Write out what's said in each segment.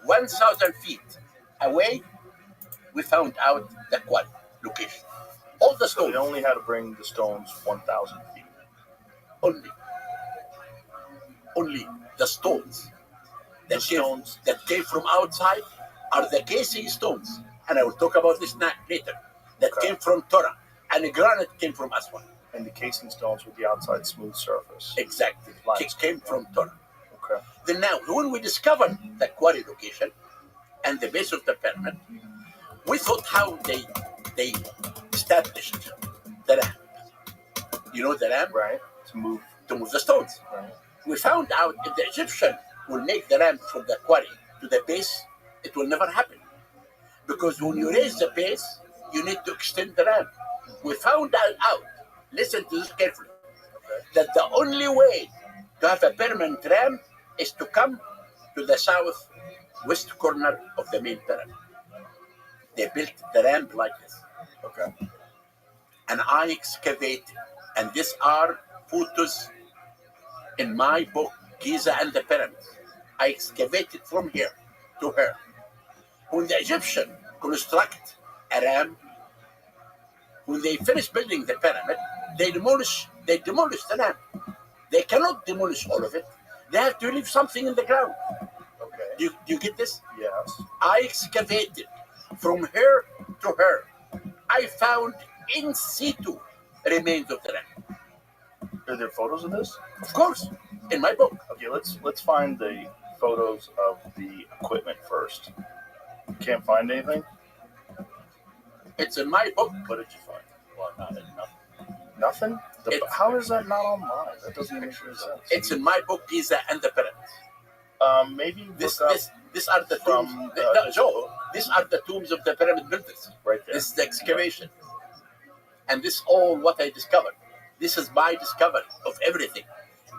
1,000 feet away, we found out the quarry location. All the So stones. they only had to bring the stones 1,000 feet. Only the stones. The stones that came from outside are the casing stones. And I will talk about this later. That came from Torah. And the granite came from Aswan. And the casing stones with the outside smooth surface. Exactly. It came from Torah. Okay. Then now, when we discovered the quarry location and the base of the pyramid, we thought how they established the ramp. You know the ramp? Right. To move the stones. Right. We found out if the Egyptian will make the ramp from the quarry to the base, it will never happen. Because when you raise the base, you need to extend the ramp. We found out, listen to this carefully, that the only way to have a permanent ramp is to come to the southwest corner of the main pyramid. They built the ramp like this. Okay. And I excavated, and these are photos in my book, Giza and the Pyramids. I excavated from here to here. When the Egyptian construct a ramp, when they finish building the pyramid, they demolish the ramp. They cannot demolish all of it. They have to leave something in the ground. Okay. Do you get this? Yes. I excavated from here to here. I found in situ remains of the ramp. Are there photos of this? Of course, in my book. Okay, let's find the photos of the equipment first. You can't find anything? It's in my book. What did you find? Well, nothing. Nothing? How is that not online? That doesn't make any sense. It's in my book, Giza and the Pyramids. Maybe These are the tombs. These are the tombs of the pyramid builders. Right there. This is the excavation. And this is all what I discovered. This is my discovery of everything.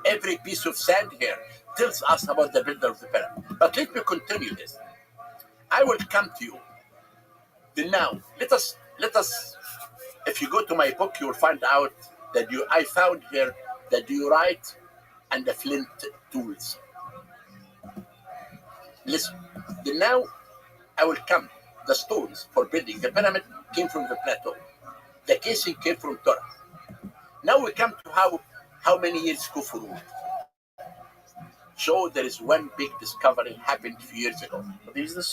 Every piece of sand here tells us about the builder of the pyramid. But let me continue this. I will come to you. Then now, let us. If you go to my book, you will find out that I found here the diorite and the flint tools. Listen. Then now, I will come. The stones for building the pyramid came from the plateau. The casing came from Torah. Now we come to how many years Khufu ruled. So there is one big discovery happened a few years ago. Are these the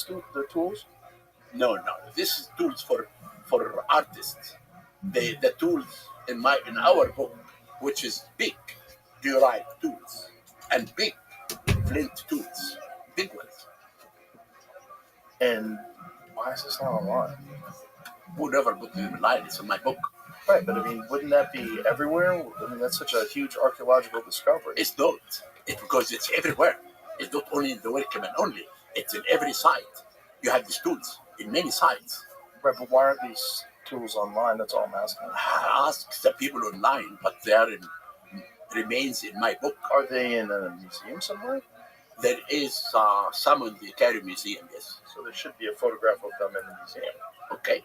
tools? No. This is tools for artists. The tools in our book, which is big diorite tools and big flint tools, big ones. And why is this not online? Who never put it online? It's in my book. Right, but I mean, wouldn't that be everywhere? I mean, that's such a huge archaeological discovery. It's not. Because it's everywhere. It's not only in the Welcome only. It's in every site. You have these tools in many sites. Right, but why aren't these tools online? That's all I'm asking. Ask the people online, but they are remains in my book. Are they in a museum somewhere? There is some in the Cairo Museum, yes. So there should be a photograph of them in the museum. Okay.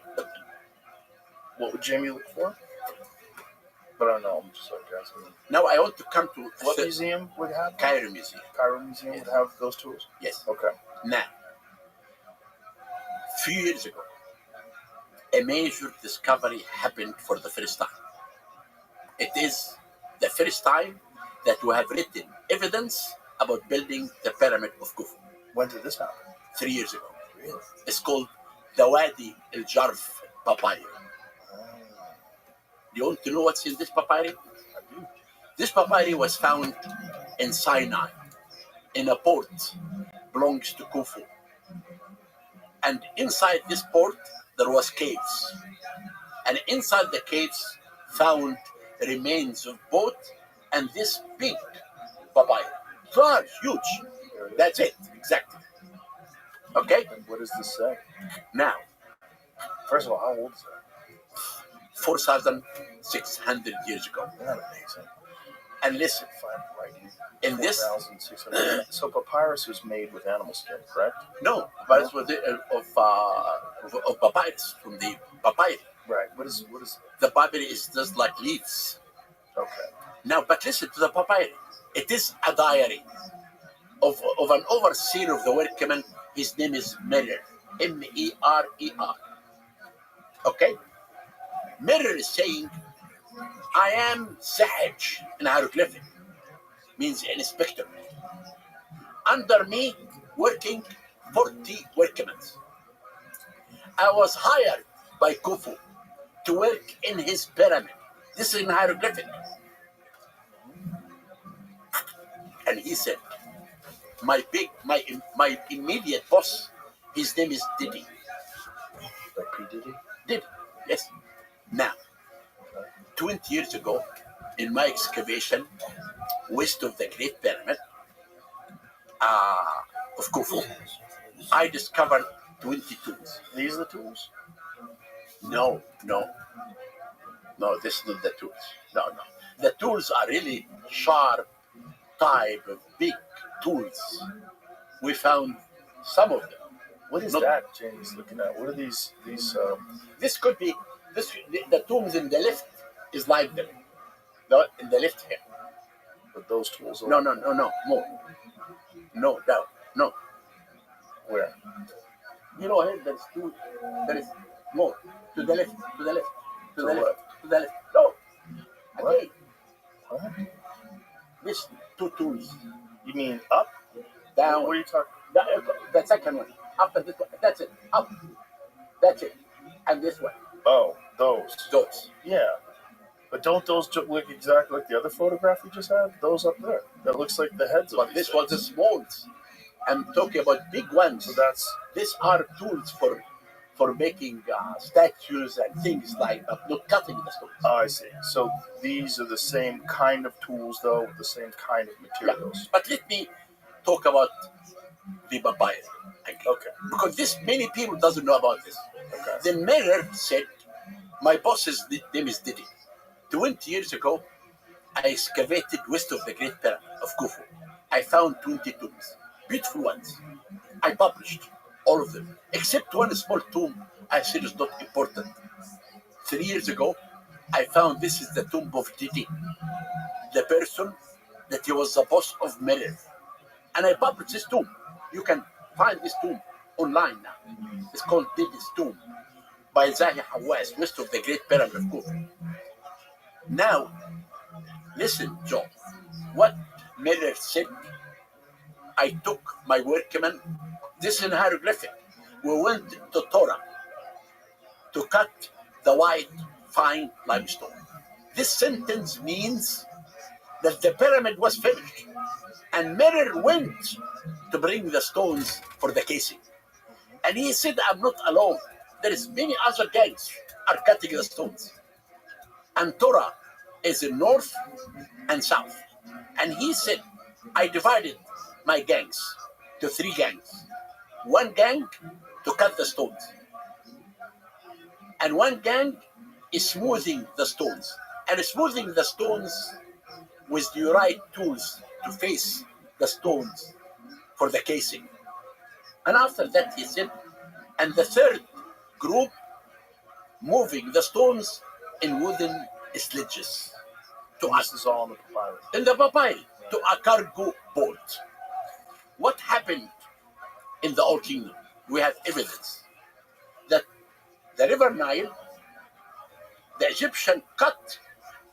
What would Jamie look for? But I don't know, I'm just asking. Now I want to come to what museum would have them? Cairo Museum. Cairo Museum would have those tools? Yes. Okay. Now, a few years ago, a major discovery happened for the first time. It is the first time that we have written evidence about building the pyramid of Khufu. When did this happen? 3 years ago. Really? It's called the Wadi al-Jarf papyri. Do you want to know what's in this papyri? I do. This papyri was found in Sinai, in a port belongs to Khufu. And inside this port, there was caves. And inside the caves, found remains of boat and this big papyri. Large, huge. That's it, exactly. Okay? And what does this say? Now, first of all, how old is that? 4,600 years ago. Isn't that amazing? And listen, in this, 4,600. So papyrus was made with animal skin, correct? No, but it was of papyrus, from the papyri. Right. What is? The papyri is just like leaves. Okay. Now, but listen to the papyri. It is a diary of an overseer of the workmen His name is Merer, Merer. Okay? Merer is saying, I am Sahaj in hieroglyphic, means inspector. Under me, working 40 workmen. I was hired by Khufu to work in his pyramid. This is in hieroglyphic. And he said, my immediate boss, his name is Diddy. Like P. Diddy? Diddy, yes. Now, 20 years ago, in my excavation west of the Great Pyramid of Khufu, I discovered 20 tools. These are the tools? No, this is not the tools. No. The tools are really sharp type of big tools. We found some of them. What is that James looking at? What are these This could be the tools in the left is like them. In the left here. But those tools are No, more. No. where? You know, here there's two. There is more to the left. No. What? Okay. What? These two tools You mean up? down. What are you talking? The second one. After this one. That's it. Up. That's it. And this one. Oh, those. Those. Yeah. But don't those look exactly like the other photograph we just had? Those up there. That looks like the heads of But these this was the small. I'm talking about big ones. So that's These are tools for making statues and things like that, not cutting the stones. I see. So these are the same kind of tools, though, with the same kind of materials. But let me talk about the papyrus. Okay. Because many people doesn't know about this. Okay. The Mirror said, my boss's name is Diddy. 20 years ago, I excavated west of the Great Pyramid of Khufu. I found 20 tombs, beautiful ones. I published all of them, except one small tomb I said is not important. 3 years ago, I found this is the tomb of Didi, the person that he was the boss of Mirror. And I published this tomb. You can find this tomb online now. It's called Didi's tomb by Zahi Hawass, west of the Great Pyramid of Khufu. Now, listen, Joe, what Miller said, I took my workmen, this is in hieroglyphic. We went to Torah to cut the white, fine limestone. This sentence means that the pyramid was finished, and Miller went to bring the stones for the casing. And he said, I'm not alone. There is many other gangs are cutting the stones. And Torah is in north and south. And he said, I divided my gangs to 3 gangs. One gang to cut the stones. And one gang is smoothing the stones. And smoothing the stones with the right tools to face the stones for the casing. And after that, he said, and the third group moving the stones in wooden sledges to This is all in the papyrus. in the papyrus to a cargo boat. What happened in the Old Kingdom? We have evidence that the River Nile, the Egyptian cut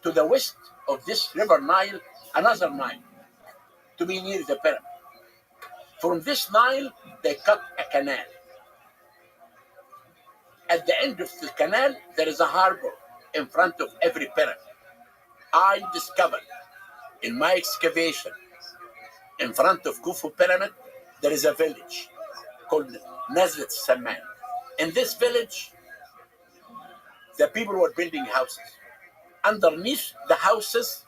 to the west of this River Nile another Nile to be near the pyramid. From this Nile, they cut a canal. At the end of the canal, there is a harbor in front of every pyramid. I discovered in my excavation in front of Khufu Pyramid, there is a village called Nazrat Saman. In this village, the people were building houses. Underneath the houses,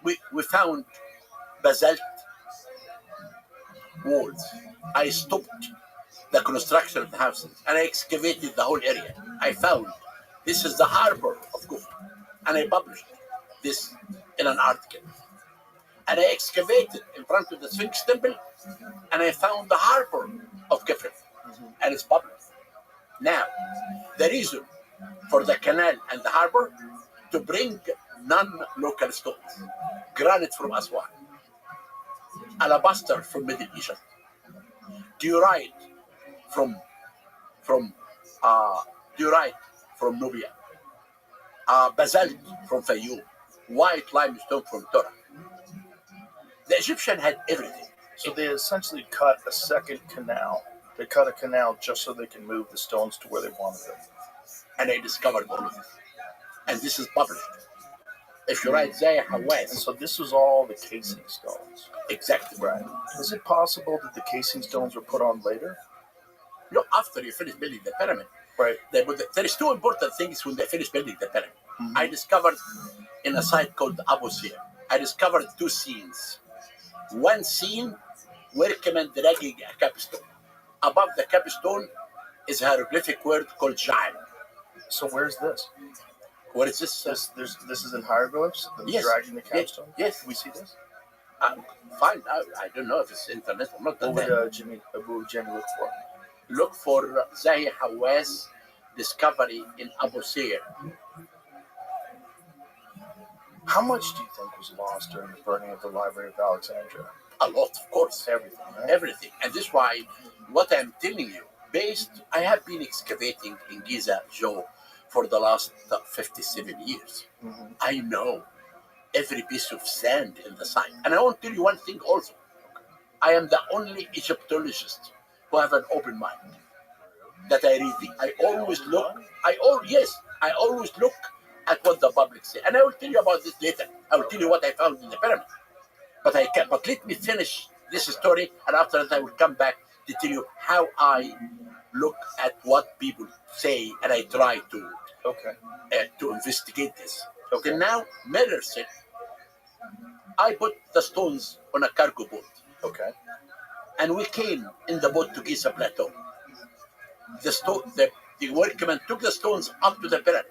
we found basalt walls. I stopped the construction of the houses and I excavated the whole area. I found this is the harbor of Khufu, and I published this in an article. And I excavated in front of the Sphinx Temple, and I found the harbor of Kefrith, and it's published. Now, the reason for the canal and the harbor to bring non-local stones, granite from Aswan, alabaster from Middle Egypt, diorite from diorite from Nubia, basalt from Fayoum, white limestone from Torah. The Egyptian had everything. So they essentially cut a second canal. They cut a canal just so they can move the stones to where they wanted them. And they discovered all of this. And this is published. If you write Zaya And Hawass, so this was all the casing stones. exactly. Right. Is it possible that the casing stones were put on later? No, after you finish building the pyramid, Right. there is two important things when they finish building the pyramid. Mhm. I discovered in a site called Abu Sir, I discovered two scenes. One scene, workmen dragging a capstone. Above the capstone is a hieroglyphic word called Ja'al. So where's this? What is this? This is in hieroglyphs? Them Yes. dragging the capstone? Yes. Can we see this? Find out. I don't know if it's internet or not. What would Jimmy look for? Look for Zahi Hawass discovery in Abu Sir. How much do you think was lost during the burning of the Library of Alexandria? A lot, of course. Everything, right? Everything. And this is why what I'm telling you, I have been excavating in Giza, Joe, for the last 57 years. Mhm. I know every piece of sand in the site. And I want to tell you one thing also. I am the only Egyptologist who have an open mind. That I read. I always look. I always look at what the public say. And I will tell you about this later. I will tell you what I found in the pyramid. But let me finish this story, and after that I will come back to tell you how I look at what people say, and I try to investigate this. Okay. Now, Miller said, I put the stones on a cargo boat. Okay. And we came in the boat to Giza Plateau. The workmen took the stones up to the pyramid.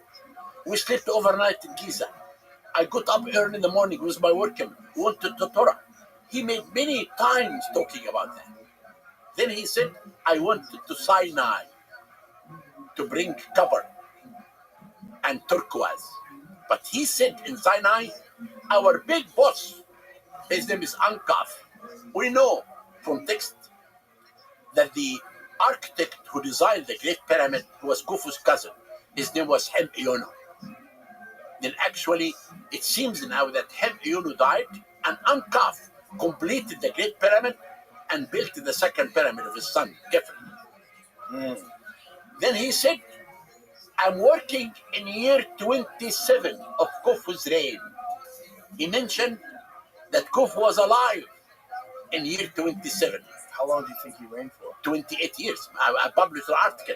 We slept overnight in Giza. I got up early in the morning with my workman, went to Torah. He made many times talking about that. Then he said, I went to Sinai to bring copper and turquoise. But he said in Sinai, our big boss, his name is Ankaf. We know from text that the architect who designed the Great Pyramid was Khufu's cousin. His name was Hem Iono. Then actually, it seems now that Hem Iono died and Ankaf completed the Great Pyramid and built the second pyramid of his son, Kefren. Then he said, I'm working in year 27 of Khufu's reign. He mentioned that Khufu was alive in year 27. How long do you think he reigned for? 28 years. I published an article.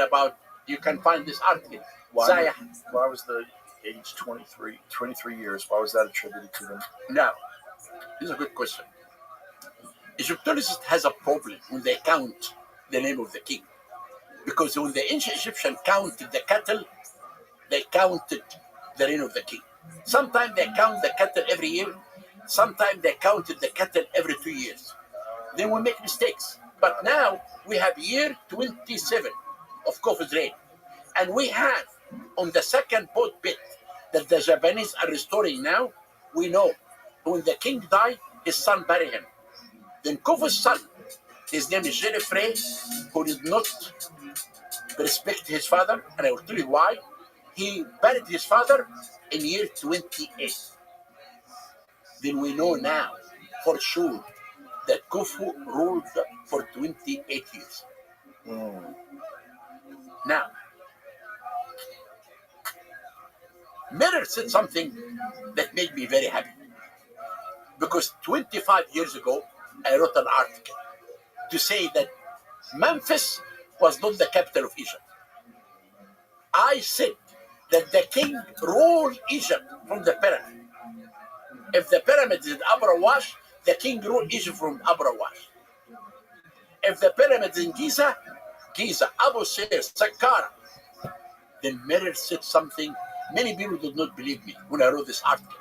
About, you can find this article. Why was the age 23 years? Why was that attributed to him? Now, this is a good question. Egyptologists has a problem when they count the name of the king. Because when the ancient Egyptians counted the cattle, they counted the reign of the king. Sometimes they count the cattle every year. Sometimes they counted the cattle every 2 years. Then we make mistakes. But now we have year 27 of Khufu's reign. And we have on the second boat bit that the Japanese are restoring now, we know when the king died, his son buried him. Then Khufu's son, his name is Jennifer, who did not respect his father, and I will tell you why. He buried his father in year 28. Then we know now for sure that Khufu ruled for 28 years. Now, Miller said something that made me very happy. Because 25 years ago, I wrote an article to say that Memphis was not the capital of Egypt. I said that the king ruled Egypt from the pyramid. If the pyramid is in Upper Awash, the king ruled Egypt from Upper Awash. If the pyramid is in Giza, Abu Sir, Saqqara. Then Miller said something many people did not believe me when I wrote this article.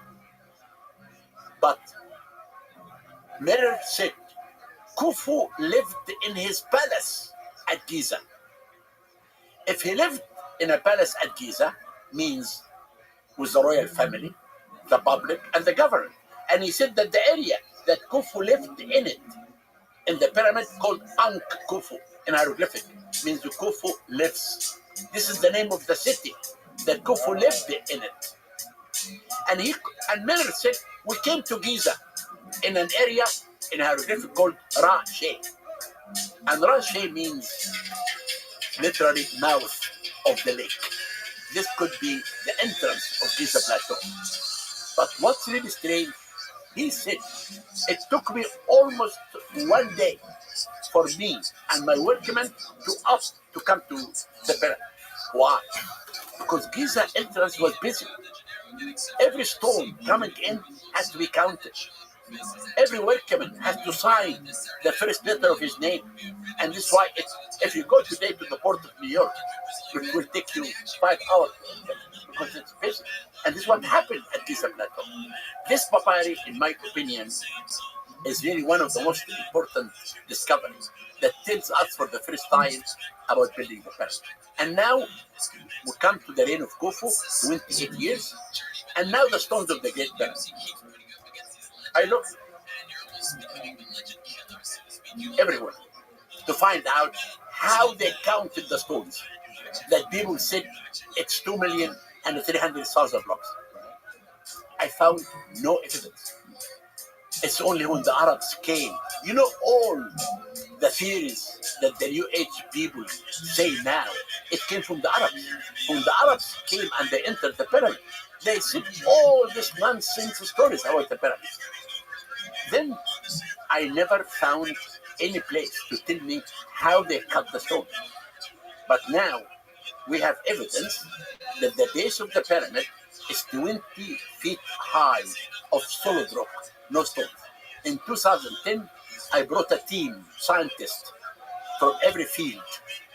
But Miller said, Khufu lived in his palace at Giza. If he lived in a palace at Giza, means with the royal family, the public, and the government. And he said that the area that Khufu lived in it in the pyramid called Ankh Khufu in hieroglyphic, means the Khufu lives. This is the name of the city that Khufu lived in it. And Miller said, we came to Giza in an area in hieroglyphic called Ra-She. And Ra-She means literally mouth of the lake. This could be the entrance of Giza Plateau. But what's really strange, he said, it took me almost 1 day for me and my workmen to come to the pyramid. Why? Because Giza entrance was busy. Every stone coming in has to be counted. Every workman has to sign the first letter of his name. And this is why if you go today to the port of New York, it will take you 5 hours because it's busy. And this is what happened at Giza Plateau. This papyri, in my opinion, is really one of the most important discoveries that tells us for the first time about building the pyramid. And now we come to the reign of Khufu, 28 years, and now the stones of the Great Pyramid. I looked everywhere to find out how they counted the stones. That people said it's 2,300,000 blocks. I found no evidence. It's only when the Arabs came. You know, all the theories that the New Age people say now, it came from the Arabs. When the Arabs came and they entered the pyramid, they said all this nonsense stories about the pyramid. Then I never found any place to tell me how they cut the stones. But now we have evidence that the base of the pyramid is 20 feet high of solid rock, no stones. In 2010, I brought a team, scientists from every field,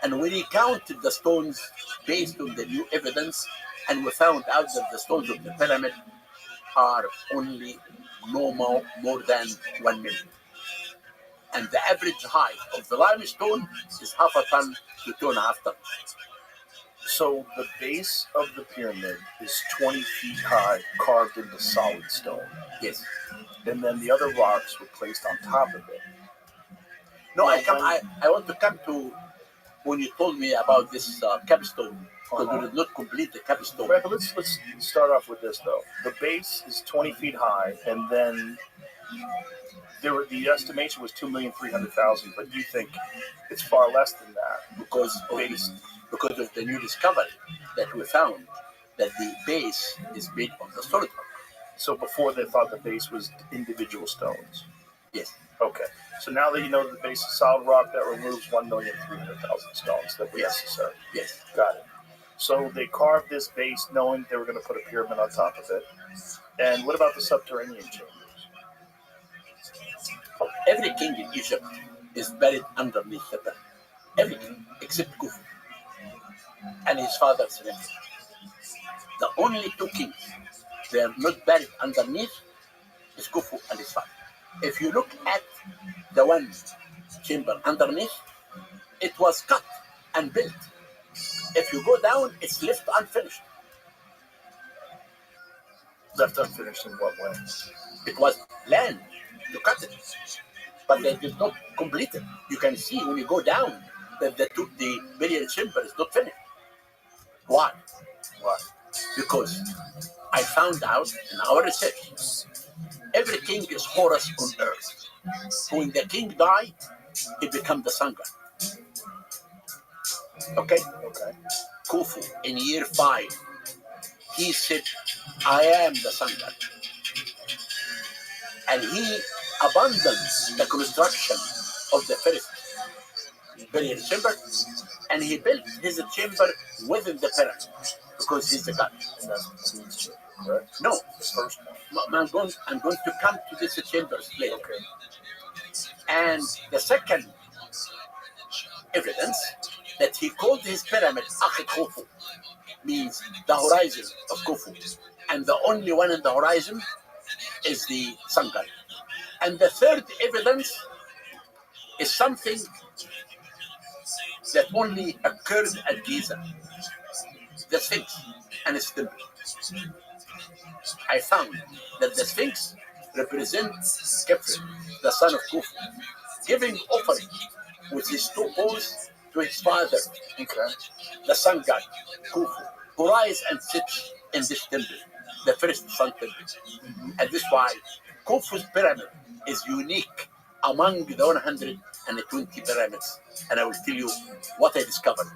and we recounted the stones based on the new evidence, and we found out that the stones of the pyramid are only no more than 1 million. And the average height of the limestone is 0.5 ton to 2.5 tons. So the base of the pyramid is 20 feet high, carved into solid stone. Yes. And then the other rocks were placed on top of it. No, I want to come to when you told me about this capstone, because we did not complete the capstone. Right, but let's start off with this, though. The base is 20 feet high, and then the estimation was 2,300,000, but you think it's far less than that because of the new discovery that we found that the base is made of the solid rock. So before they thought the base was individual stones. Yes. Okay. So now that you know the base is solid rock, that removes 1,300,000 stones that were necessary. Yes. Got it. So they carved this base knowing they were going to put a pyramid on top of it. And what about the subterranean chambers? Every king in Egypt is buried underneath the pyramid. Every king, except Khufu and his father's nephew. The only two kings they are not buried underneath is Khufu and his father. If you look at the one chamber underneath, it was cut and built. If you go down, it's left unfinished. Left unfinished in what way? It was planned to cut it, but they did not complete it. You can see when you go down that the burial chamber is not finished. Why? Why? Because I found out in our research, every king is Horus on earth. When the king died, he became the sun god. Okay? Khufu, in year 5, he said, I am the sun god. And he abandoned the construction of the first burial chamber, and he built his chamber within the pyramid, because he's the god. And that's what the queen's chamber, correct? No. The first one. I'm going to come to this chambers later. Okay. And the second evidence that he called his pyramid Akh Khufu, means the horizon of Khufu. And the only one in the horizon is the sun god. And the third evidence is something that only occurred at Giza, the Sphinx and its temple. I found that the Sphinx represents Khepri, the son of Khufu, giving offering with his two bows to his father, Okay. the sun god, Khufu, who rises and sits in this temple, the first sun temple. And this is why Khufu's pyramid is unique among the 120 pyramids. And I will tell you what I discovered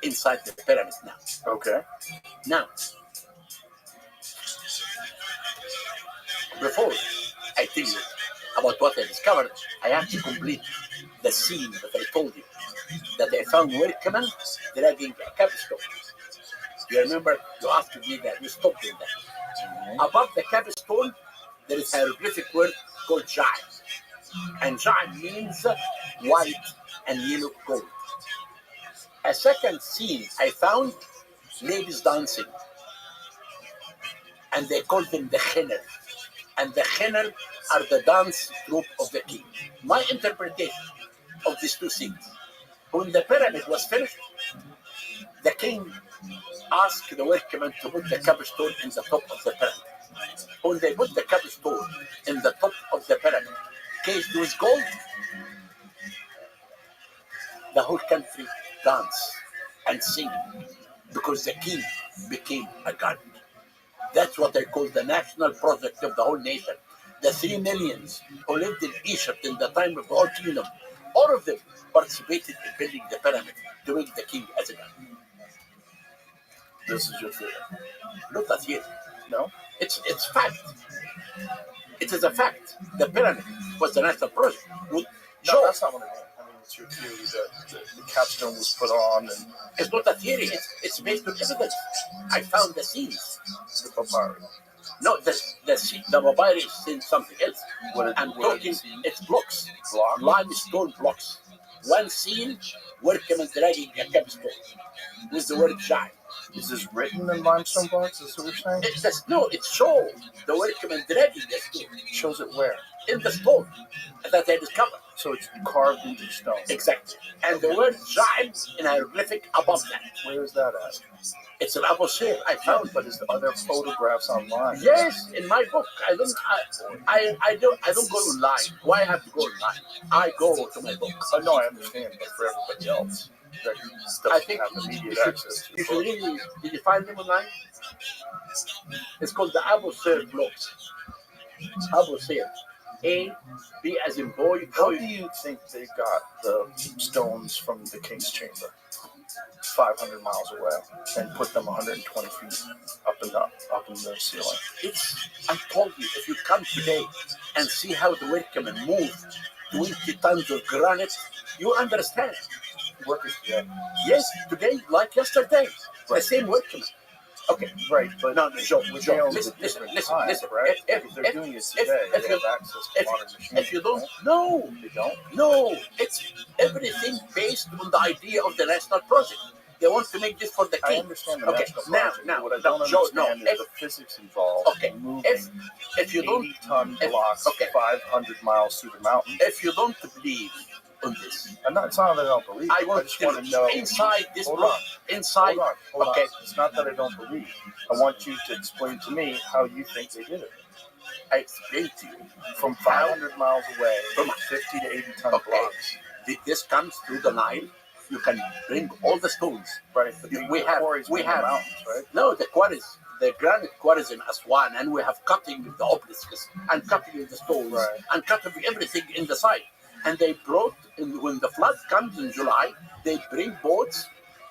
inside the pyramid now. Okay. Now, before I tell you about what I discovered, I have to complete the scene that I told you, that I found workmen dragging a capstone. You remember you asked me that, you stopped in that. Above the capstone, there is a hieroglyphic word called Jai. And Jai means white and yellow gold. A second scene I found, ladies dancing. And they call them the Khinner. And the Khinner are the dance troupe of the king. My interpretation of these two scenes, when the pyramid was finished, the king asked the workmen to put the capstone in the top of the pyramid. When they put the capstone in the top of the pyramid, cased with gold, the whole country danced and sing because the king became a god. That's what I call the national project of the whole nation. The 3 millions who lived in Egypt in the time of the Old Kingdom, all of them participated in building the pyramid to make the king as a god. This is your theory. Not a theory. No? It's fact. It is a fact. The pyramid was the national project. No, that's not what I mean. I mean, it's your theory that the capstone was put on and It's not a theory. It's based on evidence. I found the scenes. the papyrus. No, the papyrus is something else. I'm what talking, is it? it's blocks. Block? Limestone blocks. One scene, workmen dragging a capstone with the word Jai. Is this written in limestone blocks? Is what you're saying? It shows the workmen dragging the stone It shows it where? in the stone that they discovered. So it's carved into stone. Exactly. And the word Jai in hieroglyphic above that. Where is that at? It's an Abu Sir I found. But are there photographs online? Yes, in my book. I don't go online. Why have to go online? I go to my book. Oh, no, I understand. But for everybody else that I doesn't think have immediate access to if the you book. really, did you find them online? It's called the Abu Sir blocks. Abu Sir. A, B as in boy. How do you think they got the stones from the king's chamber 500 miles away and put them 120 feet up in the ceiling? I told you, if you come today and see how the workmen move 20 tons of granite, you understand. Workers today. Yes, today, like yesterday, the same workmen. Okay, Right, but no, Joe, listen, listen, time, right? If they're doing it today, they have access to modern machines. If you don't, right? no, They don't? no, it's everything based on the idea of the national project. They want to make this for the I king. understand the Okay, national now, project, now, but what I don't Joe, understand is the physics involved Okay, in moving if you don't, 80-ton if- blocks okay. 500 miles through the mountains. if you don't believe on this, It's not that I don't believe. I want just to want to know. inside this Hold block, on. inside. Hold Okay. on. It's not that I don't believe. I want you to explain to me how you think they did it. I explained to you. From 500 miles away, From- 50 to 80 ton Okay. blocks. This comes through the Nile. You can bring all the stones. Right. We have- quarries we in have- the mountains, right? No, the quarries, the granite quarries in Aswan, and we have cutting the obelisks and cutting the stones Right. and cutting everything in the side. And they brought, when the flood comes in July, they bring boats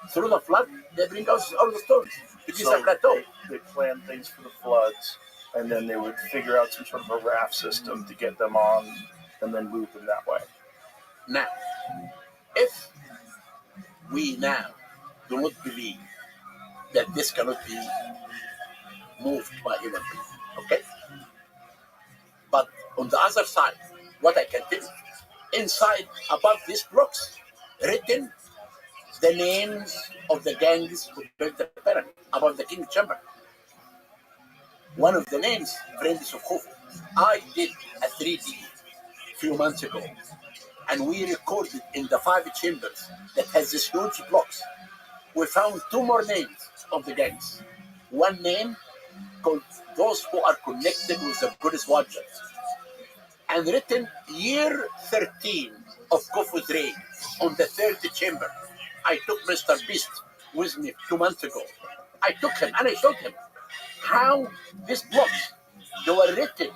through the flood. They bring us all the stones. It is a plateau. they plan things for the floods, and then they would figure out some sort of a raft system to get them on, and then move them that way. Now, if we now do not believe that this cannot be moved by human beings, okay? But on the other side, what I can tell you, inside, above these blocks, written the names of the gangs who built the pyramid above the king's chamber. One of the names, Friends of Khufu. I did a 3D a few months ago, and we recorded in the 5 chambers that has these huge blocks. We found 2 more names of the gangs. One name called those who are connected with the Buddhist Watchers, and written year 13 of Khufu's raid on the third chamber. I took Mr. Beast with me 2 months ago. I took him and I showed him how these blocks, they were written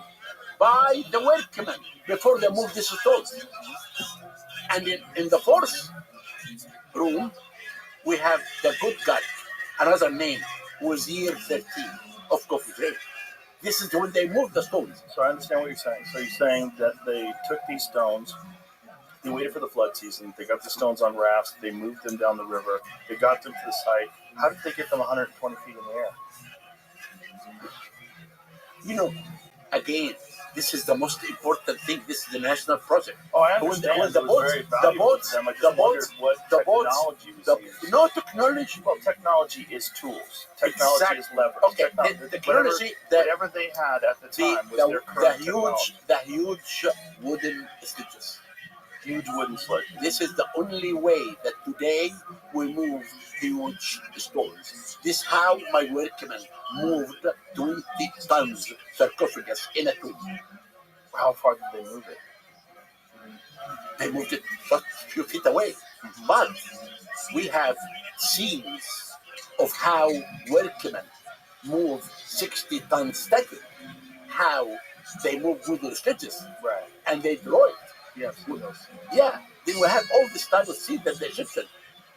by the workmen before they moved this stone. And in the fourth room, we have the good God, another name, was year 13 of Khufu's raid. This is when they moved the stones. So I understand what you're saying. So you're saying that they took these stones, they waited for the flood season, they got the stones on rafts, they moved them down the river, they got them to the site. How did they get them 120 feet in the air? You know, again, this is the most important thing. This is the national project. Oh, I understand. When the It was boats, very the valuable boats, to them. I just the wondered boats, what the technology was boats, used. no technology. Well, technology is tools. Technology Exactly. is leverage. Okay, the technology, whatever they had at the time was their current technology. the huge wooden stitches. Huge wooden sledge. This is the only way that today we move huge stones. This is how my workmen moved 20 tons sarcophagus in a tomb. How far did they move it? They moved it just a few feet away. But we have scenes of how workmen move 60 tons stacking, how they move wooden stitches, Right. and they draw it. Yes. Yeah, then we have all this type of scene that the Egyptian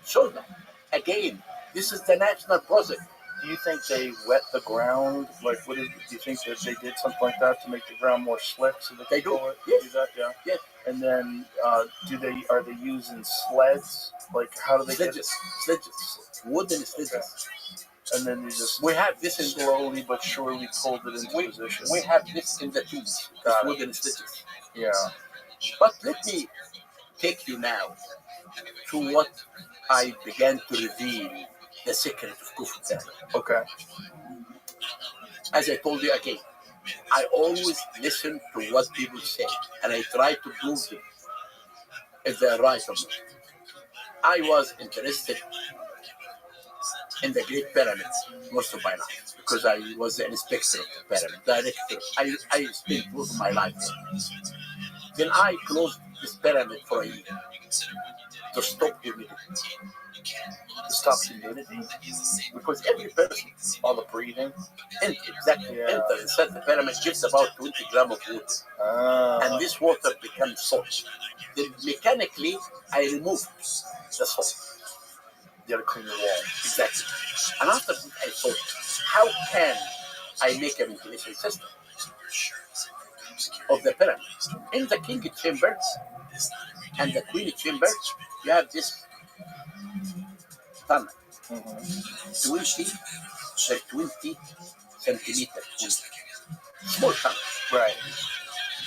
showed them. Again, this is the national project. Do you think they wet the ground? Like, do you think that they did something like that to make the ground more slick so that They can do. pull it? Yes. Do that, yeah. Yes. And then, are they using sleds? Like, how do they Sledges, wooden sledges. Okay. And then We have this in slowly but surely pulled it into position. We have this in the tombs, this wooden sledges. Yeah. But let me take you now to what I began to reveal, the secret of Khufu Pyramid. Okay. As I told you again, I always listen to what people say, and I try to prove them if they're right or not. I was interested in the Great Pyramids most of my life because I was the inspector of the pyramid, director. I spent most of my life there. Then I closed this pyramid for a year to stop humidity. To stop humidity? Because every person, All the breathing? enter inside the pyramid gives about 20 grams of water. And this water becomes salt. Then mechanically, I removed the salt. You gotta clean the wall. Exactly. And after that, I thought, how can I make a ventilation system of the pyramid? In the king chamber and the queen chamber, you have this tunnel, 20 by 20 centimeter, small tunnel. Right.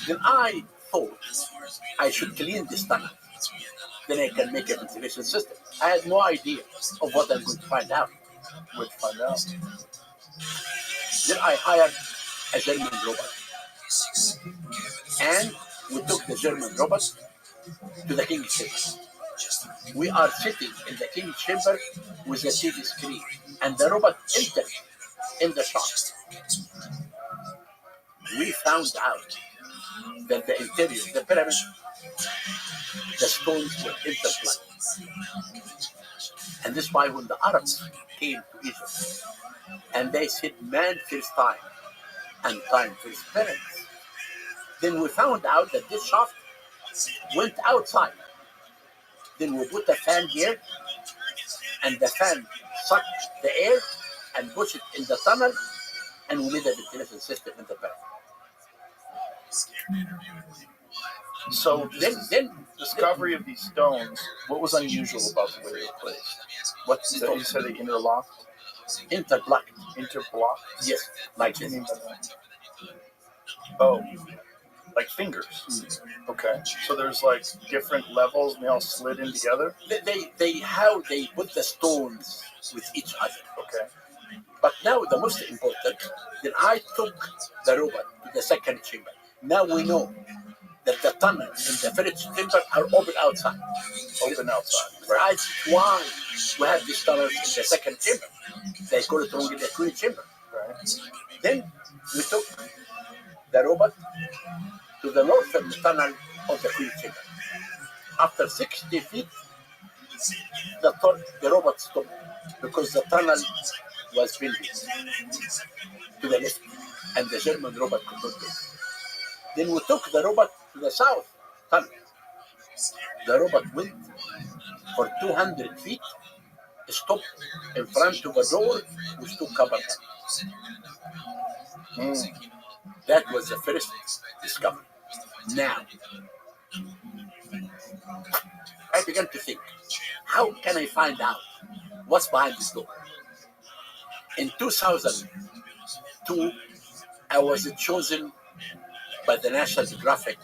Then I thought I should clean this tunnel. Then I can make a ventilation system. I had no idea of what I'm going to find out. What'd you find out? Then I hired a German robot. And we took the German robot to the king's chamber. We are sitting in the king's chamber with a TV screen, and the robot entered in the shop. We found out that the interior of the pyramid, the stones were intertwined. And this is why when the Arabs came to Egypt, and they said, man first time, and time first pyramids, then we found out that this shaft went outside. Then we put a fan here, and the fan sucked the air and pushed it in the tunnel, and we made a ventilation system in the pyramid. So Then discovery of these stones, what was unusual about the way they were placed? what You said they interlocked? interblocked. Interblocked? Yes, like What do you this. mean by that? Oh, like fingers. Okay. So there's like different levels and they all slid in together? How they put the stones with each other. Okay. But now the most important, then I took the robot to the second chamber. Now we know that the tunnels in the first chamber are open outside. Open outside. Right? That's why we have these tunnels in the second chamber. They call it wrong in the queen chamber. Right. Then we took the robot to the northern tunnel of the queen chamber. After 60 feet, the robot stopped because the tunnel was building to the left, and the German robot could not go. Then we took the robot to the south tunnel. The robot went for 200 feet, stopped in front of a door with two covered hands. That was the first discovery. Now, I began to think, how can I find out what's behind this door? In 2002, I was chosen by the National Geographic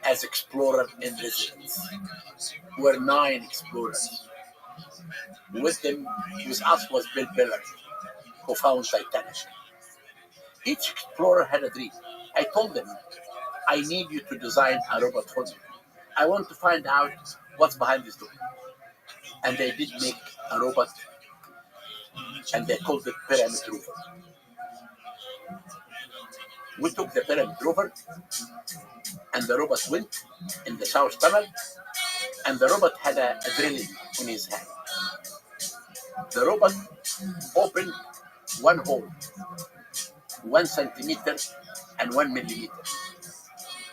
as explorer in residence. We were 9 explorers. With us was Bill Bellamy, who found Titanic. Each explorer had a dream. I told them, I need you to design a robot for me. I want to find out what's behind this door. And they did make a robot, and they called it Pyramid Rover. We took the Pyramid Rover, and the robot went in the South Tunnel, and the robot had a drilling in his hand. The robot opened one hole, 1 centimeter and 1 millimeter,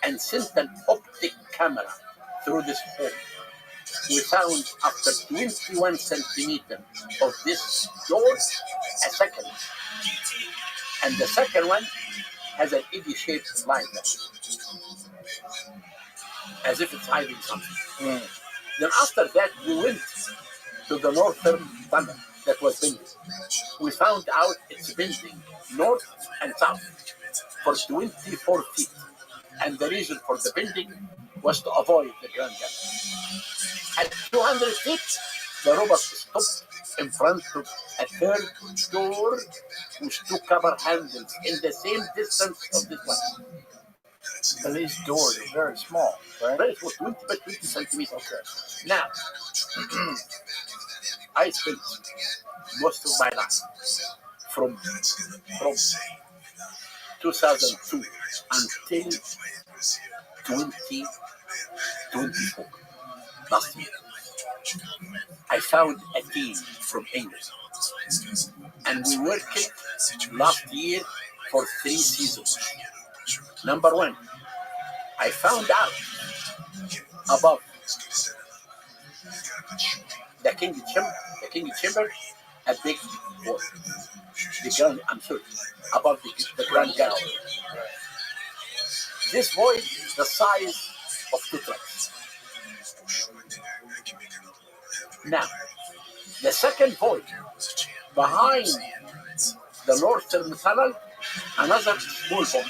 and sent an optic camera through this hole. We found after 21 centimeters of this door a second, and the second one has an egg-shaped line there, as if it's hiding something. Then after that, we went to the northern tunnel that was bending. We found out it's bending north and south for 24 feet, and the reason for the bending was to avoid the Grand Canyon. At 200 feet, the robot stopped in front of a third door with 2 cover handles in the same distance of this one. And these doors are very small, right? Very small, 20 by 20 centimeters. Okay. Now, I spent most of my life from 2002 until 2024, last year. I found a team from England, and we worked last year for 3 seasons. Number 1, I found out above the King Chamber, a big void. Above the Grand Gallery. This void is the size of 2 trucks. Now, the second void, behind the northern tunnel, another small void.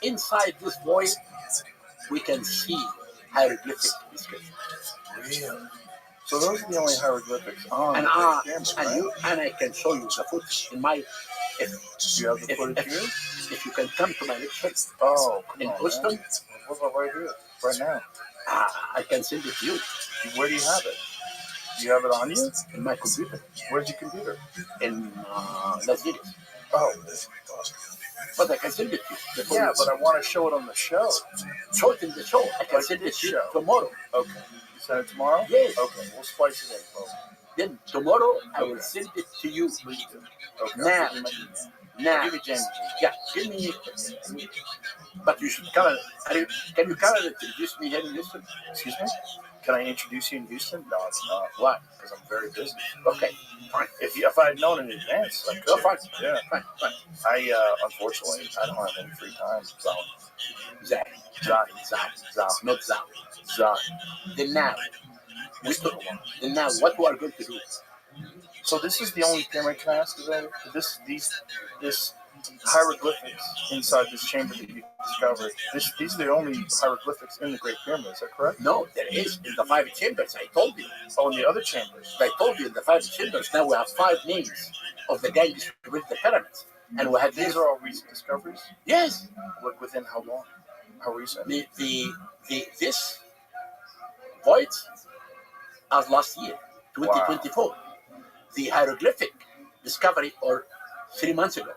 Inside this void, we can see hieroglyphic inscriptions. Really? So those are the only hieroglyphics on And, the camera, right? and I can show you the footage in my. Do you have the footage here? If you can come to my lecture in Houston, what's up right here, right now? I can send it to you. Where do you have it? Do you have it on you? In my computer. Where's your computer? In Las Vegas. Oh. But I can send it to you. Yeah, but I want to show it on the show. Show it in the show. I can send it to you tomorrow. Okay. You send it tomorrow? Yes. Okay, we'll splice it in, folks. Then tomorrow I will send it to you. Okay. Now. Give me James. Yeah, give me. But you should come. Can you come and introduce me here in Houston? Excuse me? Can I introduce you in Houston? No, it's not. Why? Because I'm very busy. Okay, fine. If I had known in advance, I could. Oh, fine. Yeah. Fine. Unfortunately, I don't have any free time. So. Zach. Not Zach. Then now, what we are going to do? So this is the only pyramid, can I ask? This hieroglyphics inside this chamber that you discovered. These are the only hieroglyphics in the Great Pyramid. Is that correct? No, there is in the 5 chambers. I told you. Oh, in the other chambers. I told you in the 5 chambers. Now we have 5 names of the gangs who built the pyramids, and we have these are all recent discoveries. Yes. Within how long? How recent? This void as last year, 2024. Wow. The hieroglyphic discovery, or 3 months ago.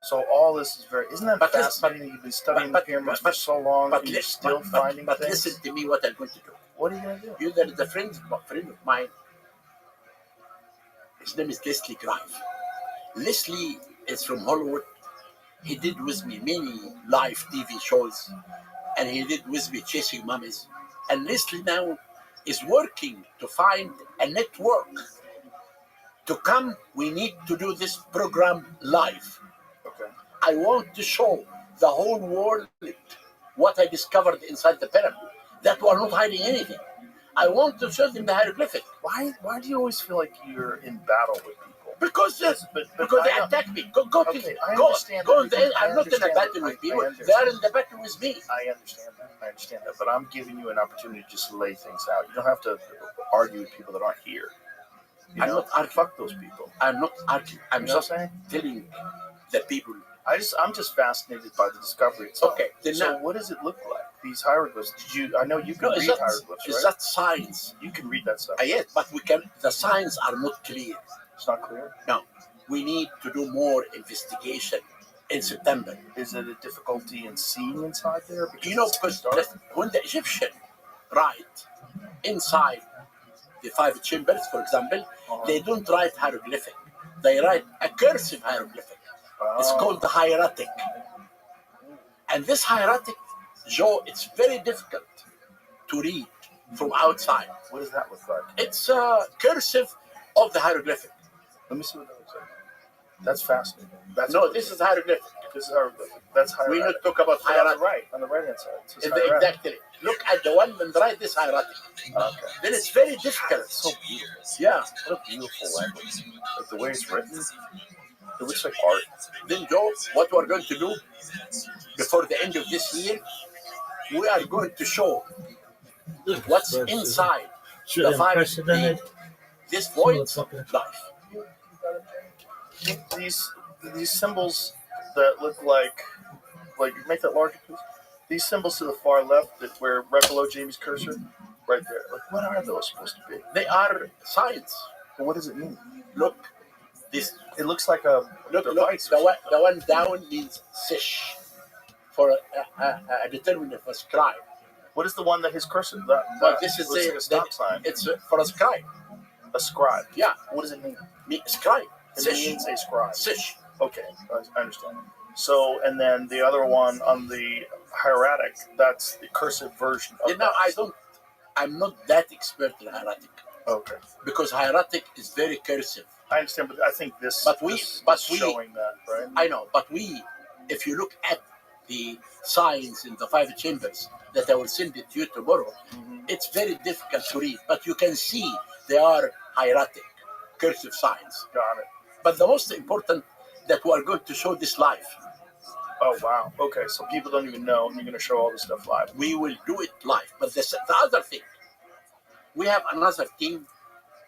So all this is isn't that But fascinating? You've been studying the pyramids for so long, and you're still finding but things. listen to me. What I'm going to do? What are you going to do? There is a friend of mine. His name is Leslie Grive. Leslie is from Hollywood. He did with me many live TV shows, and he did with me Chasing Mummies. And Leslie now is working to find a network to come. We need to do this program live. Okay. I want to show the whole world what I discovered inside the pyramid, that we are not hiding anything. I want to show them the hieroglyphic. Why do you always feel like you're in battle with people? Because they attack me. Go Okay, I go understand go. that. I'm not in a battle with people. They are in the battle with me. I understand that. But I'm giving you an opportunity to just lay things out. You don't have to argue with people that aren't here. I'm not arguing. Fuck those people. I'm not arguing. I'm just telling the people. I'm just fascinated by the discovery itself. Okay. So what does it look like? These hieroglyphs. I know you can read hieroglyphs, right? Is that science? You can read that stuff. Yes, but we can. The signs are not clear. It's not clear? No. We need to do more investigation in September. Is it a difficulty in seeing inside there? Because when the Egyptian write inside the 5 chambers, for example, they don't write hieroglyphic. They write a cursive hieroglyphic. It's called the hieratic. And this hieratic, Joe, it's very difficult to read from outside. What does that look like? It's cursive of the hieroglyphic. Let me see what that looks like. That's fascinating. This is hieroglyphic. This is hieroglyphic. That's hieratic. We not talk about hieratic. On the right hand side. Exactly. Look at the one on the right, this hieratic. Okay. Then it's very difficult. It's so beautiful. Yeah. What a beautiful language. Like the way it's written, it looks like art. Then, Joe, what we're going to do before the end of this year, we are going to show what's inside the 5 this void life. These symbols that look like make that larger please. These symbols to the far left that were right below Jamie's cursor, right there. Like, what are those supposed to be? They are signs. But what does it mean? Look, this. It looks like a device. The one down means sish for a determinant of a scribe. What is the one that his cursor? This is like a stop sign. It's for a scribe. A scribe. Yeah. What does it mean? Scribe. It means a scribe. Sish. Okay, I understand. So, and then the other one on the hieratic, that's the cursive version of I'm not that expert in hieratic. Okay. Because hieratic is very cursive. I understand, but I think this is showing that, right? I know, but if you look at the signs in the 5 chambers that I will send it to you tomorrow, it's very difficult to read, but you can see they are hieratic, cursive signs. Got it. But the most important that we are going to show this live. Oh, wow. Okay, so people don't even know, and you're going to show all this stuff live. We will do it live. But the other thing, we have another team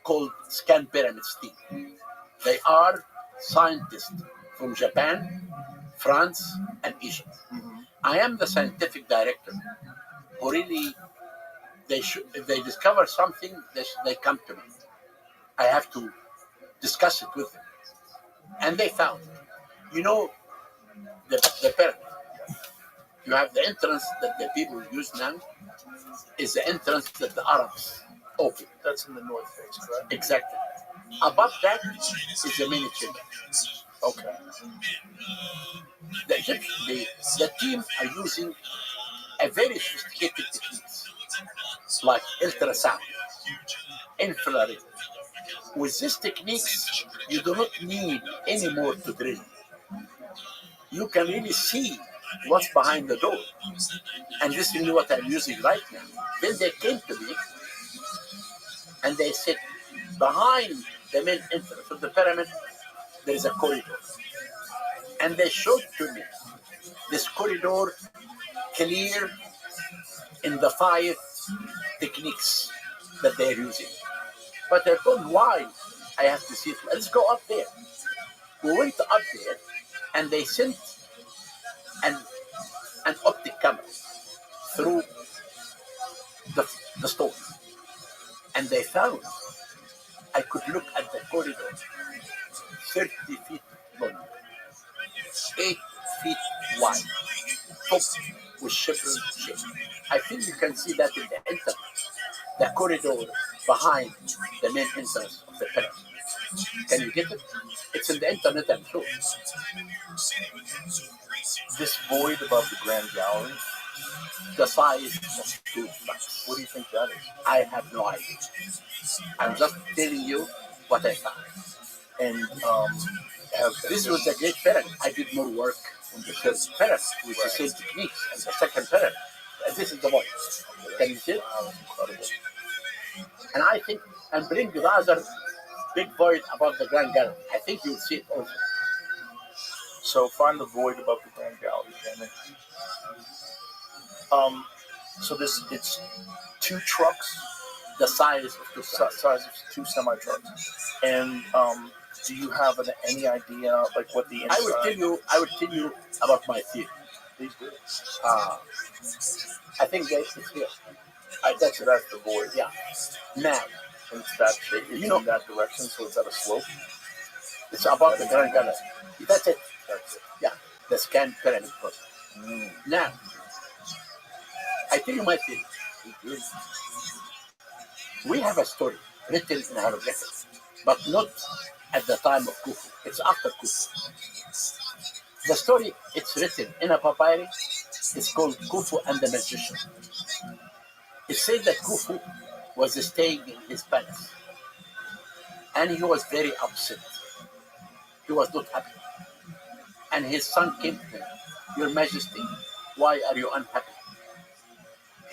called Scan Pyramids team. They are scientists from Japan, France, and Egypt. I am the scientific director. Who really, if they discover something, they come to me. I have to discuss it with them. And they found, the pyramid. You have the entrance that the people use now is the entrance that the Arabs opened. That's in the north face, correct? Exactly. Above that is the main chamber. Okay. The team are using a very sophisticated techniques like ultrasound, infrared. With these techniques, you do not need any more to drill. You can really see what's behind the door. And this is what I'm using right now. Then they came to me and they said, behind the main entrance of the pyramid, there is a corridor. And they showed to me this corridor clear in the 5 techniques that they're using. But I told why I have to see it. Let's go up there. We went up there and they sent an optic camera through the stone. And they found I could look at the corridor 30 feet long. 8 feet wide, topped with chevron shape. I think you can see that in the entrance, the corridor behind the main entrance of the pyramid. Can you get it? It's in the internet, I'm sure. This void above the grand gallery, The size of 2 trucks. what do you think that is? I have no idea. I'm just telling you what I found. And This was a great pyramid. I did more work on the third pyramid with the same techniques and the second pyramid. And this is the void. Can you see it? Wow, that's incredible. And I think, and bring the other big void above the grand gallery. I think you'll see it also. So find the void above the grand gallery, Jamie. So it's 2 trucks, The size of the size of 2 semi trucks. And do you have any idea like what the inside? I will tell you about my theory. Please do. I think that it's here. That's the void. Yeah. Now, And it's that shape. It's in that direction, so it's at a slope. it's above the grand gallery. That's it. That's it. Yeah. The scan pyramid process. Now, I tell you my theory. We have a story written in hieroglyphics, but not at the time of Khufu. It's after Khufu. The story, it's written in a papyrus. It's called Khufu and the Magician. It says that Khufu was staying in his palace, and he was very upset. He was not happy. And his son came to him, Your Majesty, why are you unhappy?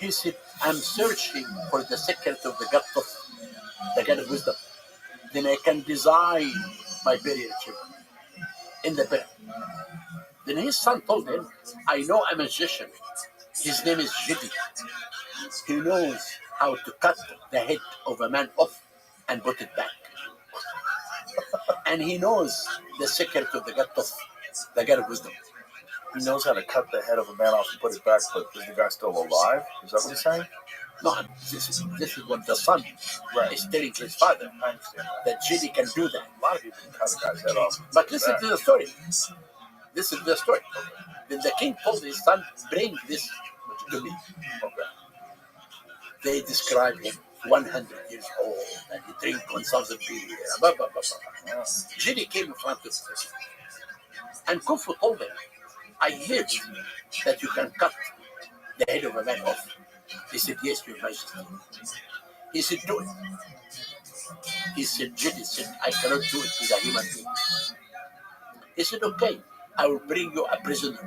He said, I'm searching for the secret of the God of the God of wisdom. Then I can design my burial chamber in the pyramid. Then his son told him, I know a magician. His name is Jidi. He knows how to cut the head of a man off and put it back. And he knows the secret of the God of the God of wisdom. He knows how to cut the head of a man off and put it back, but is the guy still alive? Is that what he's saying? No, this is what the son is telling his father, I understand. that Jidi can do that. A lot of people can cut a guy's head off. But listen to the story. This is the story. Then the king told his son, bring this to me. Okay. They describe him 100 years old and he drinks 1,000 beer. Blah, blah, blah, blah. Jidi came in front of him. And Khufu told him, I heard that you can cut the head of a man off. He said, yes, Your Majesty. He said, do it. He said, Jidi said, I cannot do it with a human being. He said, okay, I will bring you a prisoner.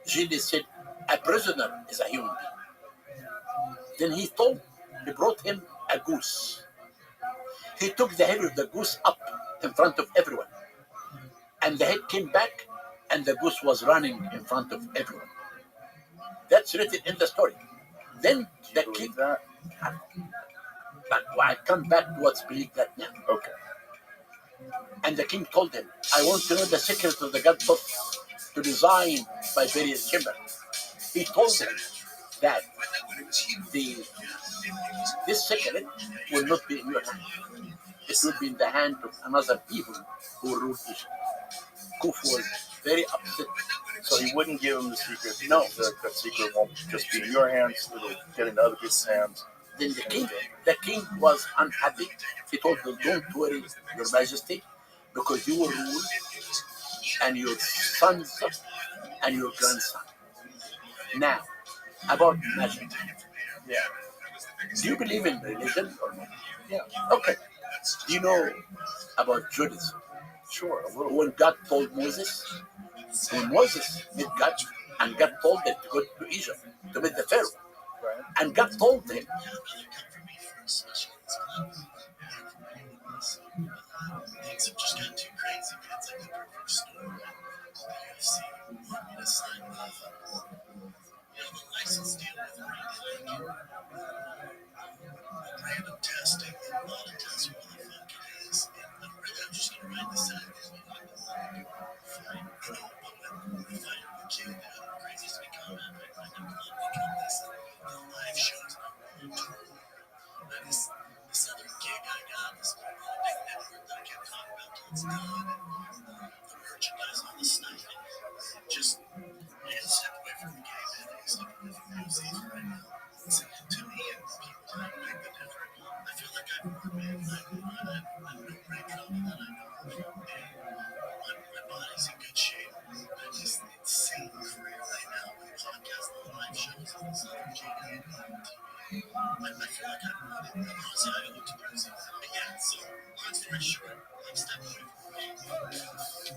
Jidi said, a prisoner is a human being. Then he brought him a goose. He took the head of the goose up in front of everyone. And the head came back and the goose was running in front of everyone. That's written in the story. Then the king, that? but I come back to what's believed that now. Okay. And the king told him, I want to know the secret of the God book to design my burial chamber. He told him that this secret will not be in your hand. It will be in the hand of another people who rule Egypt. Khufu was very upset. So he wouldn't give him the secret. No. That secret won't just be in your hands. It'll get into other people's hands. Then the king was unhappy. He told him, don't worry, Your Majesty, because you will rule, and your sons and your grandson. Now, about magic. Yeah. Do you believe in religion or not? Yeah. Okay. Do you know about Judaism? Sure, a little. When God told Moses, when Moses met God, and God told him to go to Egypt to meet the Pharaoh, Right. and God told him, Things have just gotten too crazy, man. It's like the perfect storm. You see, a sign of, the license deal with random testing. A lot of tests what the fuck it is. And I'm just gonna write this out because we find this fine. But we find the kid that craziest to become, and I find him become this live shows. This other gig I got, this big network that I kept talking about till it's done, and the merchandise, all the stuff no brain trauma that I know of. And my body's in good shape. I'm just insane career right now with podcasts and live shows and stuff from JP and TV. I feel like honestly, I look to music. But yeah, so long story short, I'm stepping away from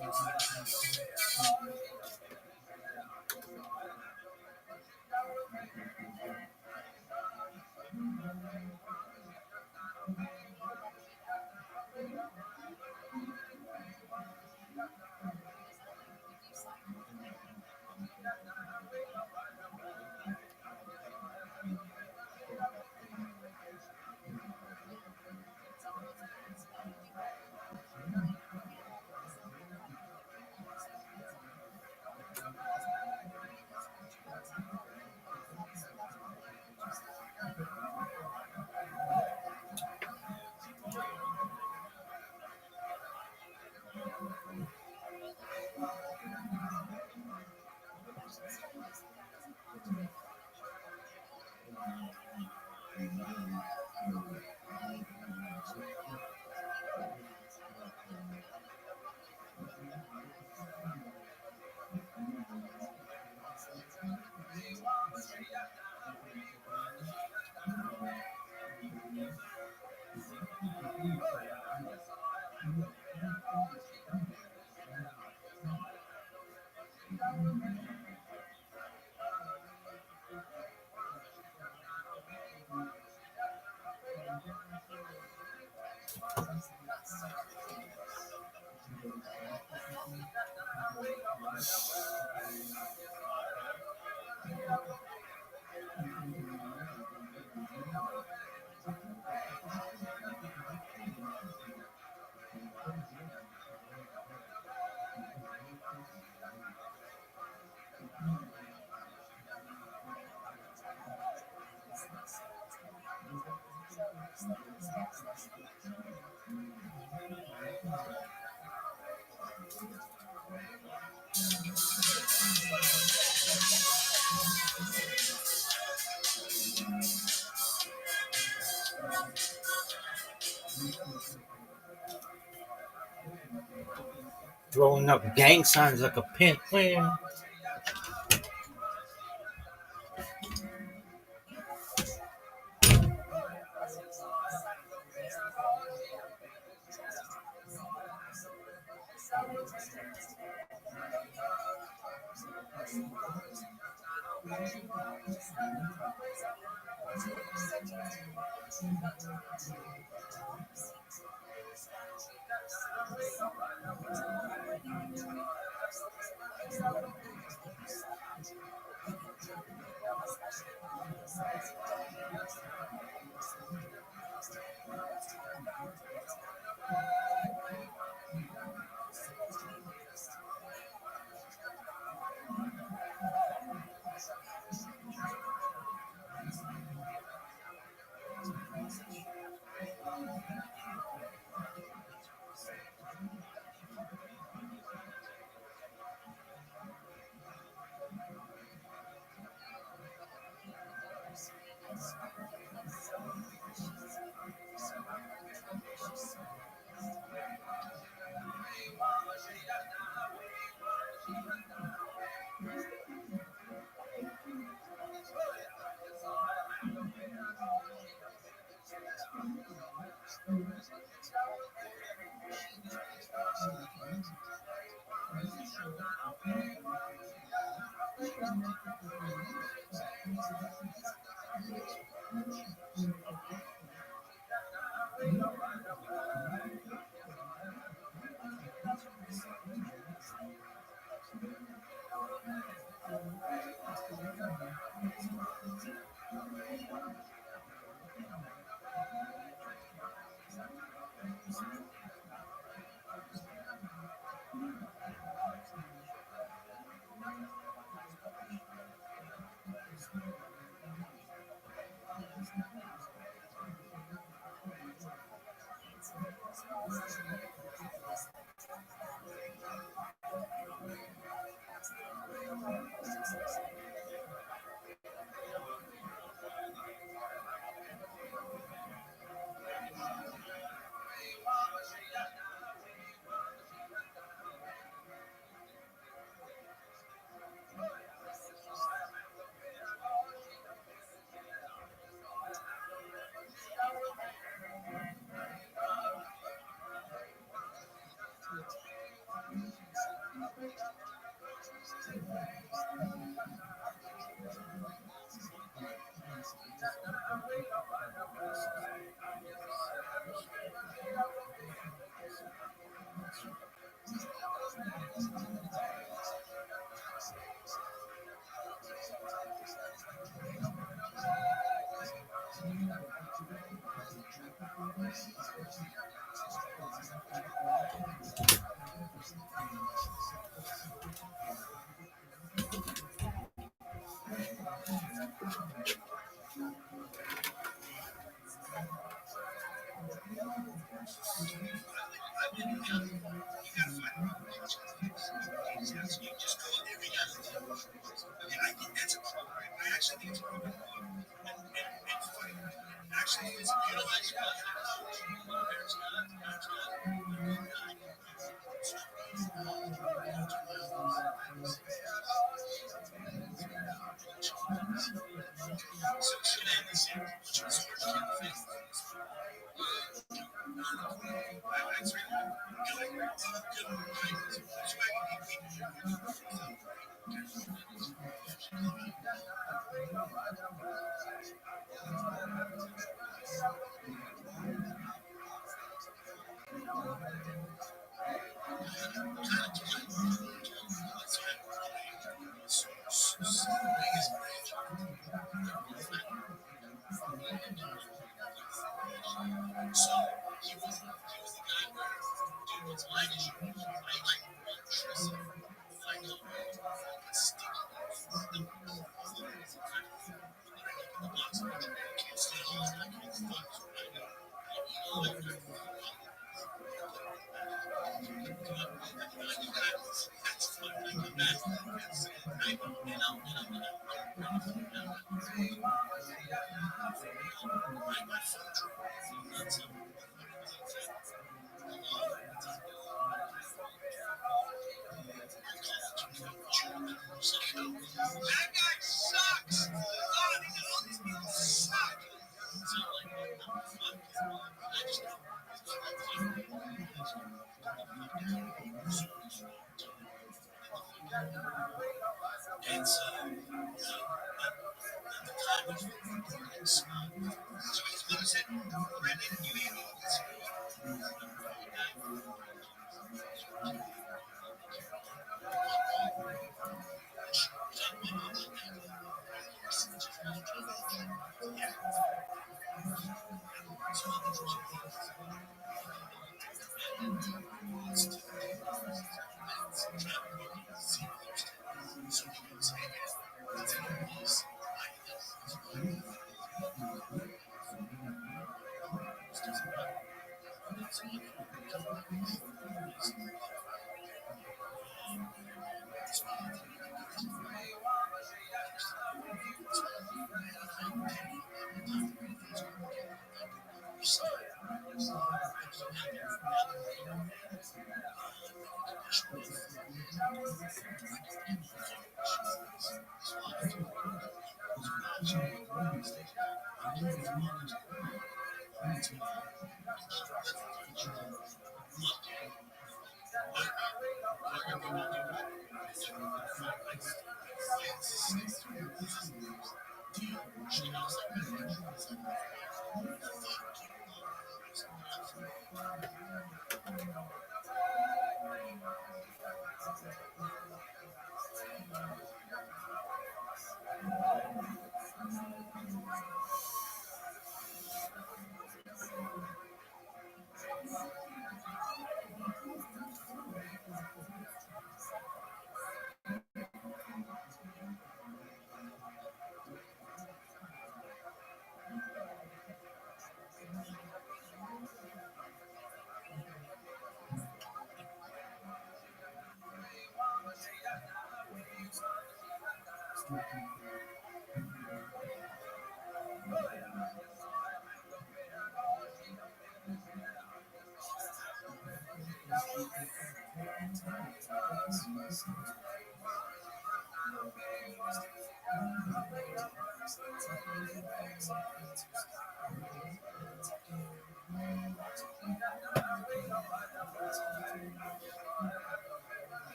Throwing up gang signs like a pimp.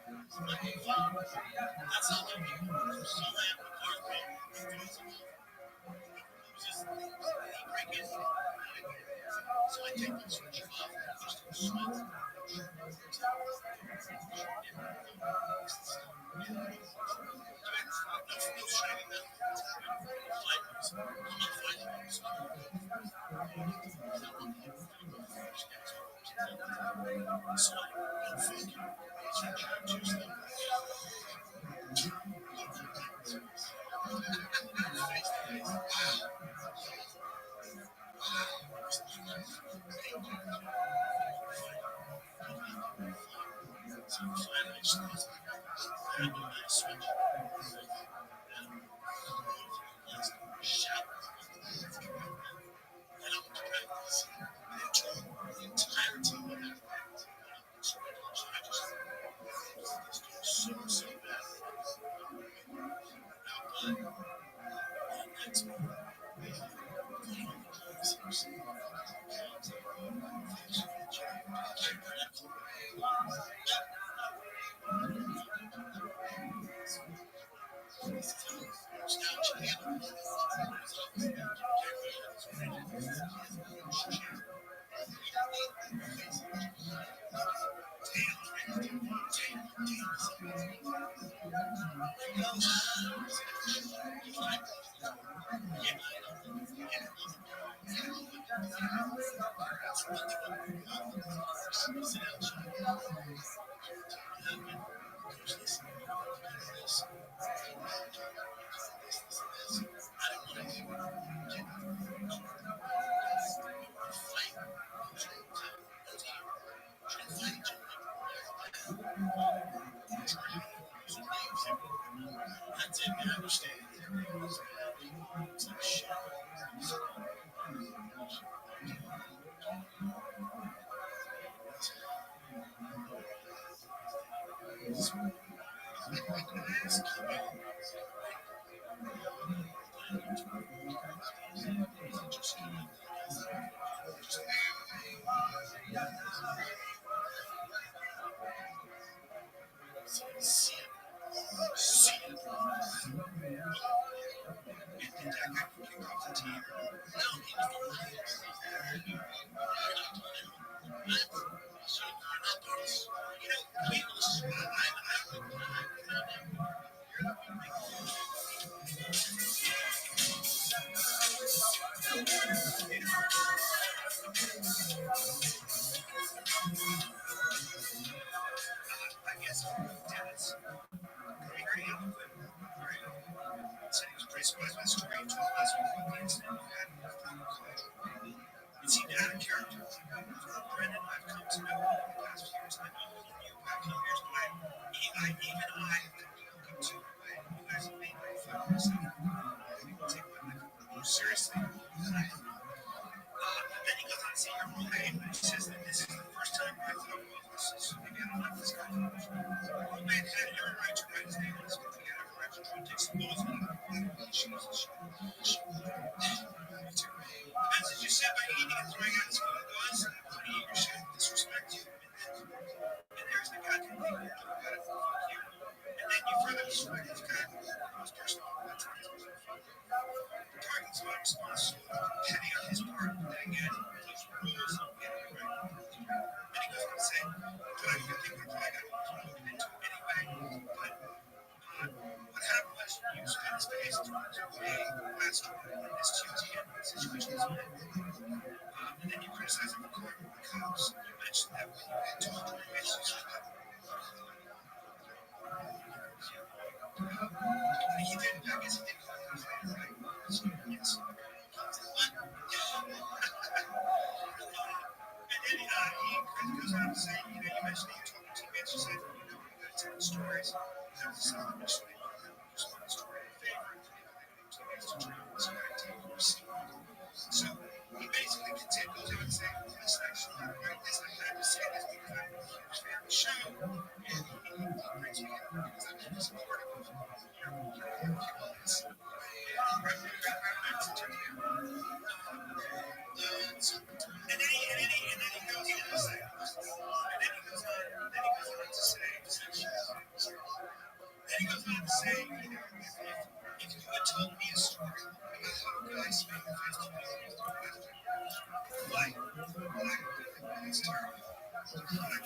That's all I do. So I have a car thing. Just break in. So I take the switch off and just switch. No shining now. Flight. I'm not flying. So I don't fucking seriously. Then he goes on to see your roommate, and he says that this is the first time I thought, well, this is maybe I don't like this guy. Your roommate had every right to write his name on his computer, had every right to try to take some notes on it. The message you sent by eating and throwing out his food was, I'm going to eat your shit, disrespect you, and there's the goddamn thing you're doing about it, fuck you. And then you further describe this guy who's personal. That's what he's supposed to do. The target's my response to petty on his part, and again, those rules don't get it right. And he goes on to say, but I think we're probably going to look into it anyway. But what happened was you spent his face to a last story in this TTN situation is and then you criticize him for calling the cops. You mentioned that when you had talked to him, you said he didn't, I guess he did call the cops later, right? Yes. And then he goes on to say, you mentioned that you told him teammates, you said, you got to tell the stories. There was some initially, just one story in favor of teammates to try to see how to receive. So he basically goes on to say, this actually, right, this I had to say this because I'm a huge fan of the show, and he brings me in because I'm supportive of all this. And then he goes on to say,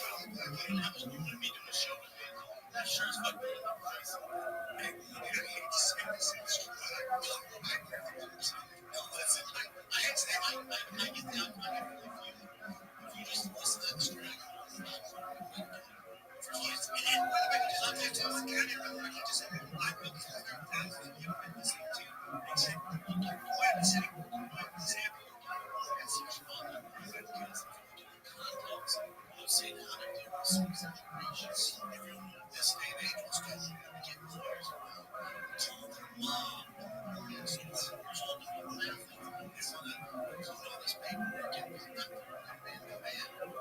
was going to be doing a show with me. That sure as fuck made my voice. And I hate to say this, it's true, but I no, listen, I actually, I get down, I get really feeling. If you just listen to this track, for years, and by the way, because I'm just telling the guy, I just said, I wrote this other times that you've been listening to, except you can go ahead and say, example, that's such fun, because context of saying how to deal with suicide situations. If you're in this day and age, what's going on, you get lawyers around, call their mom, and so it's all the people laughing, it's on this paperwork, and man to man.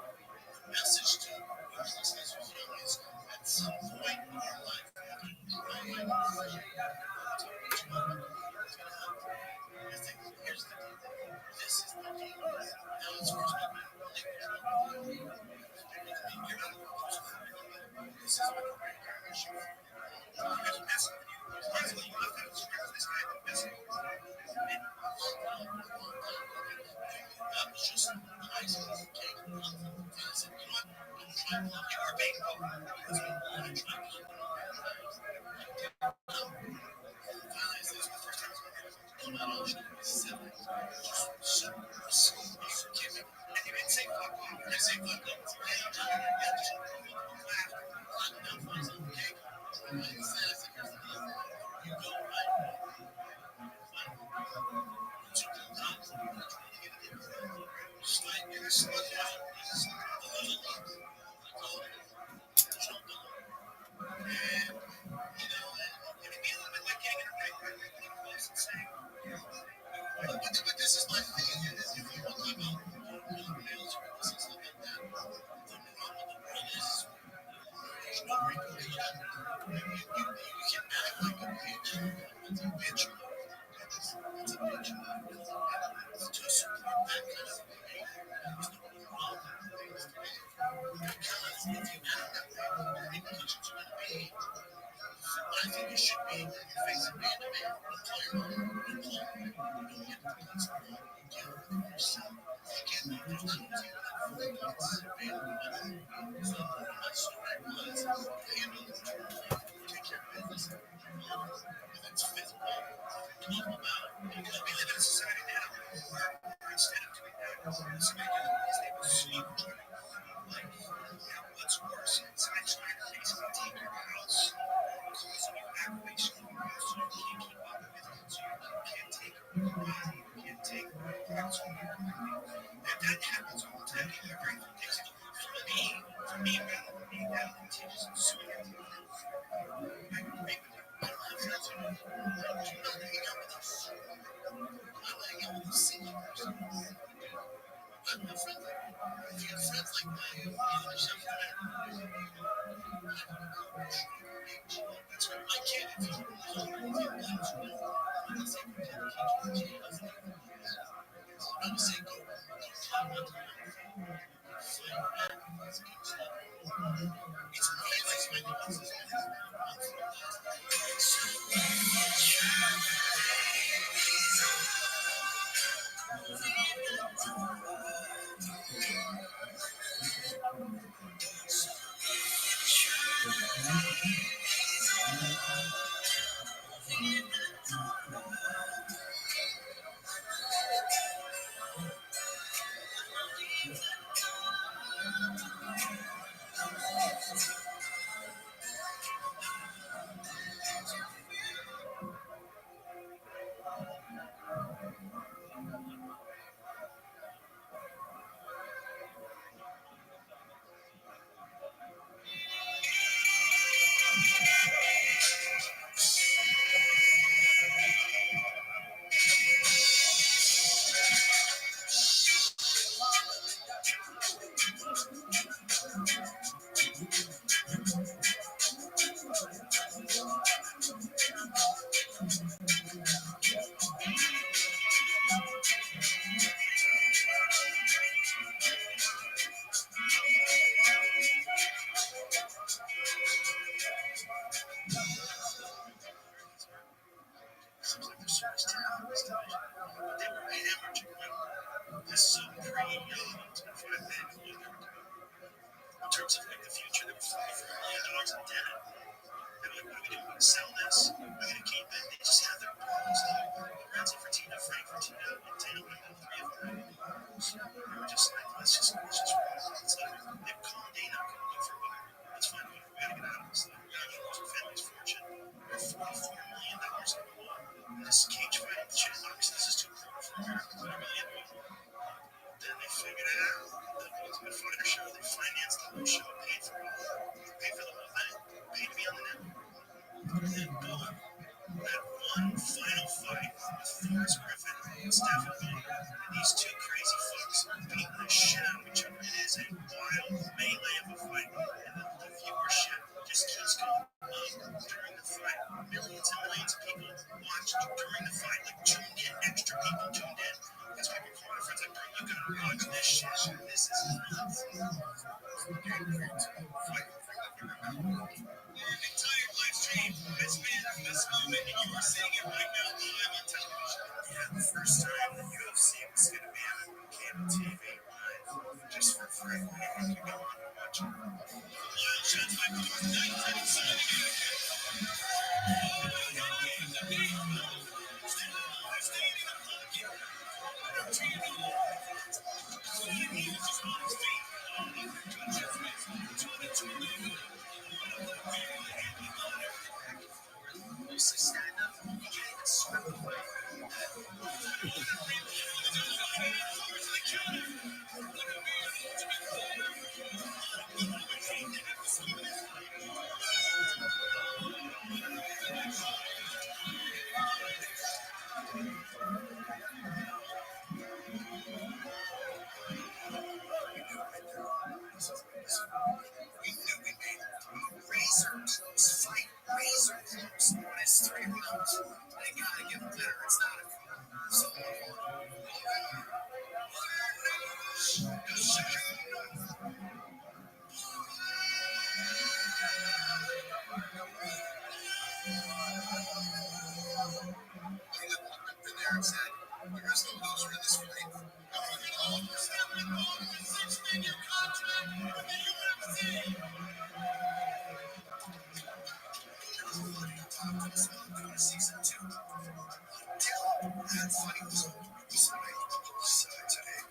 Message to useless as you feel is at some point in your life you have to try and to reach out. It's gonna happen. Here's the deal. This is the deal. Now it's first of all, you're not close to it. This is what you're going to shoot. Here's a message for you. Here's what you have to express this kind of message. And that was just nice. Okay. I said, you know what? I'm trying to you are being open. Because I'm trying to finally, this is the first time I'm not all shit. Silly. Just forgive me. And you didn't say fuck off. You didn't say fuck off. Just laugh. Now find something, okay? And he says, here's the deal. You go right. Once you do that, you're trying to get it in. Just like you're going to slow down. A little love. Jump on. And, you know, it can be a little bit like getting in a ring, right? You're getting close and saying, but this is my thing. If you want to talk about males or this and stuff like that, the problem with the world is there's no regulation. You can act like a bitch. It's a bitch move. It's a bitch move. To support that kind of behavior, there's nothing wrong with things today. Because if you act that way, the repercussions are going to be. I think you should be facing man to man, employer to employer. You don't get the police involved. You deal with it yourself. Again, there's tools here that freelance available. So my story was handle the turmoil, take care of business, whether it's physical, talk about it. Because we live in a society now where instead of doing that, somebody his name was Sweet trying to like, now what's worse? Somebody trying to basically take your house, causing you aggravation in your house so you can't keep up with it, so you can't take you can't take products from your and that happens all the time. People are very fixed. For me, rather than being that litigious and suing everyone, I agree with you. I don't have friends who do not hang out with us. I don't hang out with a single person. I don't have friends like that. If you have friends like that, you have yourself that. That's what my kid, if you I'm not saying your kid can't keep your kid. I'm saying go talk about the fight back against that. It's really like finding answers. predict the future. They were fighting for $1 million in debt. They're like, what do we do? We sell this? We're going to keep it. They just have their problems. Lorenzo Fertitta, Frank Fertitta, and Taylor, and the three of them had problems. They were just like, let's just roll. It's like, they've calmed down, not going to look for a buyer. Let's find a buyer. We got to get out of this thing. We got to lose our family's fortune. We're $44 million in the law. This cage fighting shit, obviously, this is too poor for America. $1 million. Then they figured it out. The Ultimate Fighter show, they financed the whole show, paid for it all. Paid for the whole thing. Paid to be on the network. And then boom. That one final fight with Forrest Griffin and Stephen Bonner, and these two crazy fucks beating the shit out of each other. It is a wild melee of a fight, and the viewership just keeps going up during the fight. Millions and millions of people watched during the fight, like tuned in, extra people tuned in. Because people call my friends like, bro, you gotta watch this shit. This is nuts. Your entire live stream has been this moment, and you are seeing it right now live on television. Yeah, the first time the UFC was going to be on cable TV live, just for free. Anyone could go on and watch it. Wild shots by Both Knight and Simon mostly stand up. You can't even swim the fight. We knew we made a razor close fight. Razor close. When it's 3 rounds, they gotta get better. It's not a so there and said, there is no loser in this fight. Six-figure contract with the UFC. Season 2. That fight was today.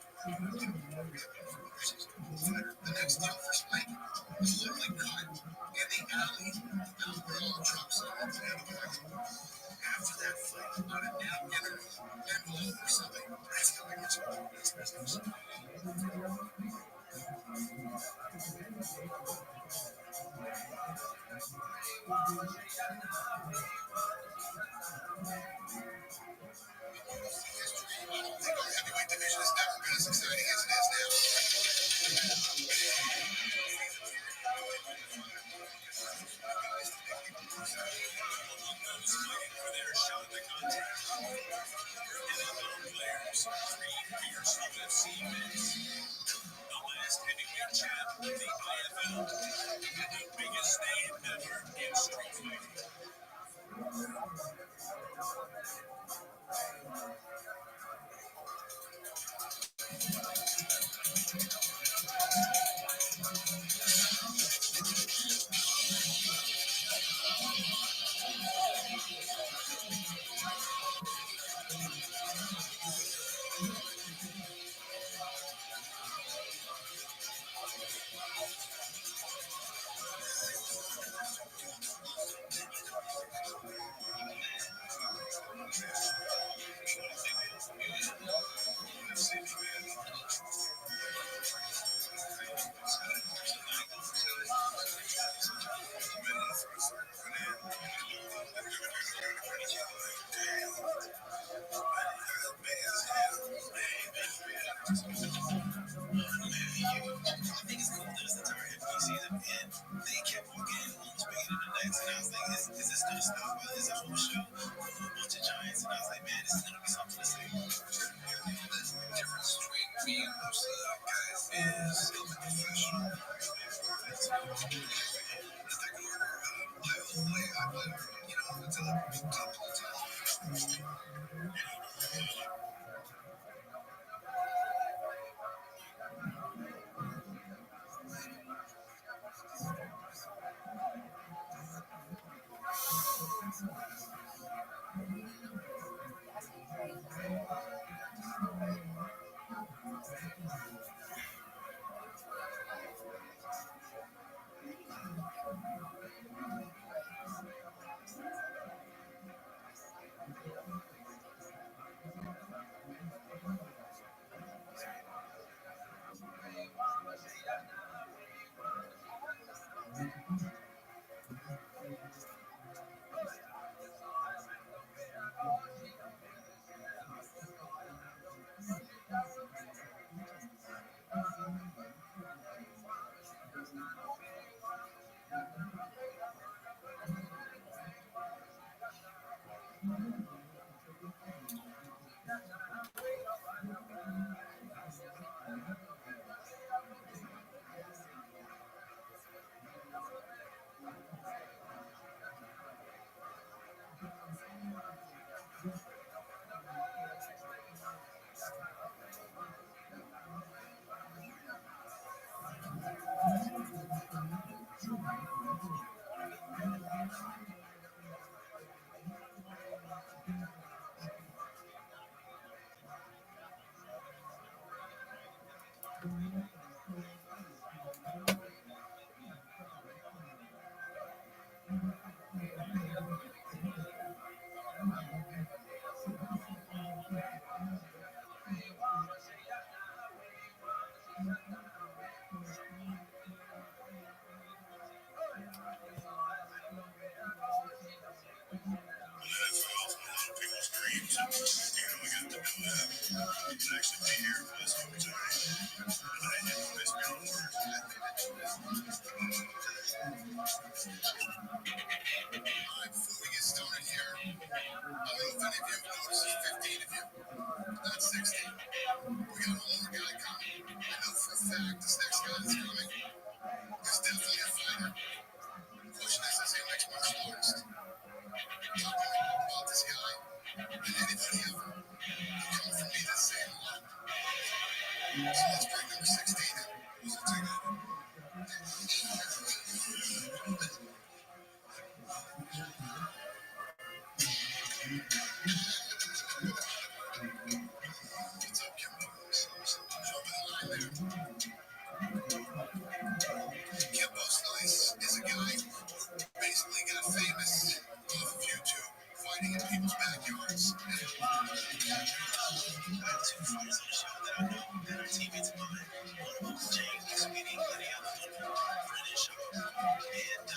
The next deal for Spike was literally cut in the alley. Where all the trucks are. After that fight, on a napkin or envelope or something, that's how I get you into this business. I don't think our heavyweight division has never been as exciting as it is now. For their shot at the contest. Players, 3 fierce UFC men. The last heavyweight champ of the IFL. And the biggest name ever in street fighting. They kept walking almost making it the next, and I was like, is this gonna stop? Is it a whole show? A bunch of giants, and I was like, man, this is gonna be something to see. The difference between me and most of the guys is I'm a professional. It's like I play, until the top of the top. People's dreams, and I got to know that. It's actually be here for this opportunity. And I didn't always be on work. Alright, before we get started here, I don't know if any of you have noticed, there's 15 of you, not 16. We got one more guy coming. I know for a fact this next guy that's coming is definitely a fighter. The question is he makes martial arts? Talk to me about this guy and anybody ever. Come from me that's saying a lot. So let's bring number 16 in. Who's it taking? What's up, Kimbo? Jump in the line there. Kimbo Slice is a guy who basically got famous off of YouTube fighting in people's backyards. I have two fighters on the show that I know that are teammates of mine. One of them is James, who's meeting, and the other one for this show. And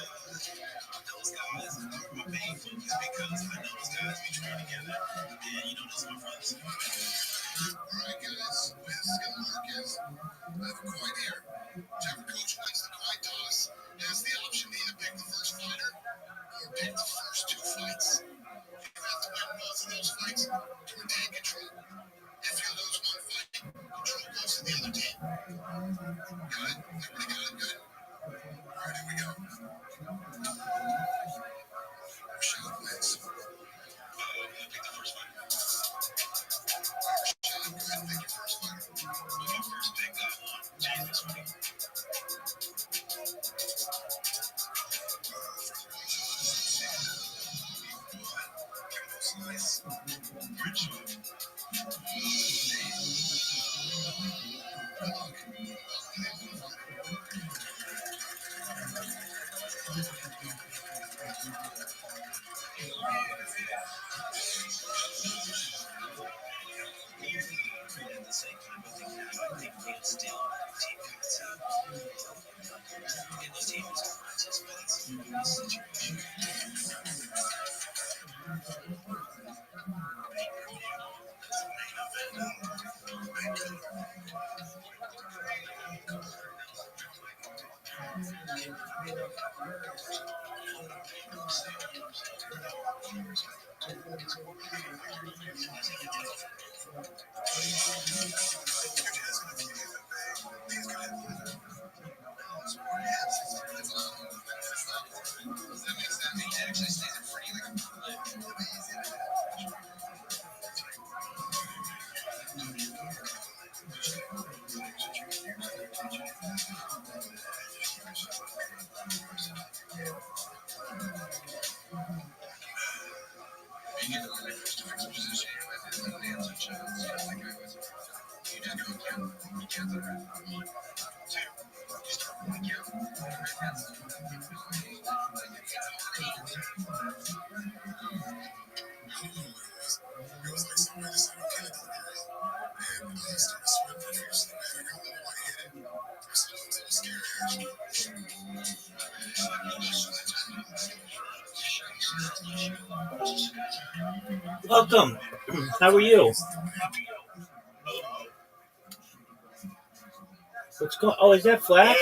those guys are my main focus because I know those guys be training together. And you know, those are my brothers. Alright, guys, the way this is going to work is I have a coin here. Whichever coach wins the coin toss has the option to either pick the first fighter or pick the first two fights. You have to win both of those fights to retain control. If you lose one fight, control goes to the other team. Got it? Everybody got it? Good? Alright, here we go. Rashad wins. Pick the first fighter. Rashad, go ahead and pick your first fighter. My first pick, I want James winning. Nice. Great shot. At the same time, I think we can still team concept. And those teams are participants in this situation. It was like somebody just said, okay, don't worry. And I started sweating profusely, man. I got a little lightheaded. It was scary, actually. Welcome. How are you? What's going? Oh, is that Flax?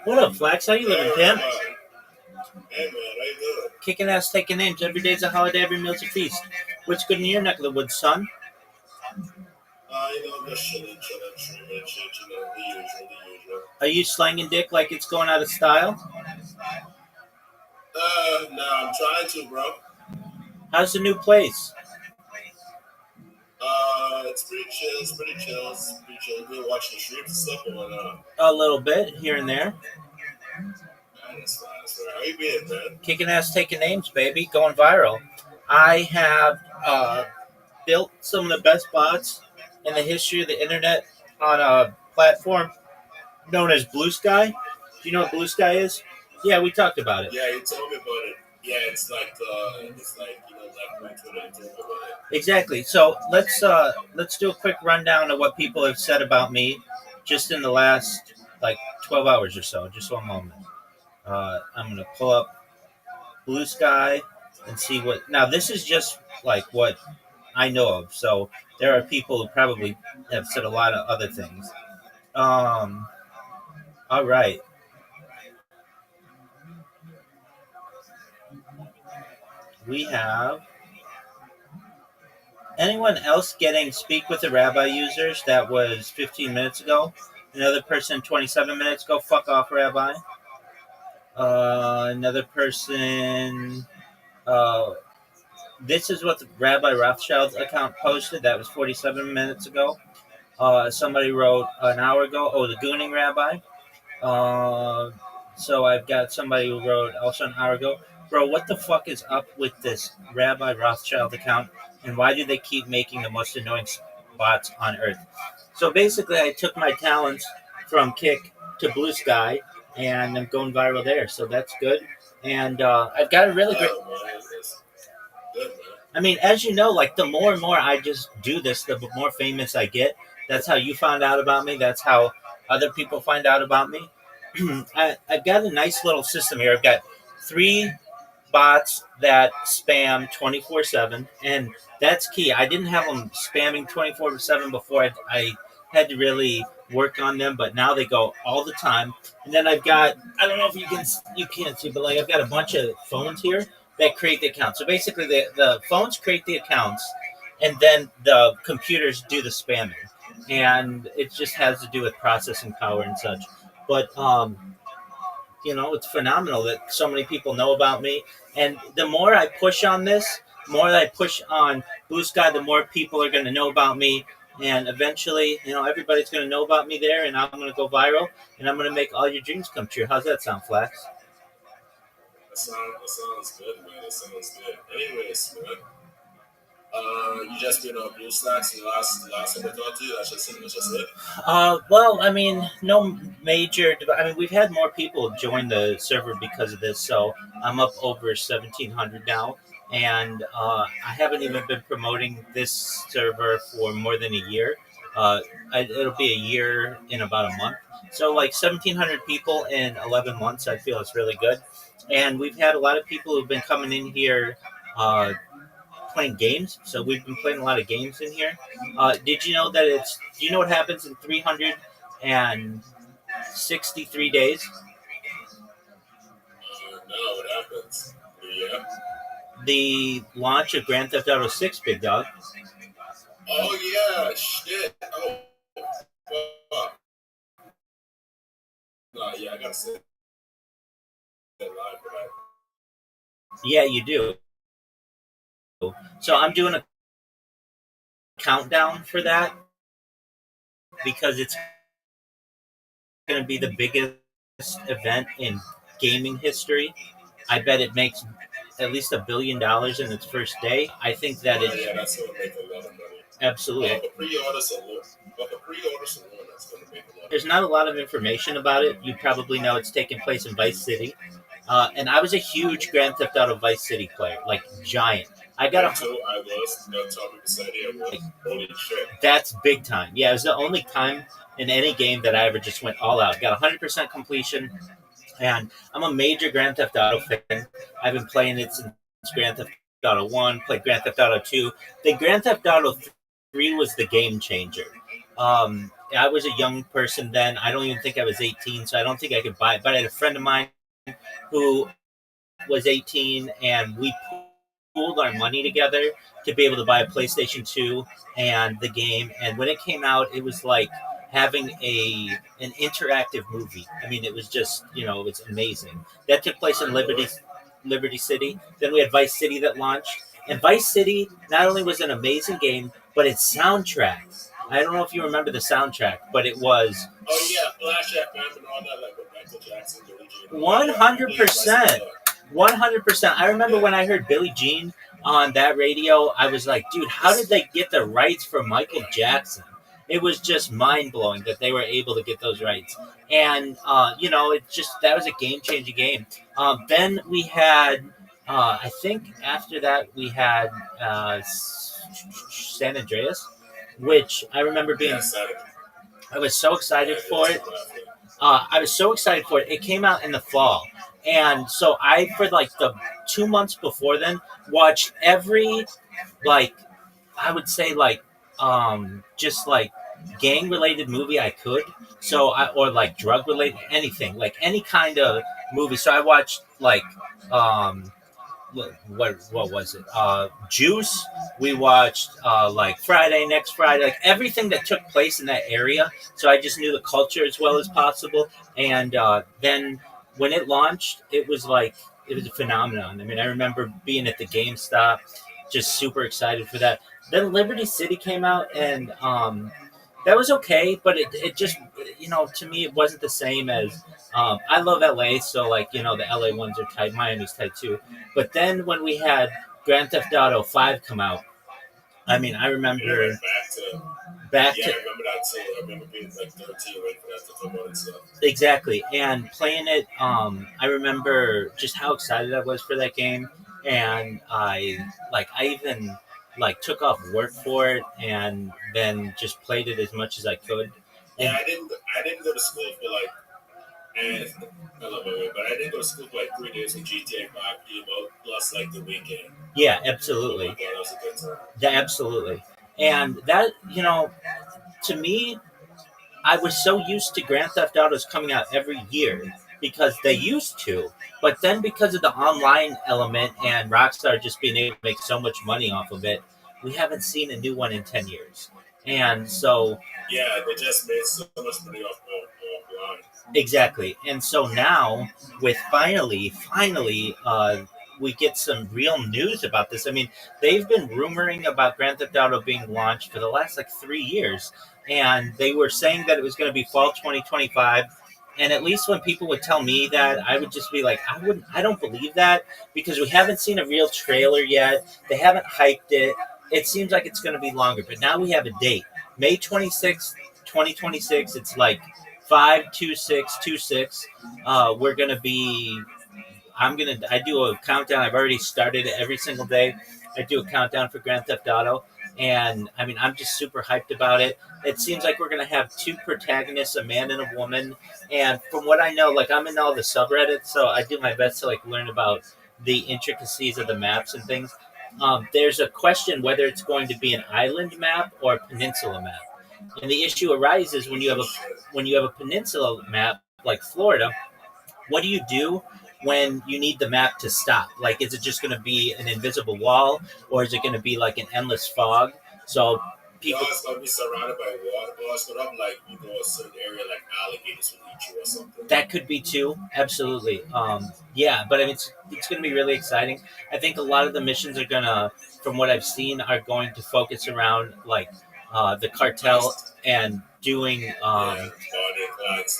What up, Flax? How you living, pimp? Hey man, how you doing? Kicking ass, taking names. Every day's a holiday. Every meal's a feast. What's good in your neck of the woods, son? Just chilling, streaming shit, the usual. Are you slanging dick like it's going out of style? No, I'm trying to, bro. How's the new place? It's pretty chill. Been watching the streams and stuff and whatnot. A little bit, here and there. That's fine. How you been, man? Kicking ass, taking names, baby, going viral. I have built some of the best bots in the history of the internet on a platform known as Blue Sky. Do you know what Blue Sky is? Yeah, we talked about it. Yeah, you told me about it. Yeah, it's like left wing Twitter. You told me about it. Exactly. So let's do a quick rundown of what people have said about me just in the last like 12 hours or so. Just one moment. I'm gonna pull up Blue Sky and see what. Now this is just like what I know of. So there are people who probably have said a lot of other things. All right. We have anyone else getting speak with the rabbi users? That was 15 minutes ago. Another person 27 minutes ago. Fuck off, rabbi. Another person. Uh, this is what the Rabbi Rothschild's account posted. That was 47 minutes ago. Somebody wrote an hour ago. Oh, the Gooning Rabbi. Uh, so I've got somebody who wrote also an hour ago. Bro, what the fuck is up with this Rabbi Rothschild account, and why do they keep making the most annoying bots on Earth? So basically, I took my talents from Kick to Blue Sky, and I'm going viral there. So that's good. And I've got a really great. Oh, man, that's good, man. I mean, as you know, like the more and more I just do this, the more famous I get. That's how you found out about me. That's how other people find out about me. I've got a nice little system here. I've got 3 bots that spam 24/7, and that's key. I didn't have them spamming 24/7 before. I had to really work on them, but now they go all the time. And then I've got, I don't know if you can't see, but like I've got a bunch of phones here that create the accounts. So basically, the phones create the accounts, and then the computers do the spamming, and it just has to do with processing power and such. But it's phenomenal that so many people know about me. And the more I push on this, the more that I push on Blue Sky, the more people are going to know about me. And eventually, everybody's going to know about me there, and I'm going to go viral, and I'm going to make all your dreams come true. How's that sound, Flax? That sounds good, man. That sounds good. Anyways, man. You just been on Blue Slacks the last time I talked to you. That's just it. Well, I mean, no major. I mean, we've had more people join the server because of this, so I'm up over 1,700 now, and I haven't even been promoting this server for more than a year. It'll be a year in about a month, so like 1,700 people in 11 months. I feel it's really good, and we've had a lot of people who've been coming in here. Playing games, so we've been playing a lot of games in here. Did you know that do you know what happens in 363 days? No, what happens? Yeah. The launch of Grand Theft Auto 6, big dog. Oh yeah, shit. Oh, fuck. No, yeah, I gotta say that live for that. Yeah, you do. So I'm doing a countdown for that because it's going to be the biggest event in gaming history. I bet it makes at least $1 billion in its first day. I think that Oh yeah, that's gonna make a lot of money. Absolutely. The pre-orders alone, that's gonna make a lot. There's not a lot of information about it. You probably know it's taking place in Vice City. And I was a huge Grand Theft Auto Vice City player, like giant. I got I was topic beside it. Holy shit. That's big time. Yeah, it was the only time in any game that I ever just went all out. Got 100% completion, and I'm a major Grand Theft Auto fan. I've been playing it since Grand Theft Auto 1, played Grand Theft Auto 2. The Grand Theft Auto 3 was the game changer. I was a young person then. I don't even think I was 18, so I don't think I could buy it. But I had a friend of mine who was 18, and we pooled our money together to be able to buy a PlayStation 2 and the game. And when it came out, it was like having an interactive movie. I mean, it was just, it was amazing. That took place in Liberty City. Then we had Vice City that launched. And Vice City not only was an amazing game, but its soundtrack. I don't know if you remember the soundtrack, but it was... Oh, yeah, Flash FM and all that, like Michael Jackson, Billie Jean. 100%. 100%. I remember when I heard Billie Jean on that radio, I was like, dude, how did they get the rights for Michael Jackson? It was just mind blowing that they were able to get those rights. And, that was a game changing game. Then we had, I think after that, we had San Andreas, which I remember being, I was so excited for it. I was so excited for it. It came out in the fall. And so I, for like the 2 months before then, watched every, like, I would say, like, just like gang related movie I could. Or like drug related, anything, like any kind of movie. So I watched, like, what was it? Juice. We watched like Next Friday, like everything that took place in that area. So I just knew the culture as well as possible. And then when it launched, it was a phenomenon. I mean, I remember being at the GameStop, just super excited for that. Then Liberty City came out, and that was okay, but it just, to me, it wasn't the same as. I love LA, so like, the LA ones are tight. Miami's tight too. But then when we had Grand Theft Auto 5 come out, I mean, I remember back to I remember that too. I remember being like 13 right for that to come out and stuff. Exactly, and playing it. I remember just how excited I was for that game, and I even like took off work for it, and then just played it as much as I could. Yeah, I didn't go to school for like. And I love it, but I didn't go to school for like 3 days when GTA 5 came out, plus like the weekend. Yeah, absolutely. Oh my God, that was a good time. Yeah, absolutely. And that, to me, I was so used to Grand Theft Autos coming out every year because they used to. But then because of the online element and Rockstar just being able to make so much money off of it, we haven't seen a new one in 10 years. And so... Yeah, they just made so much money offline. Exactly. And so now, with finally, we get some real news about this. I mean, they've been rumoring about Grand Theft Auto being launched for the last 3 years, and they were saying that it was going to be fall 2025. And at least when people would tell me that, I would just be like, I don't believe that, because we haven't seen a real trailer yet. They haven't hyped it. It seems like it's going to be longer, but now we have a date, May 26th, 2026. It's like 5/26/26. We're going to be. I do a countdown. I've already started it every single day. I do a countdown for Grand Theft Auto, and I mean, I'm just super hyped about it. It seems like we're gonna have two protagonists, a man and a woman. And from what I know, like, I'm in all the subreddits, so I do my best to learn about the intricacies of the maps and things. There's a question whether it's going to be an island map or a peninsula map, and the issue arises when you have a peninsula map like Florida. What do you do when you need the map to stop? Like, is it just going to be an invisible wall, or is it going to be like an endless fog? So people, it's going to be surrounded by water, or it's going to be like you go a certain area like alligators will eat you or something. That could be too, absolutely. Yeah, but I mean, it's going to be really exciting. I think a lot of the missions are going to, from what I've seen, are going to focus around the cartel and doing Bonnie and Clyde's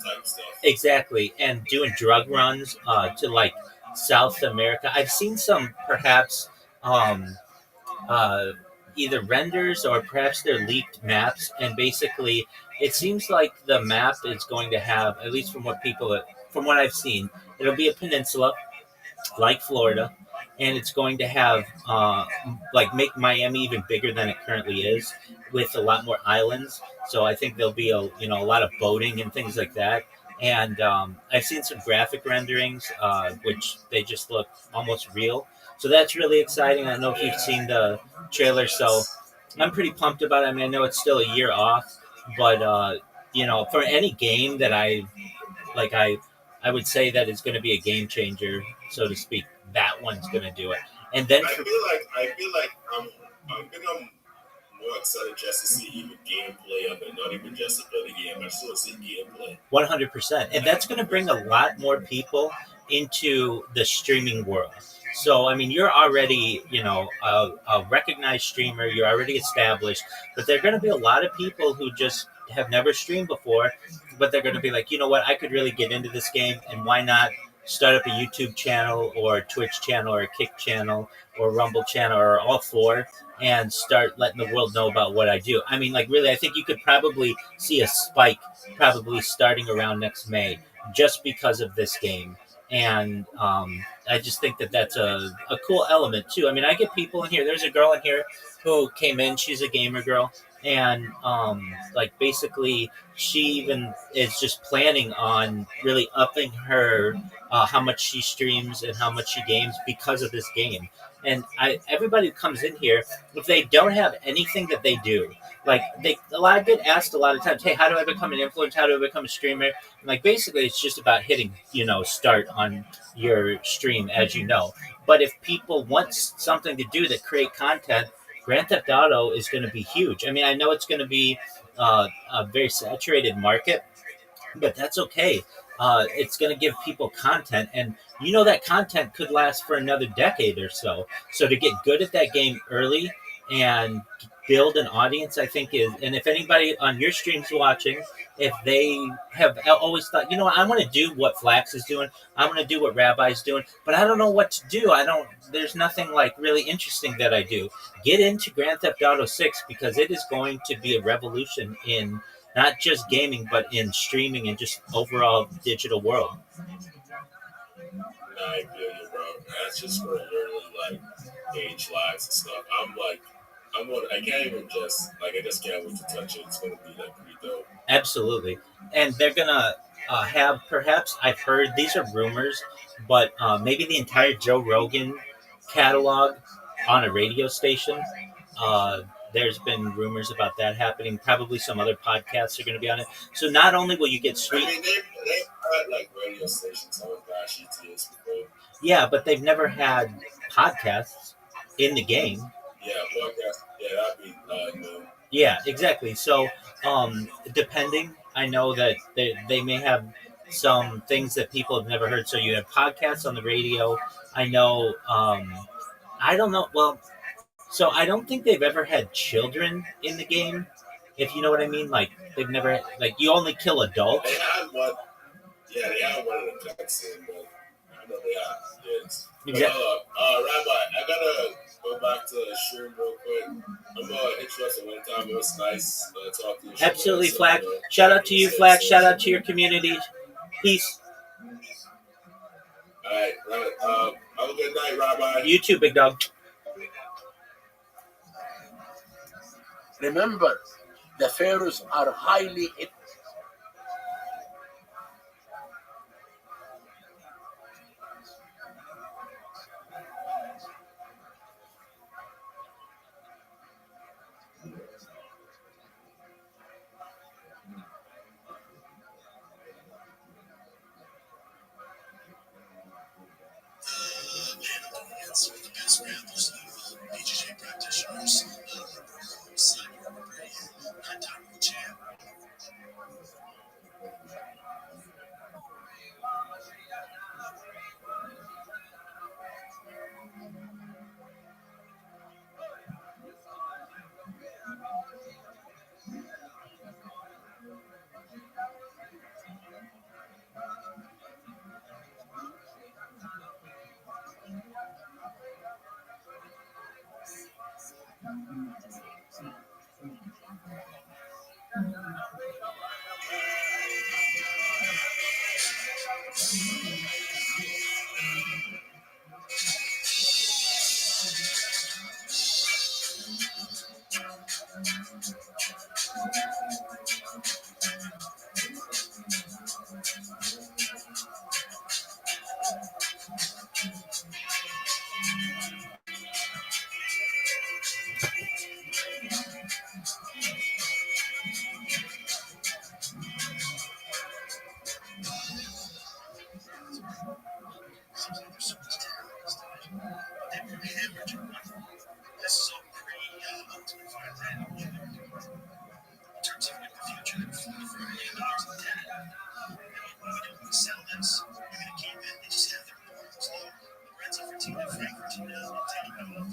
type stuff. Exactly, and doing drug runs to South America. I've seen some perhaps either renders or perhaps they're leaked maps, and basically it seems like the map is going to have, at least from what I've seen, it'll be a peninsula like Florida, and it's going to have make Miami even bigger than it currently is, with a lot more islands. So I think there'll be a lot of boating and things like that. And I've seen some graphic renderings, which they just look almost real. So that's really exciting. I don't know if you've seen the trailer, so I'm pretty pumped about it. I mean, I know it's still a year off, but for any game that I would say that is going to be a game changer, so to speak. That one's going to do it. And then I feel like I'm more excited just to see even gameplay of it, not even just to play the game. I just want to see gameplay. 100%, and that's going to bring a lot more people into the streaming world. So, I mean, you're already, a recognized streamer. You're already established, but there are going to be a lot of people who just have never streamed before, but they're going to be like, you know what, I could really get into this game, and why not start up a YouTube channel or a Twitch channel or a Kick channel or a Rumble channel or all four, and start letting the world know about what I do. I mean, like, really, I think you could probably see a spike probably starting around next May just because of this game. And I just think that that's a cool element too. I mean, I get people in here. There's a girl in here who came in. She's a gamer girl, and like basically, she even is just planning on really upping her how much she streams and how much she games because of this game. And everybody who comes in here, if they don't have anything that they do, like they a lot of get asked a lot of times, hey, how do I become an influencer? How do I become a streamer? And like basically, it's just about hitting start on your stream, as you know. But if people want something to do that create content, Grand Theft Auto is going to be huge. I mean, I know it's going to be a very saturated market, but that's okay. It's going to give people content, and that content could last for another decade or so. So to get good at that game early and build an audience, I think is. And if anybody on your streams watching, if they have always thought, what, I want to do what Flax is doing, I want to do what Rabbi's doing, but I don't know what to do. I don't. There's nothing like really interesting that I do. Get into Grand Theft Auto 6 because it is going to be a revolution in not just gaming, but in streaming and just overall digital world. Nah, I feel you, bro. That's just for literally like age lives and stuff. I can't even I just can't wait to touch it. It's gonna be like pretty dope. Absolutely. And they're going to have, perhaps, I've heard, these are rumors, but maybe the entire Joe Rogan catalog on a radio station. Uh, there's been rumors about that happening. Probably some other podcasts are going to be on it. So not only will you get sweet. I mean, they had like radio stations on Bash ETS before. Yeah, but they've never had podcasts in the game. Yeah, podcast. Yeah, that'd be new. Yeah, exactly. So, depending, I know that they may have some things that people have never heard. So you have podcasts on the radio. I know. I don't know. Well, so I don't think they've ever had children in the game. If you know what I mean, like they've never like you only kill adults. They had one. Yeah, they had one in the cutscene, but I know they had kids. But Exactly. Rabbi, I gotta go back to the stream real quick. I'm gonna hit you up at one time. It was nice talking to you. Absolutely, Flack. Shout out to you, Flack. Shout out to your community. Peace. All right, have a good night, Rabbi. You too, big dog. Remember, the pharaohs are highly It's the best rappers, BJJ practitioners, cyber not champ. This is all pre-ultimate fireland. In terms of the future, $4 million in debt. And what do we do? We sell this. We're going to keep it. They just have their boards. The Reds are for Tina, Frank for Tina, and all three of them.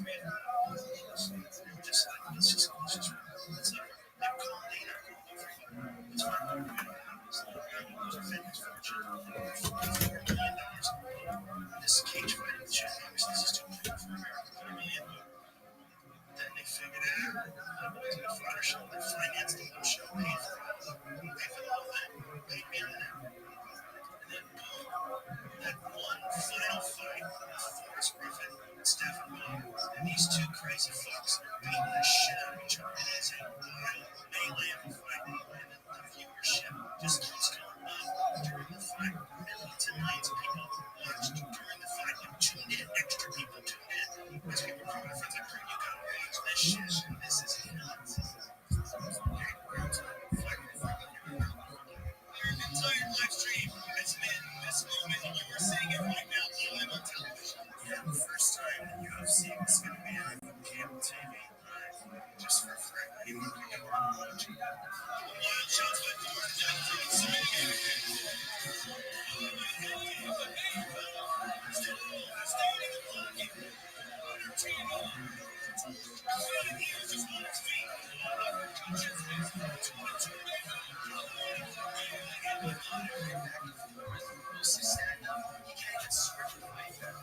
Just like, let's just let's calm Dana. It's fine. this cage fighting shit, obviously this is too big for America, but then they figured it out. I went to the photo show, they financed the whole show, paid for the whole thing, paid me on that. And then boom, that one final fight with Forrest Griffin and Stephen Ball, and these two crazy fucks beating the shit out of each other. It is a wild melee of a fight, and the viewership just keeps going up during the fight. Millions and millions of people watched during the fight and tuned in. Extra people tuned in because people were coming to friends like, "Bro, you gotta watch this shit. This is nuts." Our entire live stream has been this moment, and you are seeing it right now live on television. Yeah, the first time that UFC was going to be on cable TV live, just for free. You can go on watch it. Wild shots by Thornton down the front side again. Standing and blocking. Entertaining. He was just on his feet. Mostly stand up. You can't get scripted like that.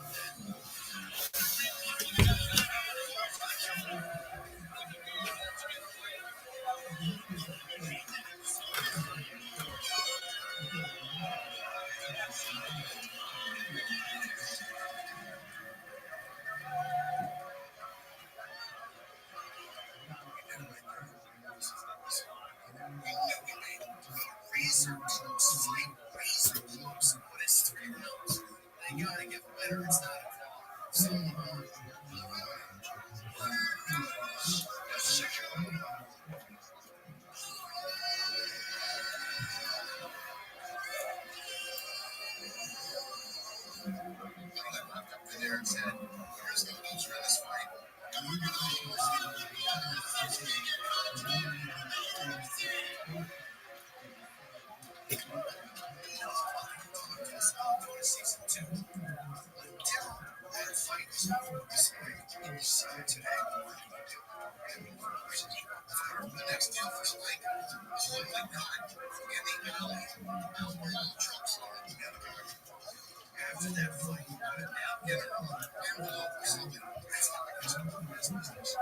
Razor close fight, razor close. What is 3 rounds? They gotta get better. It's not a call. So, there and said, "There's no loser in this fight." Season 2. Until that fight is decided today. The next deal for Spike is one like God in the alley. All trucks are together. After that fight, now get her on envelope or something. That's how I get to business.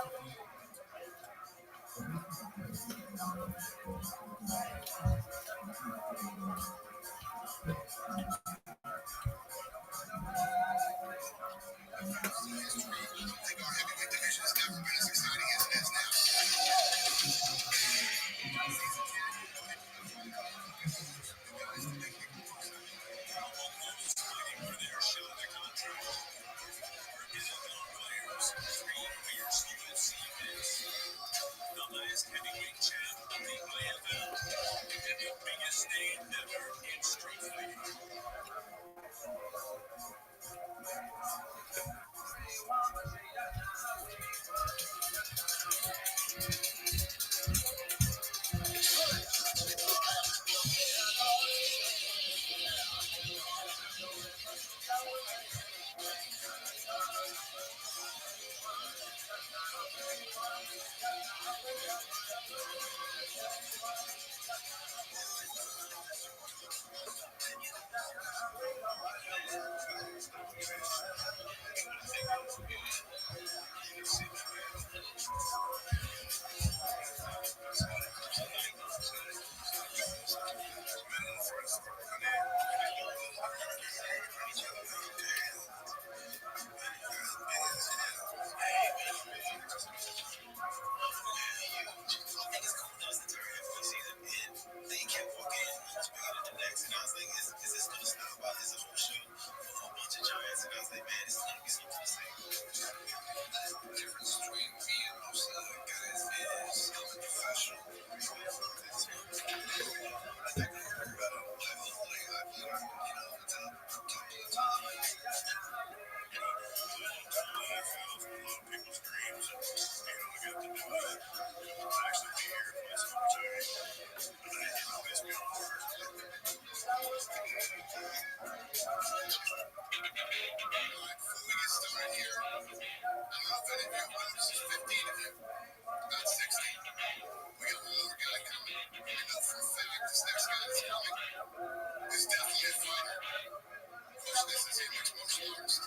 honest.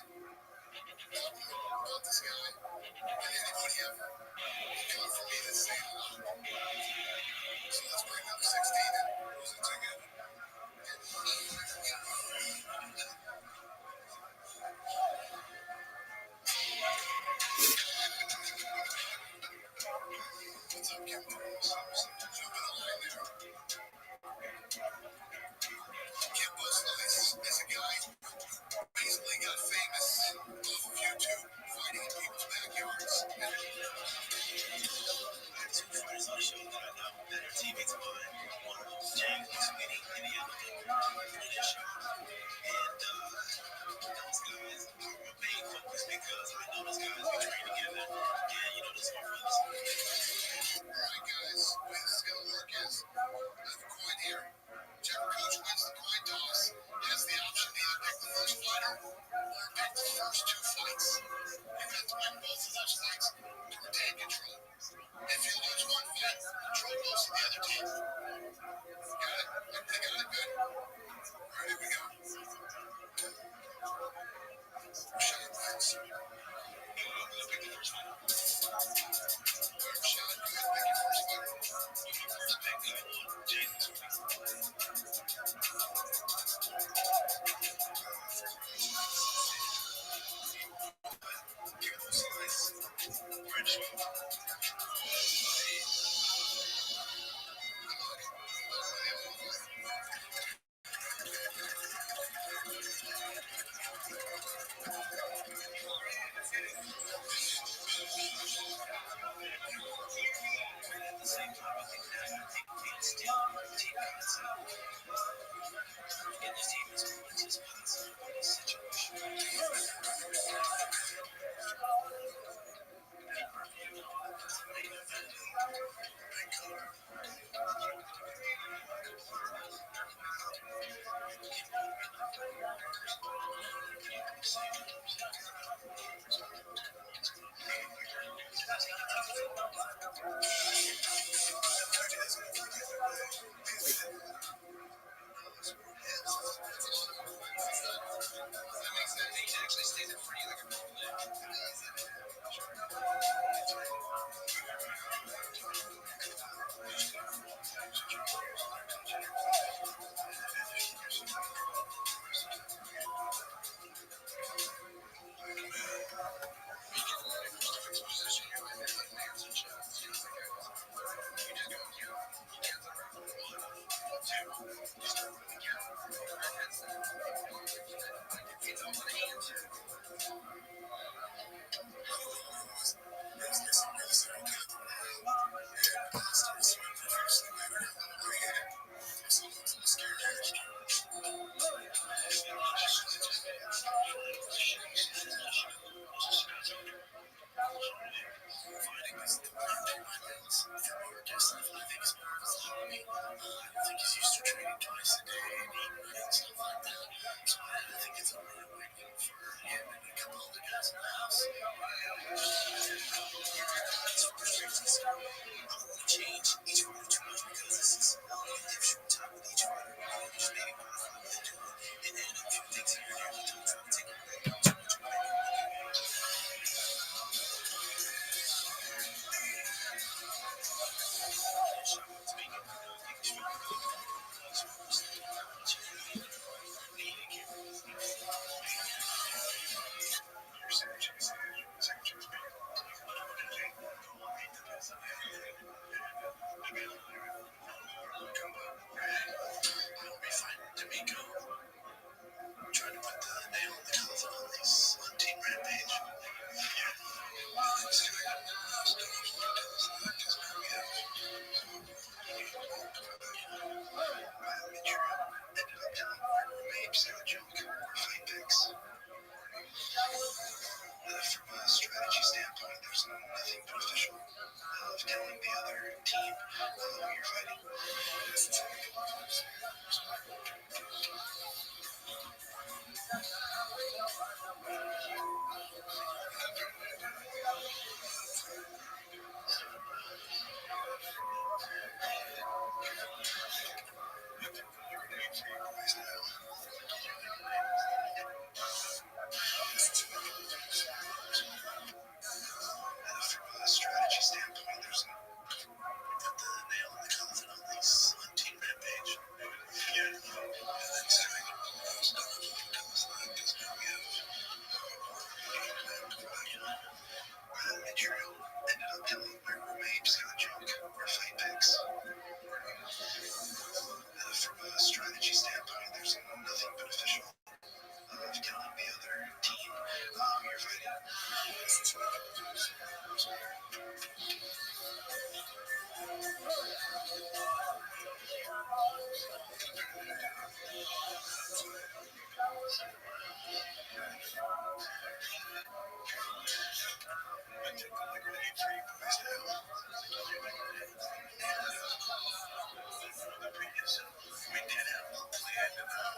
Not promote about this guy and anybody ever. He come for me to say a lot. So let's bring up 16 and lose it together. What's up, Kevin? Jumping a line there. Kim Buslice is a guy who recently got famous off of YouTube fighting in people's backyards. I had two fighters on the show that I know that are teammates of mine. One of them is James Sweeney, and the other one is Sean. And those guys are my main focus because I know those guys, we train together, and you know, those are brothers. Alright guys, the way this is going to work is, I have a coin here. Whichever coach wins the coin toss has the option to either pick the first fighter or pick the first two fights. You have to win both of those fights to retain control. If you lose one fight, control goes to the other team. Got it? They got it good? Alright, here we go. Shot wins. I'll pick the first fighter. Alright, shot, go ahead and pick your first fighter. First pick, I want James Sweeney. At the same time, I think that being still team concept, getting this team as close as possible in this situation.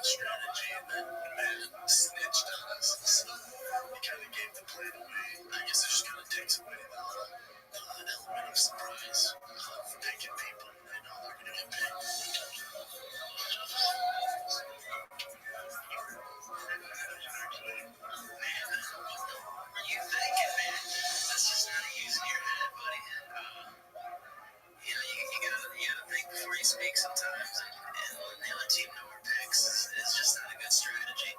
Strategy, and then man snitched on us, so he kind of gave the plan away. I guess it just kind of takes away the element of surprise for picking people. They know they're going to get picked. What are you thinking, man? That's just not using your head, buddy. You know, you gotta think before you speak sometimes, and letting the other team know our picks is just not a good strategy.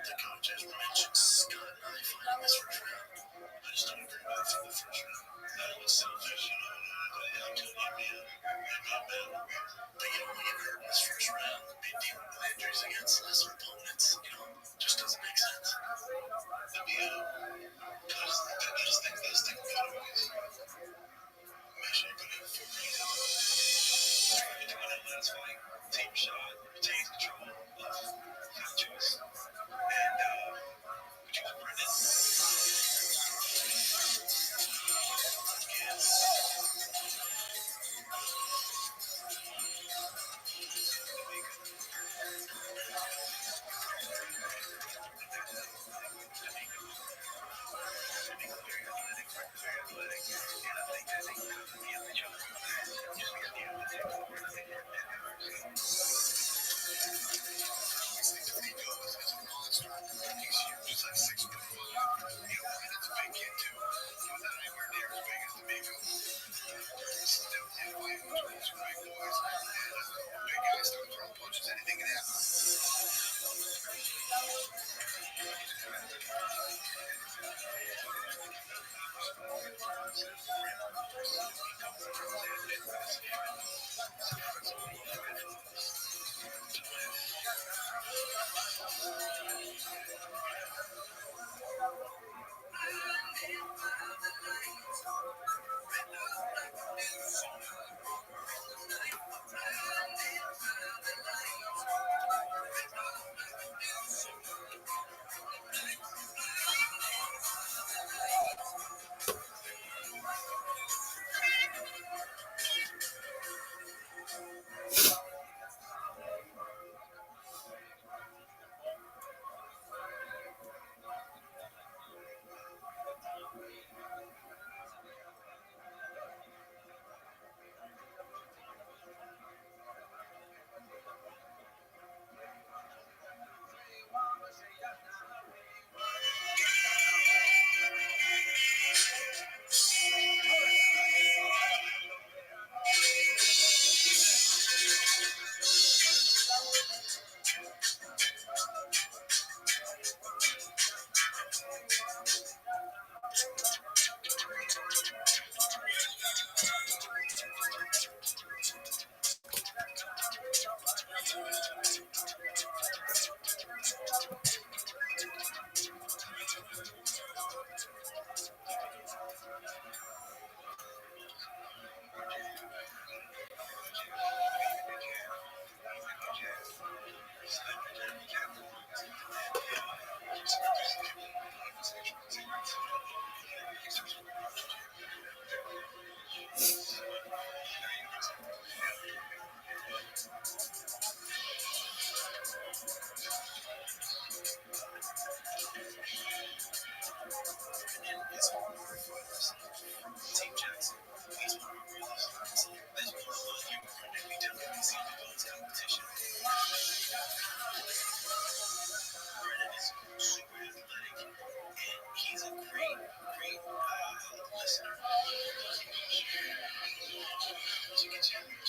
The coaches mentioned Scott and I fighting this first round. I just don't agree with it for the first round. That was selfish, you know. I told you, man, you're not bad. But you know, when you hurt in this first round, be dealing with injuries against lesser opponents, you know, just doesn't make sense. I mean, I just think that's the otherwise. Imagine you're going to have 4 minutes. Trying to win that last fight, team shot, retain control of choice. And, would you have Brendan?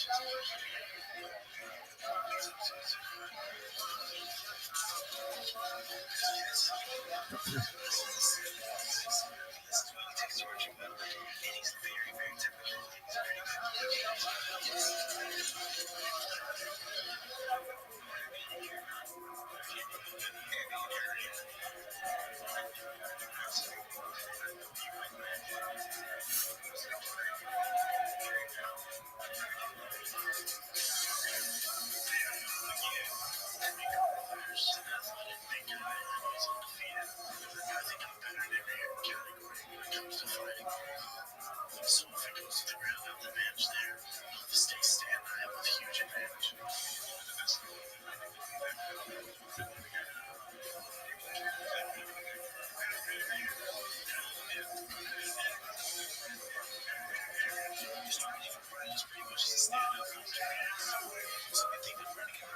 So if it goes to the ground, I'm the advantage there. If the stakes stand, I have a huge advantage. It's pretty much the stand-up. So I think I'm running out.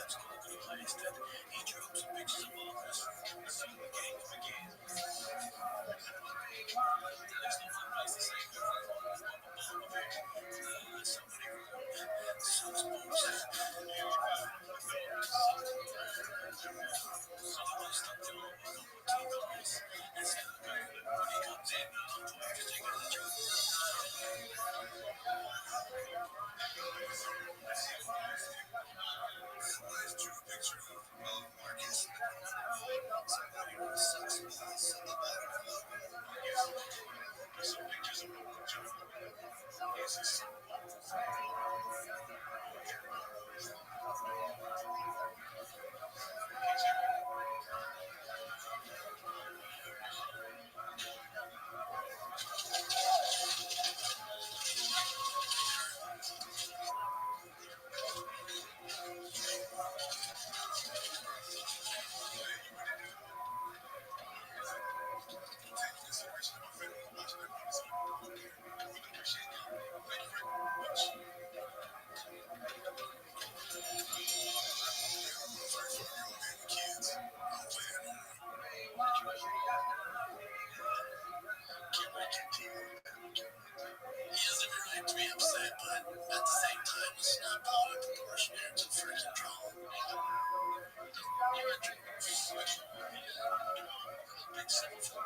such cool place that he drew up some pictures of all of us from the gang began. There's no fun place to say somebody sucks boots. He has every right to be upset, but at the same time, it's not blown proportionate to freaking drama. Big simple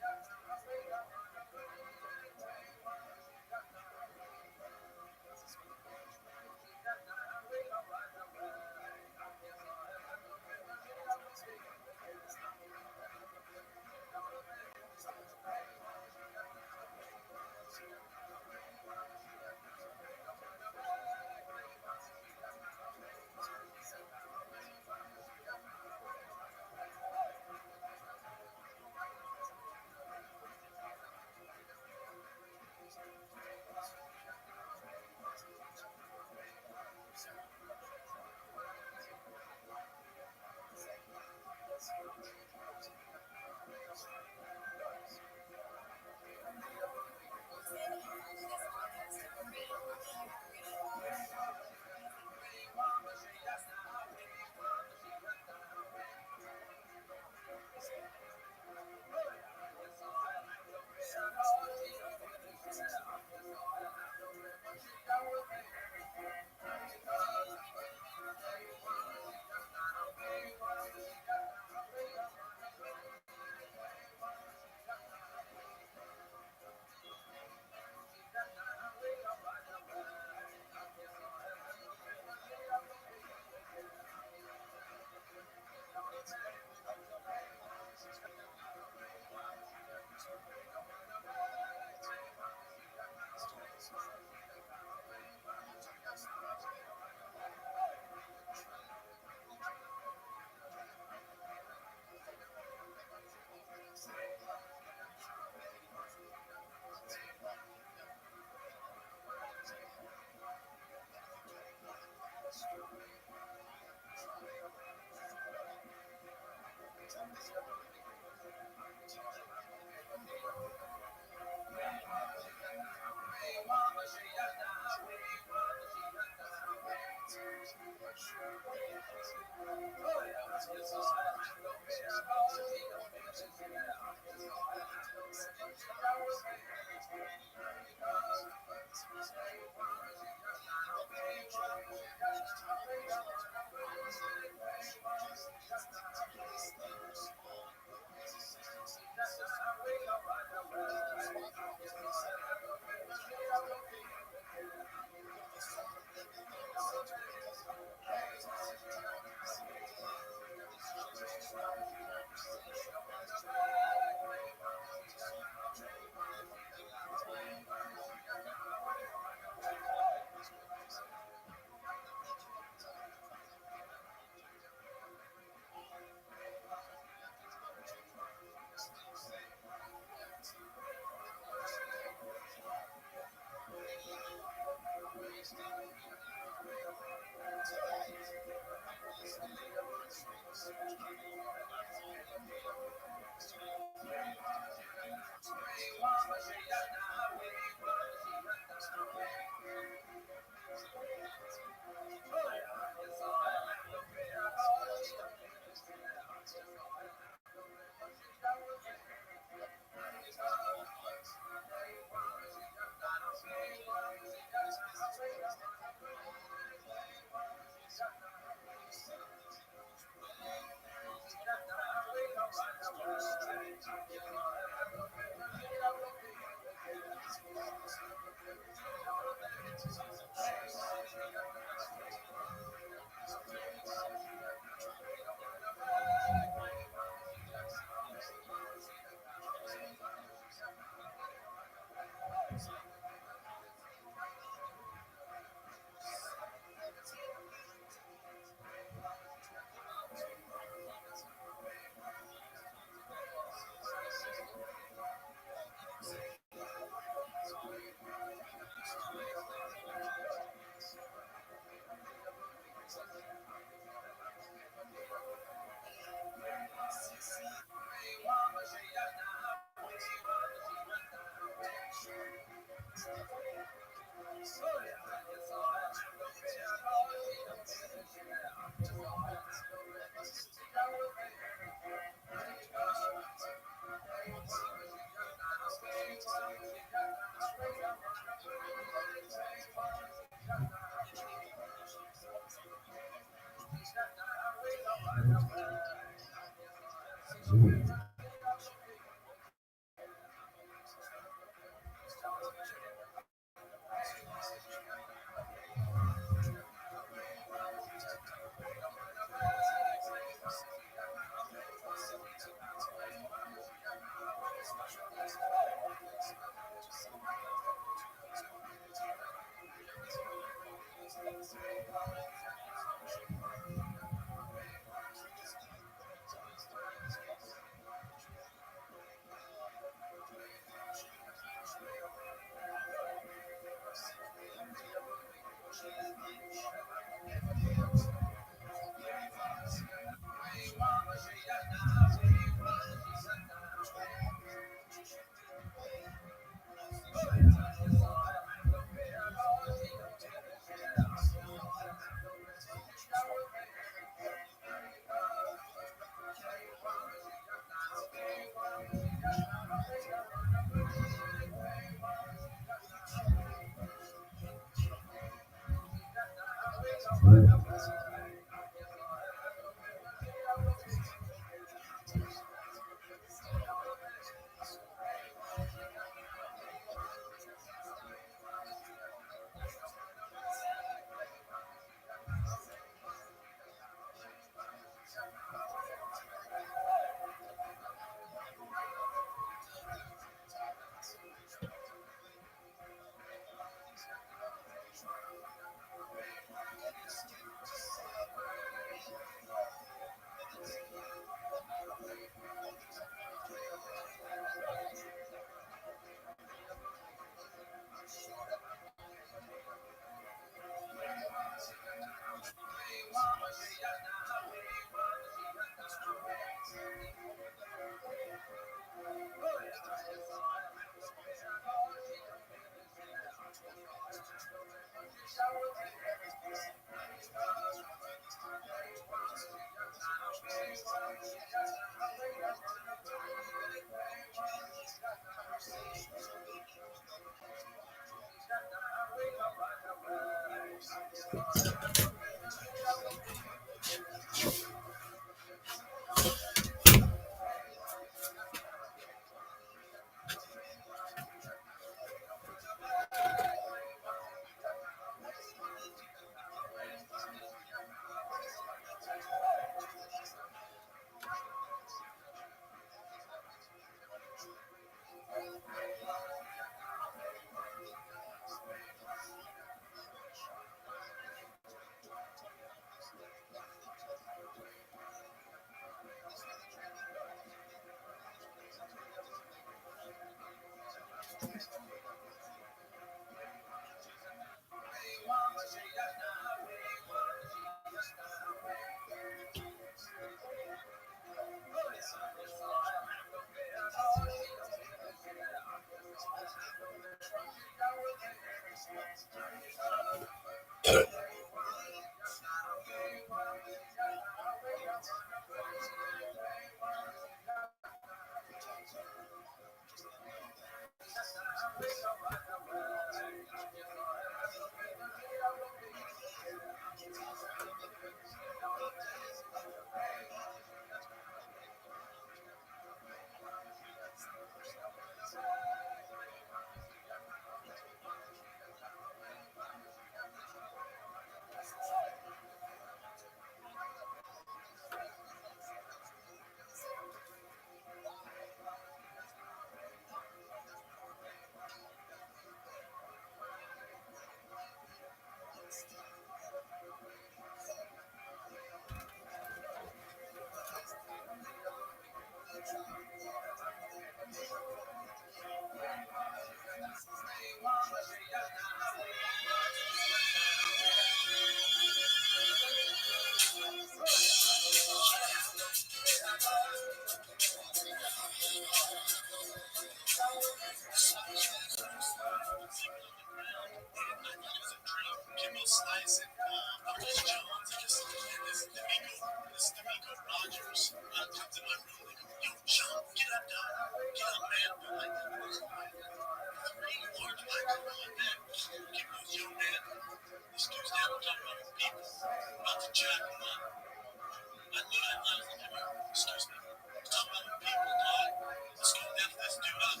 Excuse me. Talk about when people die. Let's go death this dude up.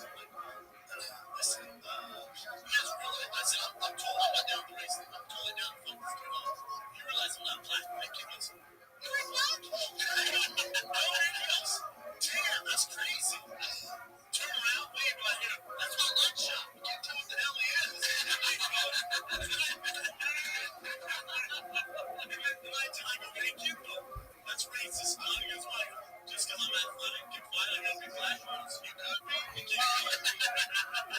Listen, you guys really, I said, I'm not down for racism. I'm totally down to fuck this dude up. You realize I'm not black, right, Kickers? You're black? Nobody else. Damn, that's crazy. Turn around, wave like him. That's my lunch shop. You can't tell what the hell he is. Did I tell you, thank you? That's racist. No, here's why. Just because I'm athletic and fine, I gotta be black ones. You could be. You can't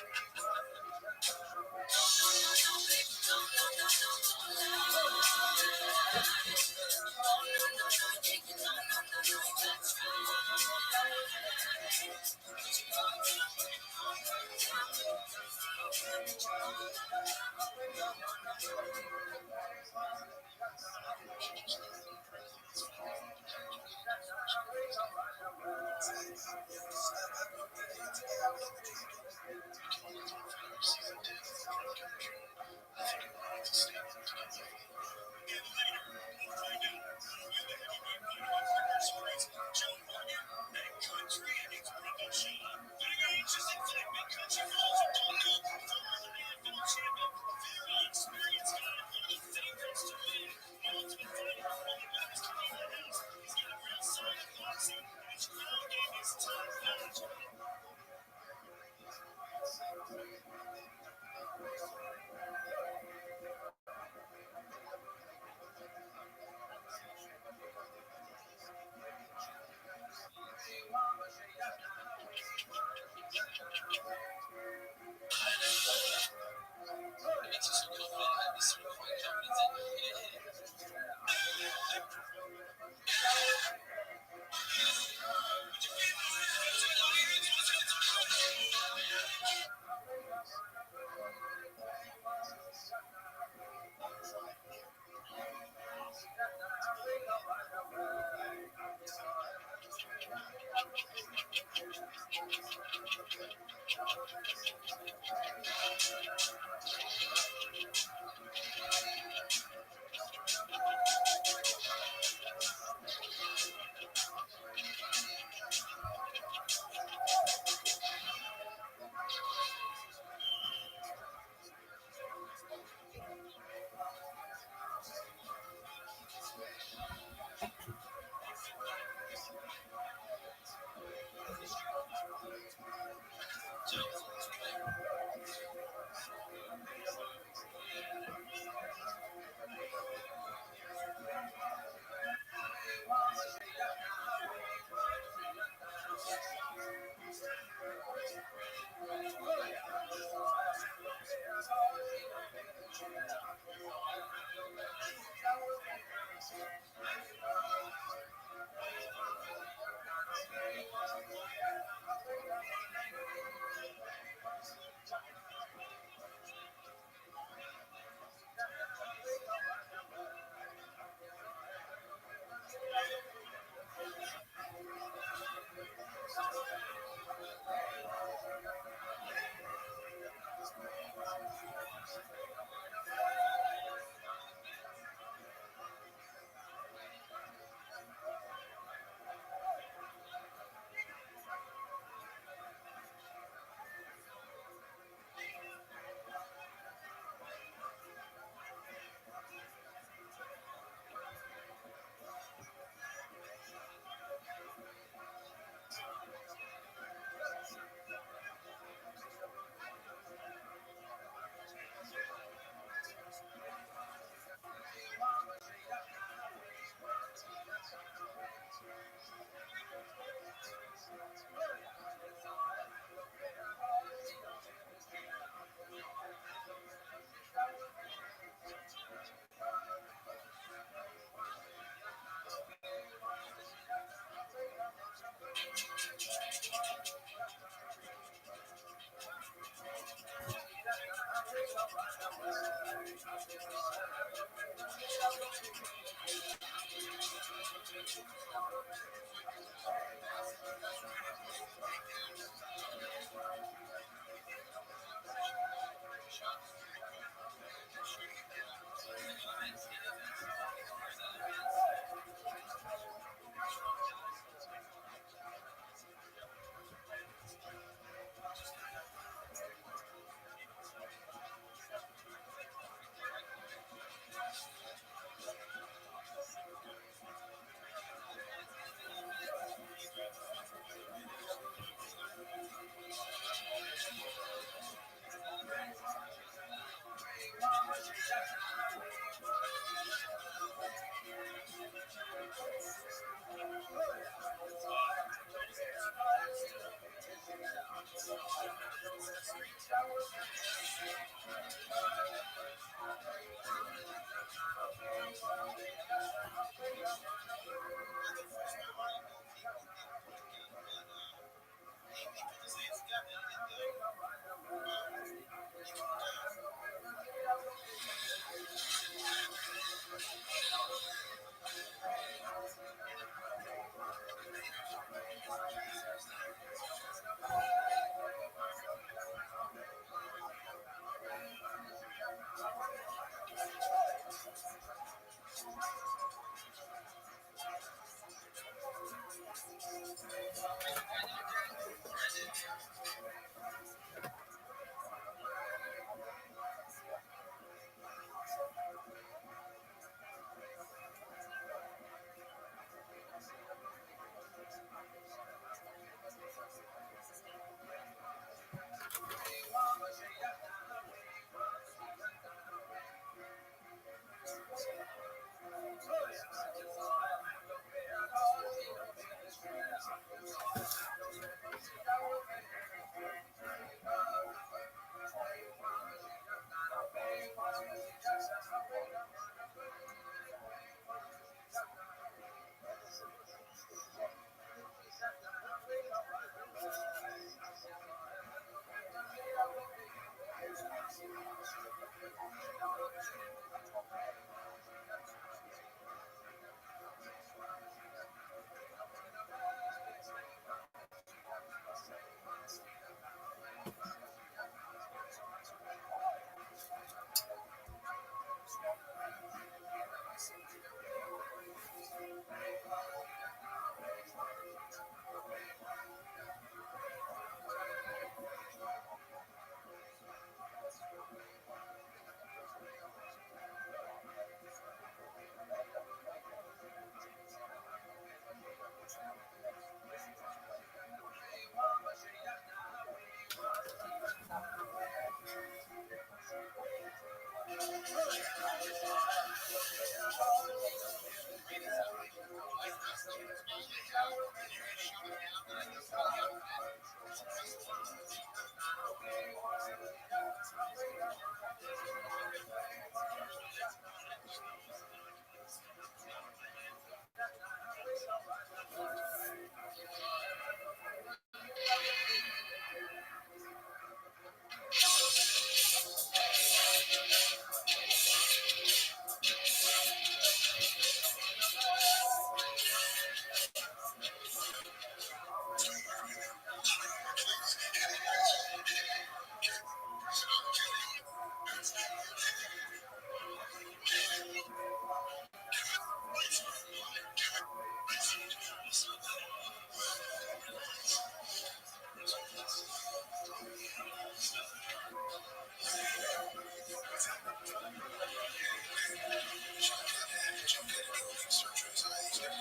Matt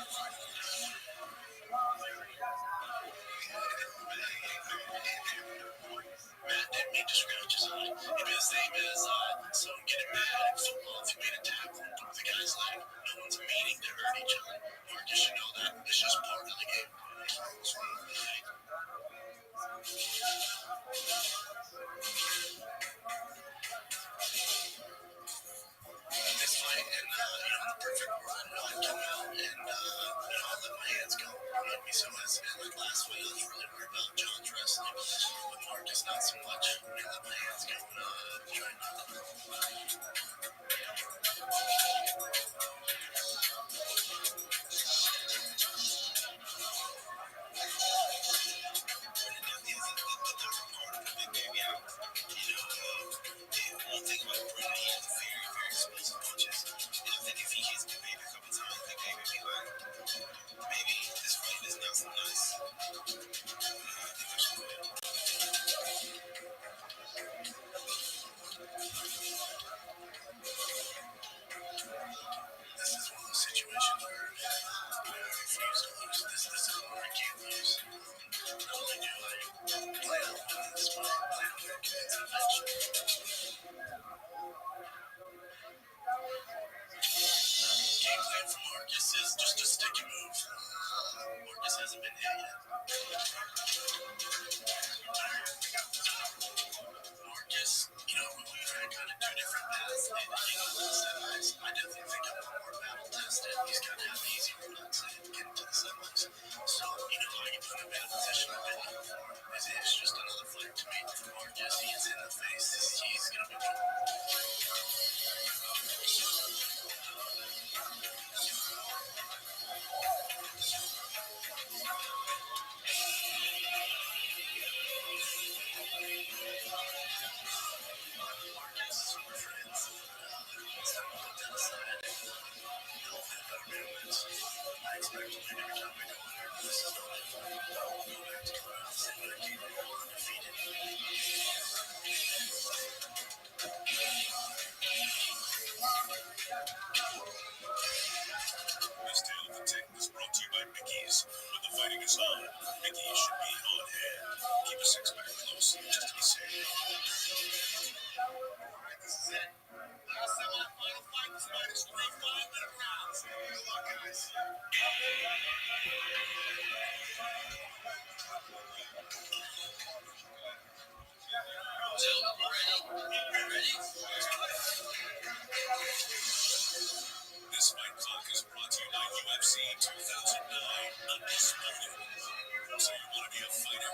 didn't mean to scratch his eye. It'd be the same as someone getting mad at football if you made a tackle with the guy's leg. No one's meaning to hurt each other. Marcus should know that. It's just part of the game. What's wrong with the night? This fight, and the perfect world, I'd come out and I'd let my hands go. I'd be so hesitant. Like last fight, I was really worried about John's wrestling. With Marcus, not so much. I let my hands go and try not to. One thing about Brady, he has very, very explosive punches. And I think if he hits me maybe a couple times, they maybe be like, maybe this fight is not so nice. I think I should quit. This is one of those situations where I refuse to lose. This is where I can't lose. Not only do I plan on winning this fight, I plan on making it to the finish. Game plan for Marcus is just a stick and move. Marcus hasn't been hit yet. Marcus, we've had kind of two different paths. I definitely think I'm more battle tested. He's kind of had the easy road, I'd say, getting to the semis. So, I can put him in a bad position. I've been here before. It's just another fight to me. For Marcus, he is in the face. He's going to be trouble. This tale of the Tick was brought to you by Mickey's. When the fighting is on, Mickey should be on hand. Keep a six-pack close, just to be safe. Alright, this is it. Last semi-final fight. This fight is 3 5-minute rounds. Good luck, guys. This fight clock is brought to you by UFC 2009 Undisputed. So you want to be a fighter?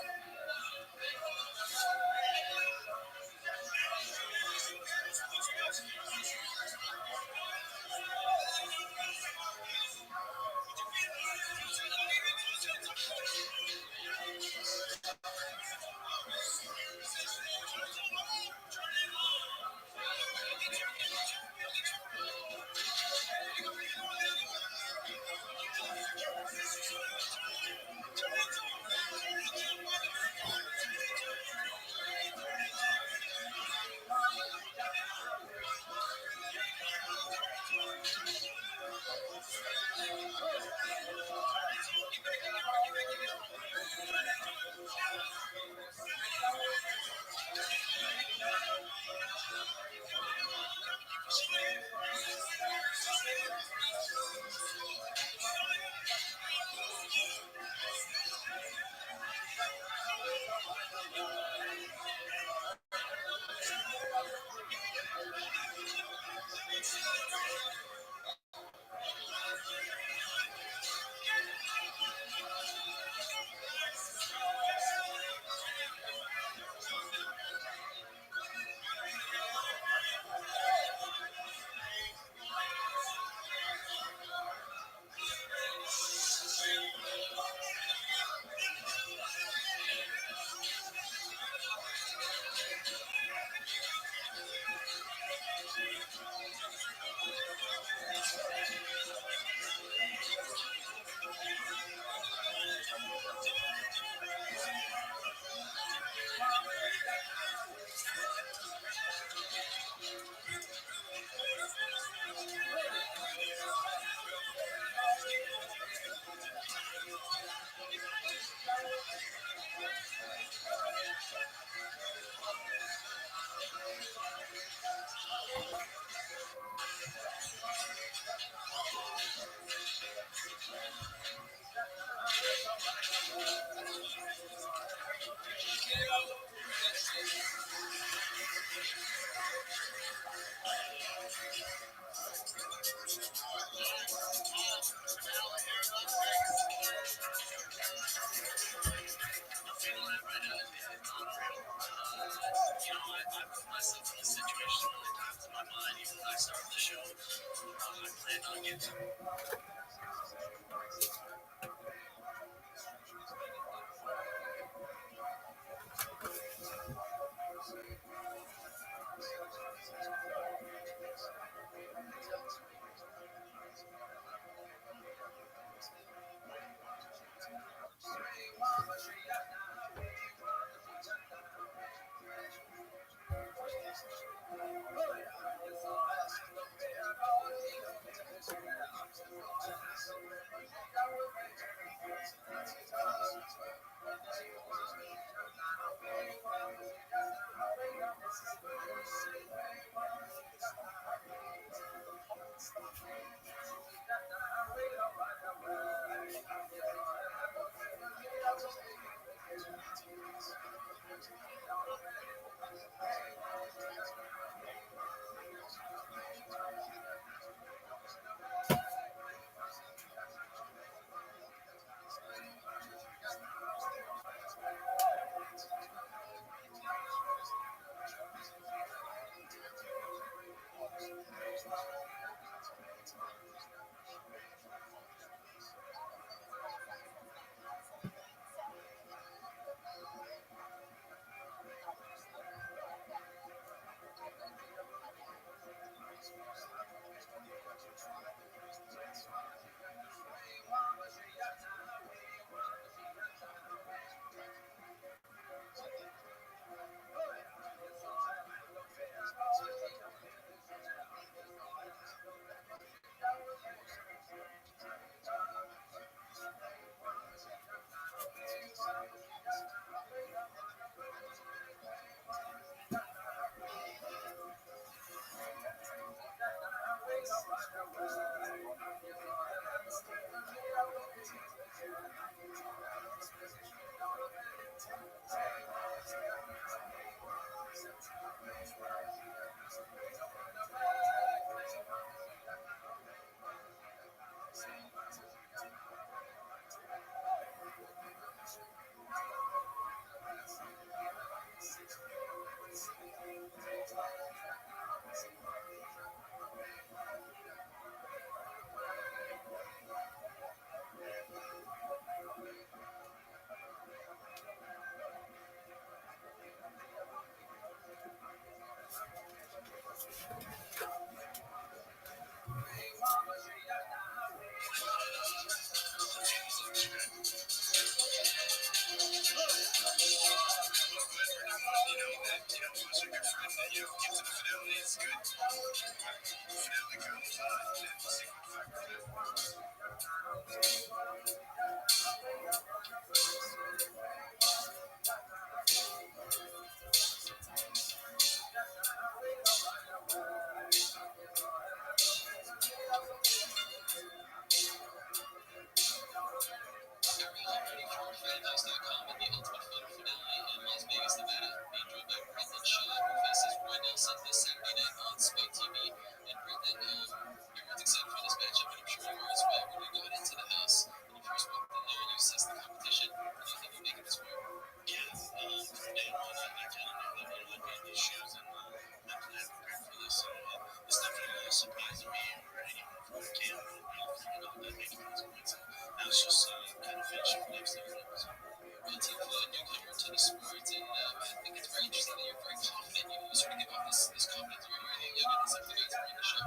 let's just kind of finish up next time. Well, to include a newcomer to the sport, and I think it's very interesting that you're very confident. You sort of give off this confidence when you're young and some of the guys who are in the show.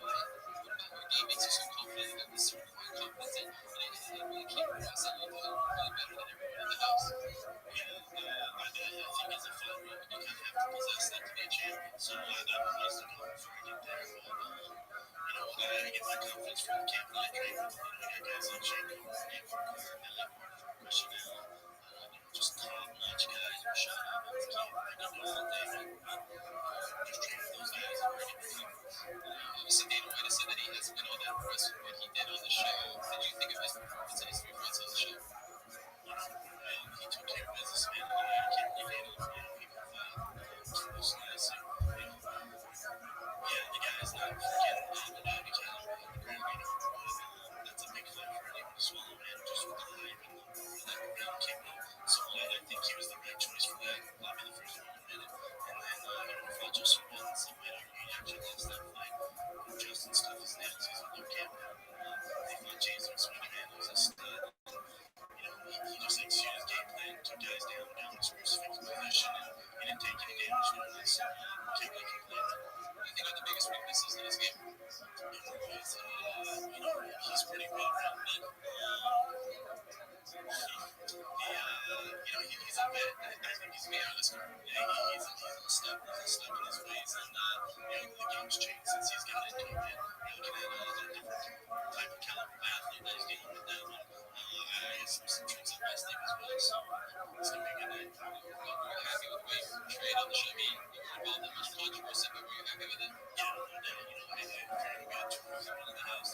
What about your game makes you so confident that this sort of quiet confidence and it really came across that you feel really better than everyone in the house? I think as a fighter, you kind of have to possess that to be a champion. So I'm pleased to know before I get there. I get my confidence from the camp that I train with. I got guys like Shane Cooper and Parker and Leonard from Michigan. Just top-notch guys who shot out on the camp. I don't know all day. Just training those guys and working with them. Obviously, Dana White has said that he hasn't been all that impressed with what he did on the show. Did you think of his performance and his 3 fights on the show? He took care of business, man. I can't believe it. People those guys. The guys not forgetting the Navi caliber on the ground. That's a big fight for anyone to swallow, man. Just with the height and that ground kicking. So I think he was the right choice for that. I mean, the first 1 minute. And then if I just won, some might argue he actually lost that fight. Justin stuff his nails. He's a low camp. They fought James Sweeney, man. He was a stud. He just executed his game plan, took guys down the crucifix position, and he didn't take any damage from this. Can't really complain. I think are the biggest weaknesses in his game. He's pretty well rounded. He's a vet. I think he's gonna be honest. He's a step in his ways, and the game's changed since he's got into it. You're looking at a different type of caliber of athlete that he's dealing with now. I guess some tricks of wrestling as well. So it's gonna be a good night. We're happy with the way you portrayed on the show. You weren't involved in much controversy, but were you happy with it? Yeah, no doubt. Very good to everyone in the house.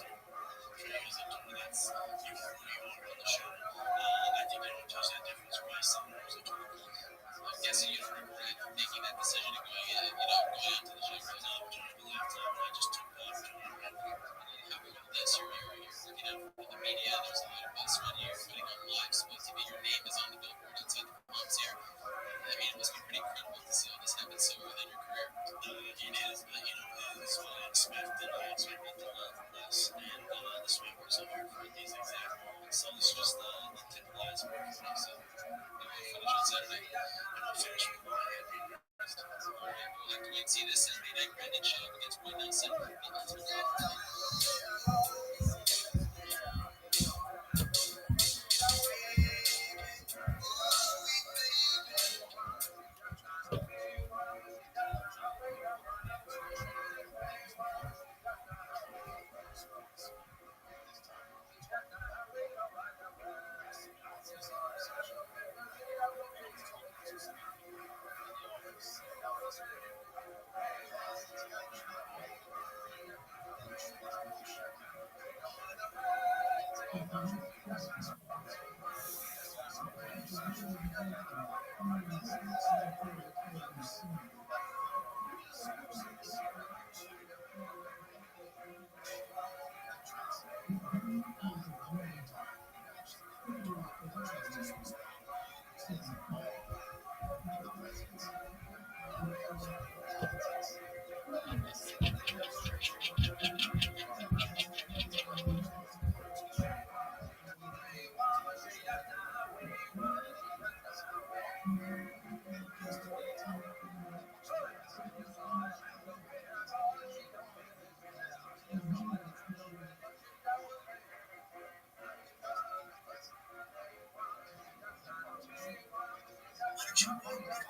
Trainers and that's you are who you are on the show. I think you don't touch that difference why someone was a total. I'm guessing you don't regret making that decision and going out to the show right now. I'm trying to lifetime, and I just took the opportunity. How about this? You're looking out for the media. There's a lot of buzz around you. You're putting on live. Supposed to be your name is on the billboard inside the pumps here. I mean, it must be pretty incredible to see all this happen so early in your career. It is, but it's what I expected. I expected to love less, and this way we're so hard for these exact moments. So it's just the tip of the iceberg for me. So finish on Saturday, and I'll finish with my head being raised. All right, we'll have to wait and see this Saturday night. Brandon show against Roy Nelson.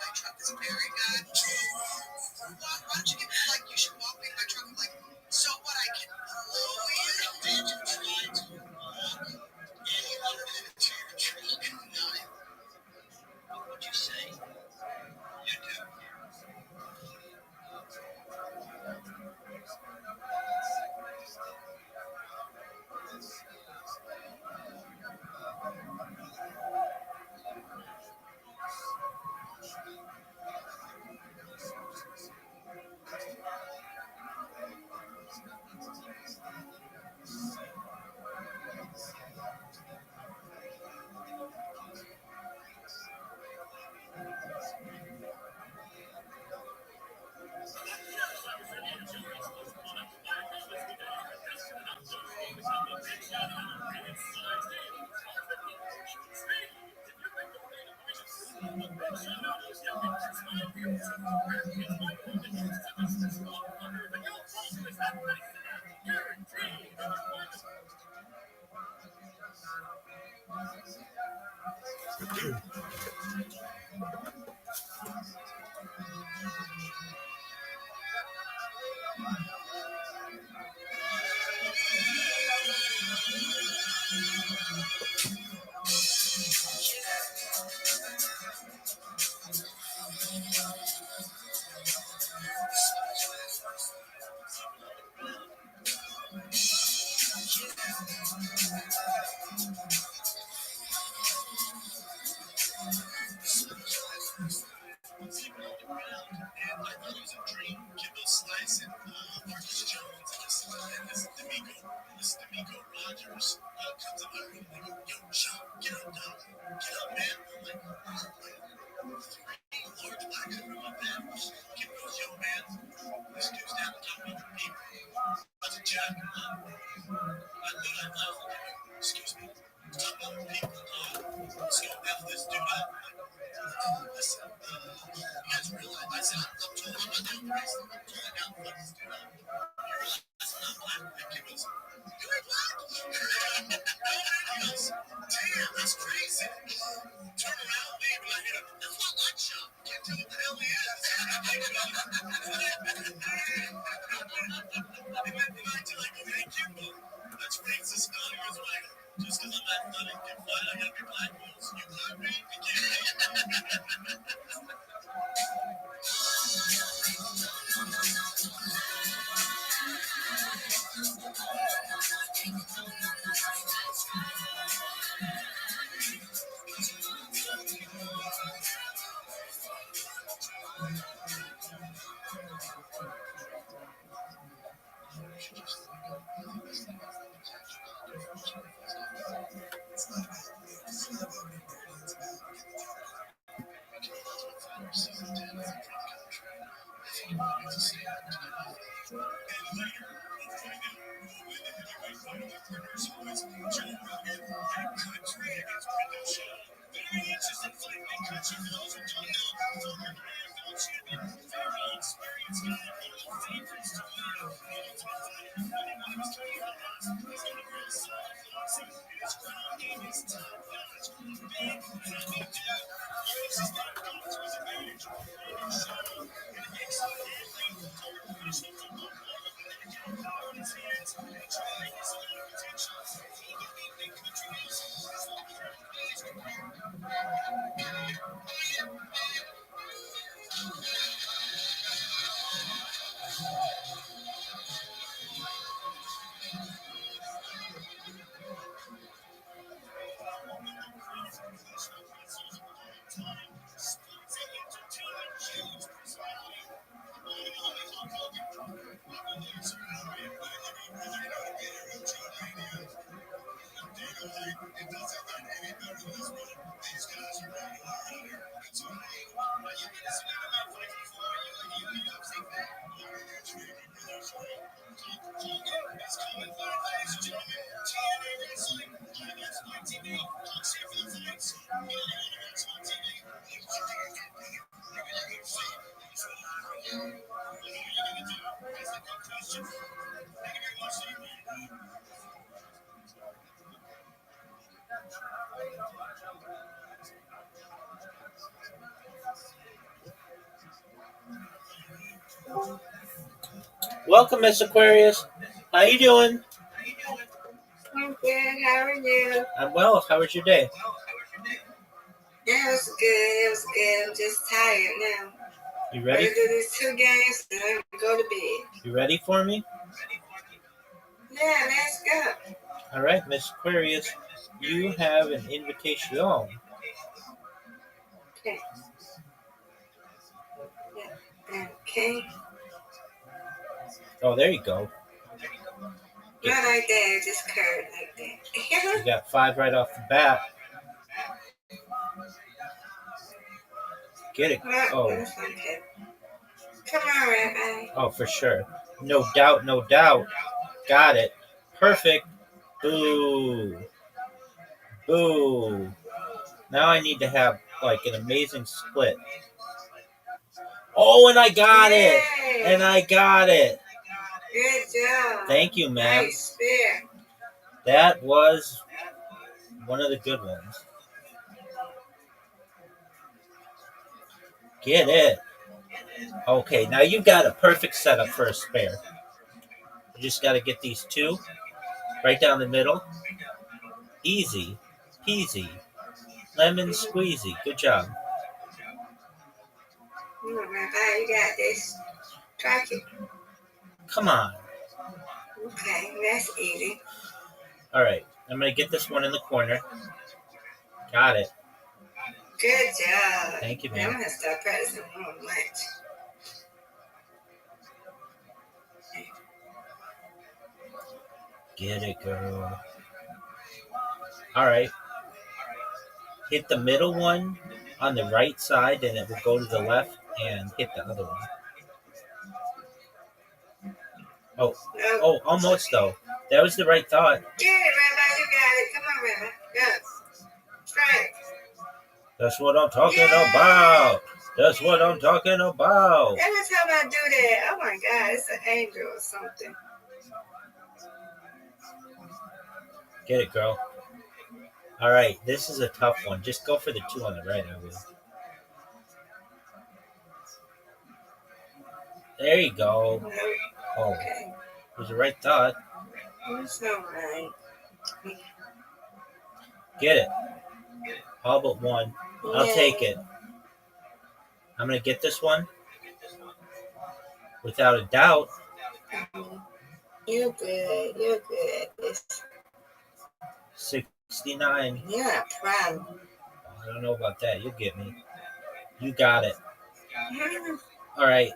My truck is very good. Why don't you give me you should walk me my truck so what I can blow you? Did you try to walk anyone into your truck? No. What would you say? You do. Excuse me. Let's go F this dude up. Listen, you guys realize I said I'm totally down price. I'm totally down to fuck this dude up. You realize I'm black. And kid goes, you ain't black? He goes, damn, that's crazy. Turn around, baby. I hit him. That's my lunch shop. Can't tell what the hell he is. That's racist. Just because I'm athletic and fun, I gotta be black. You black me? You can't. Welcome, Miss Aquarius. How you doing? I'm good. How are you? I'm well. How was your day? Yeah, it was good. It was good. I'm just tired now. You I'm ready? gonna do these 2 games and I'm gonna go to bed. You ready for me? Yeah, let's go. All right, Miss Aquarius. You have an invitation. Okay. Yeah. Okay. Oh, there you go. Not like that. Just curved like that. You got 5 right off the bat. Get it. Oh, That's okay. Come on, Rabbi. oh, for sure. No doubt, no doubt. Got it. Perfect. Boo. Boo. Now I need to have like an amazing split. Oh, and I got it. Yay. And I got it. Good job. Thank you, ma'am. Nice spear. That was one of the good ones. Get it. Okay, now you've got a perfect setup for a spare. You just got to get these two right down the middle. Easy peasy. Lemon squeezy. Good job. Come on, Rabbi, you got this. Try it. Come on. Okay, that's easy. All right. I'm going to get this one in the corner. Got it. Good job. Thank you, I'm ma'am. going to start practicing more much. Get it, girl. All right. Hit the middle one on the right side, and it will go to the left and hit the other one. Oh, almost though. That was the right thought. Get it, Rabbi. You got it. Come on, Rabbi. Go. Strike. That's what I'm talking about. That's what I'm talking about. Every time I do that, oh my God, it's an angel or something. Get it, girl. All right, this is a tough one. Just go for the two on the right, I will. There you go. Oh, Okay. it was the right thought. It's all right. Get it. All but one. I'll take it. I'm going to get this one. Without a doubt. You're good. You're good. It's 69. you're not proud. I don't know about that. You'll get me. You got it. All right.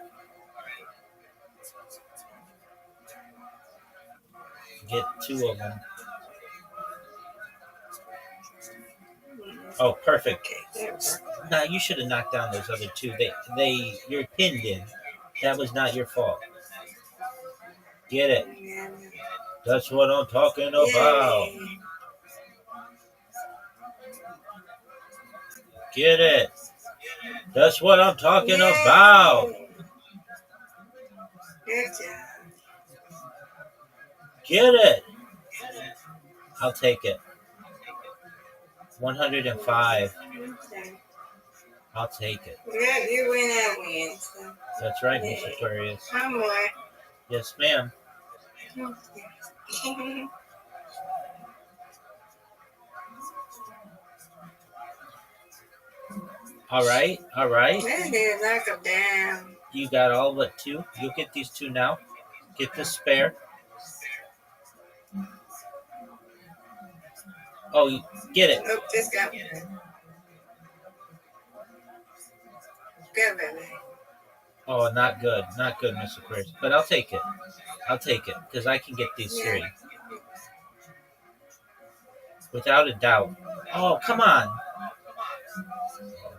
Get two of them. Oh, perfect. Now you should have knocked down those other two. You're pinned in. That was not your fault. Get it. That's what I'm talking about. Get it. That's what I'm talking about. Good job. Get it. I'll take it. 105. Okay. I'll take it. Yeah, you win, I win. So. That's right, Miss Aquarius. One more. Yes, ma'am. Okay. All right. All right. That is knock them down. You got all but two. You'll get these two now. Get the spare. Oh, get it. Nope, just got one. Good, baby. Oh, not good. Not good, Miss Aquarius. But I'll take it. I'll take it because I can get these three. Without a doubt. Oh, come on.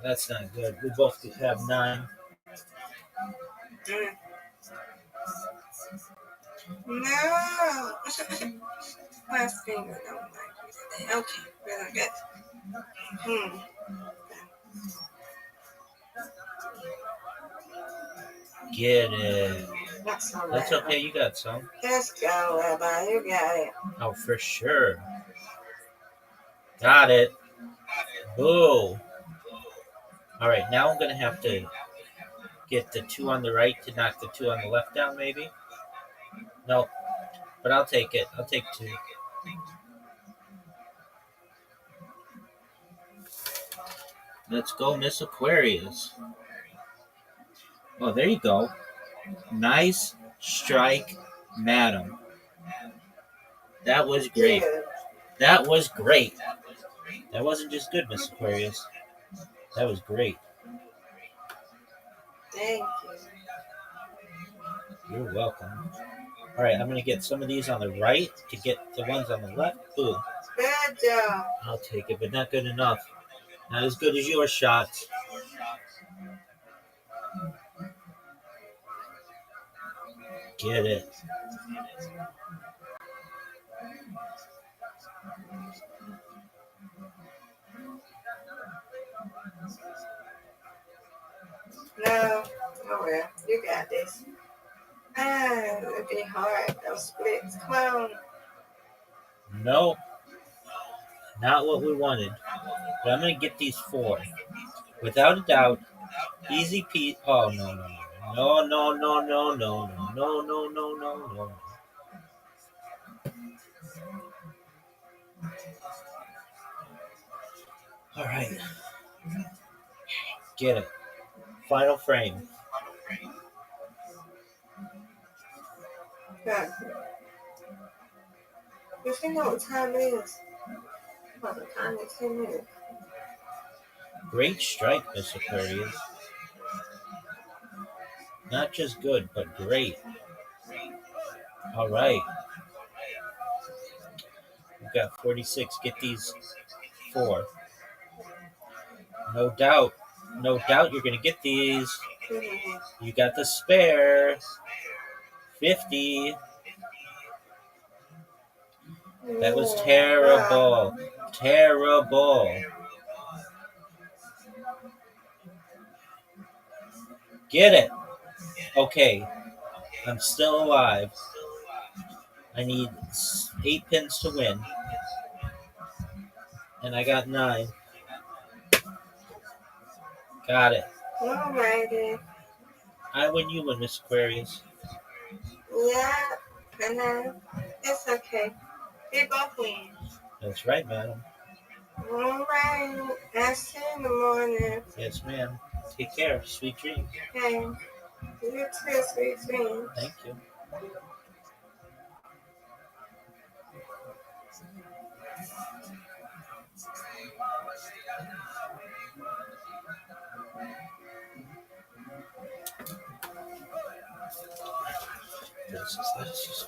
That's not good. We both have 9. No. My finger don't like me today. Okay, really good. Get it. That's all That's right. okay. You got some. Let's go, Rabbi. You got it. Oh, for sure. Got it. Boo. All right, now I'm going to have to get the two on the right to knock the two on the left down, maybe? No, but I'll take it. I'll take 2. Let's go, Miss Aquarius. Oh, there you go. Nice strike, madam. That was great. That was great. That wasn't just good, Miss Aquarius. That was great. Thank you. You're welcome. All right, I'm going to get some of these on the right to get the ones on the left. Ooh, Good job. I'll take it, but not good enough. Not as good as your shots. Get it. No. well, you got this. It'd be hard. Those splits. Come on. No, not what we wanted. But I'm gonna get these 4. Without a doubt, easy peasy. Oh no no no no no no no no no no no no no. All right, get it. Final frame. Yeah. If you know what time it is, well, the time is 10 minutes. Great strike, Miss Aquarius. Not just good, but great. All right. We've got 46. Get these 4. No doubt. No doubt you're going to get these. You got the spare. 50. That was terrible. Terrible. Get it. Okay. I'm still alive. I need 8 pins to win. And I got 9. Got it. Alrighty. I win, you win, Miss Aquarius. Yeah, and then it's okay. We both win. That's right, madam. Alright. I'll see you in the morning. Yes, ma'am. Take care. Sweet dreams. Okay. You too, sweet dreams. Thank you. This is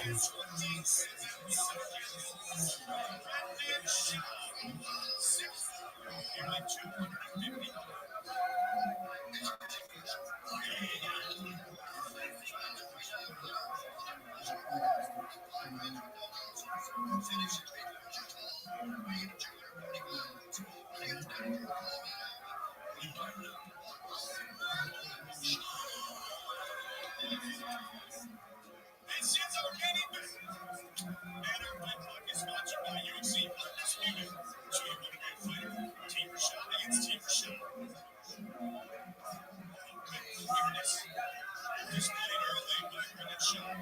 This is already better. Banner Red Clock is sponsored by UFC Undisputed. Team Motivated Fighter. Team Rashad against Team Rashad. Weirdness. Displayed early by Brendan Shaw.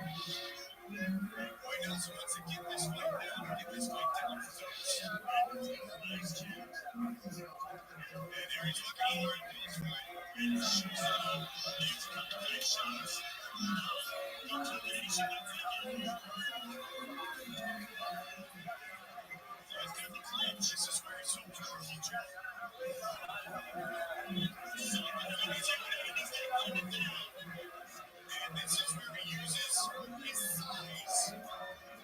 White House wants to get this fight down. Get this fight down for those. Nice jab. And there he's looking over at Bill's right. And shoots it up. He's coming nice shots. No combination of this is where he's so powerful, Jeff. And this is where he uses his size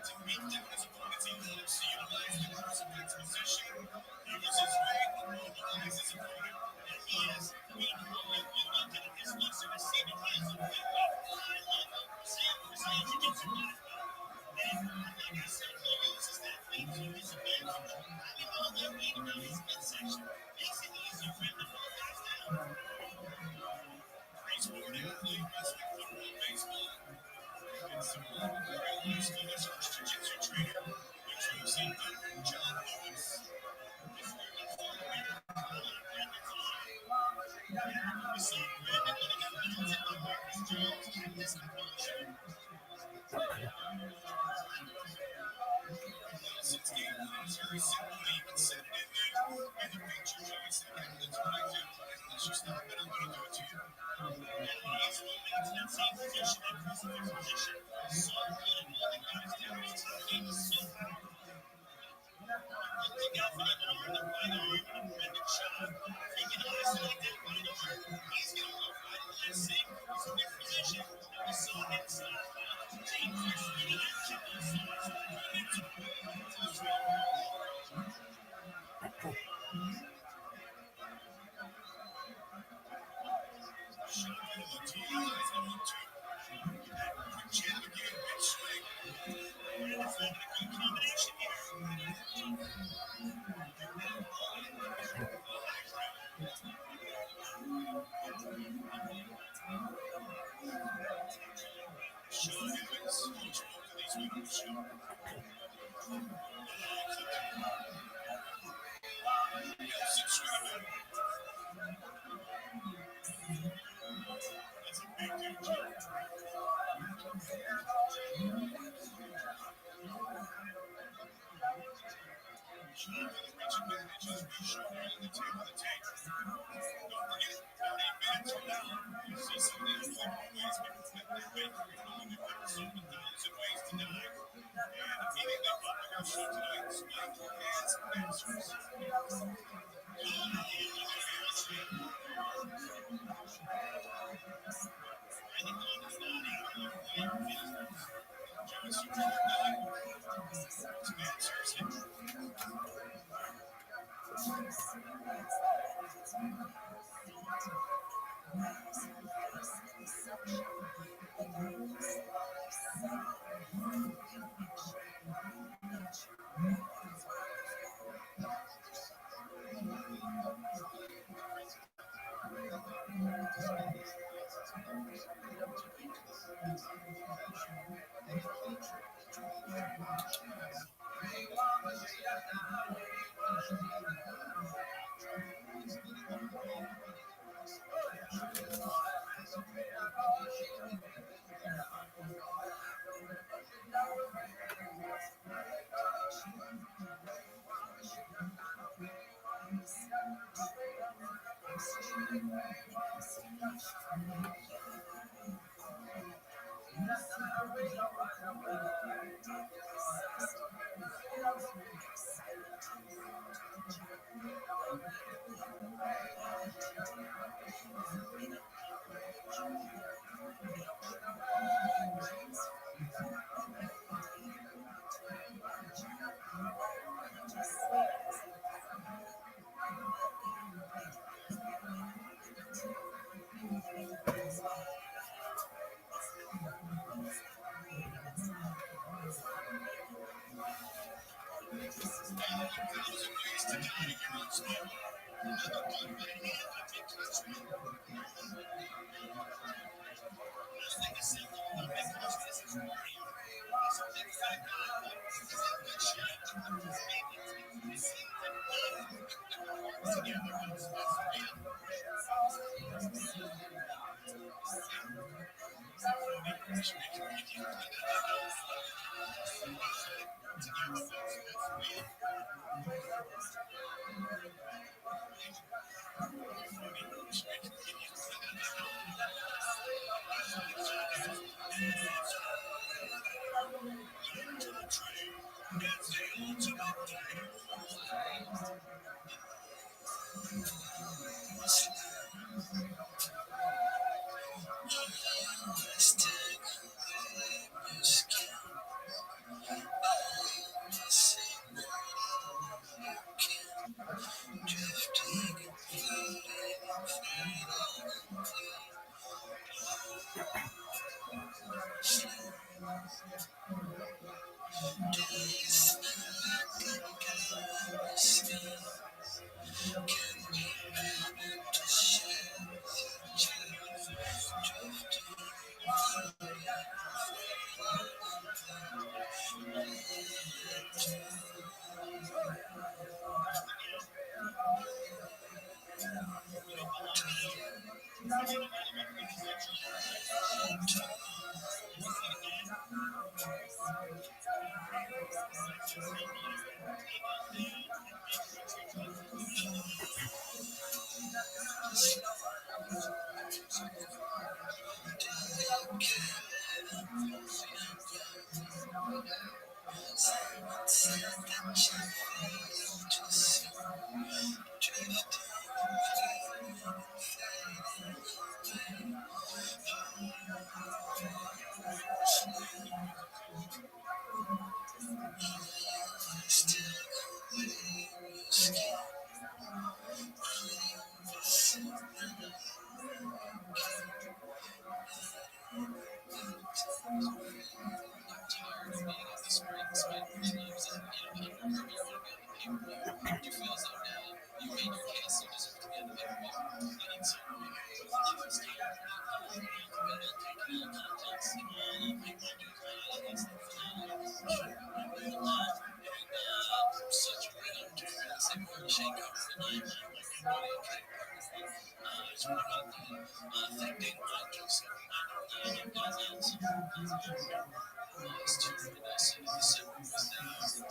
to beat down his opponents. He loves to utilize the crucifix position. He uses his weight to mobilize his opponent. And he is being looked at his looks and receiving hands of high level precision against your body. And like I said, he uses that weight to his advantage. Having all that weight around his midsection makes it easier for him to pull guys down. Sport athlete, wrestling, football, baseball, and some real life school as a jiu-jitsu trainer, which we've seen veteran John Lewis. This year he fought winner Brandon's eye. We saw Brandon when he got bounced by Marcus Jones, kept his composure. Nelson's game plan is very simple. He even said it in there. In the pictures, he said, that's what I do. Unless you stop it, I'm going to do it to you. And he's moving into that same position, that crucifix position. So good at holding guys down. His technique is so powerful. Look out for that arm, the right arm, and a Brendan shot. If he can isolate that right arm, he's going to look right in that same crucifix position that we saw inside. Team Chris with an action on sides. Jab again, big swing. Brandon's having a good combination here. Sean Evans, coach both of these women, Sean. Nelson swinging back. That's a big dude, Joe. Sean for the reach advantage as we show here in the tail of the tank. Don't forget, about 8 minutes from now, you'll see some of the unbelievable ways people fit their weight. Only episode 1,000 Ways to Die. And immediately following our show tonight, Spike Hands Masters. 1,000 ways to die, heroes. Another gun by an enemy country. Nothing is simple. A big country is a warrior. It's a big fat guy. He's a good shot. Maybe it's together it's real. Wish we could make you to the train. It's the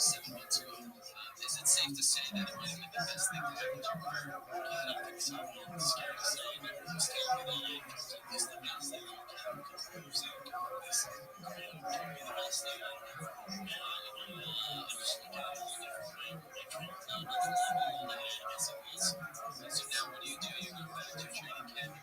ultimate day. Is it safe to say that it might have been the best thing to happen to her? I don't think so. It's scary to say, but just tell me that it's the best thing you can compose it. Listen, tell me the best thing I can. I'm just looking at it all different way. No, nothing wrong with it. I guess it was. So now what do? You go back to your training camp.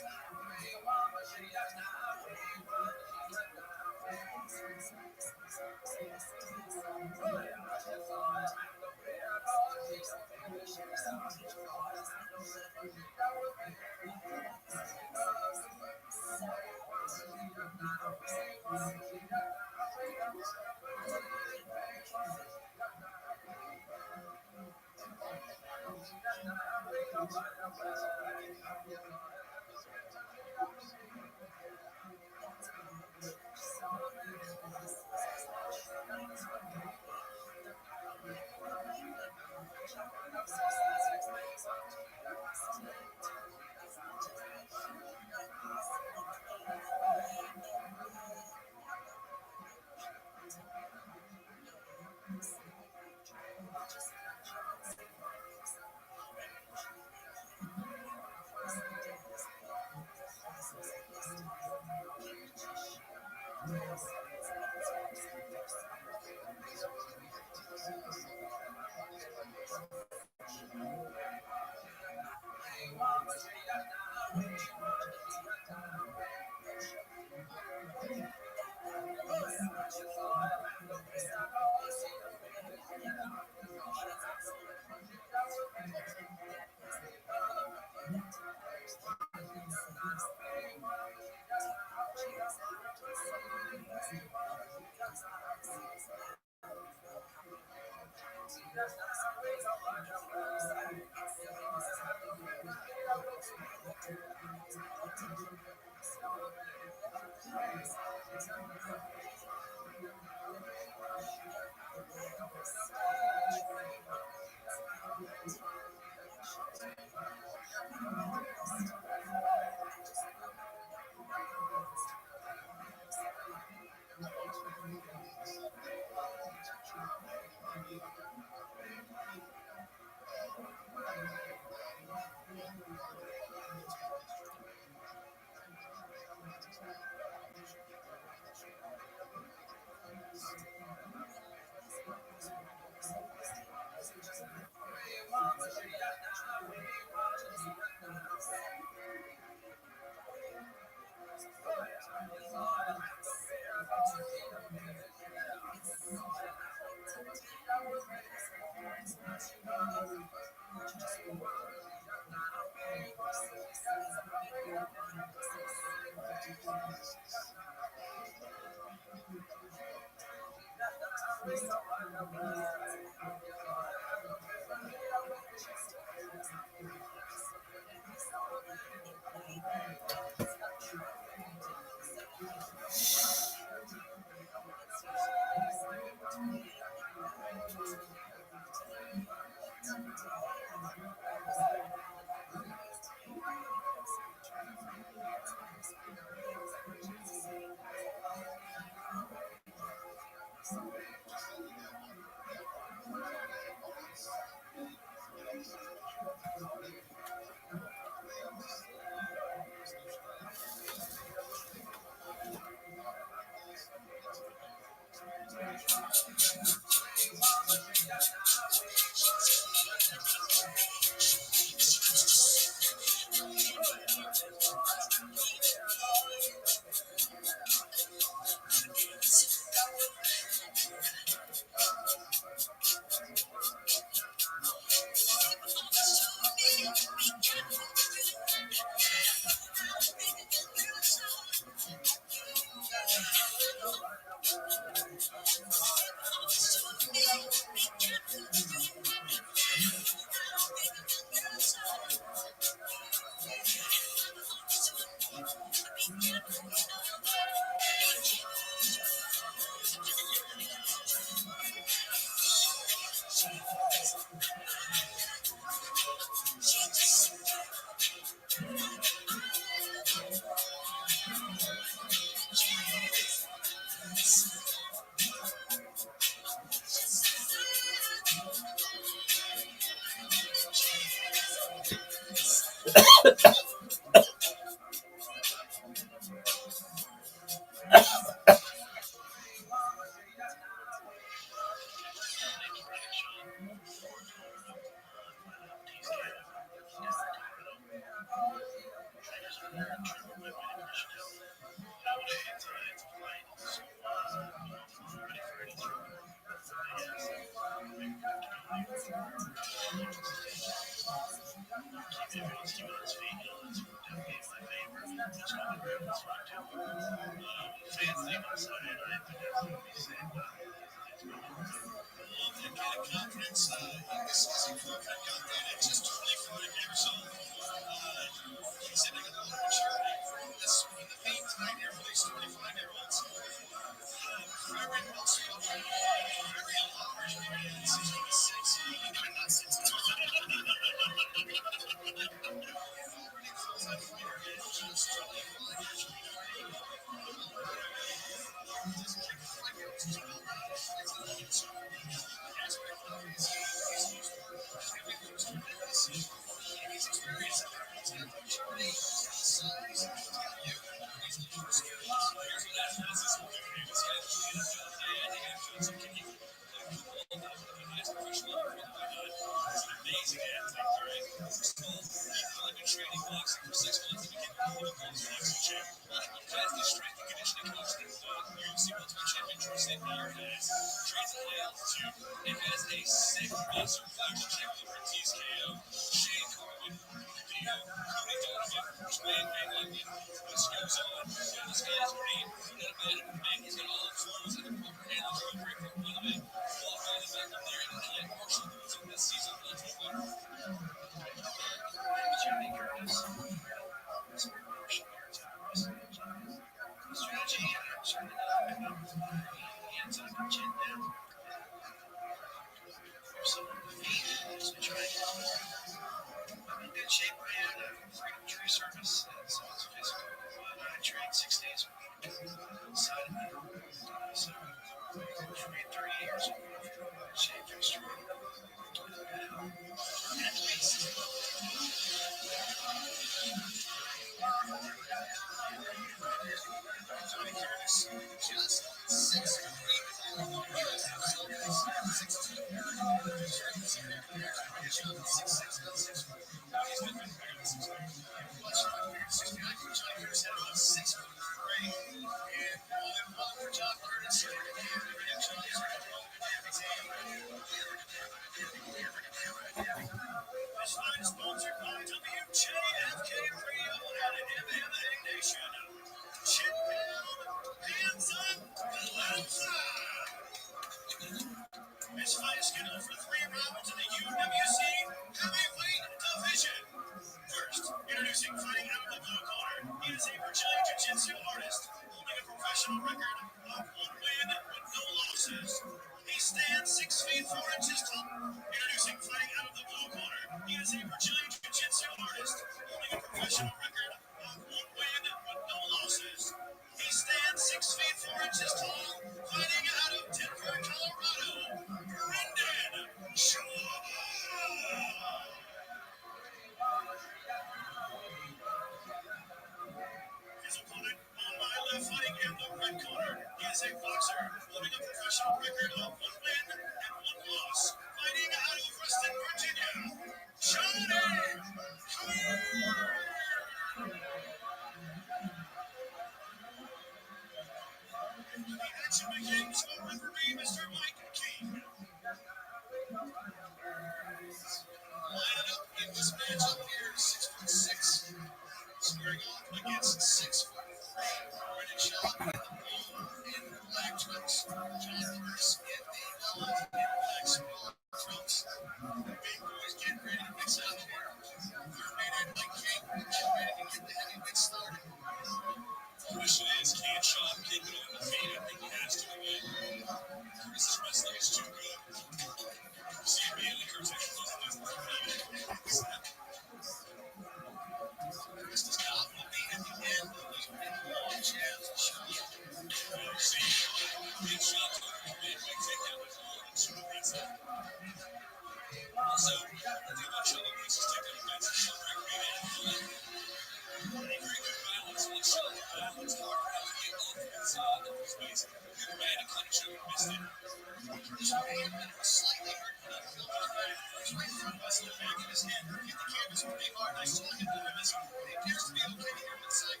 Slightly hurt, but not feel right. He's right in front of us, and the back of his head hit the canvas pretty hard. I saw him move his. He appears to be okay here inside.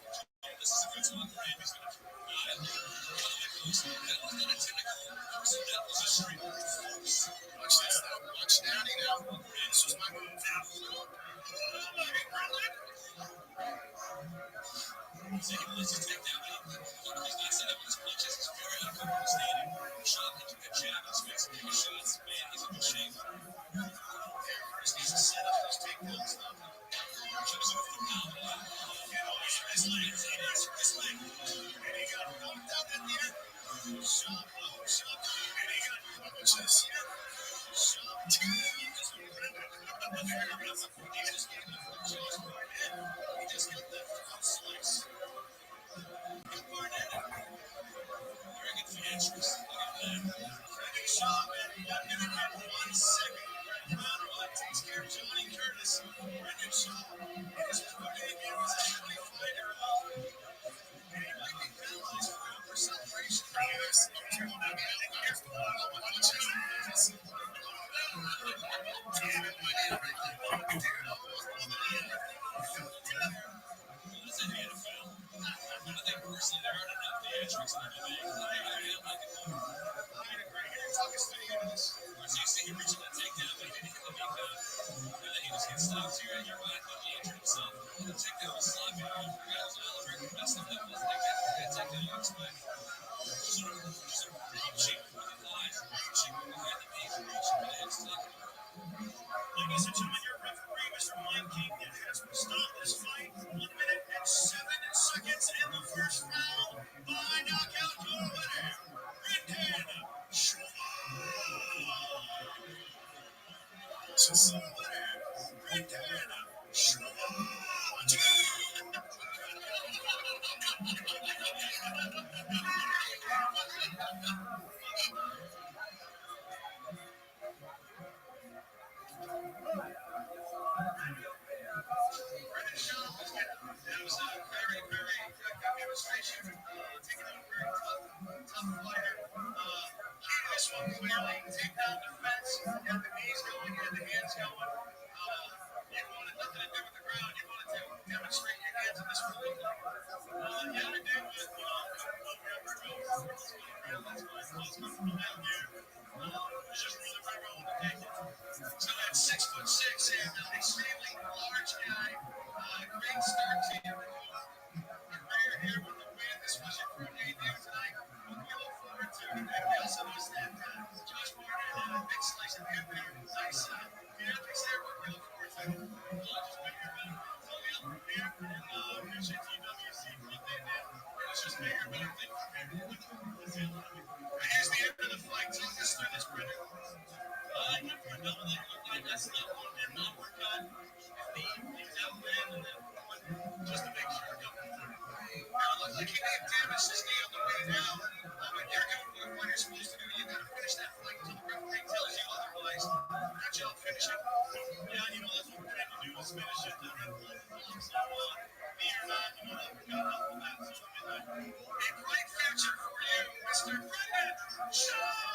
This is a good spot for him. He's going to. Watch this now. Watch Daddy now. This was my move now. Ladies and gentlemen, your referee, Mr. Mike King, has stopped this fight 1 minute and 7 seconds in the first round by knockout to the winner, Brendan That was a very, very good demonstration. Taking out a very tough fighter. This one clearly take down the fence. Had the knees going, had the hands going. You wanted nothing to do with the ground. You wanted to demonstrate your hands in this fight. The other dude was just really right on the table. So that's 6'6" and extremely large guy. Great start to your career here with the win. This was your pro debut tonight. We look forward to it. And we also noticed that Josh Martin had a big slice of hand there. Nice theatrics there. What we look forward to. Just make your better. Tell me up from here. And here's your TWC from there, man. Let's just make your better thing from here. Here's the end of the fight. Talk us through this, Brendan. I went for a double leg. That's not one and not work on. He's out there and then just to make sure it got through. Now, look like he may have damaged his knee on the way down. But you're doing what you're supposed to do. You got to finish that fight until the referee tells you otherwise. Good job finishing. Yeah, you know, that's what we're trying to do is finish it. The referee belongs to me or not. You know, we got help with that. So, a bright future for you, Mr. Brendan Shaw.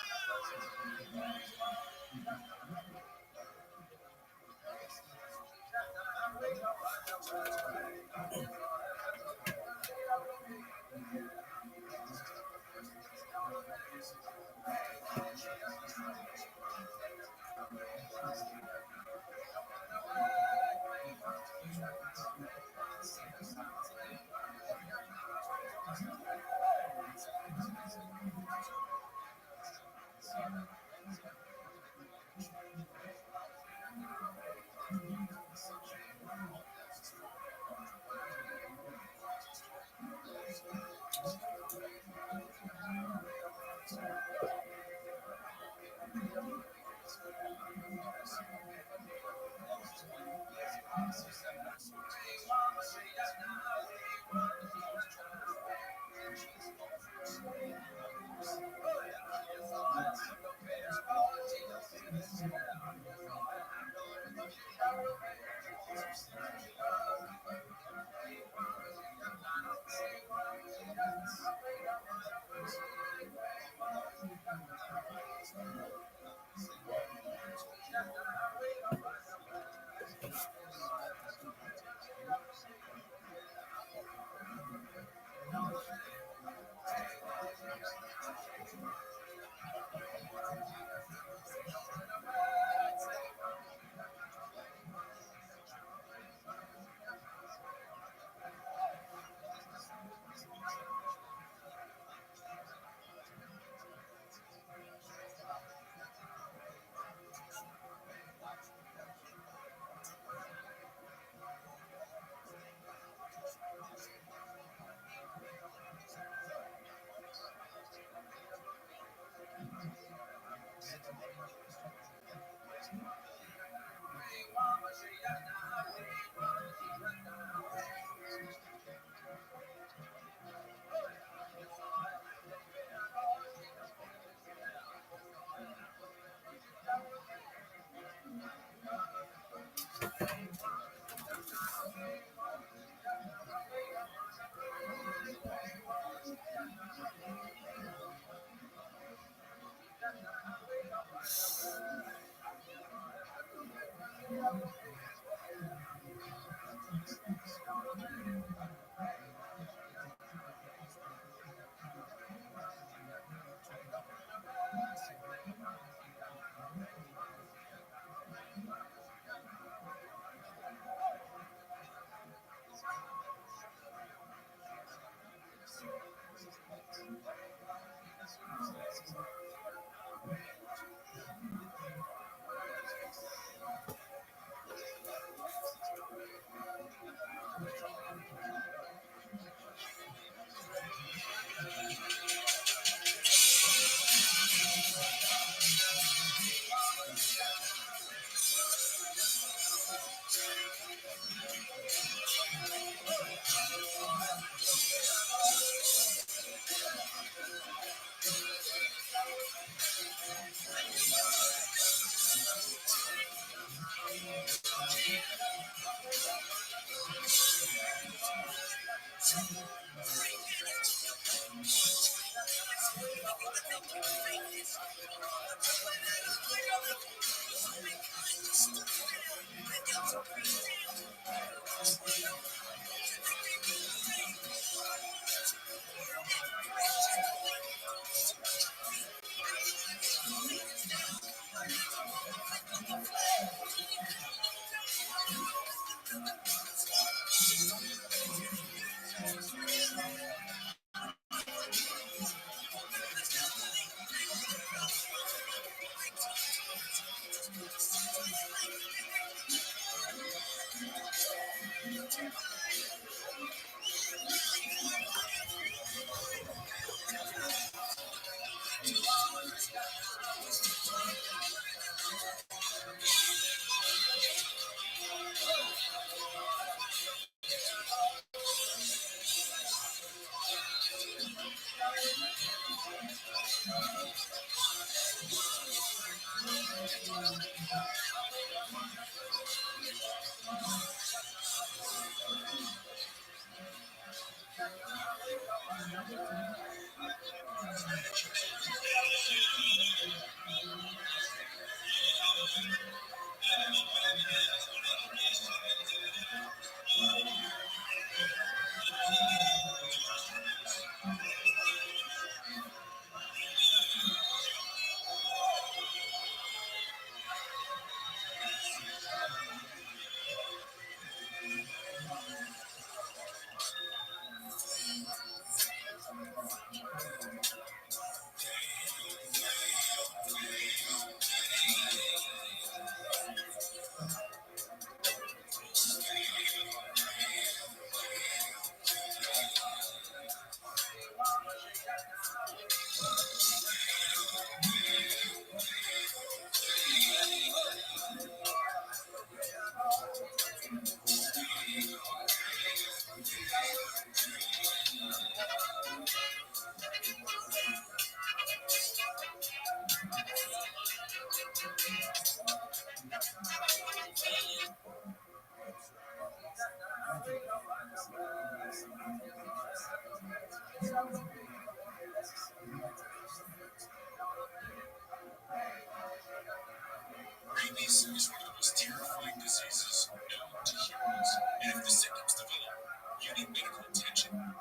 Rabies is one of the most terrifying diseases known to humans, and if the symptoms develop, you need medical attention right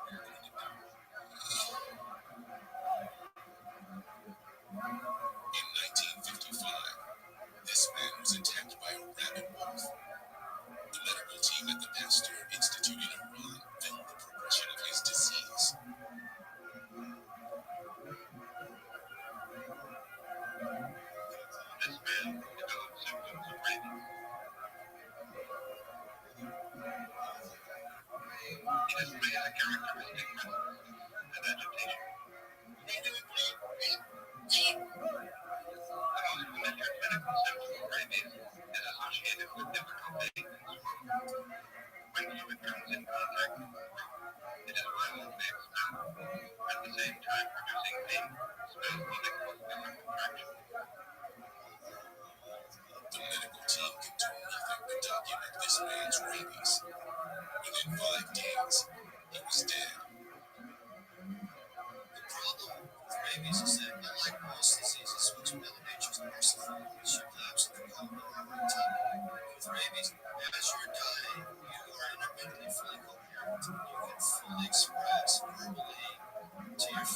now. In 1955, this man was attacked by a rabid wolf. The medical team at the Pasteur Institute in Iran filmed the progression of his disease. This man developed symptoms of rabies. He displays a characteristic restlessness and agitation. The most familiar medical symptom of rabies is associated with difficulty in swallowing. When fluid comes in contact with the throat, it is violently expelled, at the same time producing pain, spasmodic muscular contraction. The medical team could do nothing to document this man's rabies. Within 5 days, he was dead. The problem with rabies is that, unlike most diseases which will never nature's merciful, which should lapse in the common time, with rabies,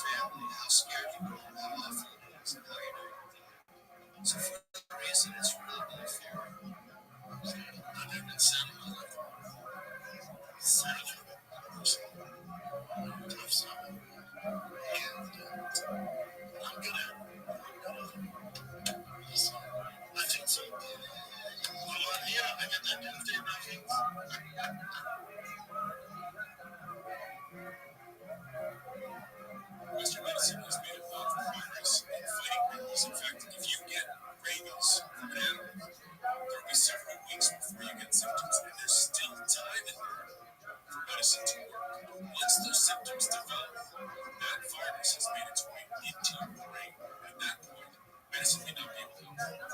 family, how scared you are, how awful it is, and how you're doing with that. So for that reason, it's really not fair. I've never been sad in my life. Sad of it. Tough time. And I'm good at it. So, I feel so good. Yeah, I get that Tuesday briefings. Western medicine has made a lot of progress in fighting rabies. In fact, if you get rabies from an animal, there will be several weeks before you get symptoms, and there's still time in there for medicine to work. Once those symptoms develop, that virus has made its way into your brain. At that point, medicine may not be able to help.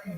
Like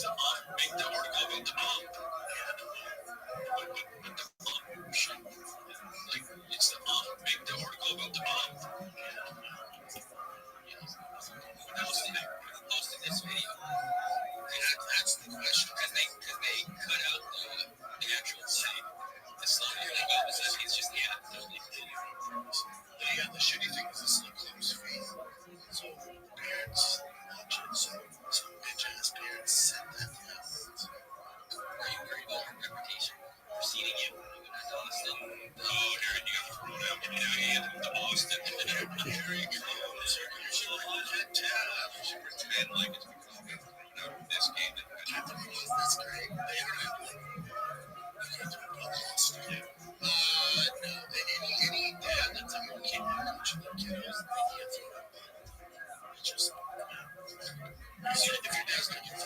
the mom, make the article about the mom. But the mom, like it's the mom, make the article about the mom. Who posted this video? That's the question, because they cut out the actual site. The slum here that God says he's just totally yeah, the shitty thing is this claims faith. So parents watching some bitch ass parents send that down. Are you worried about your reputation preceding you? Austin. Oh, here you got thrown out. To Austin. Here he comes. You're so hot tab. It's been like it's this game that's great. They don't have like no, any dad that's a kid watching their kiddos, they can't throw that ball. It's just if your dad's not getting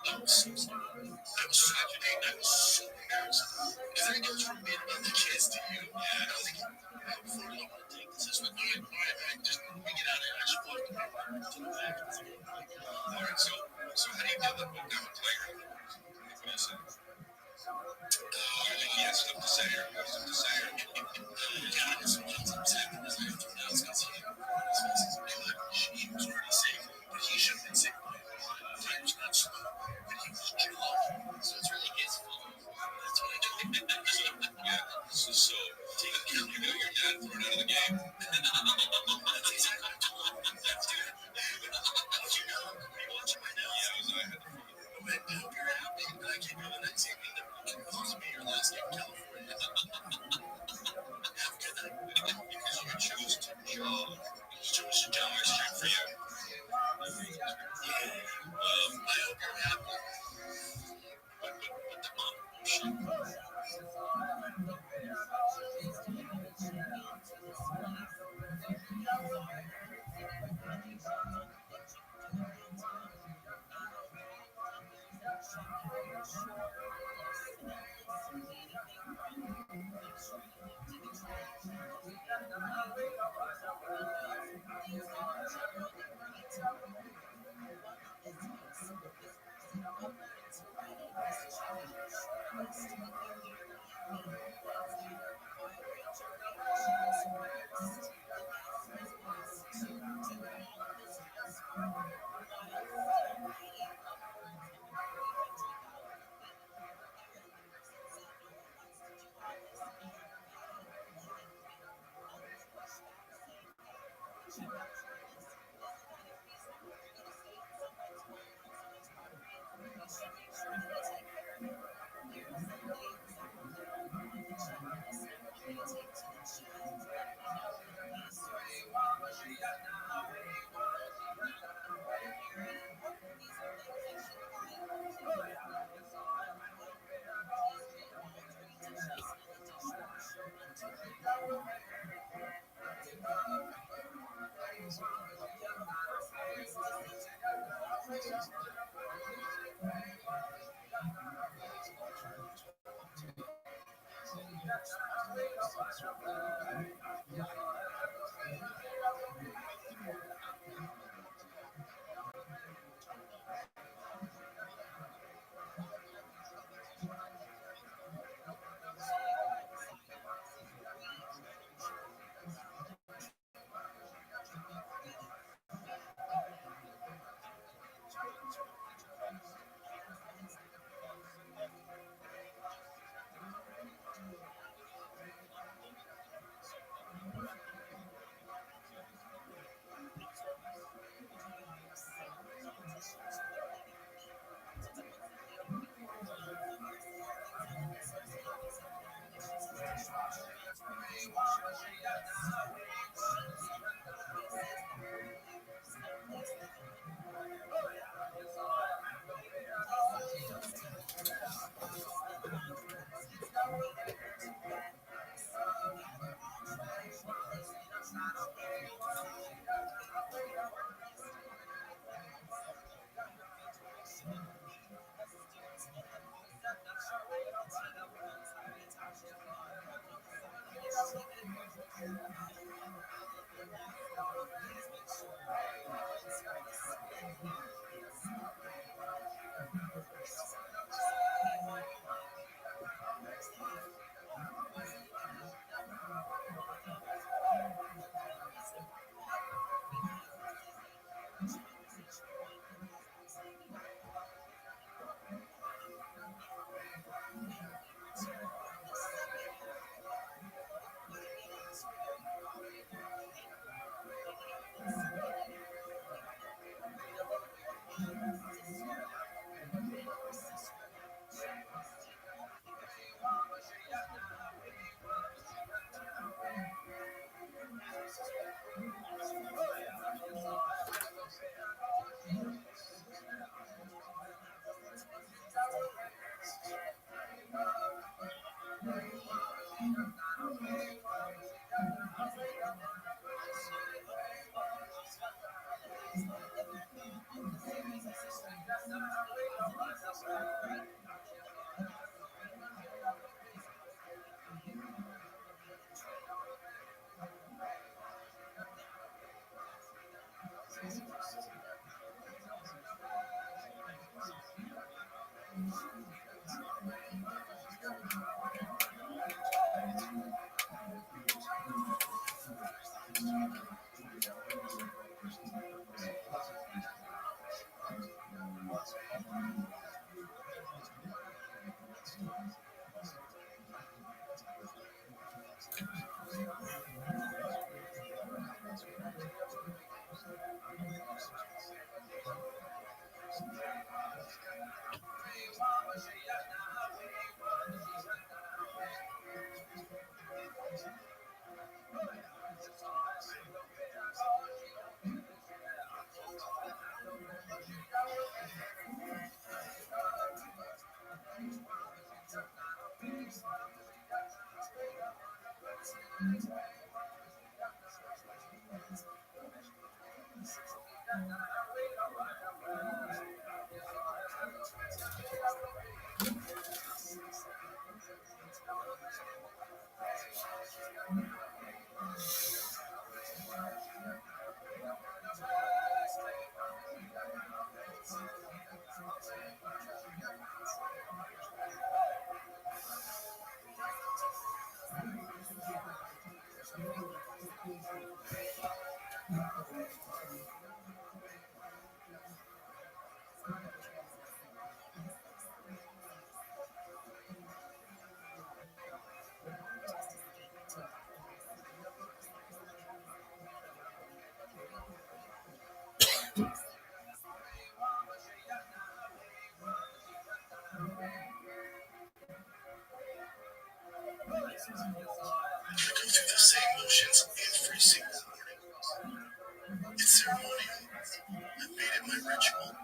that was so stupid. That was such a day. That was so embarrassing. Because I goes from being about the kids to you. Yeah, I was like, before I want to take this, but I just we get out of here. I should walk to the back. right, so how do you deal with that with Tiger? What do you say? He has stuff to say. Yeah, it's one of those happened. He was already safe, but he should have been safe. Tiger's not slow, but he was jaw. So it's really his fault. That's what I told him. Yeah. So take account. Your dad thrown out of the game. That's exactly what I told him. That's good. You know, are you watching right now? Yeah, I had to follow. I hope you're happy. I can't go the next game either. This will be your last game in California. Have a good night. Because you chose to jog. You chose to jog. It's good for you. Yeah. I hope you're happy. But the mom bullshit. I go through the same motions every single morning. It's ceremonial. I've made it my ritual.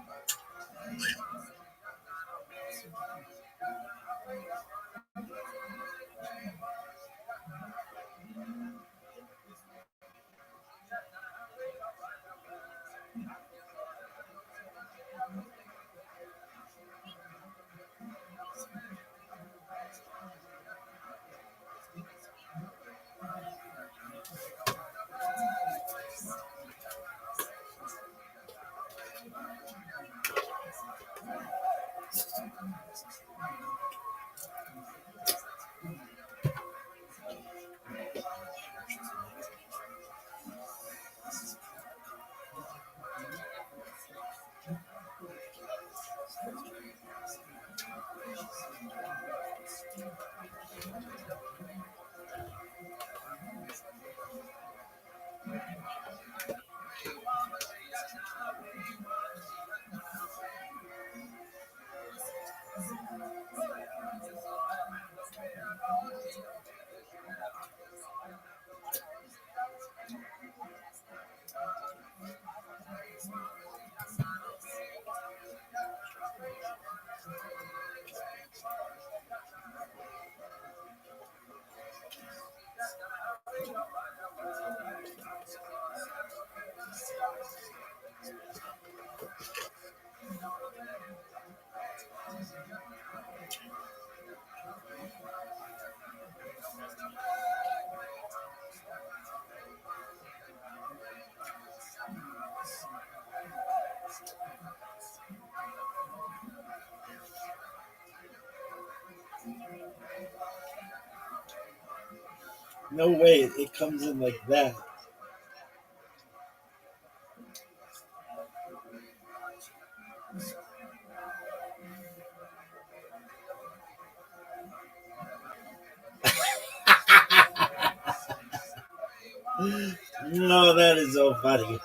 No way, it comes in like that. No, that is so funny.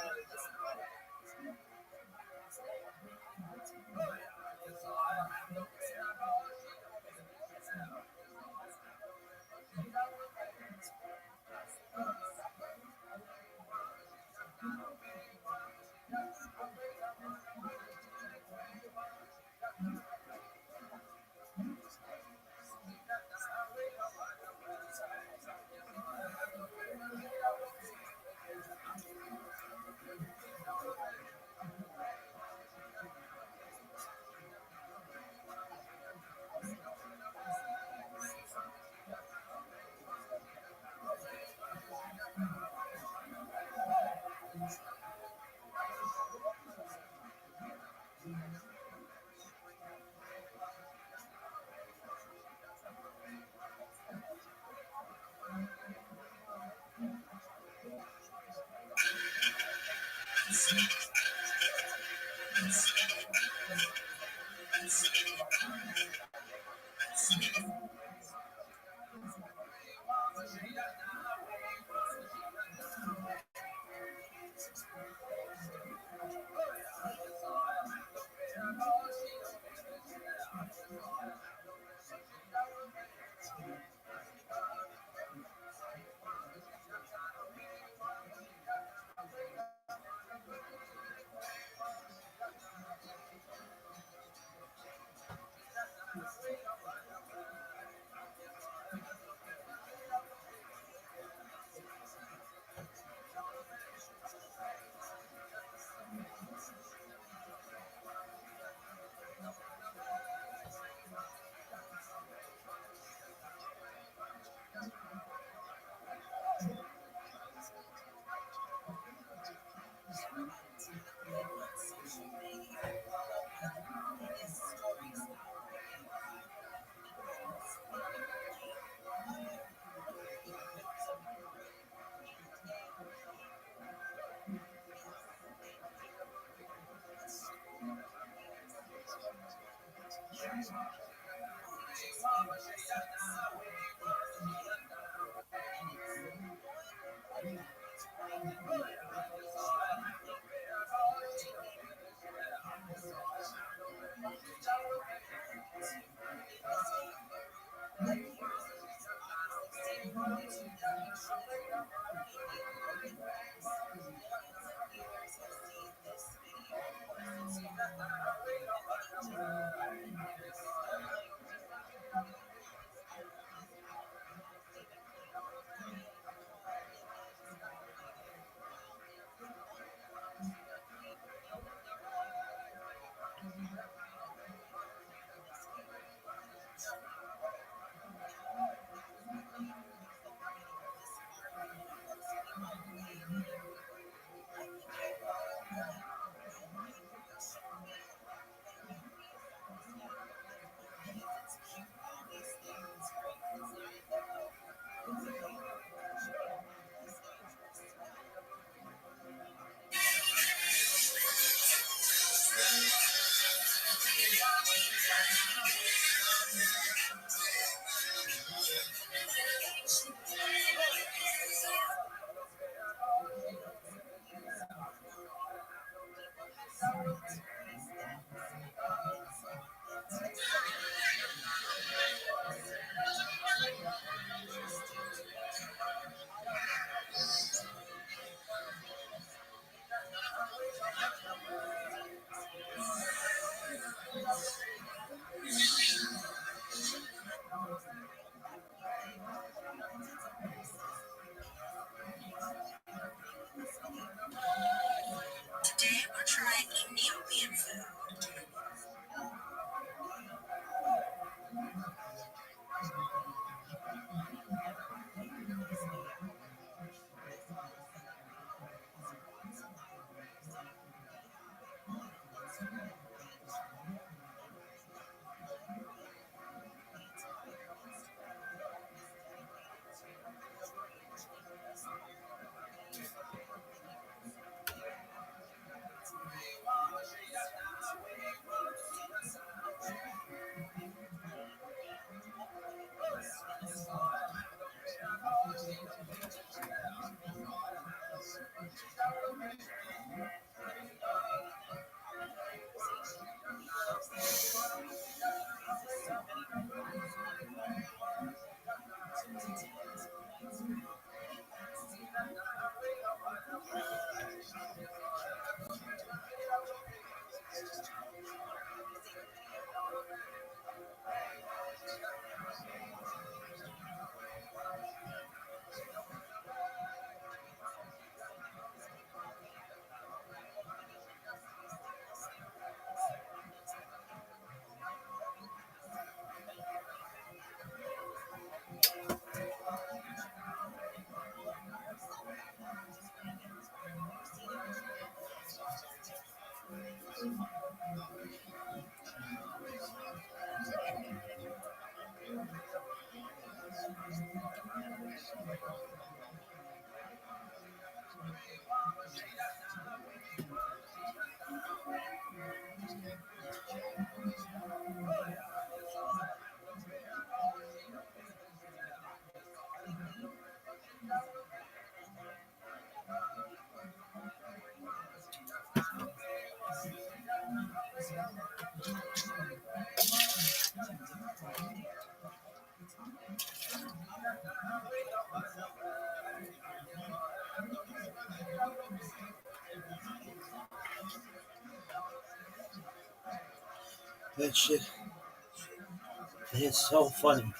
That shit is so funny.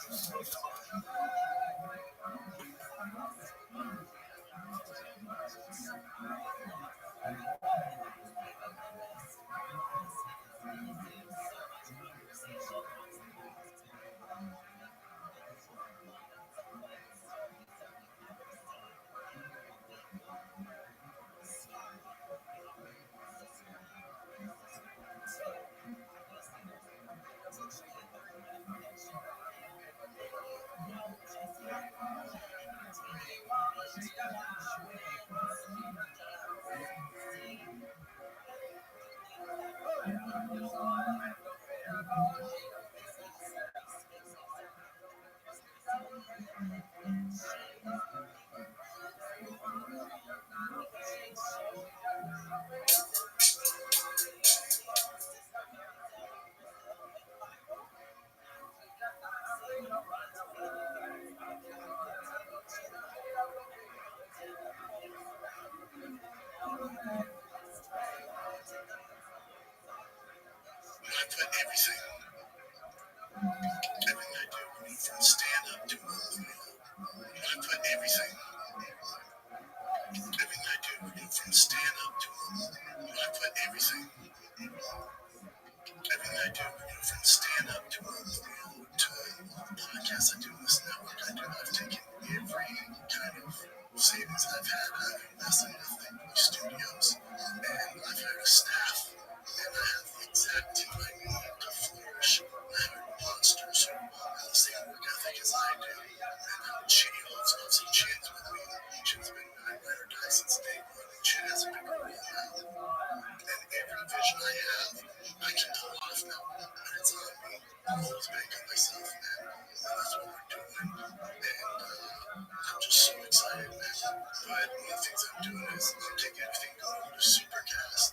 I put everything I do, from stand up to memorial. I put everything I do, from stand up to memorial. I put everything I do, from stand up to memorial to podcasts I do in this network. I've taken every kind of savings I've had. I've invested in studios, and I've hired a staff, and I have the exact team I need to flourish. I hired monsters who have the same work ethic as I do, and she loves Chance with me. She's been my ride or die since day one, and she has a big role now. And every vision I have, I can pull off now, and it's on me. I'm always banking on myself, man. And that's what we're doing. And I'm just so excited, man. But one of the things I'm doing is I'm taking everything going to Supercast.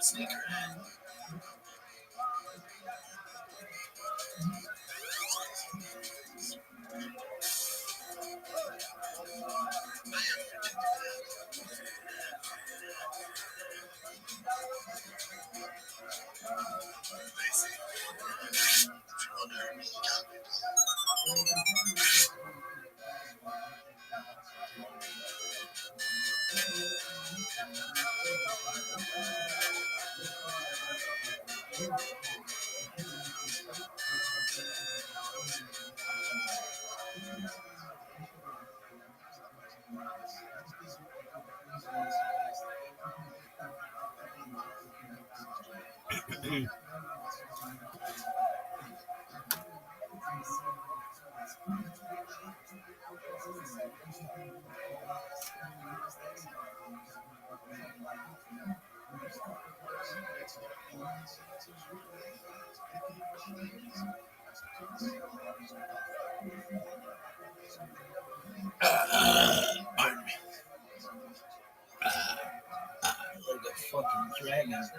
sneakerhead. Pardon me. Like a fucking dragon.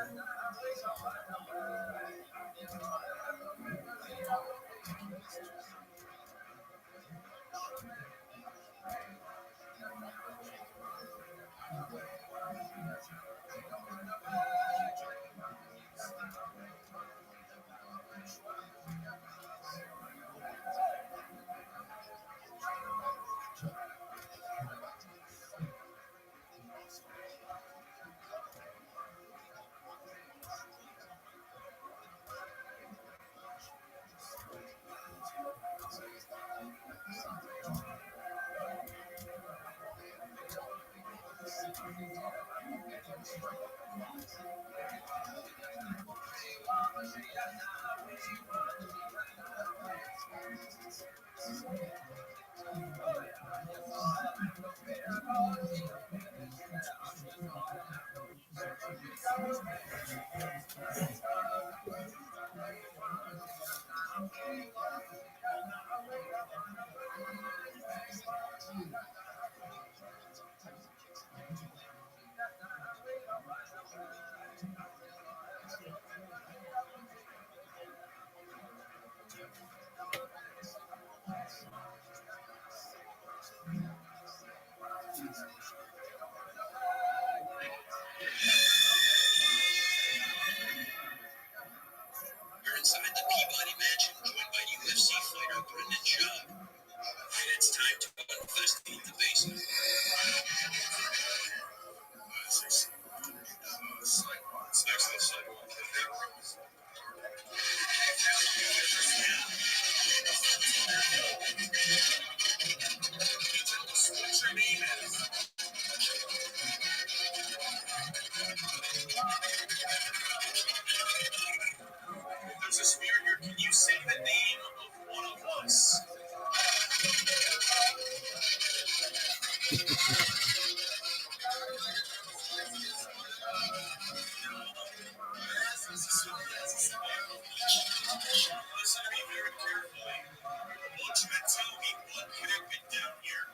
We're inside the Peabody Mansion, joined by UFC fighter Brendan Schaub. And it's time to investigate the basement. Excellent sidewalk. What's your name is? There's a spear here. Can you say the name of one of us? Listen to me very carefully. Watchmen tell me what could have been down here.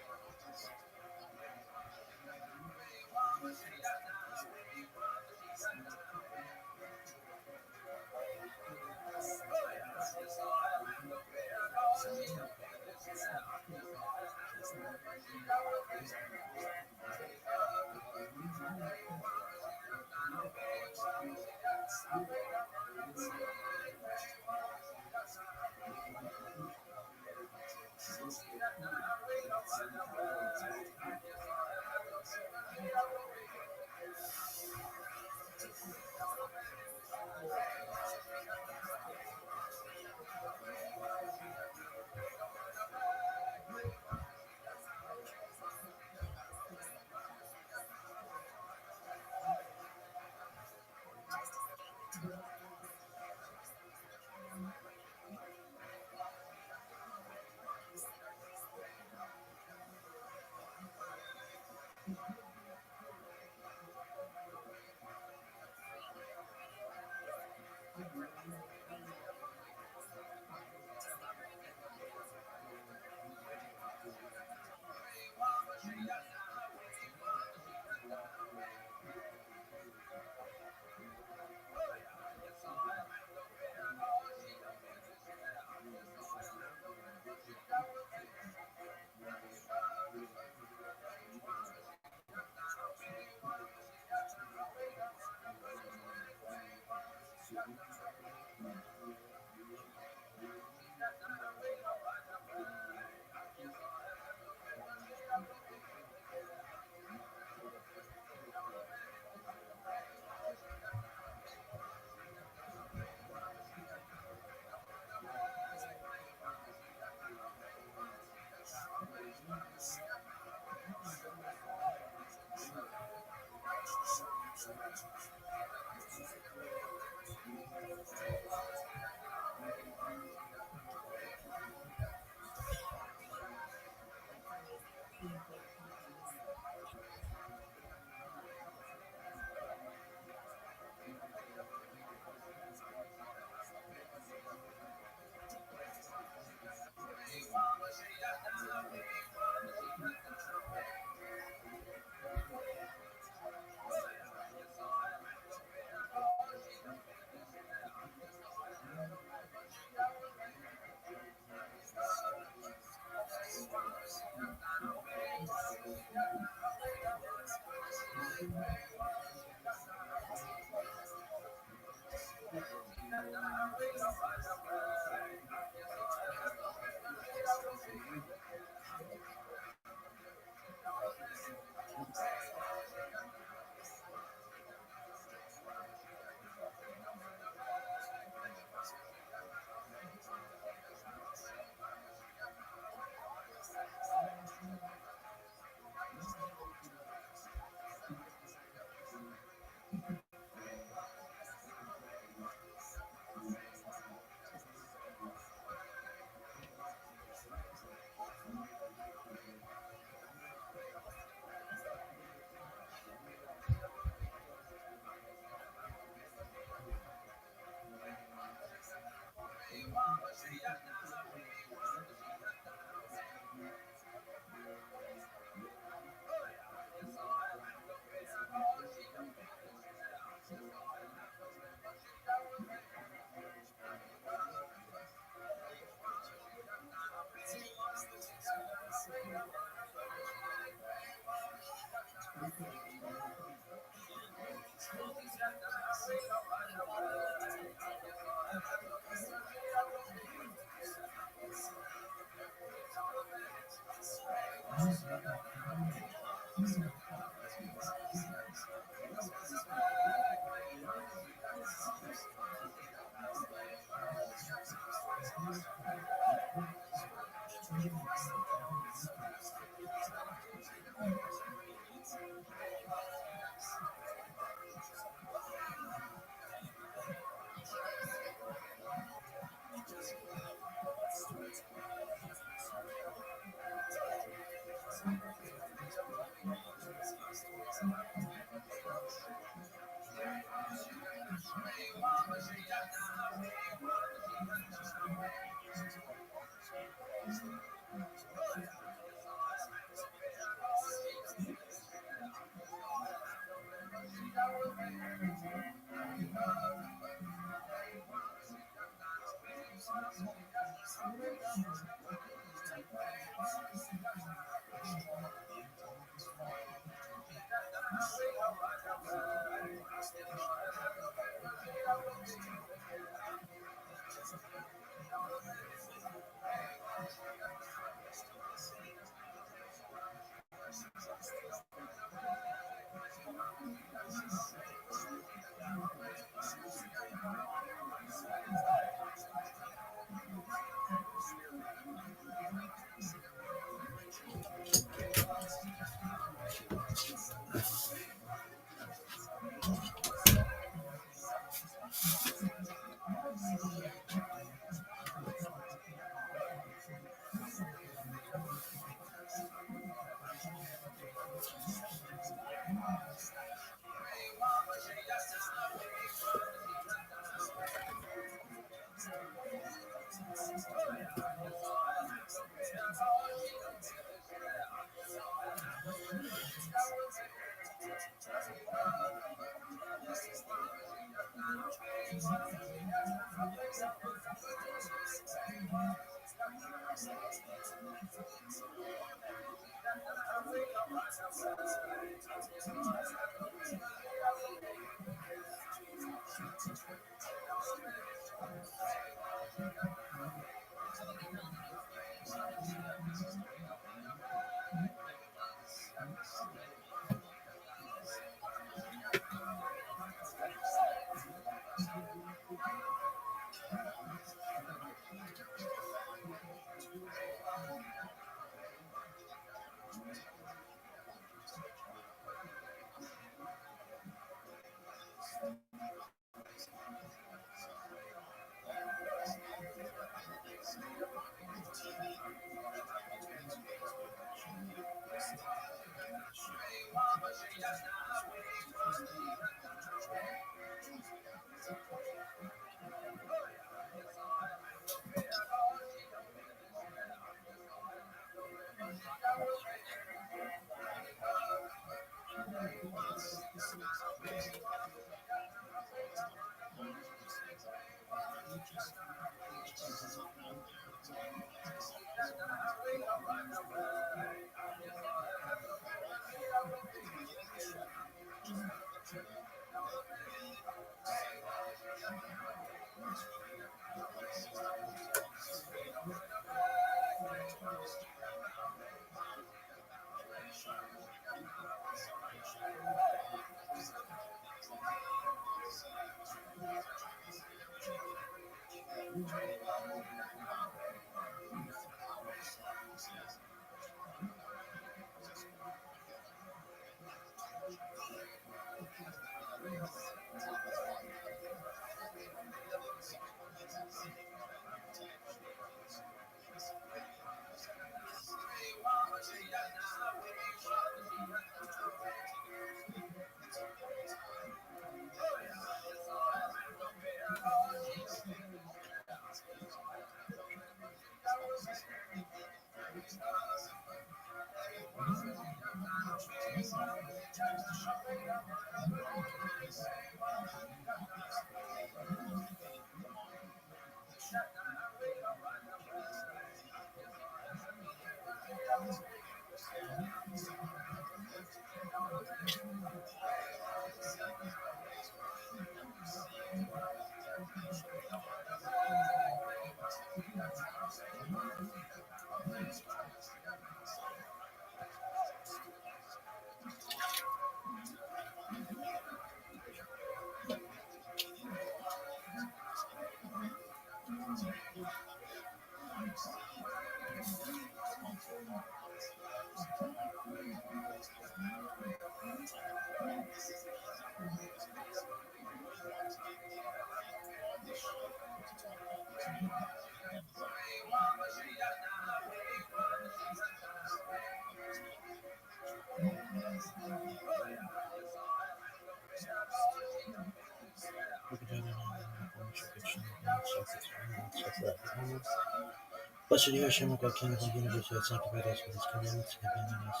Blessed are you, Hashem, God, King of the universe, who has sanctified us with his commandments and abandoned us.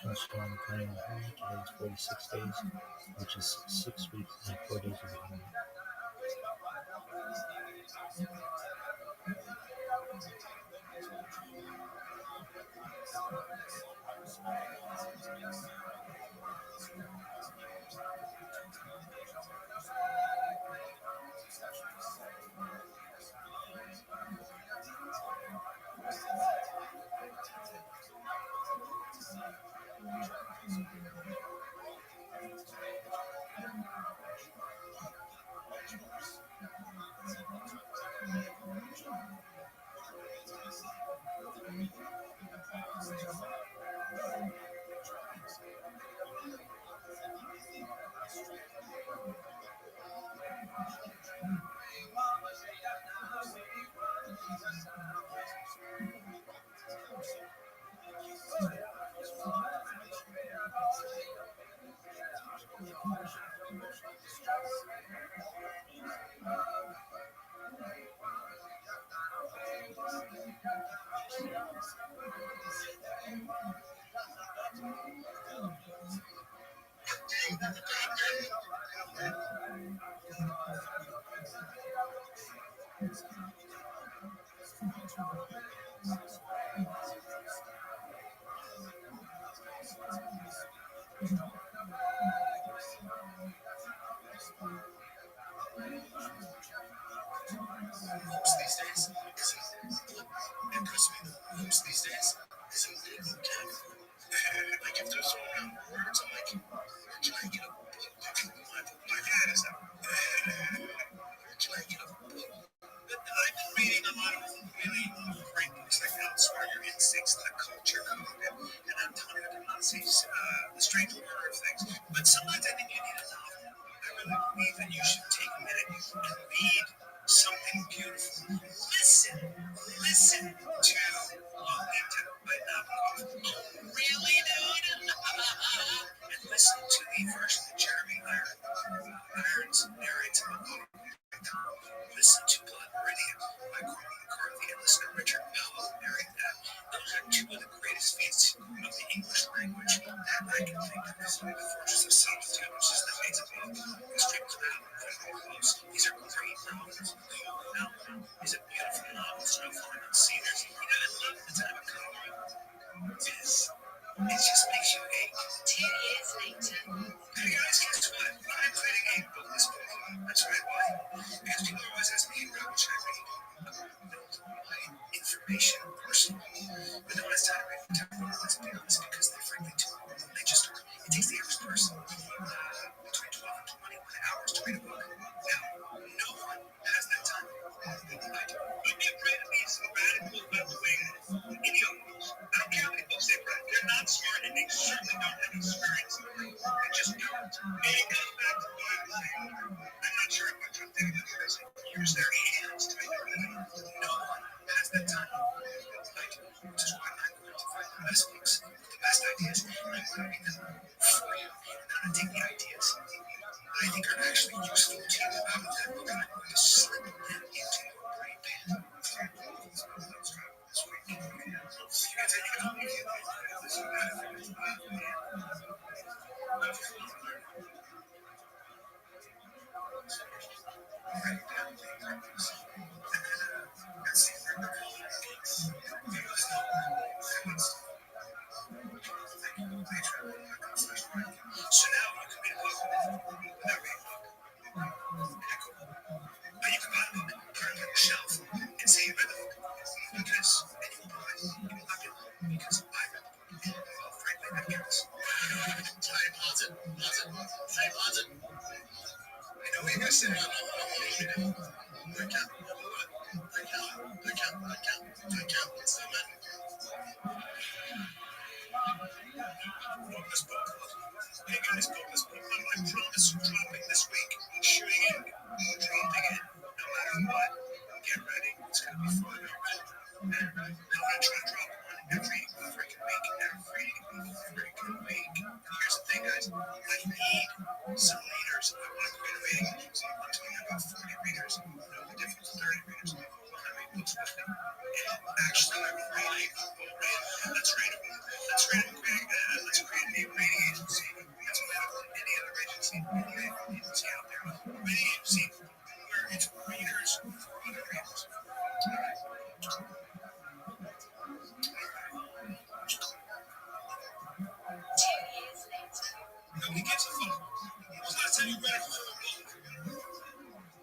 Comes from the today is 46 days, which is 6 weeks and 4 days of the year. Hopes these days isn't hopes these days isn't like if they're throwing around words, I'm like, can I get a book? My dad is that. Can I get a book? But I've been reading a lot of really great books like Outsmart Your Instincts, The Culture Code, and Antonio Damasio's The Strength of Order Things. But sometimes I think you need a novel. I really believe that you should take a minute and read something beautiful. Listen to Lolita by Nabokov. Oh, really, dude? And listen to the version that Jeremy Irons narrates about Listen to Blood Meridian by Cormac McCarthy and listen to Richard Mello narrate that. Those are two of the greatest feats of the English language that I can think of. The Fortress of Solitude, which is the Fates of Love, Extreme Cloud, Critical Close. These are great novels. Holy Mountain is a beautiful novel, Snowfalling on Cedars. You know, I love the time of Colorado. It just makes you ache. 2 years later. Hey guys, guess what? I'm creating a book this book. That's right, why? Because people always ask me, Rabbi, should I read? Build my information personally. But no one has time to read contemporary, let's be honest, because they're frankly too long. They just are. It takes the average person between 12 and 21 hours to read a book. Now, no one has that time. I do. You'd be afraid of being so radical about the way idiots. I don't care how many books they've read. They're not smart and they certainly don't have experience. They just don't. And it goes back to why I was saying, I'm not sure if I'm thinking of this. Use their hands to make everything. No one has that time. I do. Which is why I'm going to find the best books, the best ideas, and I'm going to read them for you. And I'm going to take the ideas I think are actually useful to you out of that book, and I'm going to slip them into your brain pan. This week. You guys, I think I'll be here. Listen, so now you can read a book without reading a book. Take out what's the matter? Bonus book. Hey guys, bonus book. I promise dropping this week. Shooting it. Dropping it. No matter what. Get ready. It's gonna be fun. I'm gonna try to drop one every freaking week. Every freaking week. Here's the thing, guys. I need some readers. I want to create a reading agency. I'm talking about 40 readers. You know the difference, 30 readers. Well, how many books with me? And actually, I'm reading. Let's read them. Let's create a reading agency. That's what I want. Any other agency, any agency out there. Reading agency where it's readers for other readers. All right. Nobody gives a fuck. When was the last time you read a whole book?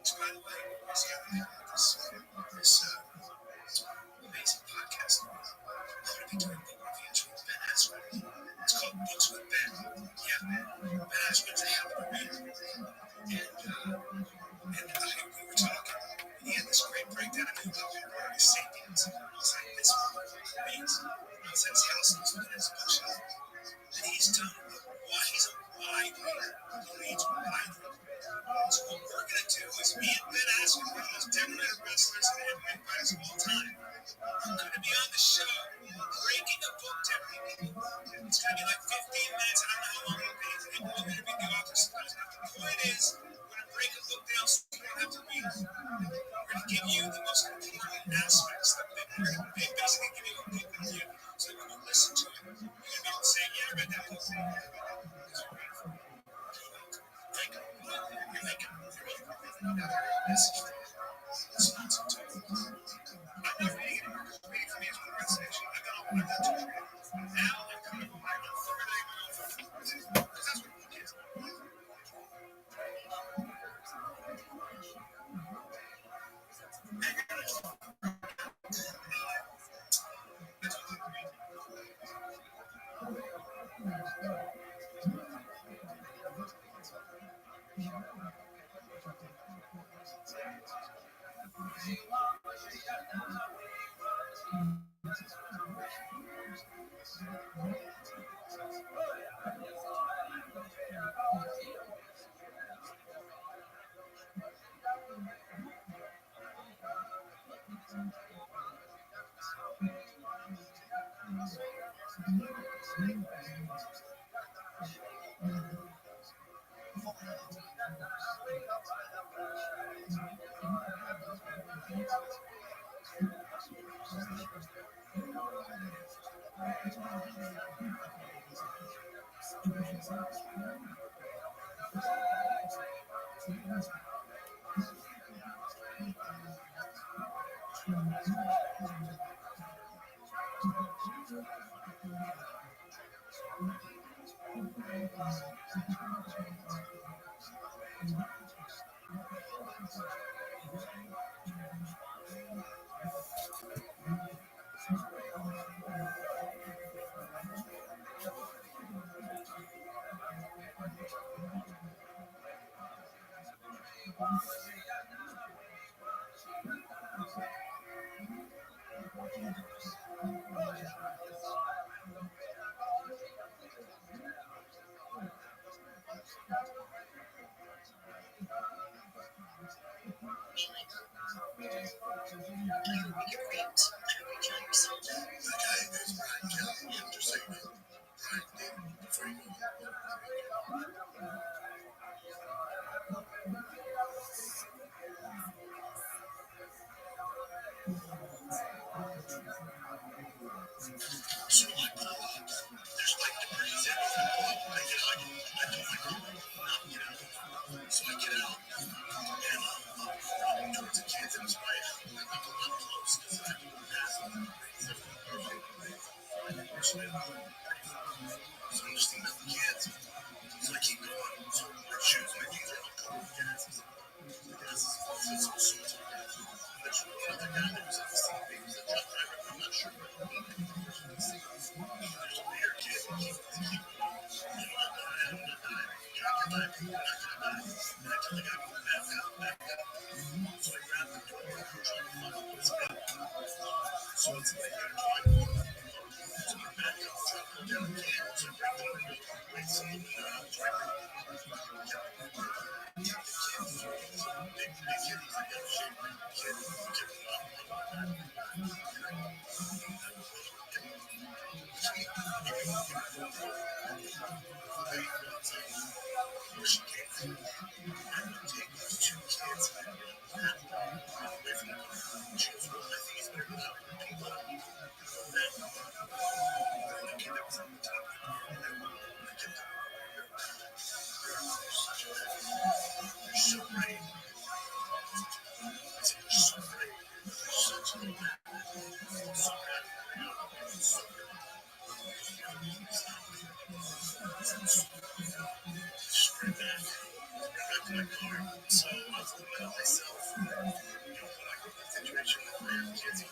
So by the way, see how they have this amazing podcast. I'm going to be doing book reviews with Ben Askren. It's called Books with Ben. Yeah, Ben Askren's a hell of a reader. And we were talking, and he had this great breakdown of his book, Sapiens. I was like, this book means, I was at his house, and he was looking at his bookshelf. And he's telling me why he's a wide reader. He reads widely. So what we're going to do is me and Ben Askren, one of the most decorated wrestlers and MMA fighters of all time, are going to be on the show breaking a book down. It's going to be like 15 minutes. I don't know how long it'll be. It will be the author sometimes. But the point is, we're going to break a book down so you don't have to read it. We're going to give you the most important aspects. We're going to basically give you a book review. So when you listen to it, you're going to be able to say, yeah, I read that book. Thank you. You're thinking, message from listening to it. I'm not reading anymore because reading for me is one of the station. I've got two readings. Now I'm coming home. I'm thoroughly my own because that's what a book is. So like, there's like degrees everywhere. So I get out and I'm towards the kids and his wife. I'm close because I'm passing. So I'm just thinking about the kids. So I keep going. So my shoes, my things are all covered with gas. The gas is all sorts of gas. There's one other guy that was at the same thing. He's a truck driver. I'm not sure what there's a weird kid. I'm not dying. I'm not dying. You're not gonna die. And I tell the guy, back out. So I grab the door. I'm trying to find out what's up. So So it's like you're going to the back of the down cans or regular with some driver. Big kitties that have shaped like where she came from. And would take those two kids and run away from them. She goes, well, I think it's better than having people. And the kid that was on the top, and then I kept on. They're so brave. I said, they're so brave. They're such a so bad. So scream back. Back to my car. So I was looking at myself. When I go to the situation with my kids,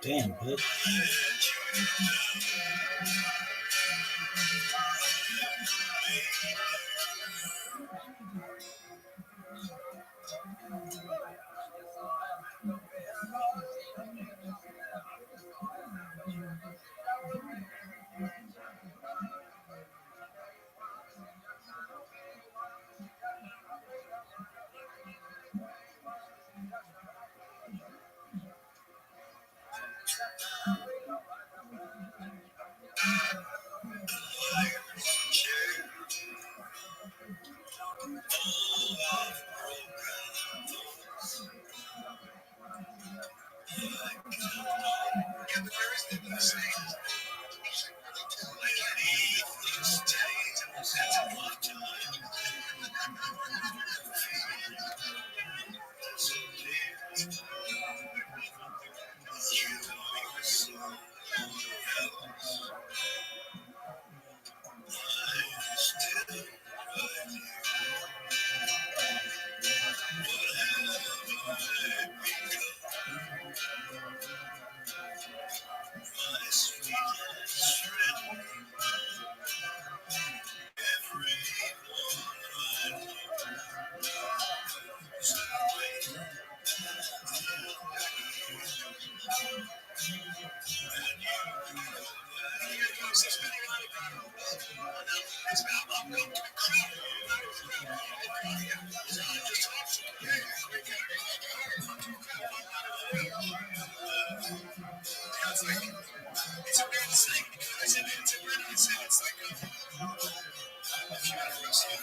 Damn, bitch. It's a weird thing because it's a weird thing. It's like if you had a wrestling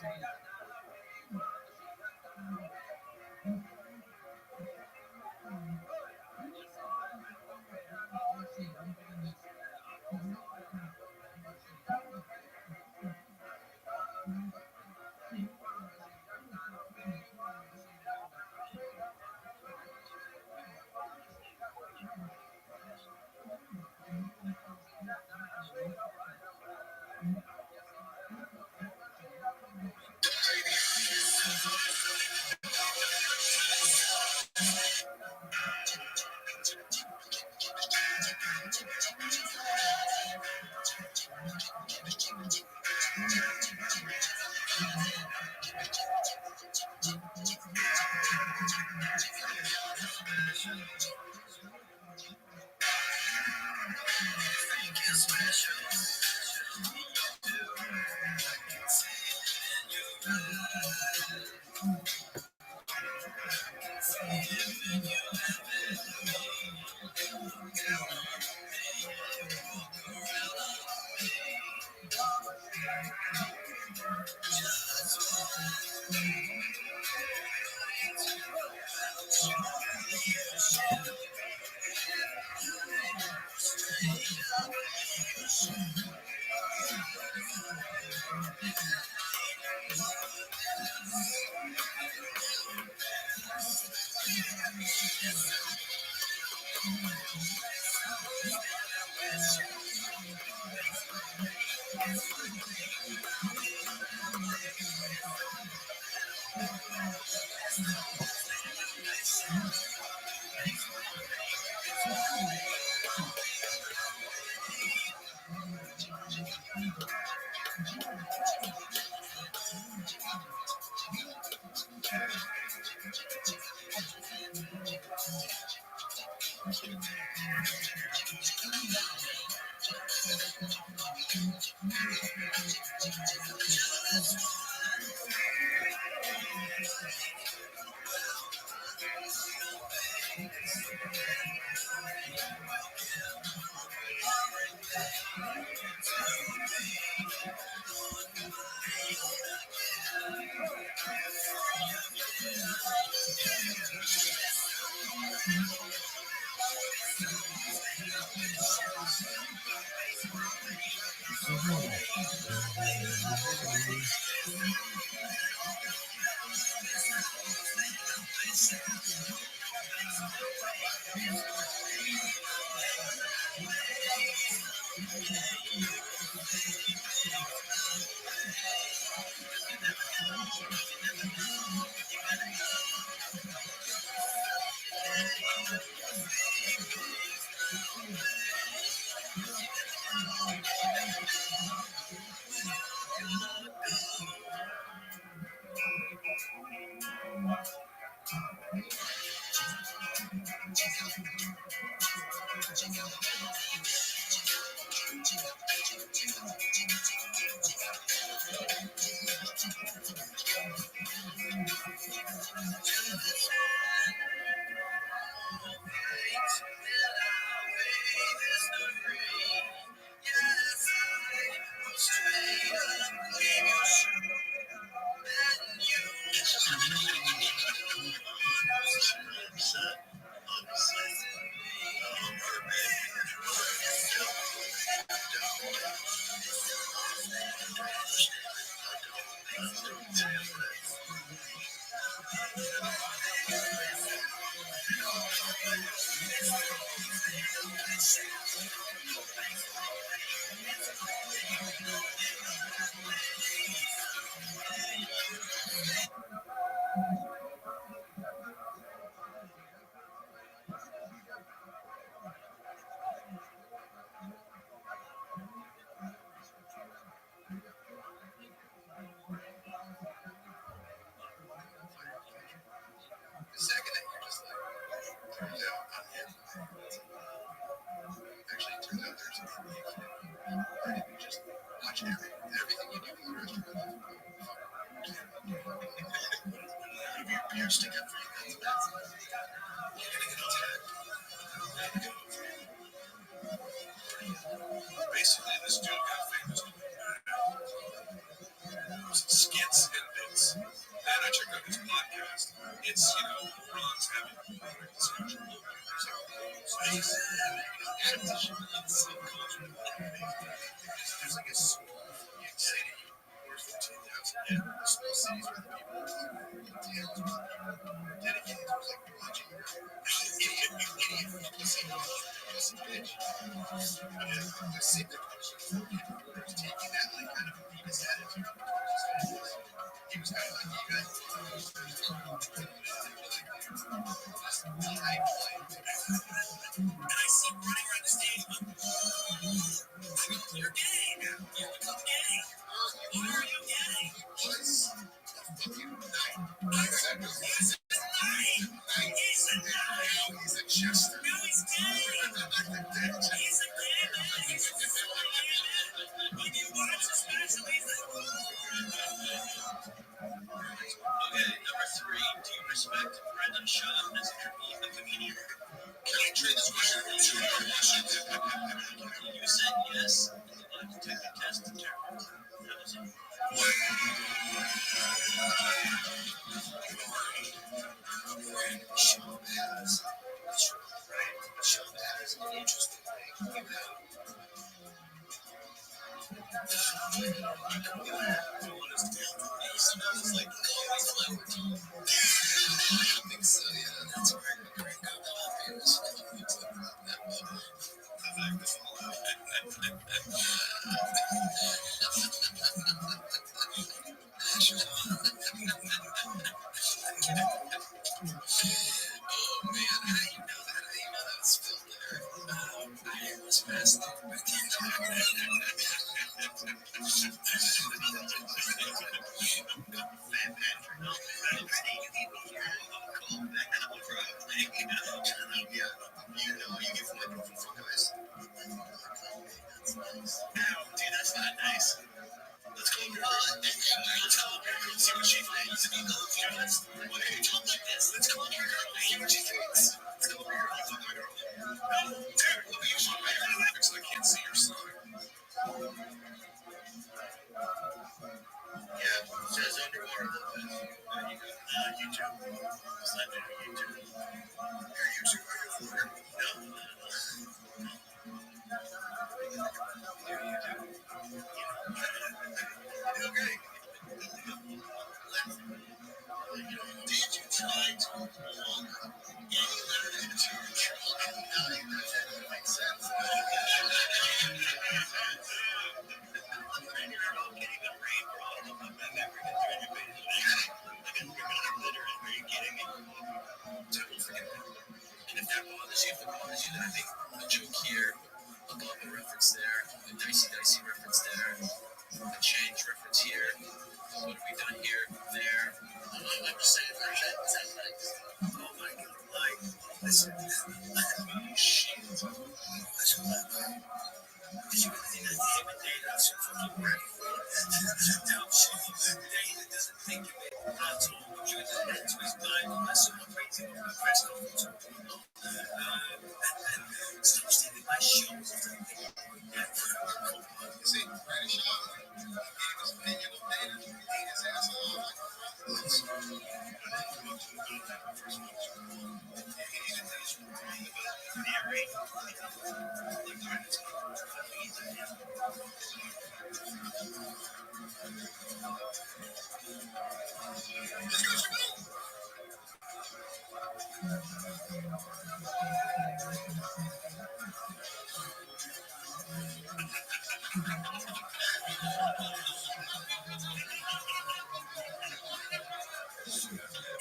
The second that you're just like, turns out I'm him. Actually, it turns out there's a way you can just watch everything you do for the rest of your life. You're stick up for you. That's you're gonna get attacked. Basically, this dude got famous. Skits There's like a small city, or 15,000, yeah, small cities where the people are towns where the people are dedicated to like watching idiot fucking bitch. The same was taking that like kind of elitist attitude towards his fans. He was kind of like, you guys and I see him running around the stage, but you're gay. You've become gay. Why are you gay? He's a nine. He's a Chester. No, he's gay. He's a gay man. He's a gay man. When you watch his special, he's like, okay, number 3. Do you respect Brendan Shaw as a comedian? Can I trade this question to you? Said yes. Would you like to take the test to determine that was it? Shaw has. That's right. Shaw has an interesting thing. You have. Sometimes it's like, always clever. I think so, yeah. That's where Gringo Coffee was that book. Oh man, how do you know that? How do you know that was spilled there? I was fascinated by the dude, that's not nice. Let's call her. Let's call her. See what she thinks. Why are you talking like this? Let's call her. See what she thinks. Let's call her. No, dude, look at you. So I can't see your son. Yeah, it says underwater a little bit. You go YouTube. It's not there YouTube. Your YouTube or your Florida? No. Your YouTube. Okay. Did you try to belong any letter to your child? No, you that makes sense. Are you kidding me? Don't forget that. And if that bothers you, then I think a joke here, a bubble reference there, a dicey reference there, a change reference here. What have we done here? There. I'm just saying, that's nice. Oh my god, like, listen. Shit. Listen, did you really think that him and Dana are so fucking great? Dumb shit. Dana doesn't think of it. I told him you would add to his mind unless someone crazy in a press conference. Stop stealing my show. See, British Shaw. He gave his opinion on Dana. He ate his ass along.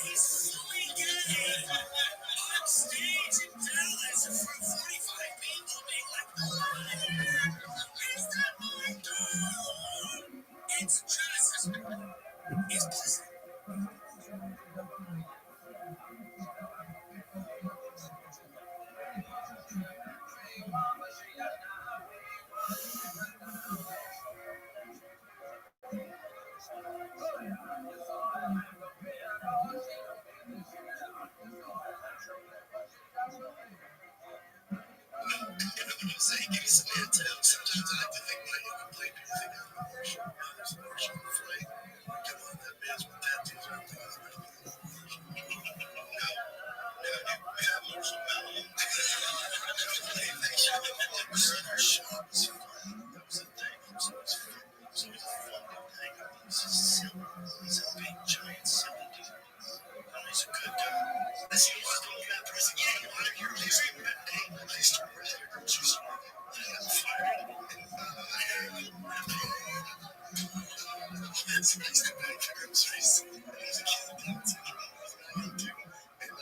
He's fully gay. On stage in Dallas in front of 45 people being like, is that my dog? It's just, it's just. Say, give me some intel. Sometimes I like to think when I play music, I'm a worship. There's worship. Somebody's come back for groceries. And there's a kid that was like, I do. And I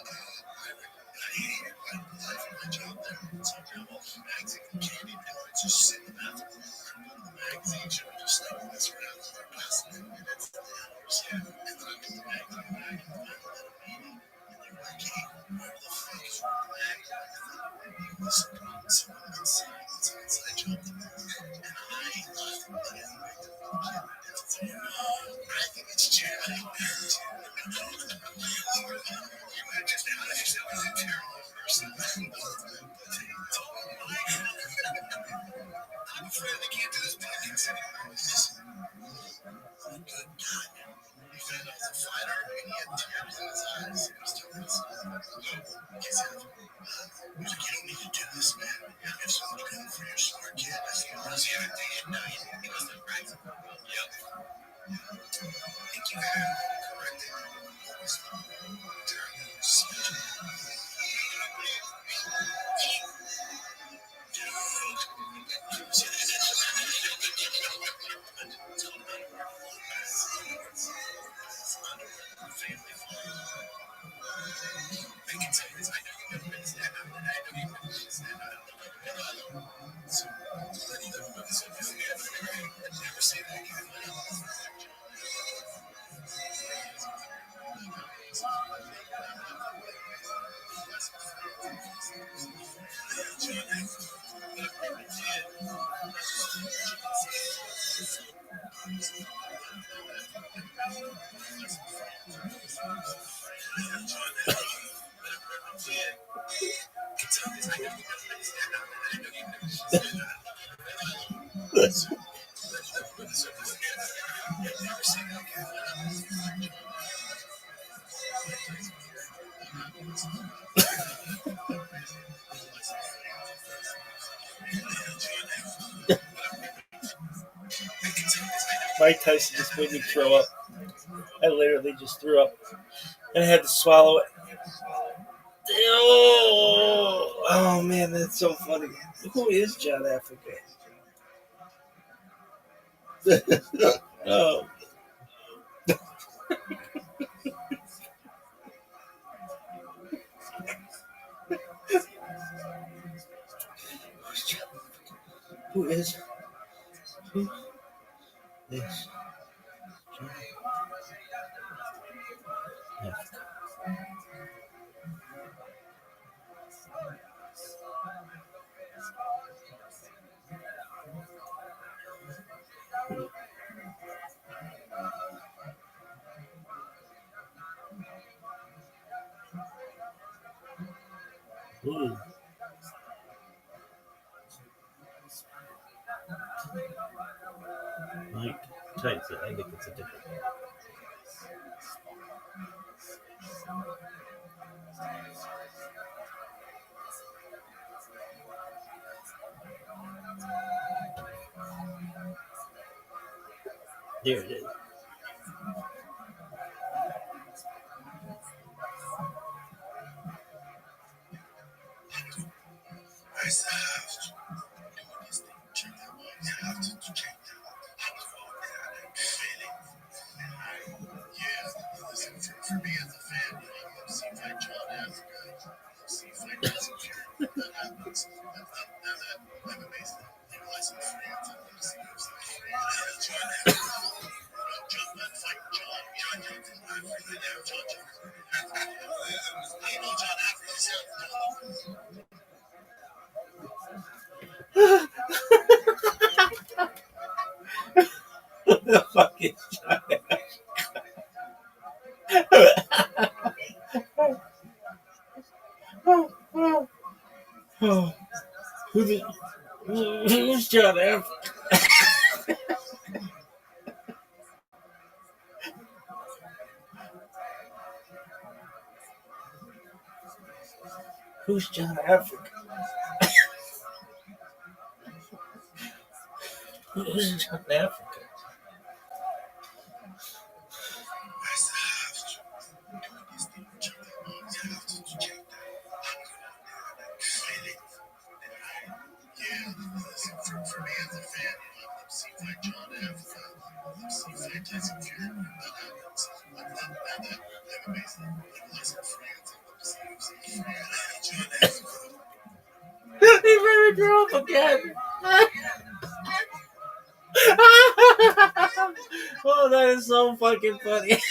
hated my life and my job there. So I grabbed all the magazines and candy and I just sit in the bathroom. The magazine show just like mess around for the past minutes, hours. Yeah. And then I put the magazine back and finally had a meeting. And they were like, hey, where the fuck is your bag? And I thought, maybe it was someone inside. It's an inside job. And I left the invite to the kid. I think it's charity. I'm afraid they can't do this podcast anymore. Good God. He found out the fighter and he had tears in his eyes. He was telling us, he said, you don't need to do this, man. You have so much room for your smart kid. I said, does he have a day at night? He was like, right. Yep. Thank you for correcting. Never say that again. Mike Tyson just made me throw up. I literally just threw up. And I had to swallow it. Oh man, that's so funny. Who is John Africa? Oh. Who is John Africa? Ooh. Mike Tyson. I think it's a different one. There it is. Where's the house? Check that one. You have to check that one. Yeah, listen, for me as a fan, you know, let's see if I John Africa. Let's see if I get some shit. That happens. I'm amazed. You know, I some friends. Let's see who's the John Africa. John, fight John. John Africa. John. I know John Africa. The fucking John Africa. Who's John Africa? Who's John Africa? Who's John Africa? For me as a fan, you know, let's see if I John Africa. Let's see if Fantastic Fury that happens. Amazing. Lots of friends. He made me throw up again. Oh, that is so fucking funny.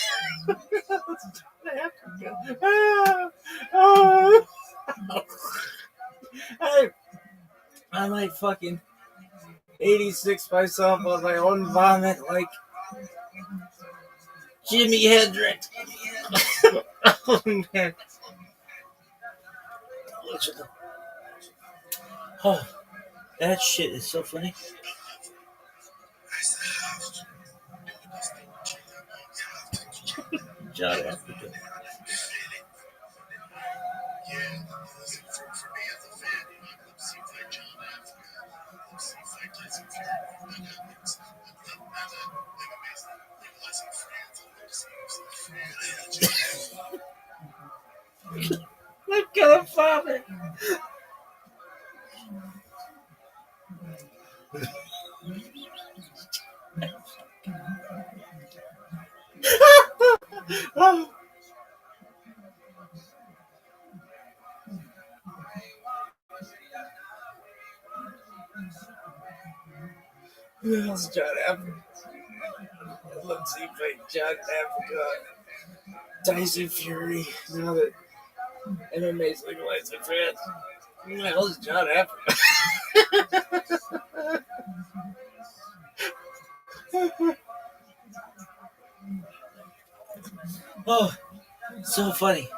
I like fucking 86 myself on my own vomit like Jimi Hendrix. Oh, man. Oh, that shit is so funny. John Africa. For me as a fan, let's see if John Africa. Let's see if Fantastic Fury that happens. Amazing. Lots of friends. Let's see if I'm gonna vomit. Oh. It's John Africa. Let's see if John Africa. Tyson Fury. Now that MMA's legalized in France. Who the hell is John Africa? Oh, so funny.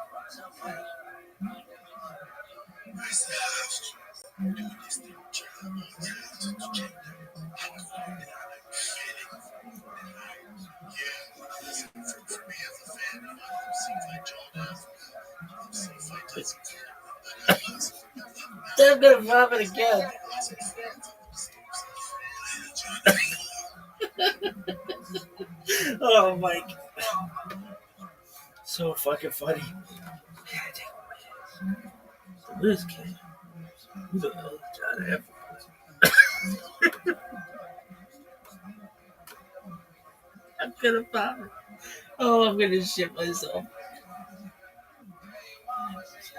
I'm gonna vomit again. Oh my god. So fucking funny. This kid. Who the hell is John Africa? I'm gonna vomit. Oh, I'm gonna shit myself.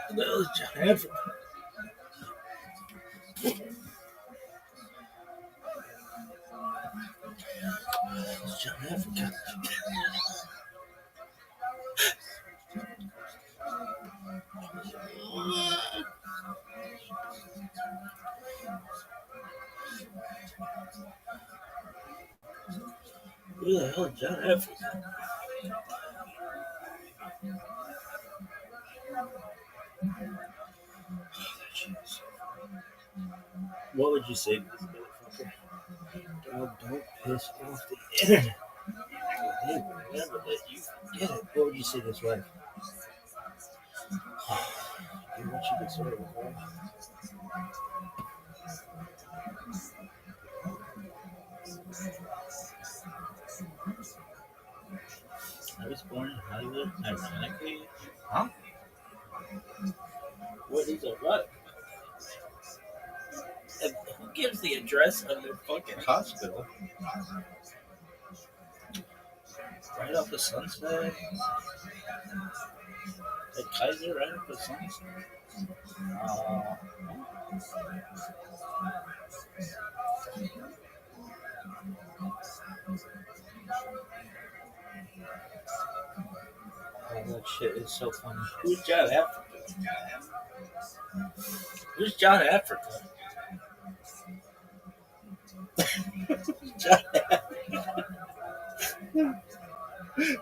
Who the hell is John Africa? John Africa. Who the hell is John Africa? What would you say to this motherfucker? God, don't piss off the internet. They will never let you forget it. What would you say to his wife? Get what you deserve, bro. I was born in Hollywood, ironically. Huh? What is a what? And who gives the address of their fucking hospital? Right off the Sunset. The Kaiser right off the Sunset. Oh, that shit is so funny. Who's John Africa? Who's John Africa? John Africa.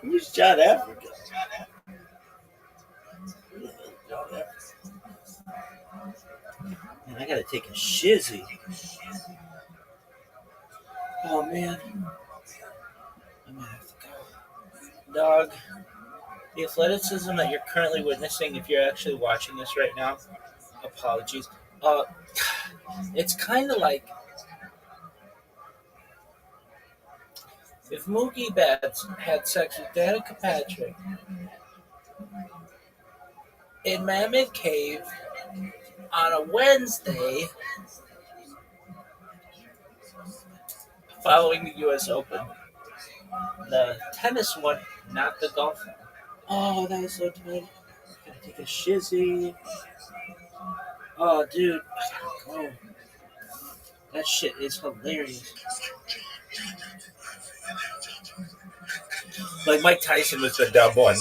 Who's John Africa? John Africa. Man, I gotta take a shizzy. Oh man. I'm gonna have to go. Dog. The athleticism that you're currently witnessing, if you're actually watching this right now, apologies. It's kind of like if Mookie Betts had sex with Danica Patrick in Mammoth Cave on a Wednesday following the U.S. Open. The tennis one, not the golf one. Oh, that was so tight. Gotta take a shizzy. Oh, dude. Oh, that shit is hilarious. Like Mike Tyson was the dub one.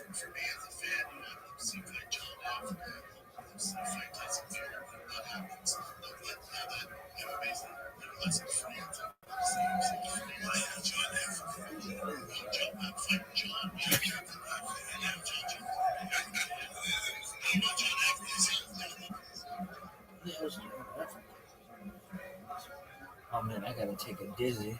For me as a fan, see fight John Africa, see fight Tyson Fury, that happens. Now that MMA's less extreme, John Africa, fight John Africa, and now John Oh man, I gotta take a dizzy.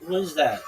What is that?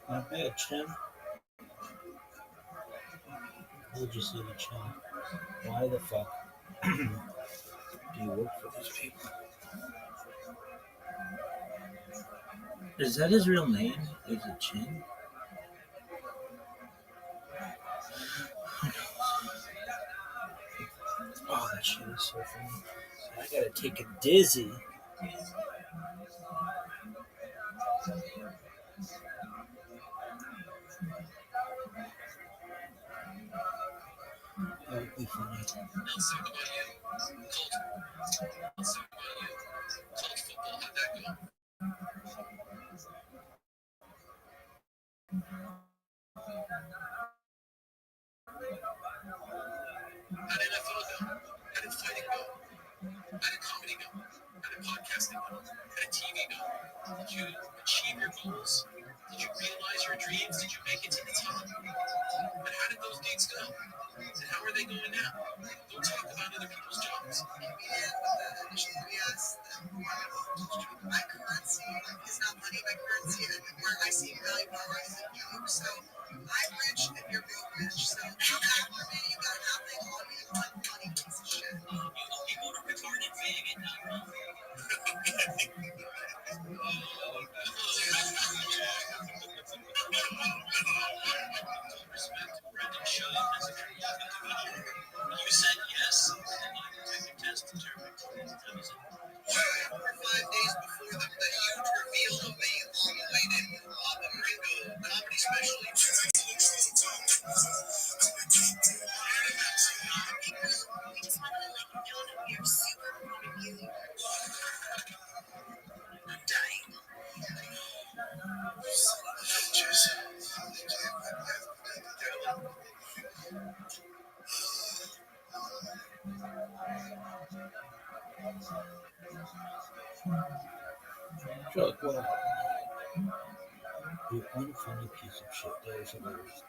Not bad, Chin. We'll just see the Chin. Why the fuck do you work for these people? Is that his real name? Is it Chin? Oh, that shit is so funny. I gotta take a dizzy. That would be funny. Let's talk about you. Let's talk about you. College football, how'd that go? How did NFL go? How did fighting go? How did comedy go? How did podcasting go? How did TV go? Did you achieve your goals? Did you realize your dreams? Did you make it to the top? And how did those dates go? And how are they going now? Don't talk about other people's jobs. Yes, my currency is not money. My currency, and where I see value power is in you. So I'm rich and you're broke rich. So come after me. You got nothing on me. You want money, piece of shit. You go to retarded vegan. Respect Brendan Shine as a creative individual. You said yes, and my detective test determined that was it. 4 or 5 days before the huge reveal of the long-awaited Bob and Ringo comedy special. We just want to let you know that we are super proud of you. I'm dying. Chuck, well, you're one funny piece of shit. That is hilarious.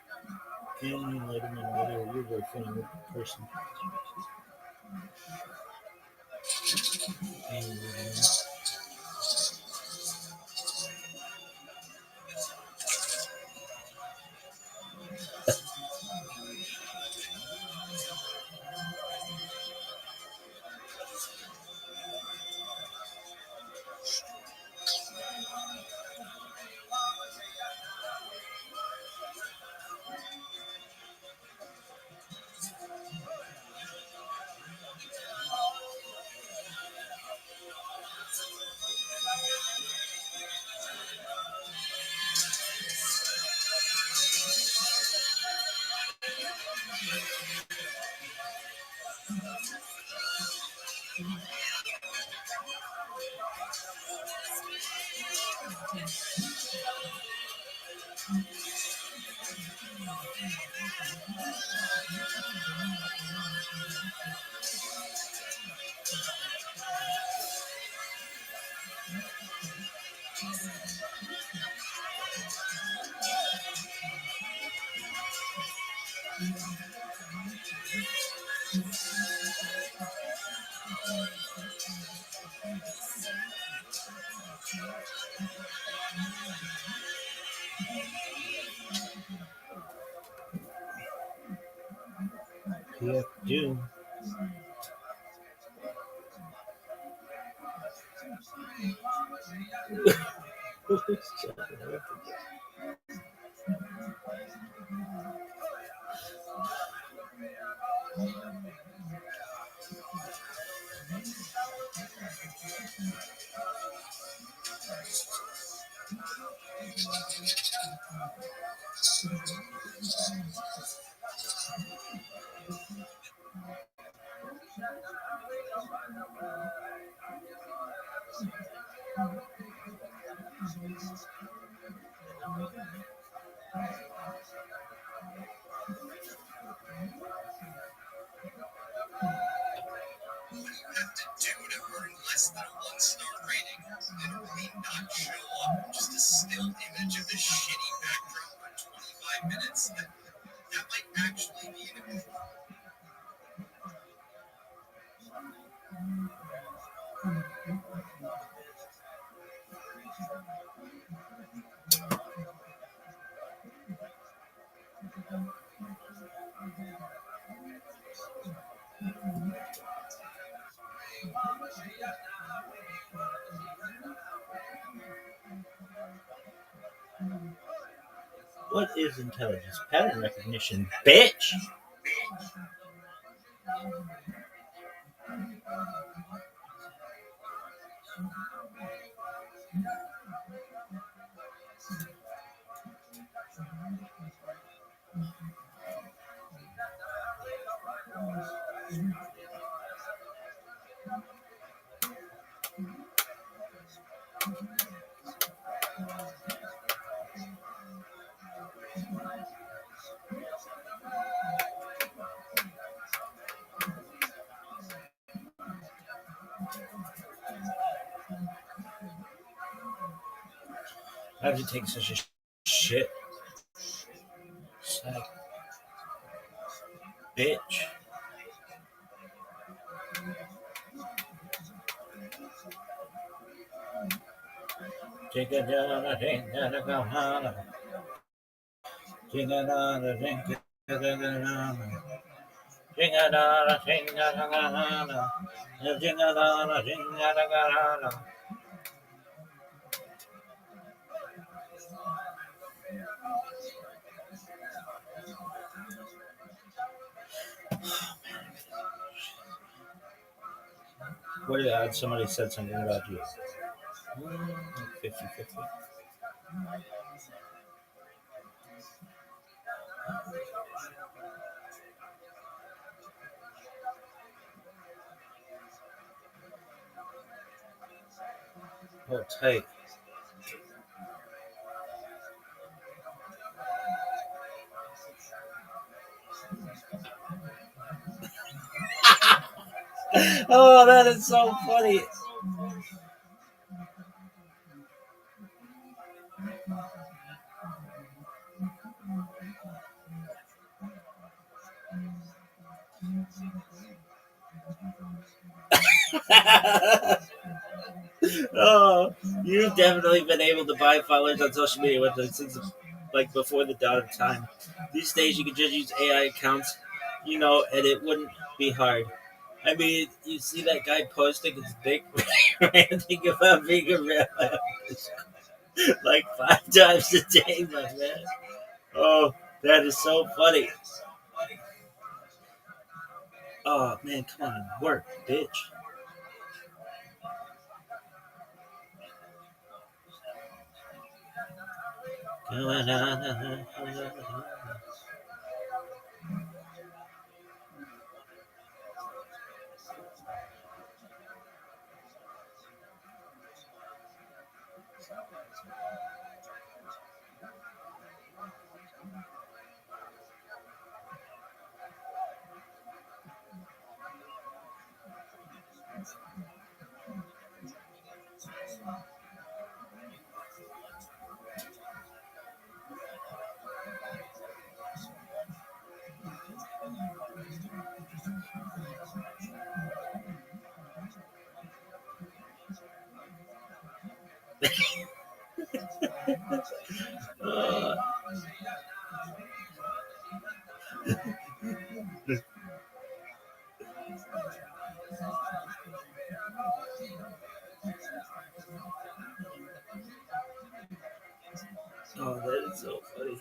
Can you let him in later? You're a very funny person. Can you let him in? PF Doom. What do you have to do to earn less than a 1-star rating? Literally not show up. Just a still image of this shitty backdrop for 25 minutes. That might actually be an improvement. What is intelligence? Pattern recognition, bitch! I have to take such a shit. It's like, bitch. Take a dollar, take a dollar, take a dollar, take a dollar. Take a dollar, take a dollar, take a dollar, take a dollar. What are the odds somebody said something about you? 50-50. Oh, tight. Oh, that is so funny. Oh, you've definitely been able to buy followers on social media with this since like before the dawn of time. These days, you can just use AI accounts, and it wouldn't be hard. I mean, you see that guy posting his dick ranting about being a real like 5 times a day, my man. Oh, that is so funny. Oh man, come on, work, bitch. Uh, oh, that is so funny.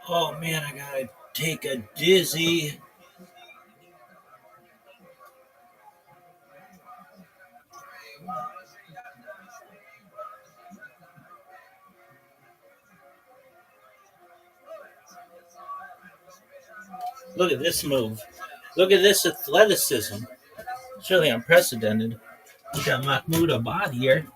Oh man, I gotta take a dizzy. Look at this move. Look at this athleticism. It's really unprecedented. We got Mahmoud Abad here.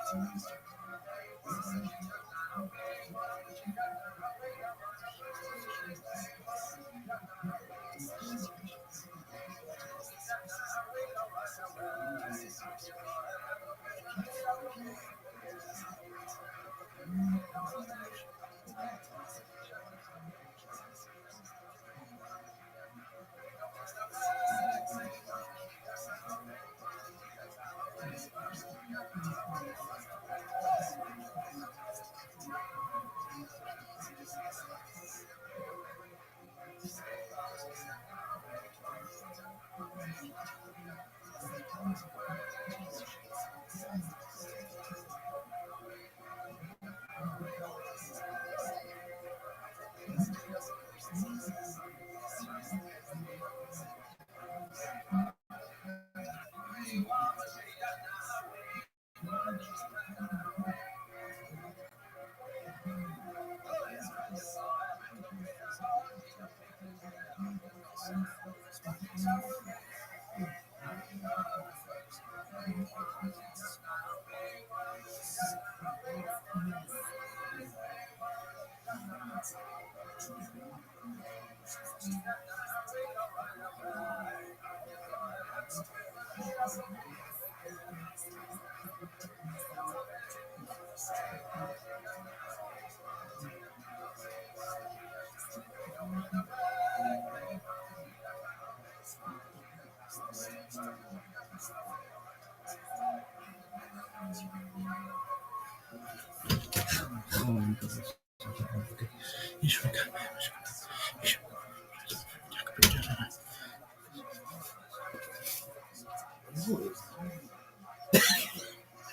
South Africa.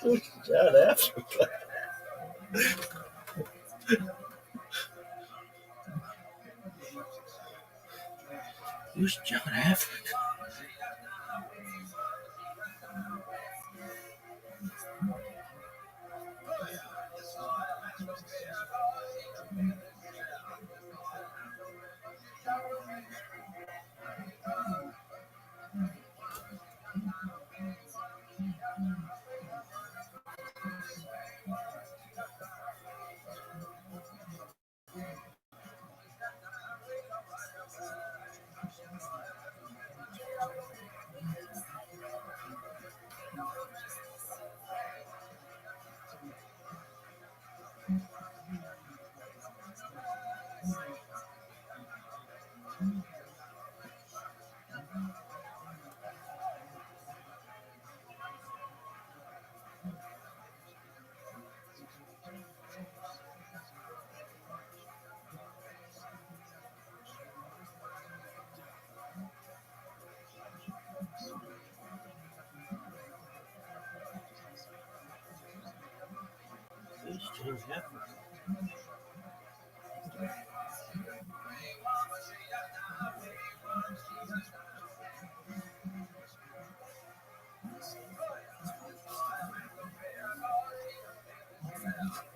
Who's South Africa? Who's South Africa?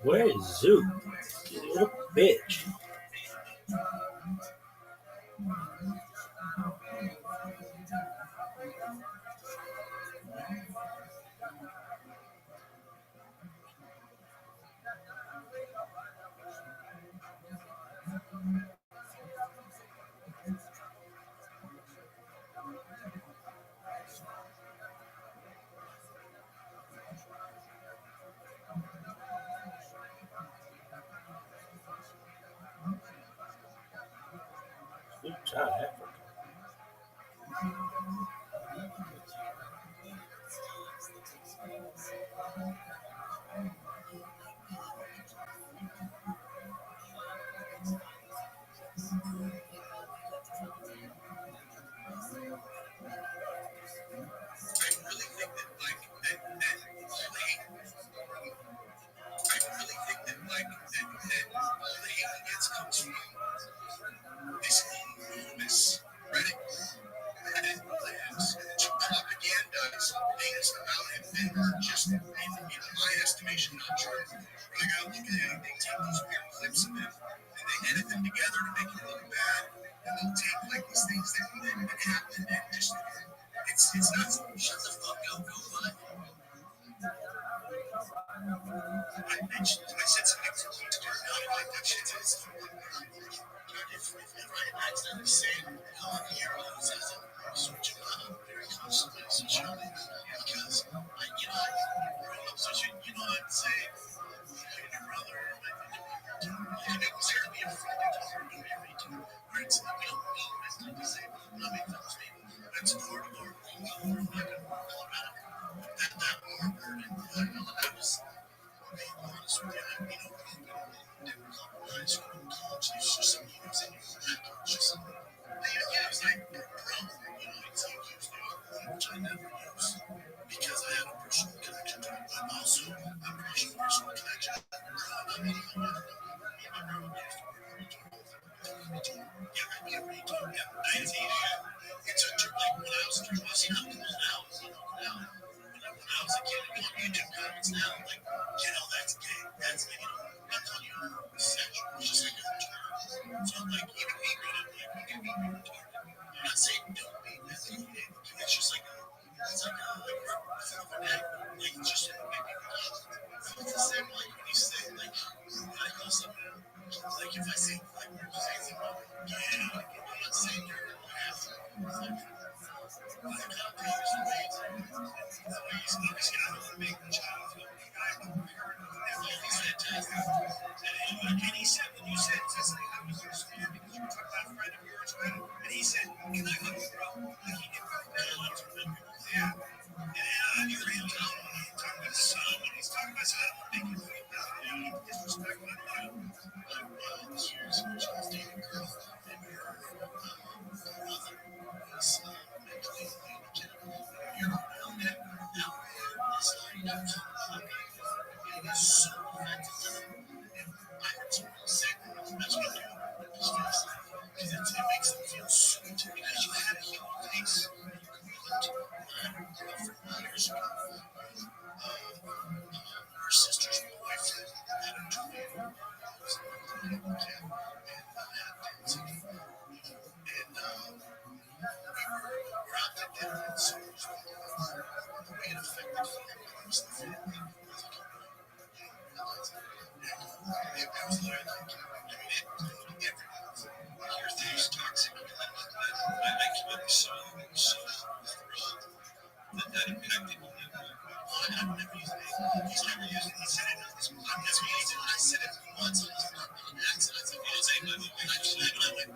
Where is Zoo? You little bitch. Who's South Africa? Just, in my estimation, not true. Really gotta look at it. They take those weird clips of him and they edit them together to make it look bad. And they'll take like these things that happen and just it's nuts. Shut the fuck up, go what? I said something to start out like that shit is. If I accidentally say heroes as a switch I'm very constantly switch on it because I growing up such a I'd say your brother and it was here to be a friend to her to be a retard. Where it's we don't know it's like to say I'm not making fun of people. That's part of our fucking Colorado. That war burden. I was being honest with you, didn't compromise from college. There's just some years in your back. It's just it was like bro, it's like used which I never used because I had a personal connection to it. But also a personal connection. I mean, my grandma used to work yeah, I took like when I was see how cool now is, now. When I was a kid, on YouTube comments now, like, that's gay, that's gay, I'm not telling you sexual, it's just like a term. So like, even me growing up, like, you can be retarded. I'm not saying don't be, it's just like it's like like just make me it's the same like when you say like I call something like if I say like we're just saying I'm not saying you're an asshole. It's like he's got to make the child feel he's fantastic. And he said when you said I was understanding because you were talking about a friend of yours, right? And he said, can I hug you, bro? Like he did yeah. And you're talking about his son, and he's talking about his son, I don't want to make you feel disrespect, but I'm seriously just dating a girl, and her brother is mentally handicapped. You're around that girl now, it's like, it is so effective. And I heard someone say, that's what I do. Because it makes them feel so good because you had a human face. Years ago, her sister's boyfriend had a tornado. It was a little kid, and we're out there dinner, and so it was the way it affected family was the family. It was literally like, your thing's toxic. I keep it so that impacted me. I've never used it. He's never used it. He said it on this podcast. I said it once on accident. I said, I'm like,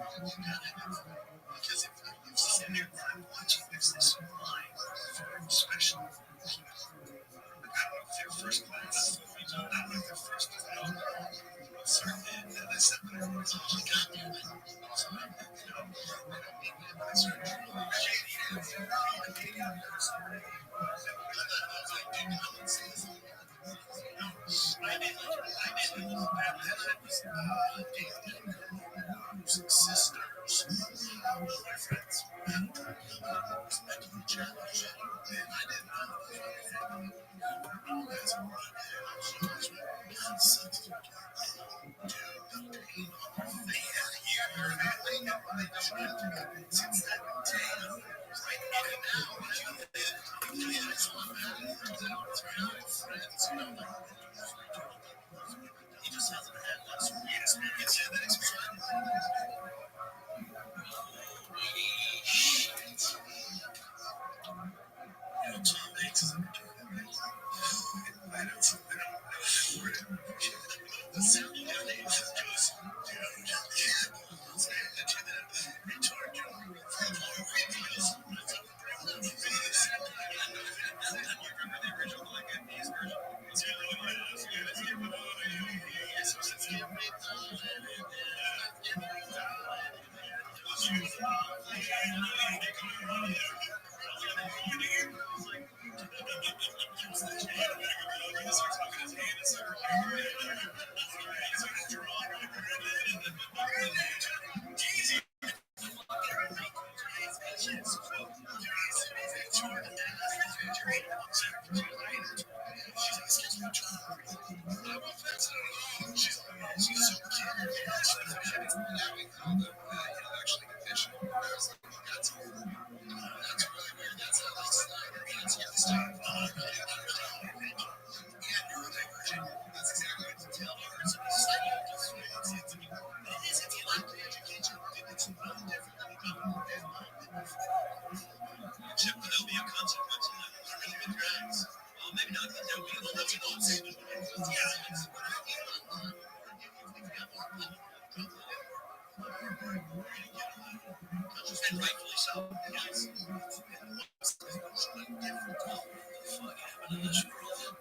because if you've sitting there watching this line, special. I don't know if they're first class. I don't know if they're first class. Certainly, that's something I got there. Sisters, boyfriends, mentally challenged, and I didn't know. That's what since that day, like even now, friends, he just hasn't had that sweet experience yet. That experience. Tom Hanks is a retarded. I don't know. The sound of that name just goes, retard joke. You remember the original like Vietnamese version? It's And rightfully so. Yes. What different fuck happened in this world?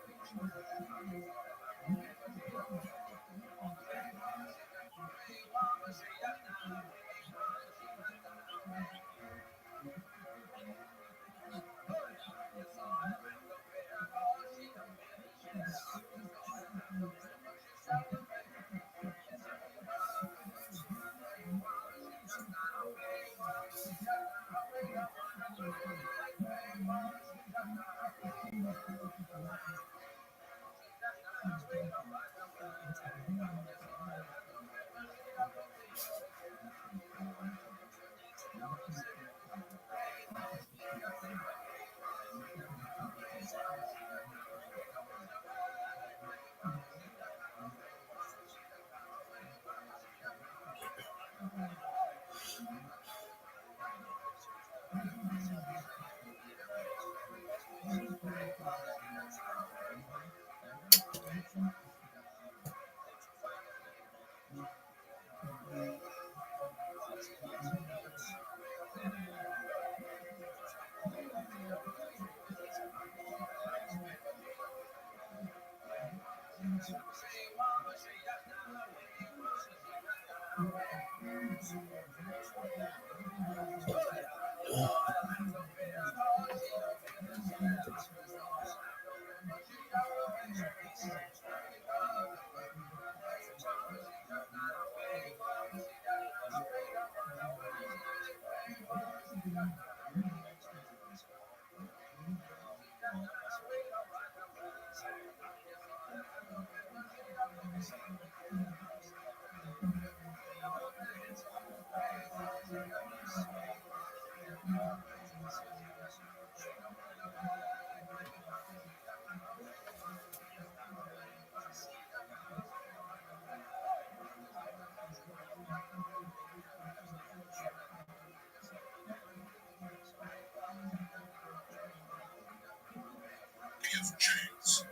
Give chance.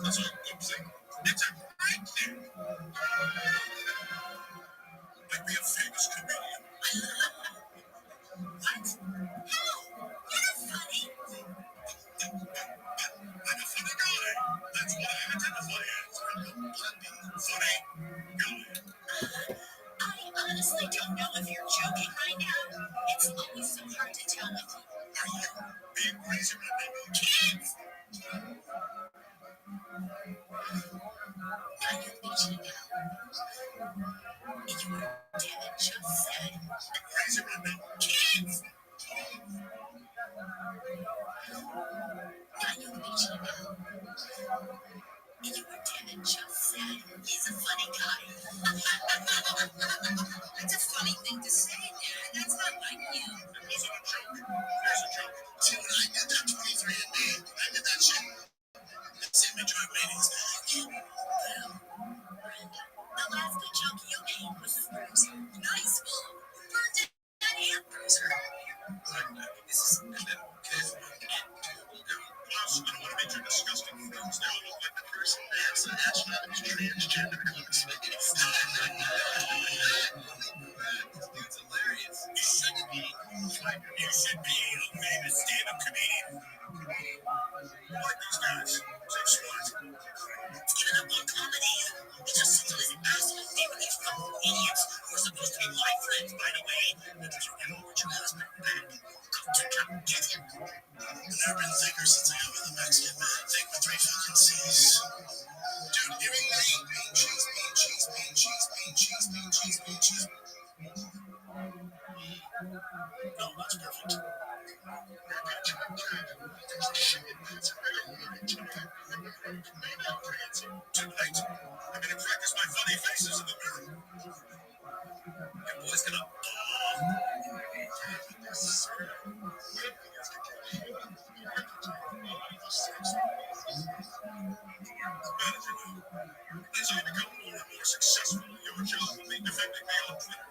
That's a good thing. It's a great thing. Like be a famous comedian. What? How? You're funny. I'm a funny guy. That's what I identify as. Funny guy. I honestly don't know if you're joking right now. It's always so hard to tell with you. Are you being crazy right now? Kids! Now you're reaching out. You were David just said. You're crazy right now. Kids! Now you're reaching out. You were David just said. He's a funny guy. That's a funny thing to say, Dad. That's not like you. It wasn't a joke. Here's a joke. See, when I did that 23andMe, I did that shit. It saved me joint ratings. Well, Brenda, the last good joke you made was Bruiser. Nice one. Burned it and Bruiser. Brenda, this is a little kid. Plus, I don't want to make your disgusting friends now look like the person NASA astronaut is transgender clothes. This dude's hilarious. You shouldn't be. You should be a famous stand-up comedian. Like these guys. So smart. Stand-up on comedy. It's just such an impossible thing with these fucking idiots who are supposed to be my friends, by the way. Did you ever want your husband back? Come get him. I've never been thicker since I got with a Mexican man. Thick with 3 fucking C's. Dude, giving me bean cheese, bean cheese, bean cheese, bean cheese, bean cheese, bean cheese. No, that's perfect. Tonight, I'm gonna practice my funny faces in the mirror. Your boy's gonna as I become more and more successful, your job will be defending me on Twitter.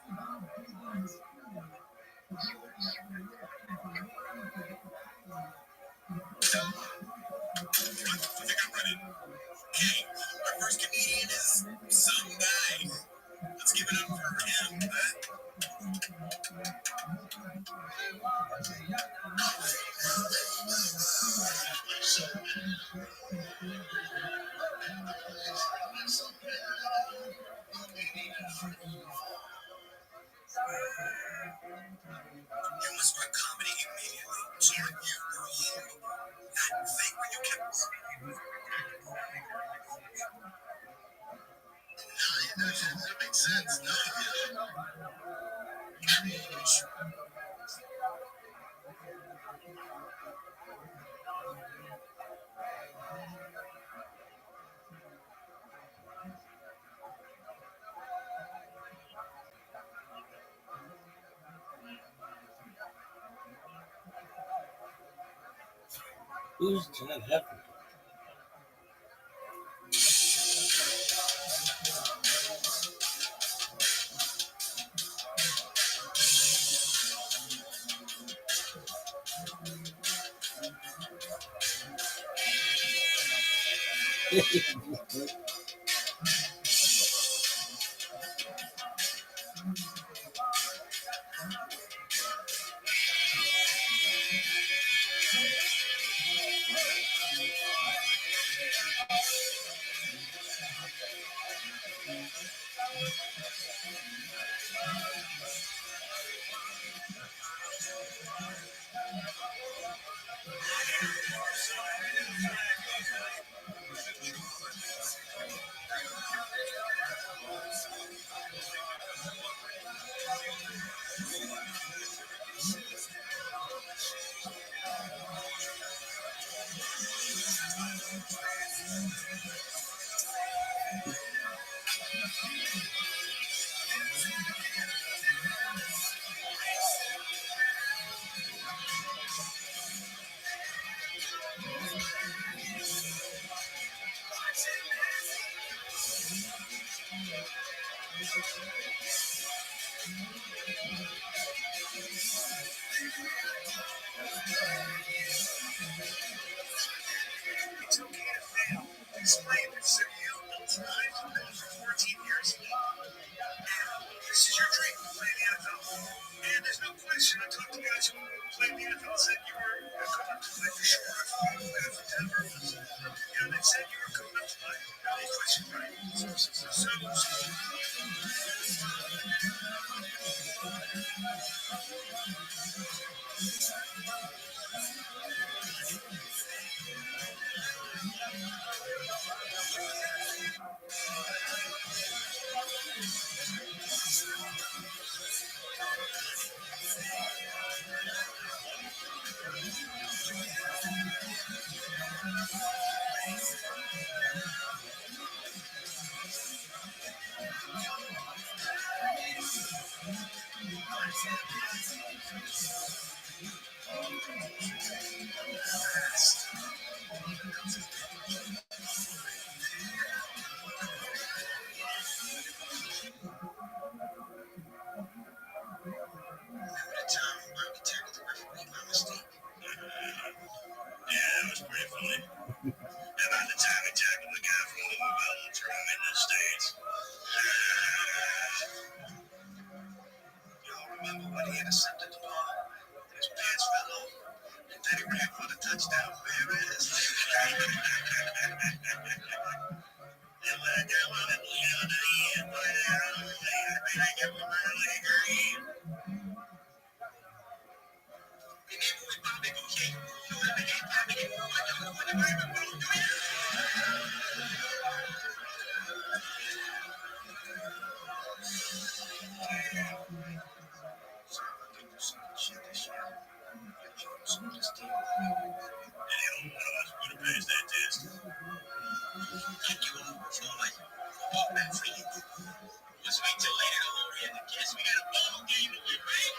I think I'm ready. Okay, my first That makes sense. No, Who's John Heffernan? it's okay to fail. Explain it. So I've been doing for 14 years. This is your dream, playing the NFL. And there's no question. I talked to guys who played the NFL, said you were good enough to play for sure. If Denver was, they said you were good enough to play. No question, right? So at a time, I tackled the referee by mistake. Yeah, it was pretty funny. About the time he tackled the guy from Louisville and threw him in the States. Y'all remember when he intercepted the ball? His pants fell off. And then he ran for the touchdown, baby. And when I got one of the end, but I get one of the green. Remember when Bobby Boucher, you have an anti-minute, what the Bible do it? Shit this year. You're Jordan Smartest team. And one of us would have passed that test. Thank you all for all that for you. Let's wait till later to lower in the kiss. We got a ball game to win, right?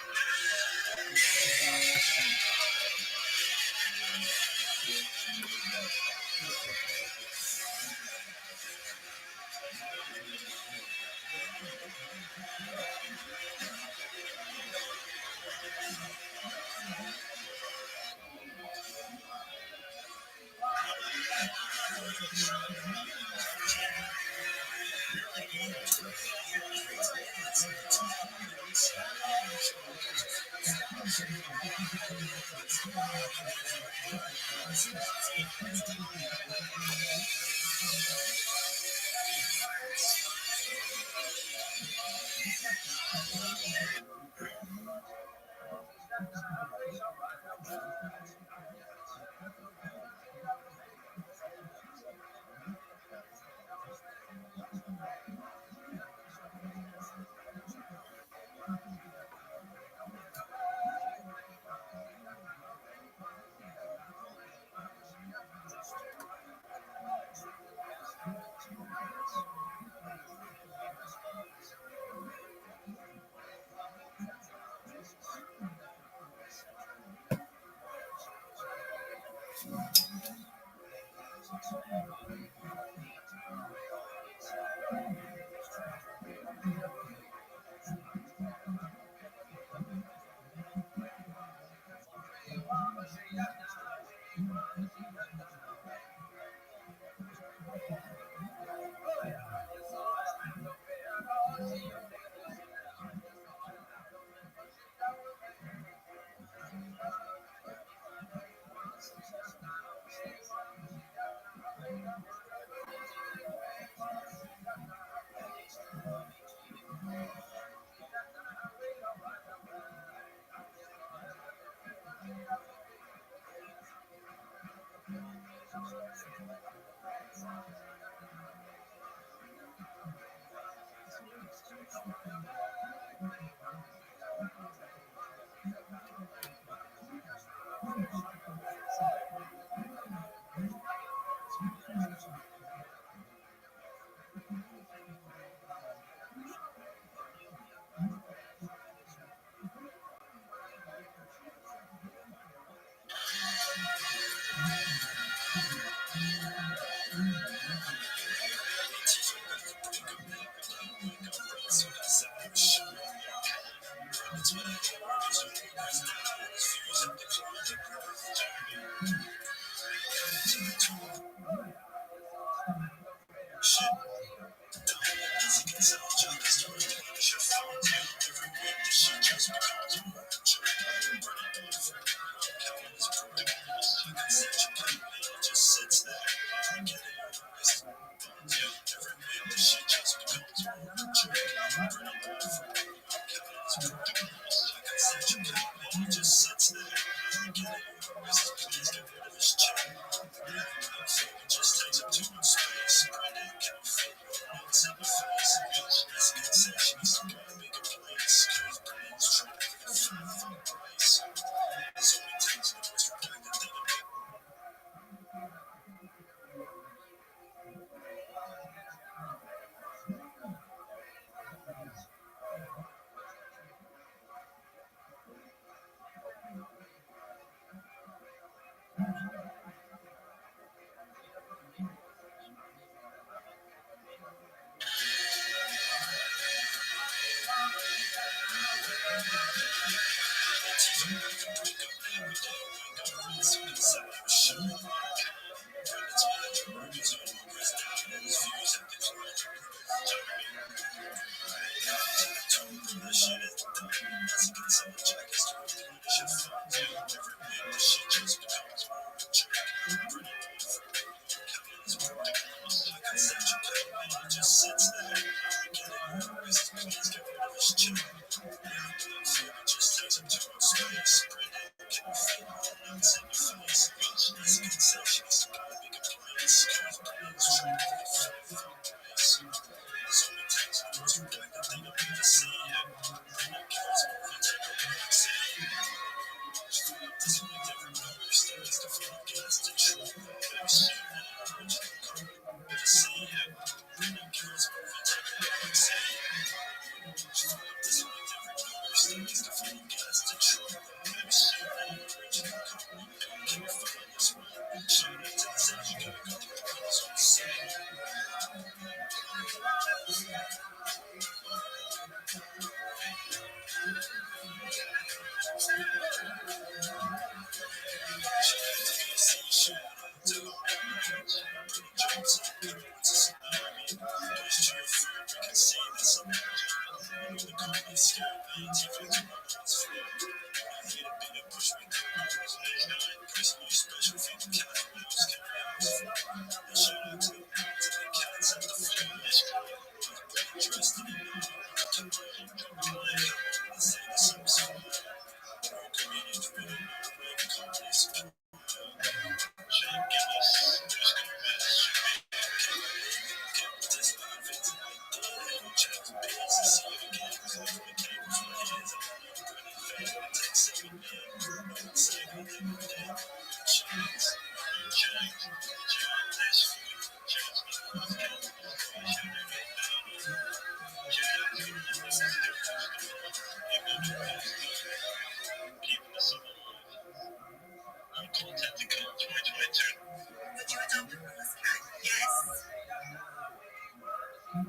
Place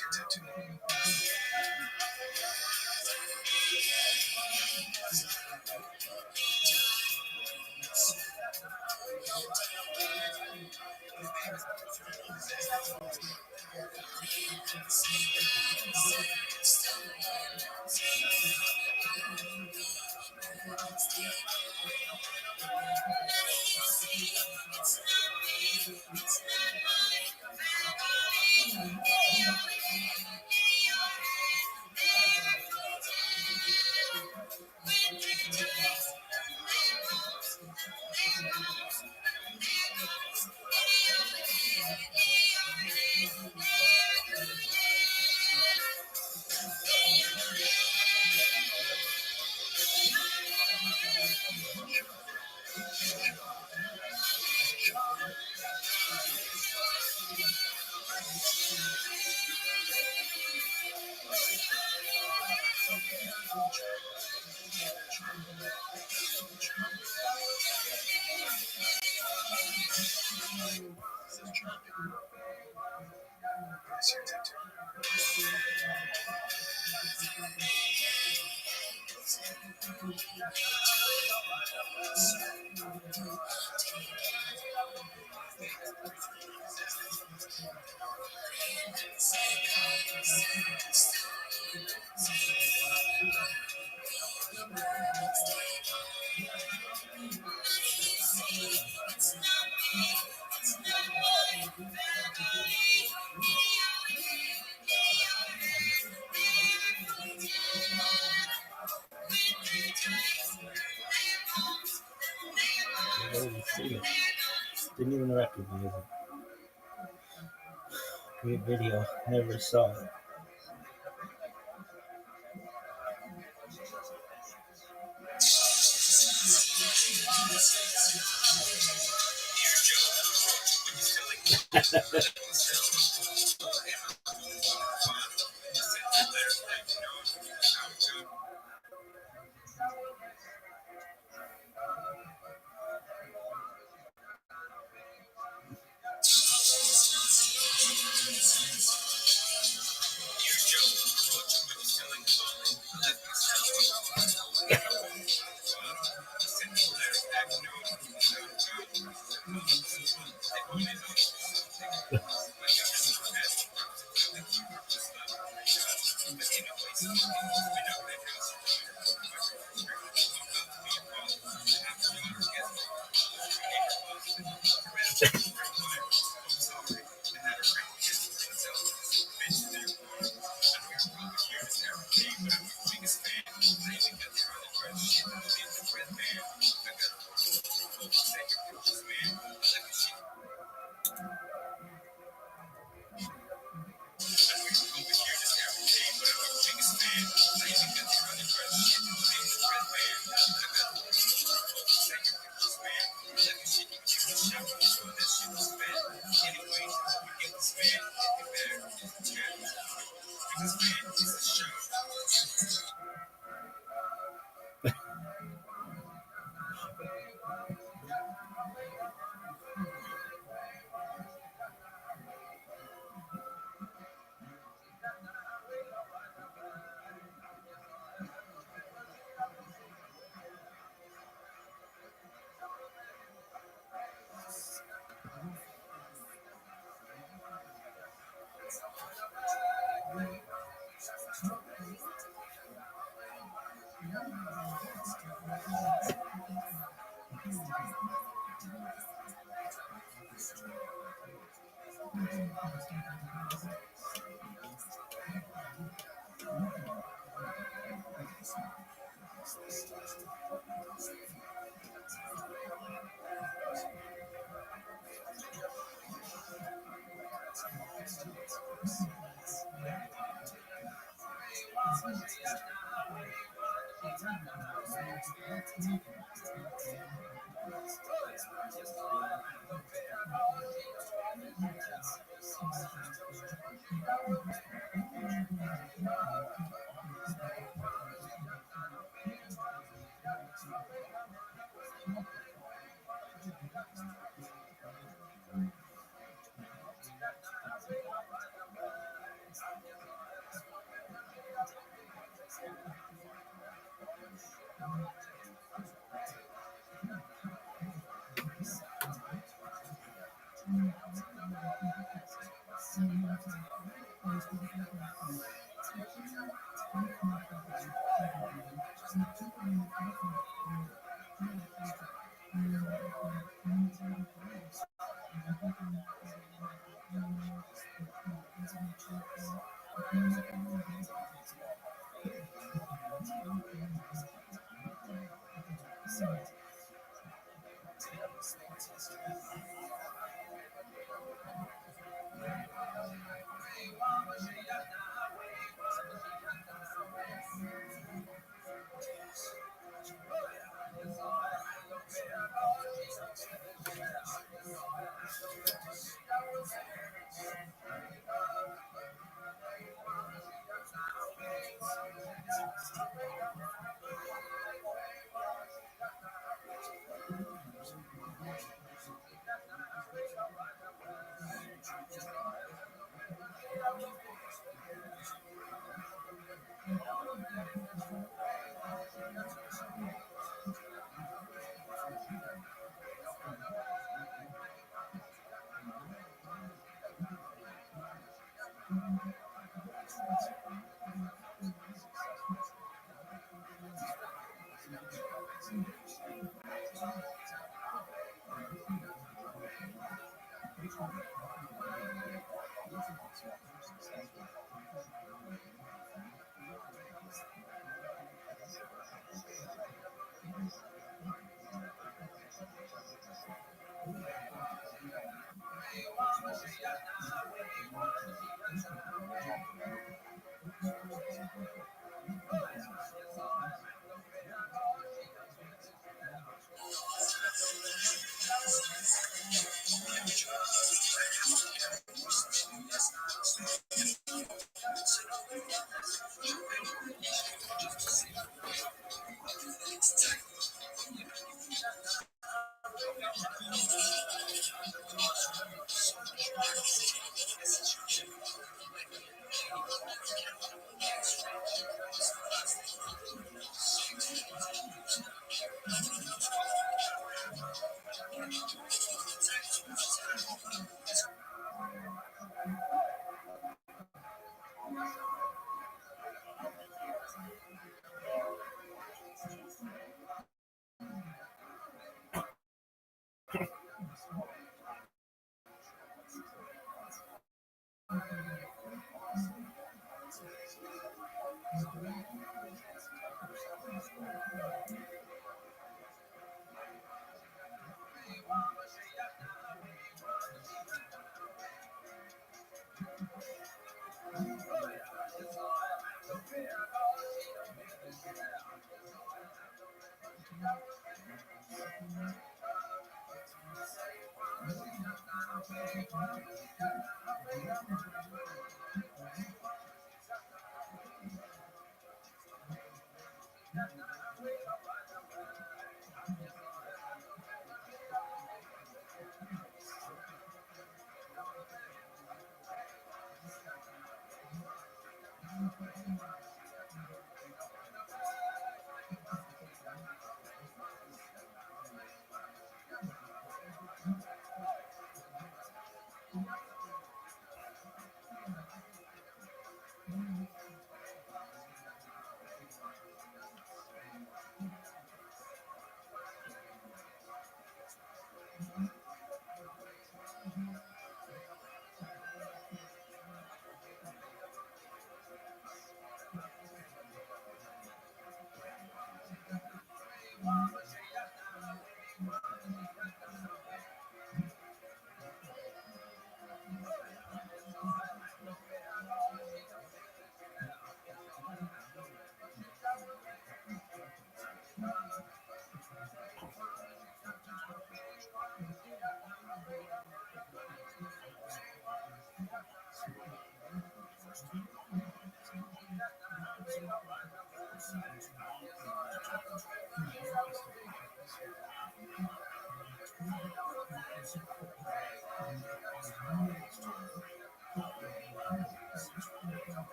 your tattoo. Place your tattoo. I didn't see it. Didn't even recognize it. Great video. Never saw it.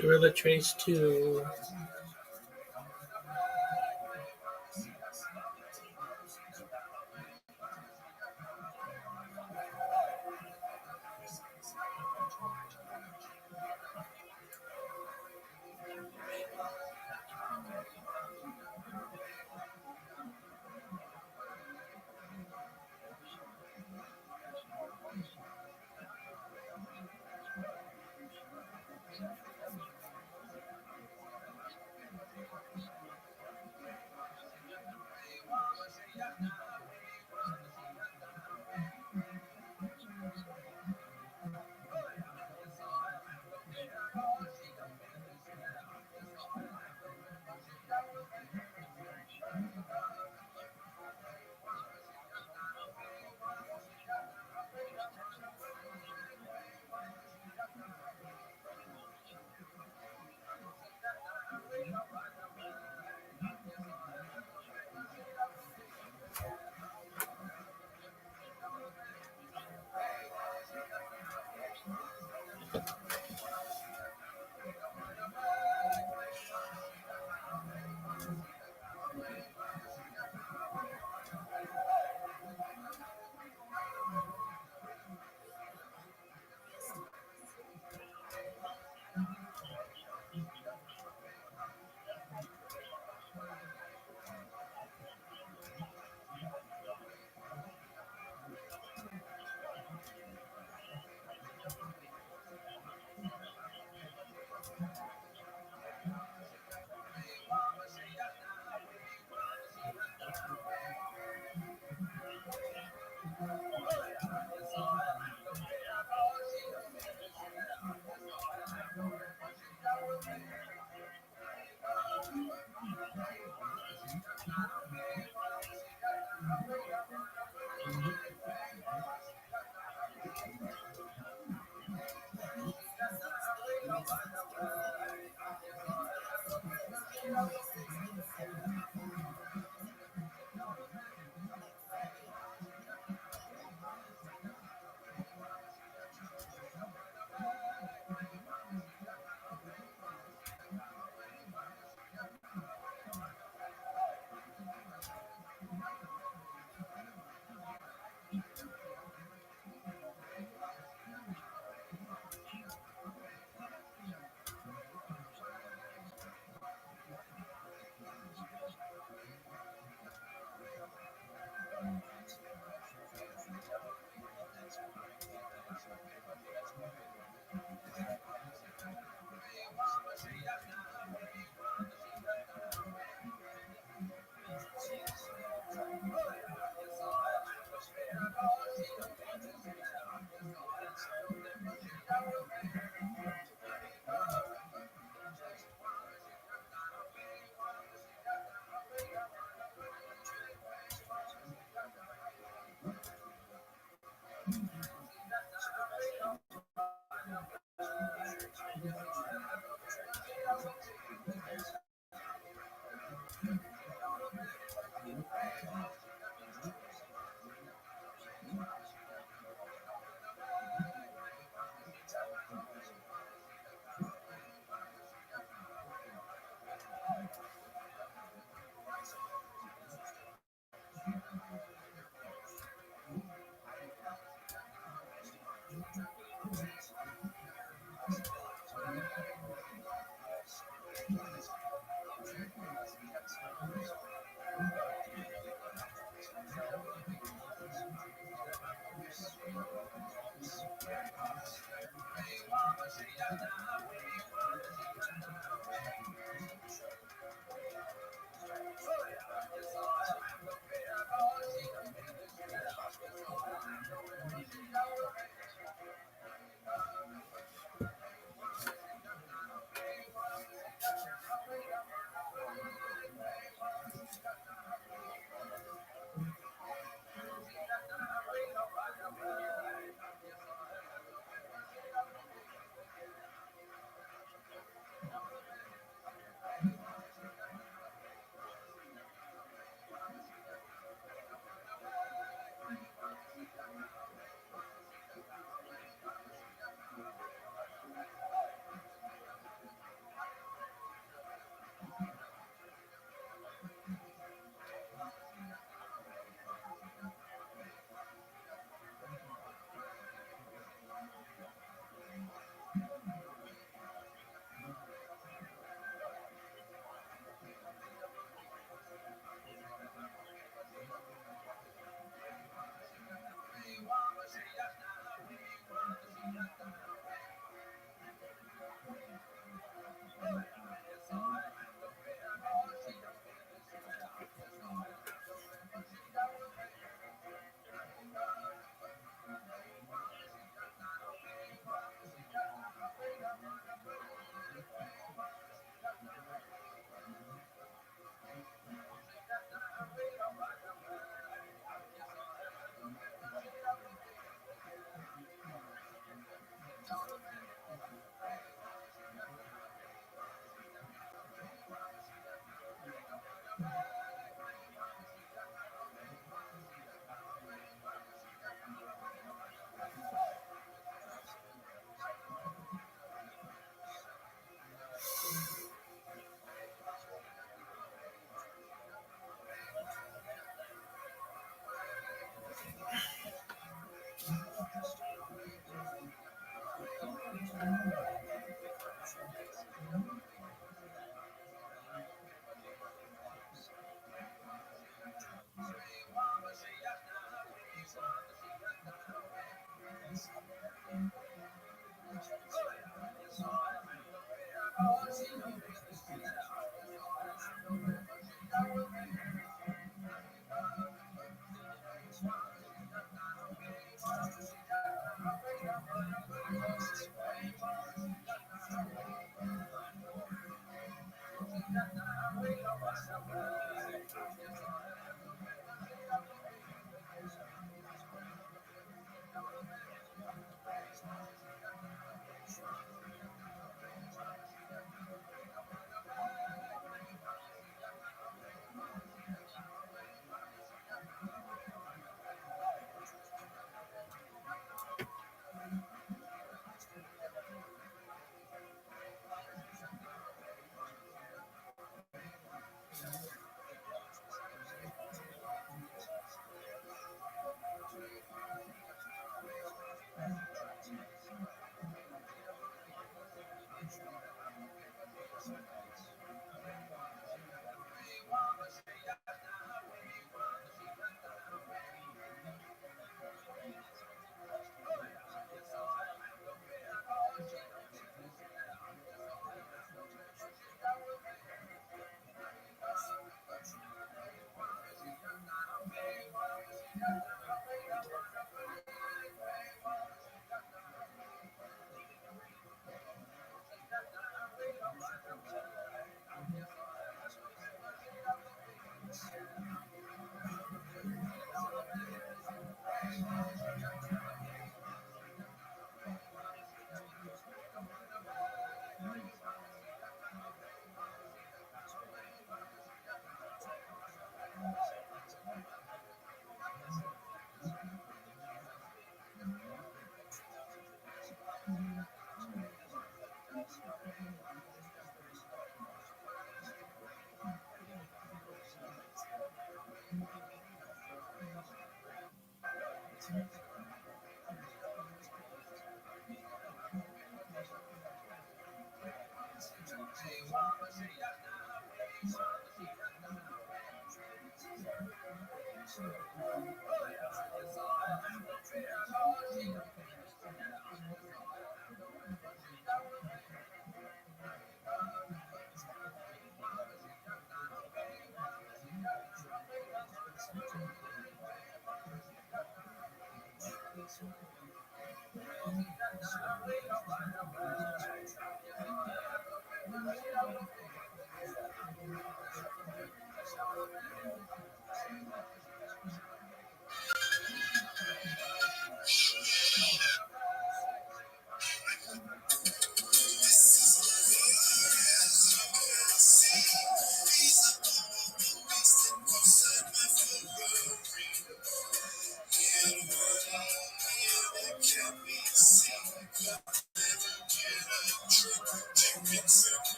Gorilla Trace 2.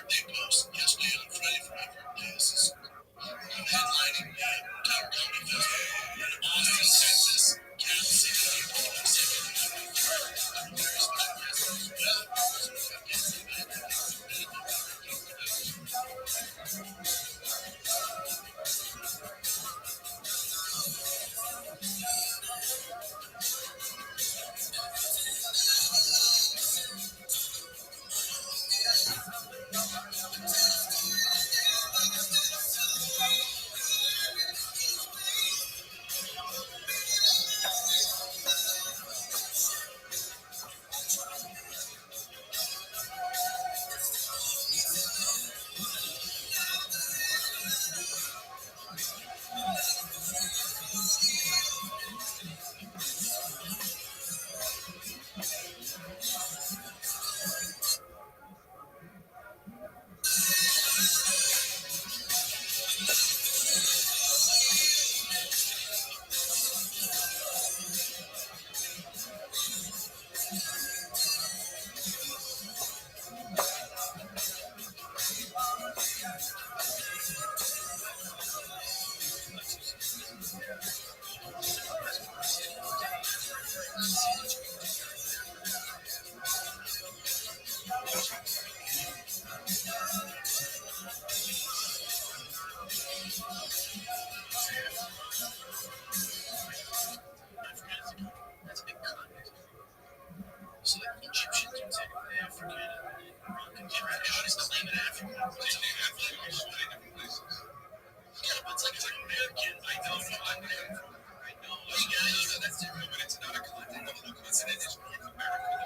Big post yesterday on Friday for This. I'm headlining Top Comedy Festival in Austin, Texas. Kansas City, various podcasts as well. That's a big continent. So the Egyptians would say Africa, Moroccan trash. Just claim it Africa. It's a different places. Yeah, but it's like American. I know. I know. Yeah, that's different, but it's not a continent. The whole continent is North America.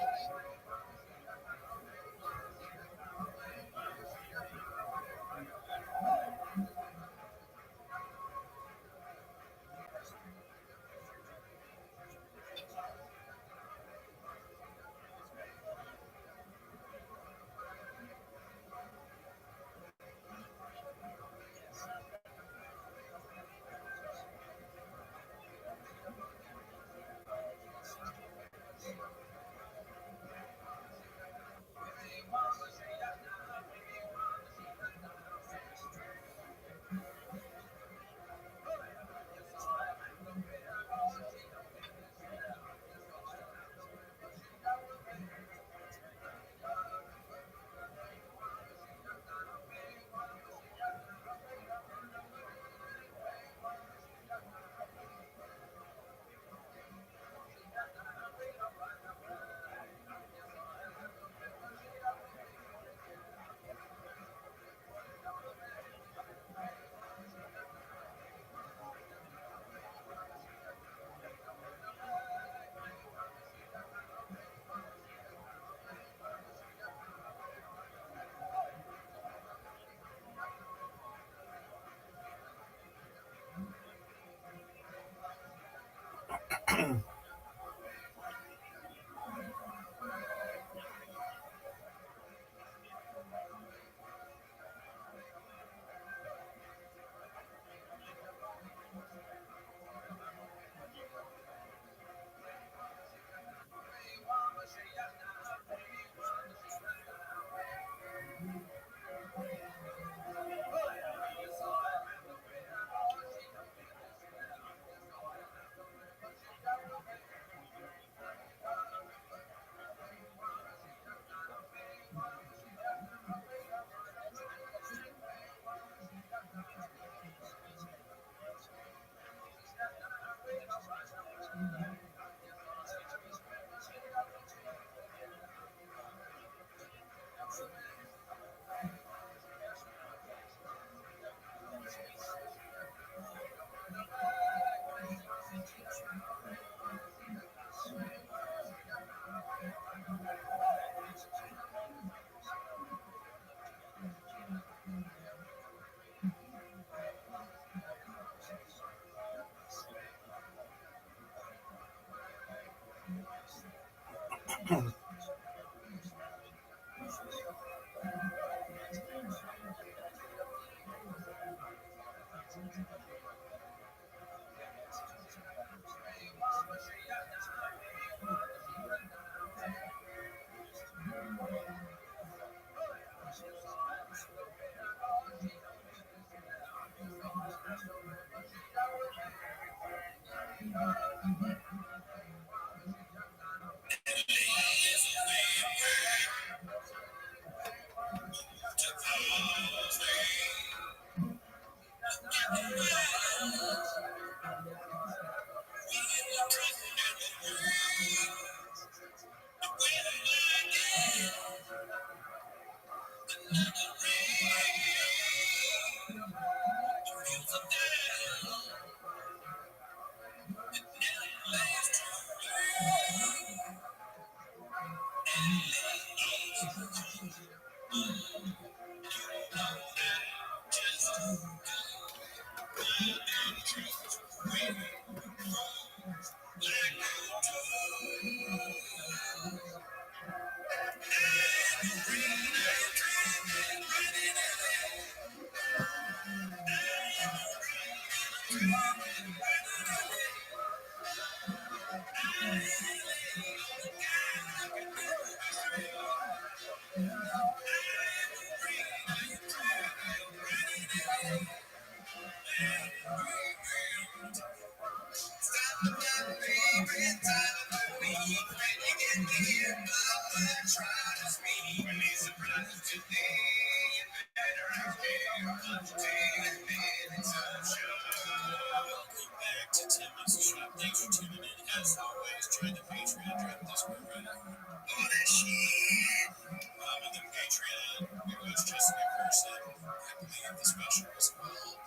Thanks for tuning in. As always, join the Patreon drop Discord right now. All that shit. On the Patreon, we watch Justin in person. I believe the special was called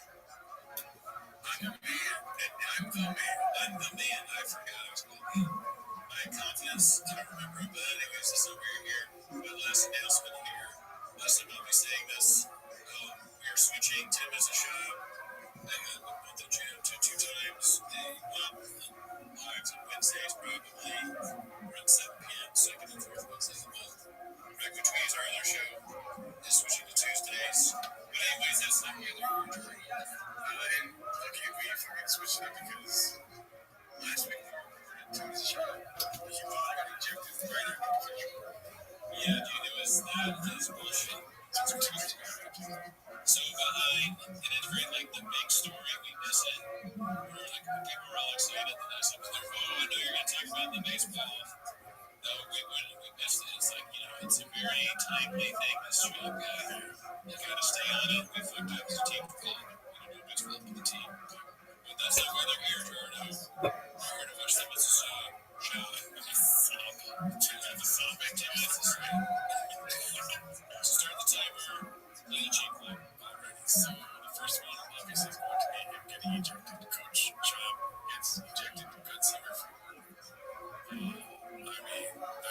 I'm the Man. I'm the Man. I'm the Man. I forgot it was called Man. My confidence. I don't remember it, but anyways, this is over here. My last announcement here. Last time I'll be saying this. We are switching Tim as a shop. I had the jam to 2 times a month. Lives on Wednesdays, probably around 7 p.m. Second and fourth Wednesdays a month. Rebecca Tweez, our other show, is switching to Tuesdays. But anyways, that's not really hard. And lucky we fucking switched it up because last week we recorded Tim's show. He thought I got ejected right after the show. Yeah, dude, it was bullshit. So behind, and it's very like the big story, we miss it. We're like, people were all excited, and I said, oh, I know you're going to talk about the baseball. No, we missed it. It's like, it's a very timely thing, this job guy. You got to stay on it. We fucked up as a team called. We don't do much well for the team. But that's not why they're here, Jordan. We're here to watch them as a song. Show the song back 10 minutes is right. So start the timer. Play the cheap clip. Alright, so the first one obviously is going to be him getting ejected. Coach Chop gets ejected to Good Singer for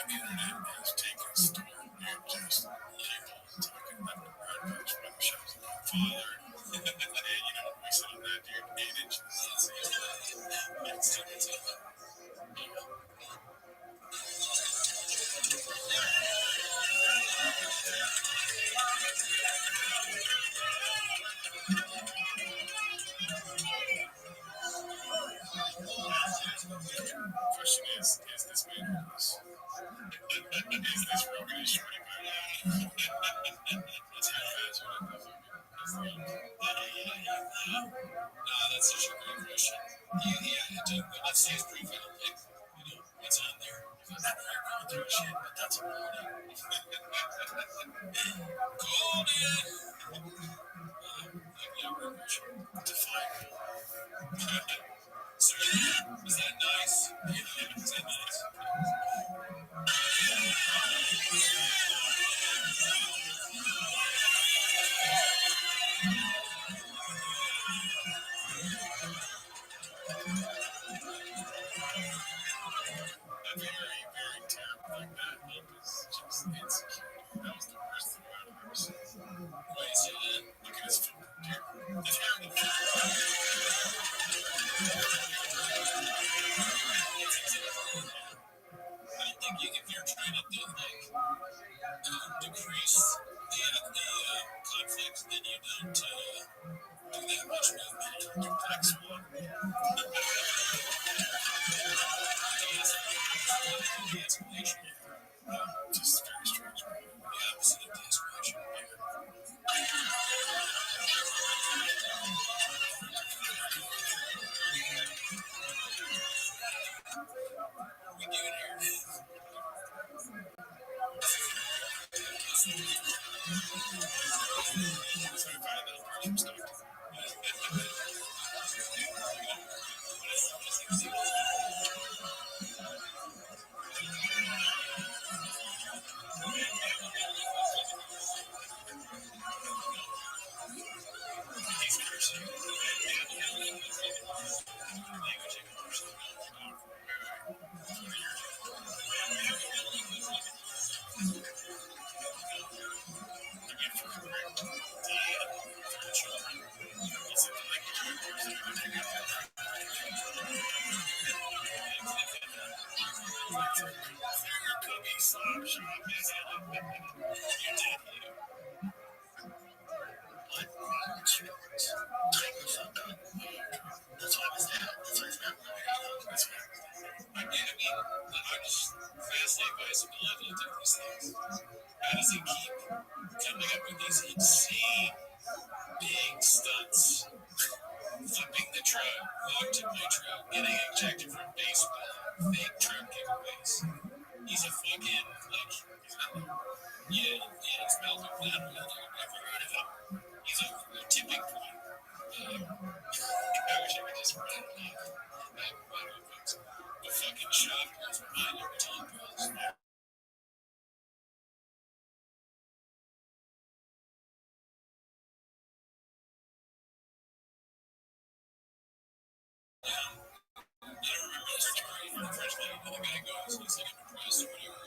the internet has taken a storm and just labeled talking about the broad coach when the show's about father. And we sit on that dude 8 inches. It's question is this man homeless? Is this Rogan shorty by now? That's how fast what it does. That's such a great question. Let's say it's pretty valid. It's on there. Because I know you're going through shit, but that's a warning. Called it. Great question. Define it. So, is that nice? Yeah, is that nice? A very, very terrible thing that was just insecurity. That was the worst thing I've ever seen. Wait, see that? Look at his foot. If you're in the I don't think if you're trying to decrease the conflict, then you don't do that much movement. Do black swan. De-escalation. Just very strange. The opposite of de-escalation. We do it here. That's dog took my trout, getting ejected from baseball, fake trout giveaways. He's a fucking, like, yeah, it's Malcolm Gladwell. Never heard of him. He's a tipping point. I wish I could just run it off. The fucking shop goes behind every time goes. I don't remember the story from the French lady. The guy goes, he's like impressed or whatever.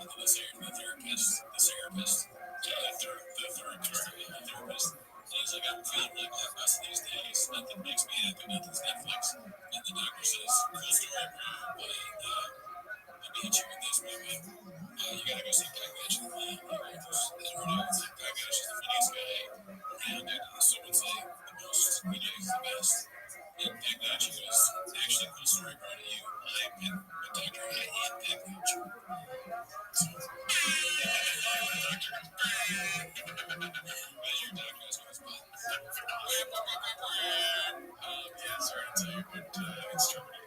And then the therapist, so he's like, I'm feeling like that rest of these days. Nothing makes me happy, nothing's Netflix. And the doctor says, cool story, bro, but let me hit you with this, baby. You gotta go see Pagash in the league. That's where it is. Pagash is the funniest guy around, dude. So it's like the most, he's the best. And Pagash goes, actually, cool story, bro, to you. I've been a doctor, I am Pagash. So, doctor goes, as your doctor goes, yeah, sorry to tell you, but it's terminal.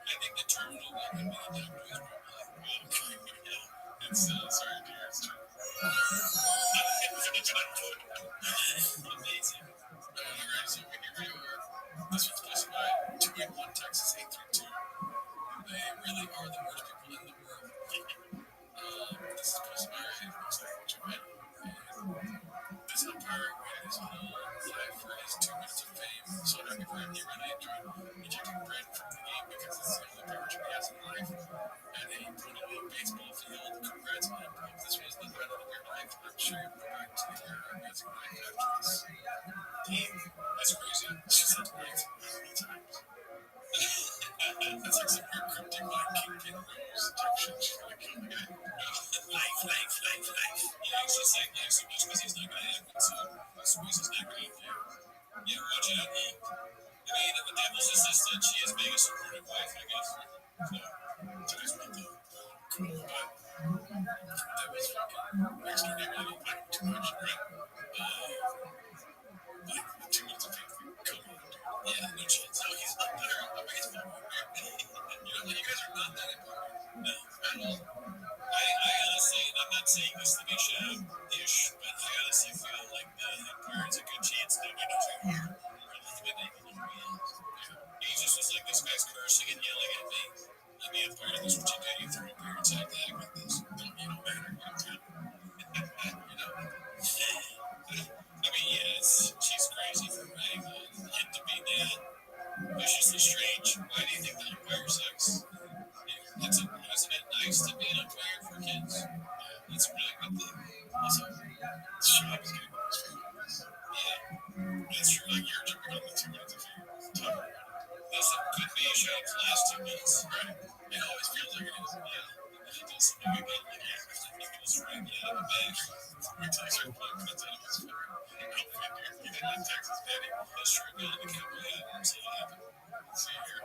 I think the terminal one would be the doctor is probably it's sorry to hear it's terminal. Amazing. Alright, so here we are. This was specified 281 Texas 832. They really are the worst people in the world. This is specified, it looks like Joanna. This umpire waited his whole life for his 2 minutes of fame, so happy for him he really enjoyed ejecting Brent from the game because it's the only power trip he has in life. At a brutal baseball field, congrats on him, Pop. This was the threat of your life. I'm sure you'll go back to your amazing life after this. Damn, that's crazy. She said life many times. That's like some weird cryptic like Kingpin Rose type shit. She's gonna kill the guy. Life. Yeah, he's just saying life so much because he's not gonna happen, so squeeze his neck off. Yeah, watch out, Lee. I mean, the devil's assistant, she is being a supportive wife, I guess. So, today's one though. Cool, but that was fucking extra negative, like too much, right? Like 2 minutes of fame. Come on, dude. Yeah, no chance. No, he's not better on the baseball player. You guys are not that important. No, at all. I honestly, I'm not saying this to be shout-ish, but I honestly feel like the umpire has a good chance that we know who you are. But they don't know who he is. He just was like, this guy's cursing and yelling at me. I'm the umpire, this is what you do. You throw a beer inside the act like this. You don't matter. You don't count. I mean, yes, she's crazy for writing him to be that viciously strange. Why do you think the umpire sucks? Isn't it nice to be an umpire for kids? Yeah, it's a really good thing. Also, this job is getting worse for you. Yeah, it's true. Like you're jumping on the 2 minutes of fame. Talk about it. Listen, could be a show's last 2 minutes, right? It always feels like it is. Yeah. If he does something again, like he goes right out of the bag. Wait till he starts pulling cuts out of his fucking outfit, dude. He did that Texas daddy. That's true. Now the cowboy hat. I'm seeing it happen. Let's see here.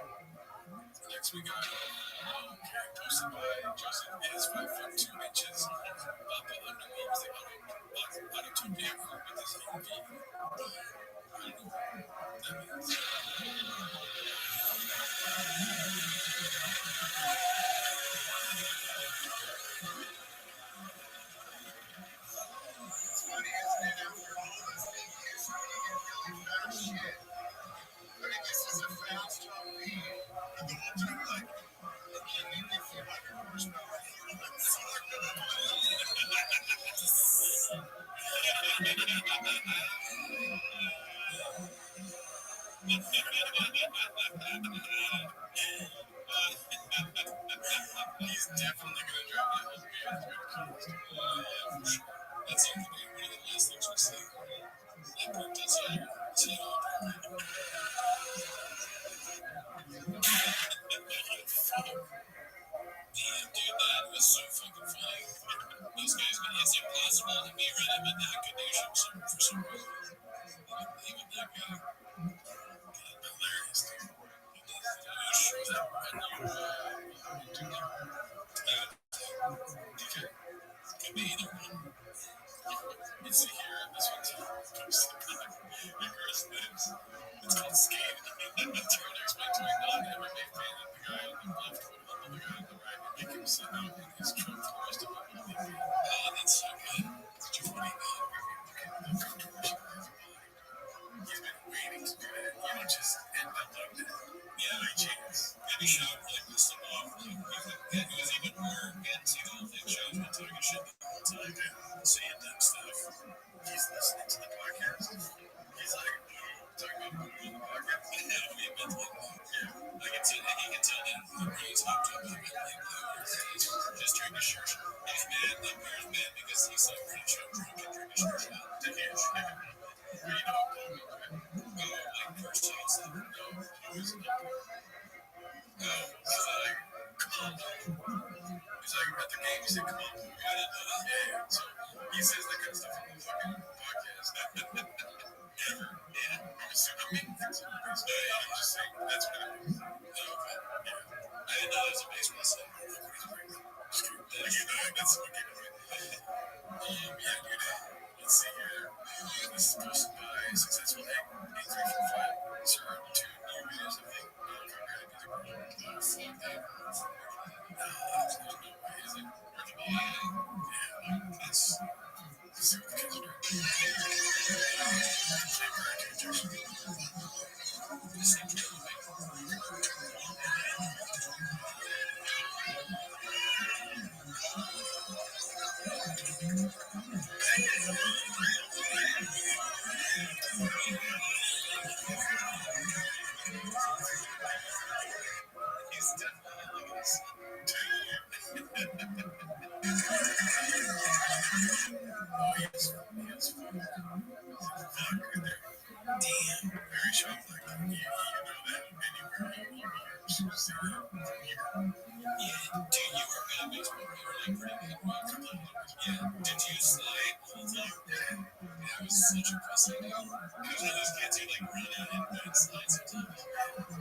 Next we got Karen posted by Joseph is 5'2". Papa underwhelms the auto-tune vehicle with his own V. I don't know what that means. It's funny, isn't it? After all this big history and really fast shit. But I guess it's a fast talk beat. But the whole time, like, okay, maybe if you're like a horsepower, you're like, fuck. He's definitely going to drive me home here. Yeah, for sure. That seems to be one of the last things we see. That part does see it all. Damn, dude, that was so fucking funny. These guys, it's impossible to be running in that condition for some reason. Even that guy. It's called skate. I'm trying to explain to a non-MMA fan that the guy on the left would humble the guy on the right and make him sit down in his truck for the rest of it. Oh, that's so good. Such a funny thing. The controversial guys. He's been waiting to do that. You know, just end up like that. Yeah, I chance. And he showed really pissed him off. Like, it was even more. We hadn't seen the whole thing. Show's been talking shit the whole time. Saying dumb stuff. He's listening to the podcast. He's like, talking about moving the podcast. Yeah, we admit that. Yeah. I can tell that he can tell that he's hopped up on it. He's just drinking a shirt. He's mad. The beer's mad because he's like pretty sure drunk and drinking a shirt. To him. You know, like first shots. No, he was not. No, he's like, come on. He's like, at the game, he said, come on. I didn't know that. Yeah. So he says that kind of stuff on the fucking podcast. Yeah. I'm assuming, things are pretty stuff. I'm just saying, that's what it is. Okay. Yeah. I didn't know that was a baseball song. Just kidding. You know, that's what gave it away. Yeah, dude. Let's see here. This is posted by Successful Egg 8345. These are 2 new videos, I think. I don't know if I'm going to do the fuck that. No, there's no way. Is it? Yeah, that's. Let's see what the kids are doing. He's definitely like this. Oh, yes. Fuck. Damn. Very shocked. Like, you know that anywhere you see that. Yeah. Dude, you were good at baseball. You were like pretty good. Yeah. Did you slide the whole time? Yeah. That was such a pussy, dude. I was one of those kids who like run out and slide sometimes.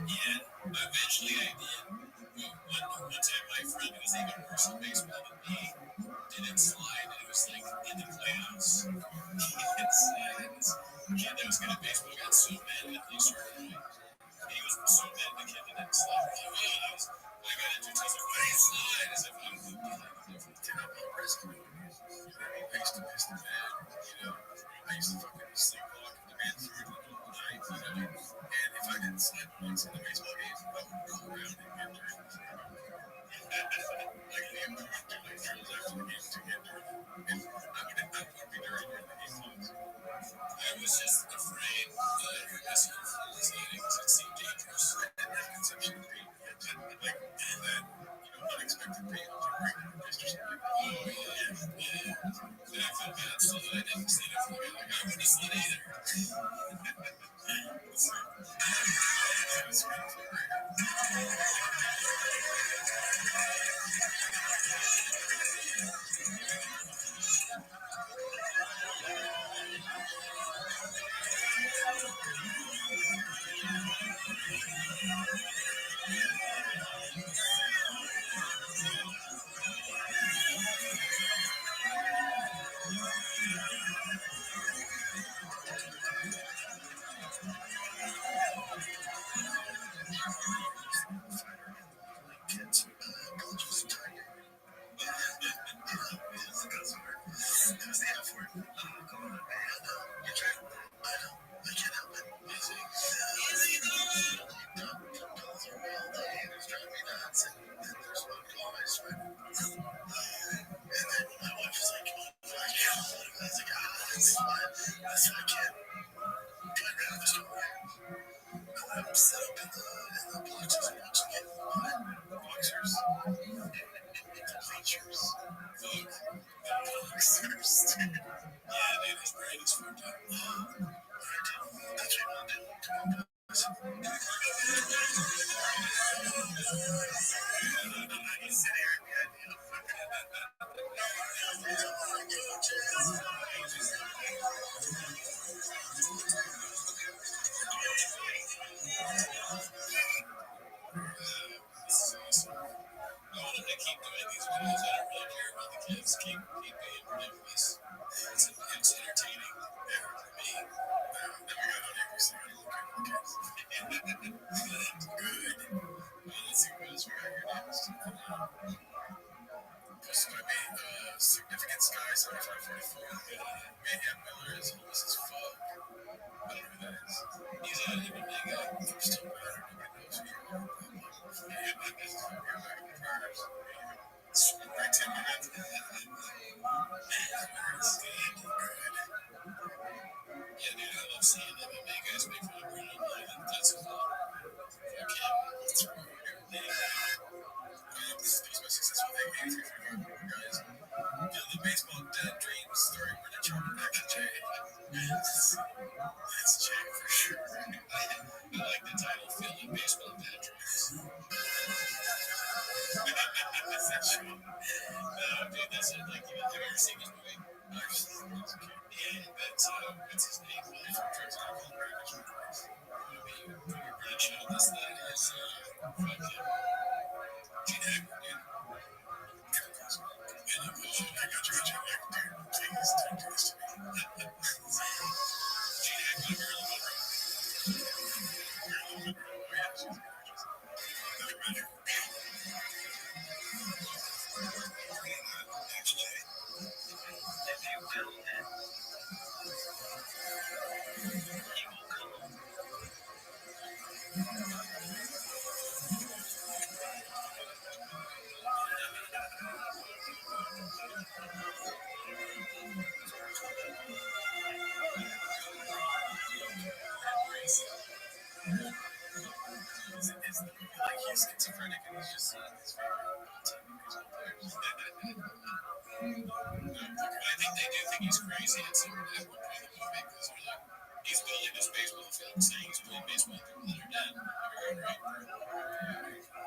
Yeah. Eventually I did. One time my friend who was even worse at baseball than me didn't slide, and it was like in the playoffs. He didn't slide, and this kid that was good at baseball got so mad that he started playing. He was so mad the kid didn't slide. I got into it. I was like, why didn't slide? As if I was on rescue. I used to piss the bed, I used to fucking sleepwalk in the bed through the middle of the night, and if I didn't slide once in the baseball game, I would go around and get dirty. Like, they would do like drills after the game to get dirty. And I would be dirty during the game times. I was just afraid that messing with full sliding because it seemed dangerous. I didn't have conception of pain yet. Like, and then, unexpected pain was like breaking your wrist or something like that. Oh, yeah. Then I felt bad, so that I didn't slide it for the guy. Like, I wouldn't have slid either. It's set up in the boxes watching it boxers. Bleachers. Boxers. Yeah, dude, his brain is fucked up. That's what I did. He's sitting here and this is awesome. I want him to keep doing these videos. I don't really care about the kids. Keep being ridiculous. It's entertaining. Yeah, for me. Then we got audio. We still got to look at the kids. Let's see what else we got here next. Posted by me, Significant Sky 7544. Mayhem Miller is homeless as fuck. I don't know who that is. He's an MMA guy. Still better. Nobody knows who you are. Mayhem is prayers. Smoke right 10 minutes. Yeah, dude, I love seeing MMA guys make fun of Bruno Lee. That's cool. This is my successful thing. 8345 guys. Feel the baseball dead dreams starring with a charming action J. That's J for sure. I like the title, Feel the Baseball Dead Dreams. That's that show. Dude, that's it. Like, have you ever seen this movie? I've seen it. Yeah, that's, what's his name? From Drugs and Alcohol Practice. Pretty much, this, that is, fucking Gene Hackman, dude. I got you, Gene Hackman, dude. Please don't do this to me. Gene Hackman, Marilyn Monroe. Marilyn Monroe, oh yeah, she's good. Another magic. Is the movie like he's schizophrenic and he's just his favorite all-time baseball players? I think they do think he's crazy at some point in the movie because they're like, he's building this baseball field saying he's playing baseball with people that are dead. Right?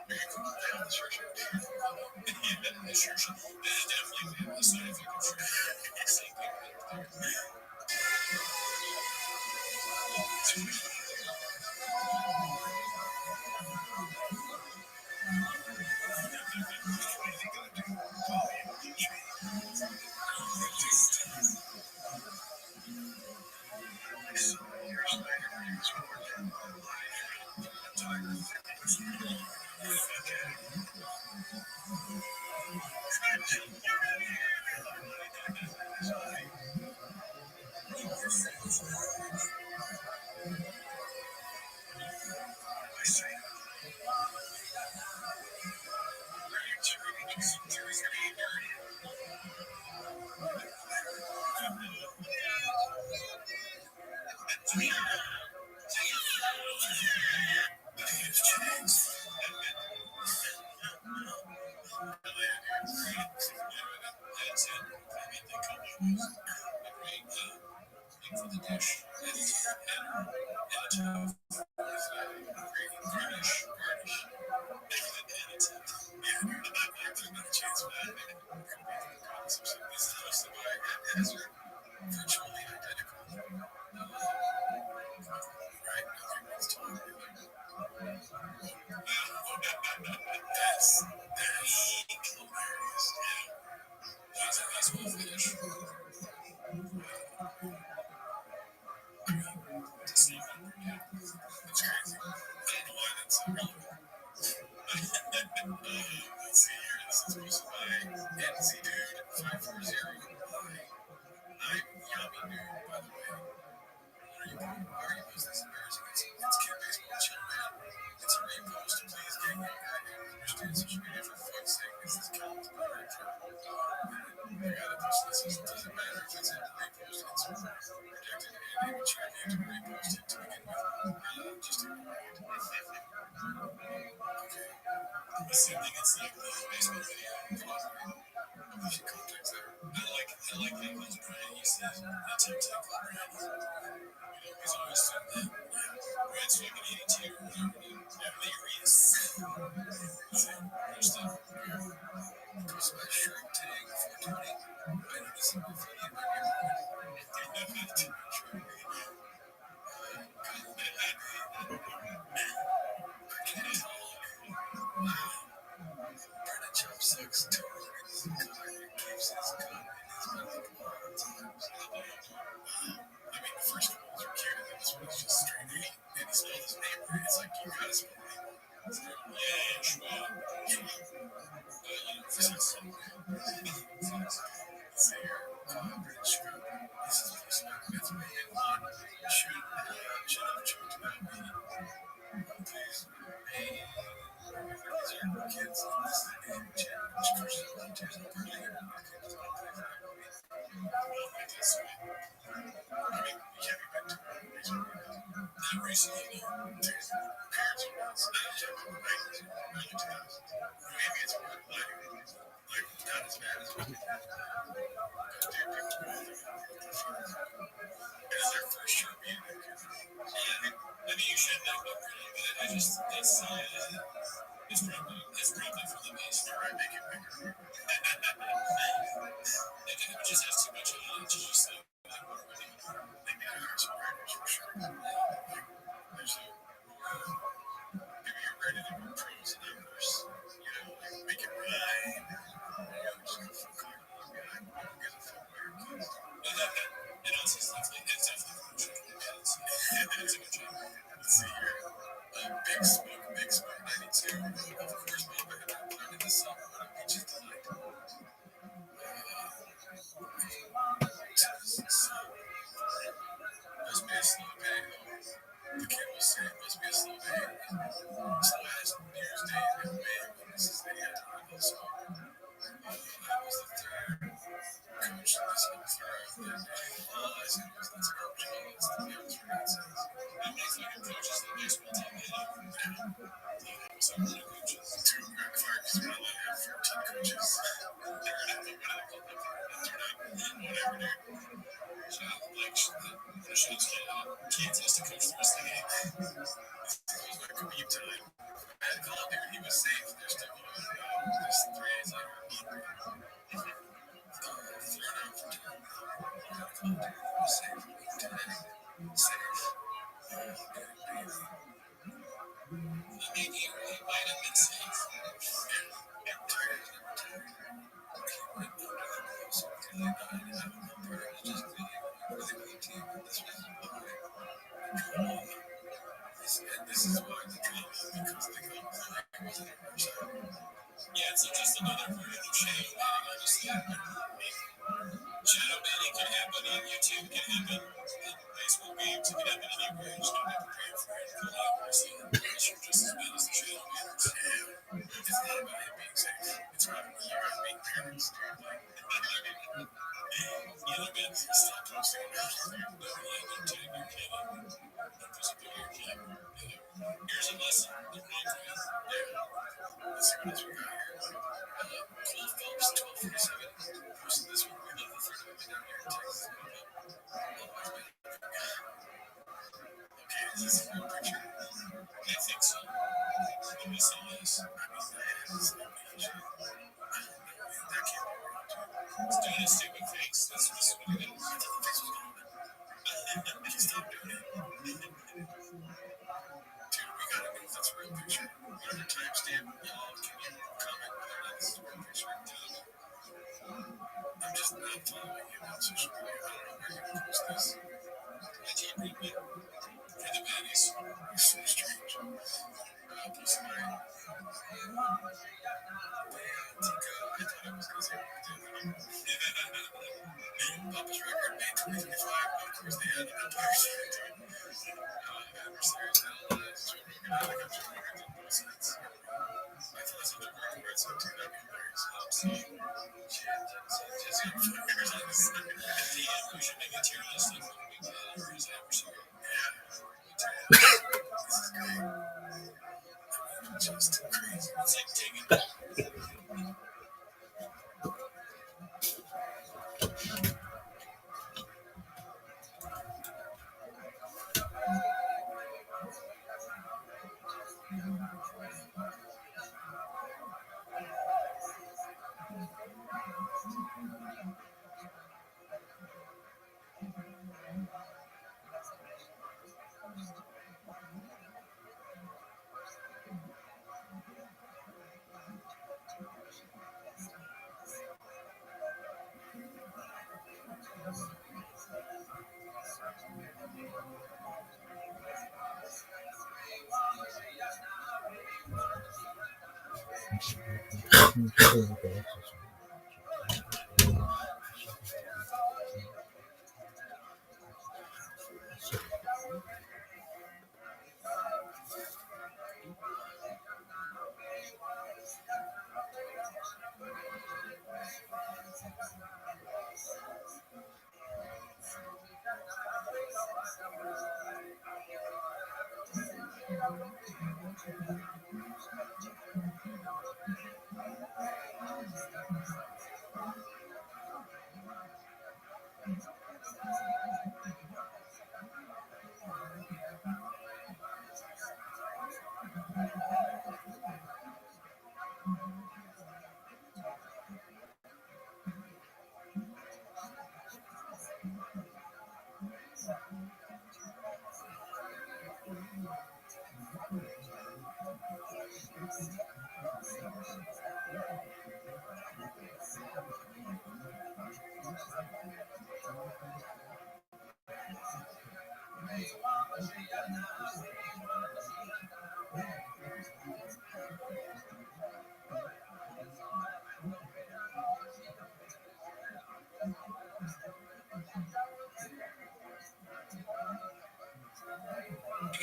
Very cool. They have the shirt. Yeah, the shirt. That is definitely the side effect of shirt. Seeing people that are there. Virtually identical. Right? That's hilarious. That's a nice little finish. It's crazy. I don't know why that's so relevant. Let's see here. This is posted by NZ Dude 540. I'm Yami Dude, by the way. Why are you posting this embarrassing? It's kid baseball chill, man. It's a repost. Please get you. I understand social media for fuck's sake. This is Cal's better. I gotta post this. It doesn't matter if it's a repost. It's rejected. And they would try to repost it to begin with. Just ignore it. Okay. The same thing. It's like the baseball video. A few context there. I like how Coach Brian uses that TikTok for Brian. He's always said that. Brian's fucking 82 or whatever. Hilarious. There's stuff. Post my shirt tag 420. I noticed some graffiti in my neighborhood. Too much. I can't tell. Brennan Chop sucks too. He keeps his gun in his mouth a lot of times. I mean, the first one was cute, and this one is just straight hate. And he spelled his name right. It's like see it now. Dude, parents are nuts. I'm talking about the 90s, early 2000s. Maybe it's more like not as bad as we did. But dude, people go through it. It is their first sharp music. Yeah, I mean, you should know about Green, but I just, it's probably for the bass. All right, make it bigger. It just has too much on it. It's just like, they need to hire some writers for sure. There's a, maybe you're ready to go prose and numbers, you know, like make it rhyme. Just go full clear along guy. Who gives a fuck about your kids? And also, it's definitely for children kids. It's a good job. Let's see here. Big Smoke 92. Of course, Mama had been put in the summer when a beach's delight. Must be a slow day, though. The kid was saying, must be a slow day. It's last New Year's Day in May when Mrs. Lady had to run the song. I was the third coach this whole throughout that day. All I said was, let's coach. All that's the Bills for God's sakes. That makes like a coach is the baseball team anyway. So many coaches. Two got fired because we're not allowed to have 14 coaches. They're going to have to, what do they call them? Whatever, dude. So, like, the show's Kansas has to coach the rest of the game. It was like Khabib time. Bad call, dude. He was safe. They're still going to go. Just 3 days later. Thrown out for time. Bad call, dude. He was safe. Safe. I mean, he might have been safe. Never tired. Never tired. Like, no, so they died. I don't remember. It was just really good team. This was drama. This is why the drama, because the drama wasn't ever side. Yeah, it's just another version of shadow banning, honestly. I mean, shadow banning can happen on YouTube, can happen in baseball games, it can happen anywhere. You just don't have to pay for it. Unless you're just as bad as the shadow banners. It's not about him being safe. It's about you guys being parents. Like, you know, man, stop posting about it. Don't lie to your kid. Don't disappoint your kid. Here's a lesson. The wrong way. Yeah. Let's see what else we got here. Cole Phelps, 1247. Posted this one. We love the third women down here in Texas. Okay, is this a real picture? I think so. Let me say yes. I mean, that is amazing. That can't be real, dude. It's doing a stupid face. That's what it is. I thought the face was gone. He stopped doing it. Dude, we gotta know if that's a real picture. Whatever timestamp, y'all, can you comment whether or not this is a real picture? I'm just not following you on social media. I don't know where you're gonna post this. I can't read it. For the baddies. You're so strange. Plus, I thought I was gonna say Papa's record, May 2025. Of course, they had an Empire State Team. Adversaries, allies, Joe Rogan, I got Joe Rogan on both sides. I thought that's what Joe Rogan Red Sox team, that'd be hilarious. Just fingers on the side. We should make a tier list of his adversary. Yeah. This is great. Just crazy. It's like taking. You get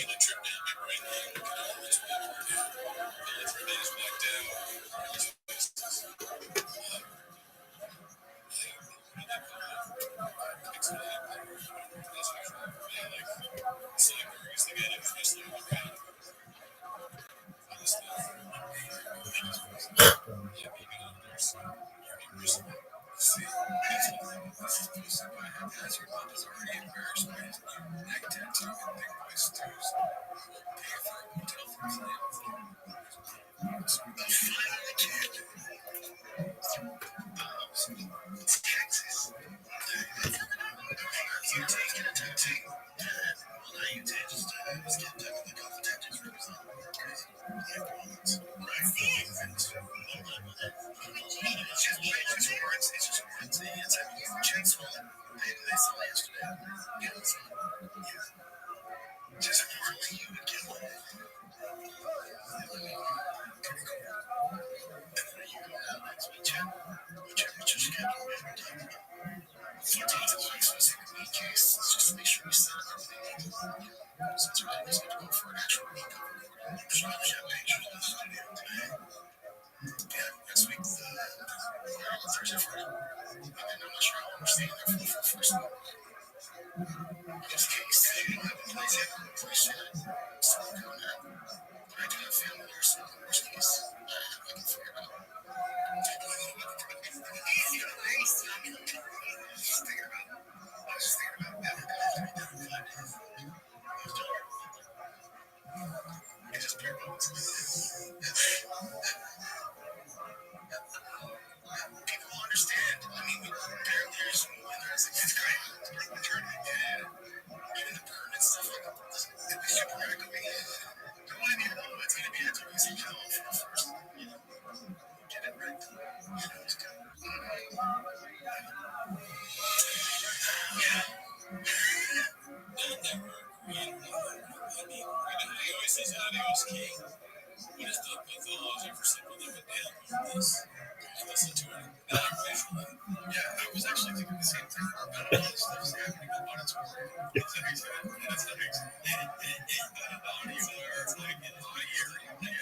a trip down memory lane, look at all those people. Everybody's blacked out. Everybody's faces. Texas. You taking a tattoo? Well, now you just get the couple tattoos represented. Crazy. It's just words. It's just words. It's a check swollen. They saw yesterday. Yeah, it's just normally you would get one. Just get just to make sure we set it up. Since we're going to go for an actual makeup, so I'm champagne in the studio today. Yeah, next week, Thursday, Friday. And then I'm not sure how long we're staying there for the first one. Just in case you don't have a place yet, place yet. So we're going there. But I do have family there, so in the worst case, I can figure it out. People understand. I mean, there's it's great. Even the permit stuff, like, it'll be super quick. I want to be alone. It's going to be a total easy for the first. Get it right. It's good. He always says audio is king. What is the pathology for someone that went down with this? I listen to it. Yeah, I was actually thinking the same thing. All this stuff is happening in auditory. That's what makes it. That's what makes it. Audio, it's like an audio. Like,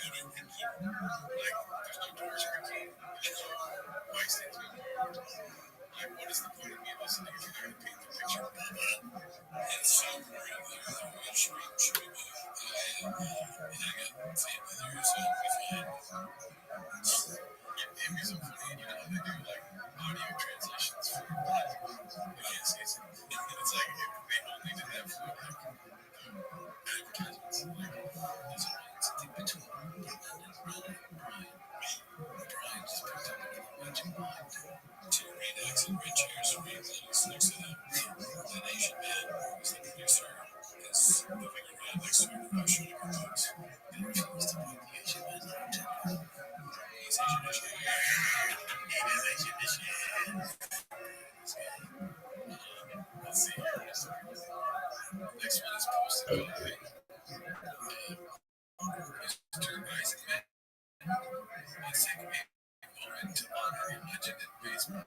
there's no doors or a key. There's no mics things. Like, what is the point of me listening if you're going to paint the picture? It's so boring. Should we move? I got family there, so it'll be fine. It'd be so funny, you know how they do like audio translations for it's like if they only did that for like advertisements. Like, there's something between Brian just picked up a magic wand. Two red accent red chairs, red legs next to them. That Asian man was the producer. Is moving around next to him about shooting her books. They refused to put the Asian man on the He's Asian Michigan. He is Asian Michigan. Let's see here. Next one is posted by Mr. Isaac Mann. Let's take a moment to honor a legend in baseball.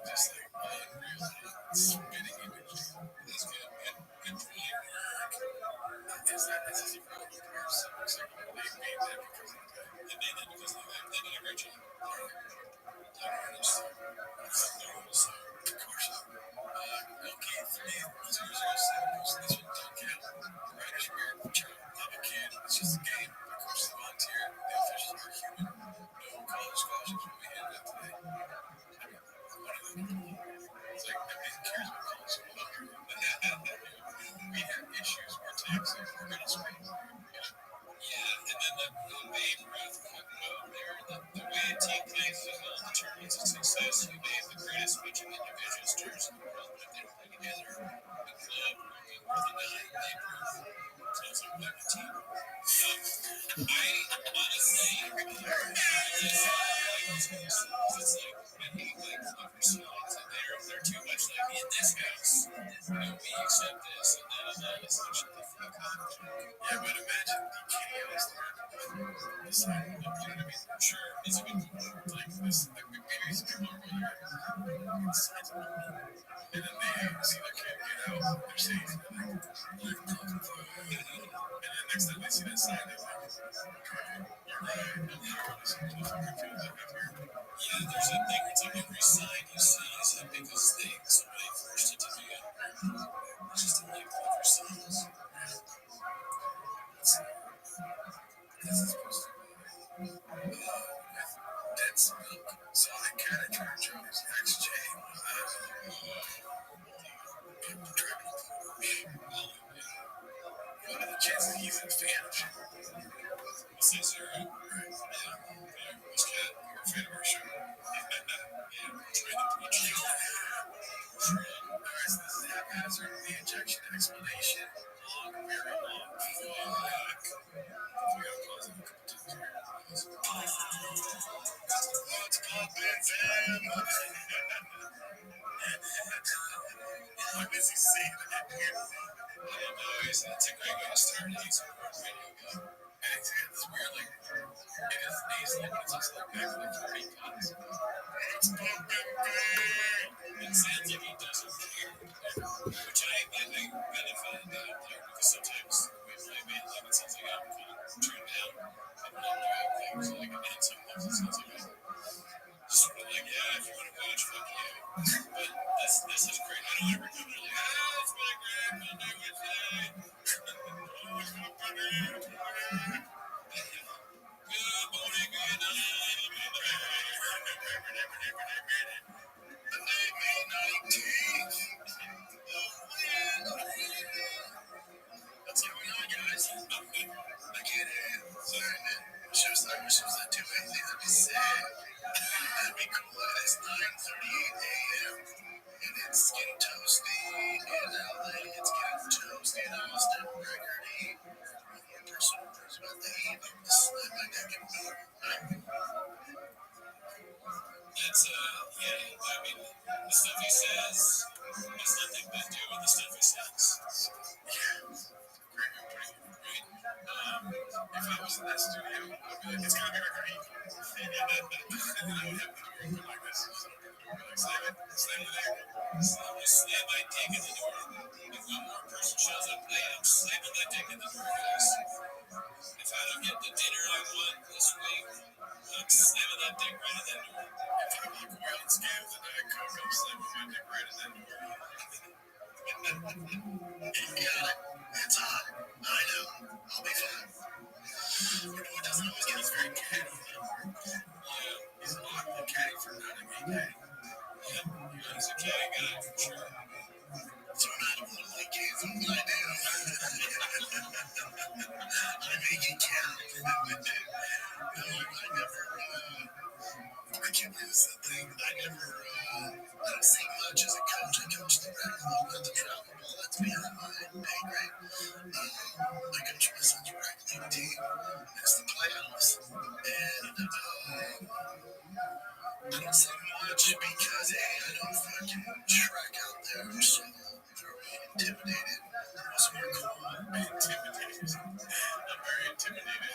Just like unreal spinning image. That's good. Good for your work. Is this a problem with our songs? They made that because of that. They made that because of that. They did a great job. They're artists. Of course. is actually fuck that. Yeah, but imagine the chaos that happened before the sign. You know what I mean? Sure, it's a good point. Like this, like maybe these people are going to signs of money, and then they see their kid get out, and they're safe, and they're like, and then next time they see that sign, they're like, okay, you're right. I'm not going to see the fucking kids that have here. Yeah, there's a thing. It's like every sign you see is like because somebody forced it to do it. It's just a like clever signs. This is supposed to be dead smoke. So I kind of tried Joe's XJ. What are the chances he's a fan of shit? We'll say zero. Right. Yeah. Most cat, you're a fan of our show. Yeah, try to preach you. Alright, so this is haphazard. The injection explanation. Long, very long. Fuck. We gotta pause it a couple times here. What's poppin', fam? Why does he say that here? I don't know. He's a great way to start any sort of radio guy. And it's weird, like, it is nasally, but it's also like back to the 40 times. It's pumping big! It sounds like he doesn't care. Which I kind of find out there because sometimes we play bands like it sounds like I'm kind of turned down. I don't know how things like, and sometimes it sounds like I'm sort of like, yeah, if you want to watch, fuck you. But this is great. I don't ever come in like, it's been great, I'll do it today. Good morning, good night. May 19th. What's going on, guys? I can't hear you. Sorry, man. I wish it was at 2 a.m. That'd be sick. That'd be cool. It's 9:38 a.m. and it's getting toasty in LA. It's getting toasty in Austin. Gregory. More personal words about the heat. I'm gonna slam my neck and door. That's yeah. I mean, the stuff he says has nothing to do with the stuff he says. Yeah. Great. If I was in that studio, I'd be like, it's gonna be Gregory. And then I would have the door open like this. So I'd be like, slam it there. So I'm just slam my dick in the door. If one more person shows up late, I'm slamming my dick in the door, guys. If I don't get the dinner I want this week, I'm slamming that dick right in that door. If I walk away on scams and I cook, I'm slamming my dick right in that door. You got it. It's hot. I know. I'll be fine. You know what doesn't always get us very catty? Yeah, he's a lot more catty for not a gay guy. Yeah, he's a catty guy for sure. So I'm not one of the kids, what I do? I make it count. I can't believe it's a thing. I never seen much as a coach. I coached the racquetball, not the travel ball. That's beyond my pay grade. I coached my son's racquetball league team. It's the playoffs. And I don't say much because, hey, I don't fucking track out there. So they're intimidated. Most of them are cool. Intimidated. I'm very intimidated.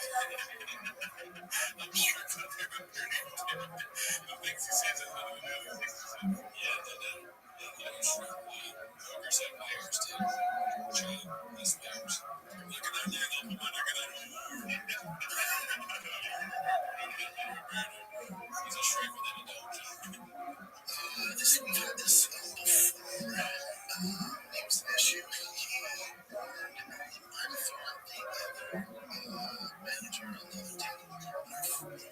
I'm sure that they're very intimidated. The things he says and none of the other things he says. Yeah, I'm sure Ogres have layers too. John has layers. Look at that nigga, I'm look at that. He's a shrink within a dog. We've had this before. It was an issue. I'm the manager on the other team.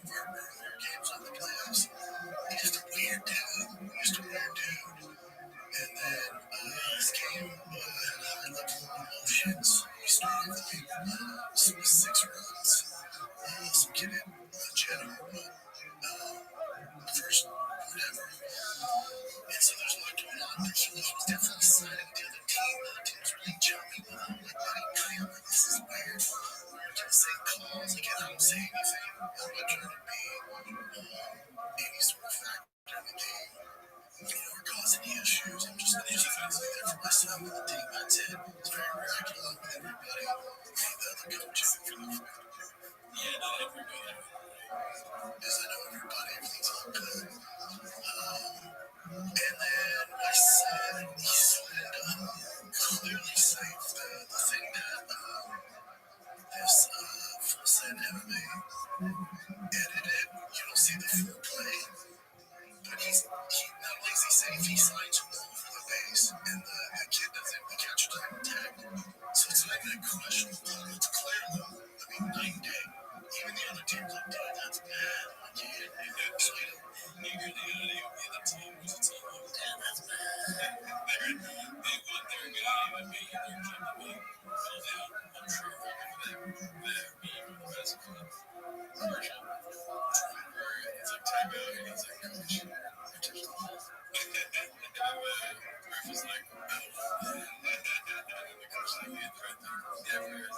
Our earlier games on the playoffs. He's just a weird dude. And then this game had high level emotions. We started with 6 runs. Some kid in general, but first, whatever. And so there's a lot going on. He was definitely siding with the other team. The other team was really chummy with him. Like, I'm like, this is weird. We were just saying calls. Like, I don't say anything. I'm not trying to be any sort of factor in the game. Or cause any issues. I'm just just an easy thing there for myself and the team. That's it. It's very rare I get along with everybody. The other coaches for the yeah, not everybody. Because I know everybody, everything's all good. And then I said, he said, clearly safe. The thing that this full set MMA edited, you don't see the full play. But he not only is he safe, he signs one for the base, and the kid doesn't catch time attack. So it's not even a question of ball. It's clear though. I mean, night and day. Even the other team's like, dude, that's bad. I'm like, yeah, so you know, maybe the other team was a team like, damn, that's bad. They want their guy to be in their gym to be filled out. I'm sure if I remember that being the best club. Commercial. It's like time out, and he's like, coach, I touched the ball. Griff is like, oh. And the coach is like, yeah, right there. Never.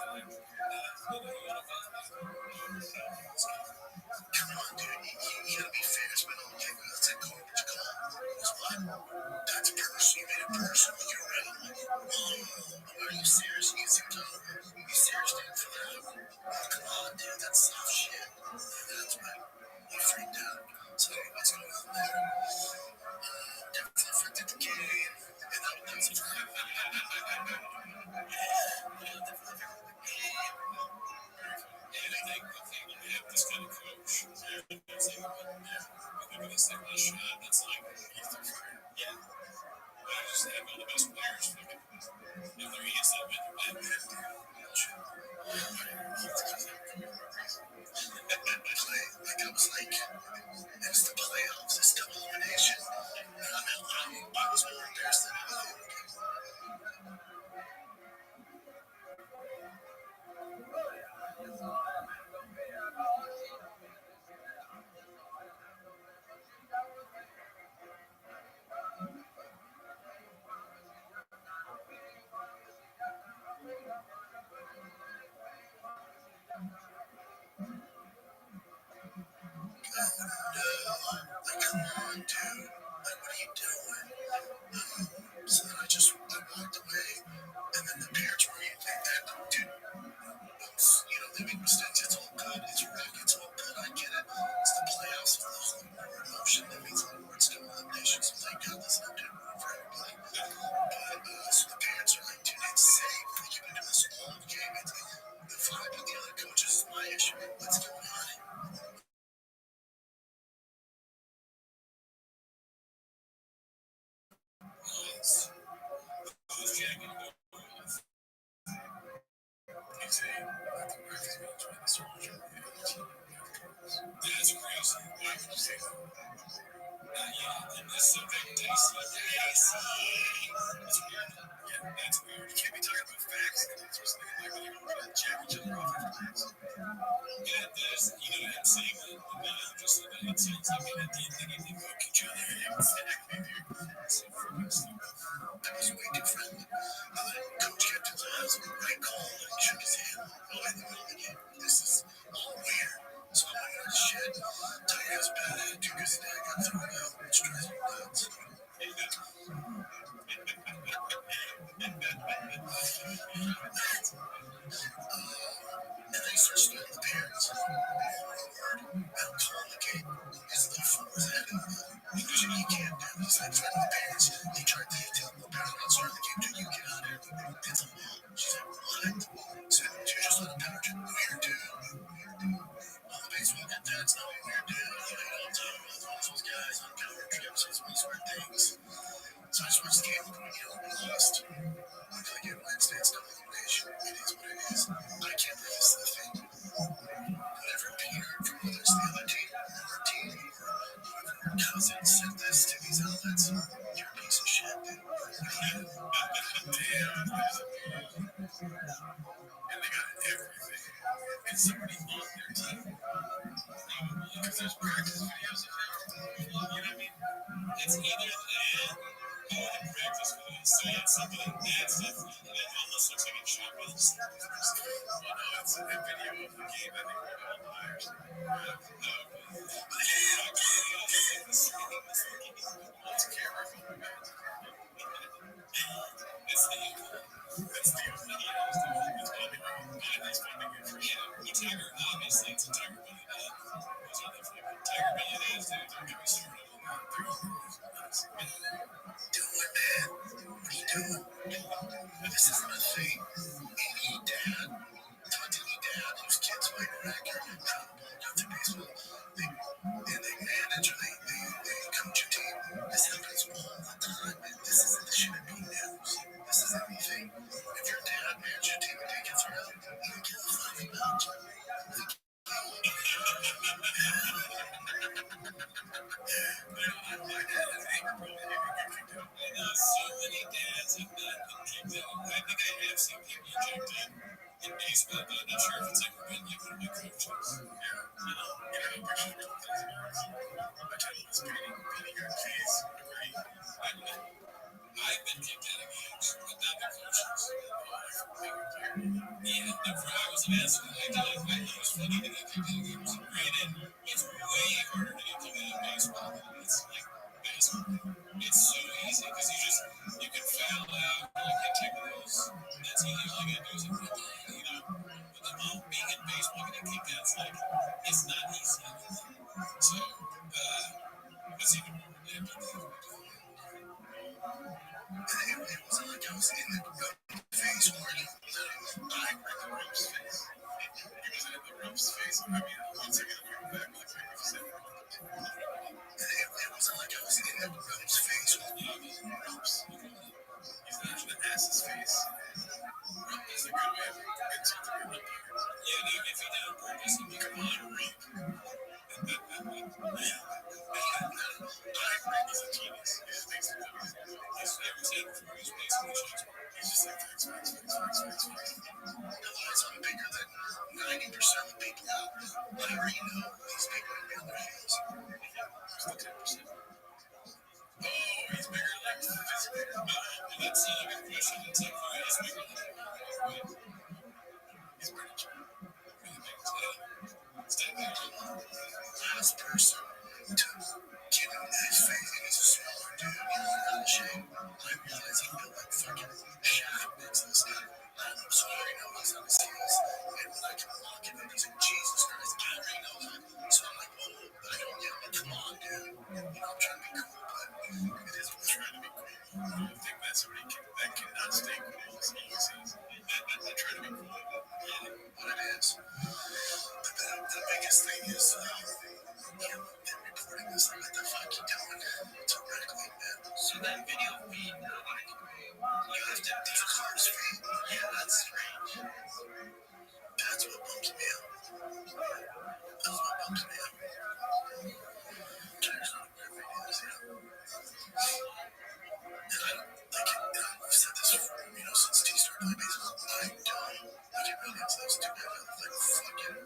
Come on, dude. You gotta be fair. It's been all game. That's a garbage call. It's what? That's personal. You made it personal. You're right. I'm like, are you serious? You see what I'm talking about? You serious, dude, for that? Come on, dude. That's soft shit. That's right. He freaked out. So what's going on there? Definitely affected the game. And that was a I think when you have this kind of coach, it's like, look at this thing, this shot, that's like, yeah. But I just have all the best players. If they're against that bit, they're bad. Like I was like, it's the playoffs, it's double elimination. I was more embarrassed than anything. Like, come on, dude. Like, what are you doing? So then I walked away, and then the parents were like, dude, they make mistakes. It's all good. It's rock. It's all good. I get it. It's the playoffs. It's the whole emotion. That means a lot more. It's still elimination. So thank God this is not doing it for everybody. But so the parents are like, dude, it's safe. Like, you've been doing this all game. The vibe of the other coaches is my issue. What's going on? Who's jacking over? He's saying, the ref is going to try to search the other team. That's crazy. Why would you say that? Yeah, and this is a big tasty. That's weird. Yeah, that's weird. You can't be talking about facts. It's just like they're going to jack each other off after facts. Yeah, there's, I'm saying that just so that it sounds like at the end they need to hook each other. Exactly, dude. So freaking stupid. That was way too friendly. Coach kept his eyes on the right call and shook his hand all in the middle of the game. This is all weird. So I'm like, oh shit. Tiger has a bad attitude because his dad got thrown out, which drives me nuts. And then he starts smelling the parents. I'll call the game. His little fool was at him. Because you can't do. He's like, friendly the parents. He tried to tell the parents not starting the game. Dude, you get out of here. It's a mom. She's like, what? So you just let him power to weird, dude. All the baseball get that's not weird, dude. You don't talk about those guys on power trips. It's these weird things. So I just watched the game. We lost. I'm going to get Wednesday. It's double elimination. It is what it is. I can't believe this is the thing. Whatever Peter from whether it's the other team or our team or whoever cousin sent this to these outlets, you're a piece of shit, dude. Damn. And they got everything. And somebody on their team. Because there's practice videos of him. You know what I mean? It's either that or the practice videos. So you had somebody that stuff that almost looks like it's shot by the sniper. Well, no, it's a video of the game. I think we're all liars. No. But yeah, the same. It's camera phone. doing? This isn't a thing. Any dad, talk to any dad whose kids play racquet and travel ball down to baseball, they manage or they coach a team. This happens all the time. This isn't the shit at being news. This is anything. If your dad manages a team and they gets around, you don't give a fuck about you. So many dads have not been kicked out. I think I have seen people ejected in baseball, but I'm not sure if it's ever been like one of my coaches. I tell you, it's beating your kids. I've been kicked out of games, but not the coaches. Yeah, I was an asshole. I did. It was funny to get kicked out of games. Granted, it's way harder to get kicked out of baseball than it's like basketball. It's so easy because you can foul out, you get technicals. That's easy. All you gotta do is But the whole being in baseball getting kicked out, it's not easy. So, what's even more ridiculous? It was like I was in the face where I read the ropes face. He wasn't in the ropes face. I mean, one second, I'll bring it back. Like, you said, it wasn't like I was in the ropes face. ropes. He's not in the ass's face. That's a good way of insulting him. Yeah, no, if he did on purpose, he'd be come on, rope. He's a genius. He just makes things up. He's never said before. He's basically Shakespeare. He's just like facts. Otherwise, I'm bigger than 90% of the people out. I already know these people are on their hands. Still 10%. Oh, he's bigger like physically. That's a good question. It's like, he's bigger than he's pretty cheap. Really big. Last person to get him in his face, and he's a smaller dude, out of shape. I realize he built like fucking Shaq next to this guy. So I already know he's on his heels. And when I can walk him, he's like, Jesus Christ, I already know that. So I'm like, whoa, but I don't yell, like, come on, dude. I'm trying to be cool, but it is what's trying to be cool. I think that's somebody that cannot stay cool as long as he's trying to be cool. What it is. But the biggest thing is, them reporting this, like, what the fuck you doing? Directly, man. So that video feed, You have to do cars feed. Yeah, that's strange. That's what bumps me out. That's what bumps me out. There's not a great videos, And I don't, like, I've said this, since T started playing baseball. I don't look at videos those two guys, like, fucking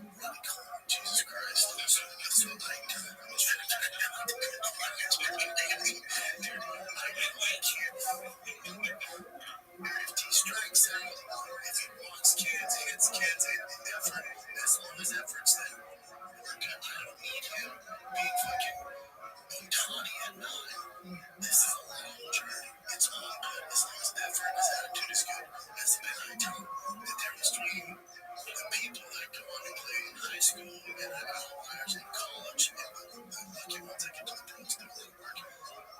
really cool. Jesus Christ. That's what I do. If T strikes out, if he walks kids, hits kids, effort, as long as effort's there, we're good. I don't need him being fucking Otani at 9. This is a long journey. It's all good as long as effort and his attitude is good. That's the best I do. The difference between the people that go on and play in high school and have outliers in college and the lucky ones that get to the pros do the work.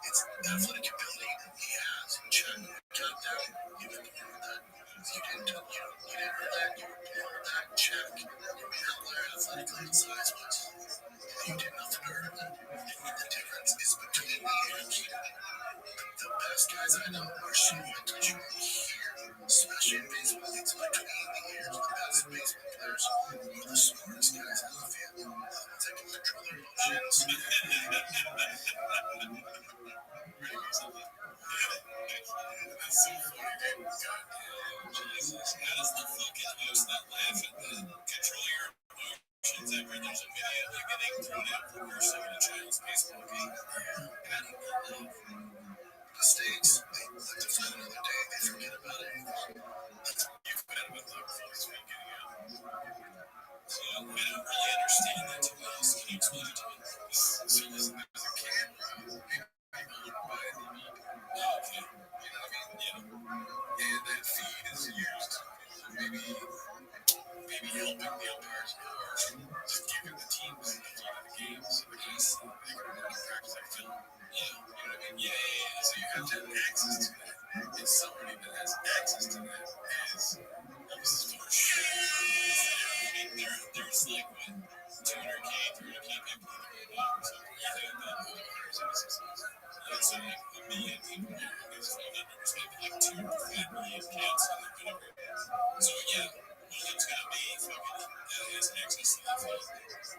It's athletic ability he has. Check. Got that. You've been born with that. You didn't earn that. You were born with that. Check. You're an outlier athletically and size-wise. You did nothing to earn that. The difference is between the years. The best guys I know are so mental here, especially in baseball. It's between the years. The best baseball players are the smartest guys on the field. The ones that can control their emotions. That's so funny, dude. God, Jesus. How does the fucking host not laugh at the control your emotions ever? There's a video of you getting thrown out for cursing in a child's baseball game. How do you not laugh? Mistakes, they live to fight another day. They forget about it. You forgot about the voice when getting out. So I don't really understand that too well. So can you explain it to me? So listen, there's a camera maybe on by the Oh, okay. and that feed is used maybe helping the umpires or just giving the teams the feed of the games so the guys they can practice like film. Yeah. You know what I mean? Yeah. So you have to have access to that. And somebody that has access to that is there's like what 200K, 300K people in the world. So you think that that's like a million people there. There's phone numbers, maybe like 2 or 5 million kids or whatever. So yeah, one of them's gonna be fucking has access to that phone.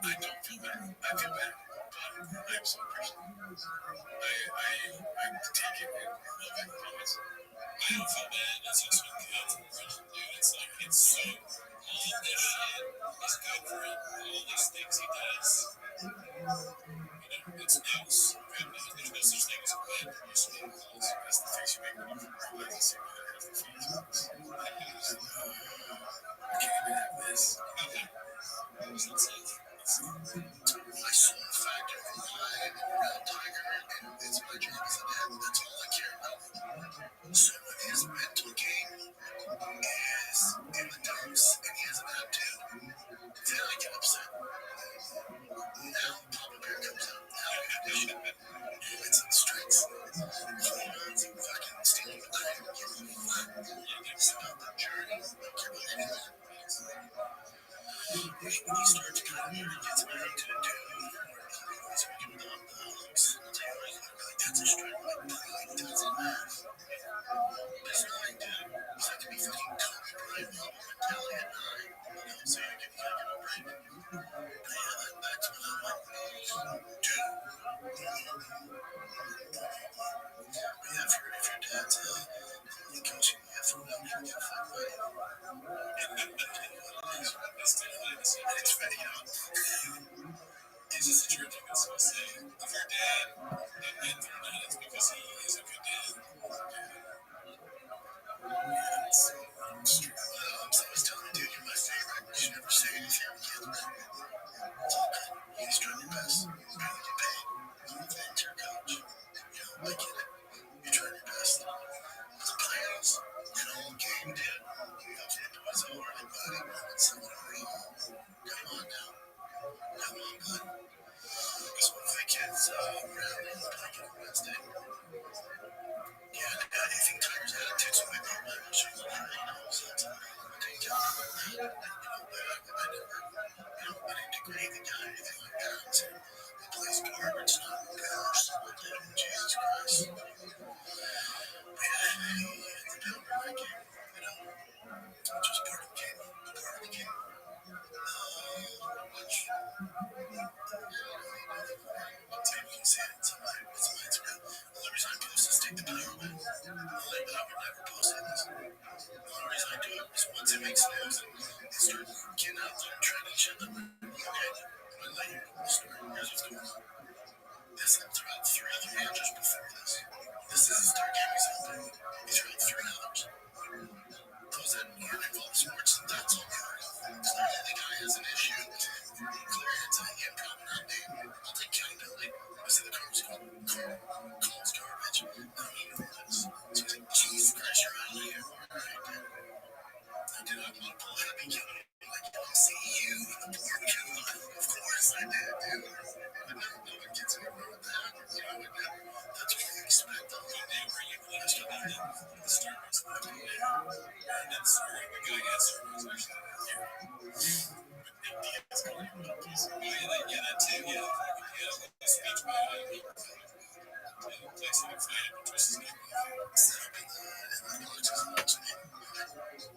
I don't feel bad. I feel bad. But I'm so personal. I take it and love it, promise. I don't feel bad. It's also good for running, dude. It's like, it's so, all of this shit is good for him. All these things he does, it's nice. There's no such thing as a bad person. That's the face you make when you realize the same way that has the face. I can't even have this. I saw the fact of why I'm around Tiger, and it's my job as a dad. That's all I care about. So when his mental game is in the dumps and he has an attitude, then I get upset. Now Papa Bear comes out. Now I have this shit. It's in the streets. Hormones and fucking stealing the time. It's about the journey. I don't care about any of that. When you start to kind of get married to a dude, or he's working with the hooks, I'll tell you what, like, that's a struggle. Like, it doesn't matter. It's not, dude. It's like to be fucking Kobe Bryant level mentality at 9. You know what I'm saying? You can't get over it. But yeah, that's what I'm like, dude. But yeah, if your dad's coaching you from down here, get fucked by you. And it's very young. It's just a true thing that's so say. If your dad and they're not, it's because he is a good dad. Yeah, it's so true. So I was telling the dude, you're my favorite. You should never say anything with kids. It's all good. You just trying your best. You're trying to get paid. Thanks, your coach. You know, I get it. You're trying your best. It's plans. You know, game, dude. That's what boys are, everybody. It's someone real. Come on now. Come on, bud. That's one of the kids around playing on Wednesday. Yeah, I think Tiger's attitude, so maybe I'm not sure what I know. So that's take down on that. You know, I didn't degrade the guy or anything like that. I'm saying he plays garbage, not good or something like that. Jesus Christ. But yeah, he ended up in that game. You know, just part of the game. Part of the game. Which, I'll tell you, you can say it. It's real. The only reason I post is take the power away. I would never post this. The only reason I do it is once it makes news and it starts getting out there and trying to chill it. Okay, I let you know the story. Here's what's going on. This threw out 3 other managers before this. This is his third game he's helping. He threw out 3 others. Those that aren't involved in sports, that's all good. Clearly the guy has an issue. Clearly it's an improvidence. I'll take accountability. I said the car was Cole's garbage. I don't even know this. So he's like, Jesus Christ, you're out of here. All right, dude. I did not want to pull Happy County. Like, I'll see you in the porn county. Of course I did, dude. But no one gets anywhere with that. You know, that's what you expect. The whole day where you watched it and then the Starbucks left it there. And then sorry, the guy got Starbucks actually there. But the guy's calling him a piece of guy. Like, yeah, that too. Yeah, the speech by place in fight, which was his name. Set up in the boxes and watching it. The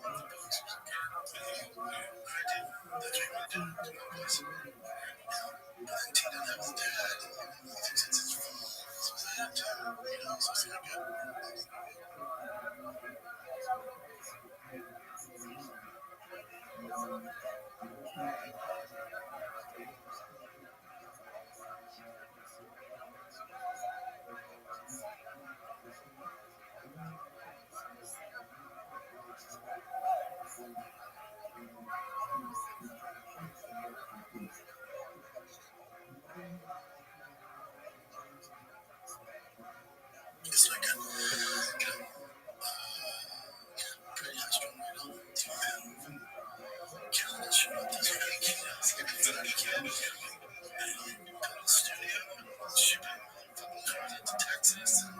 boxes. I did. That's what I did. To my place. But then Tina and that was dad. He thinks it's his fault. So that, you know, so it's not good. It's like a pretty high strong right on. Killing that shit up this week. It's like a 30 kid. And put in the studio and ship it fucking cars into Texas. And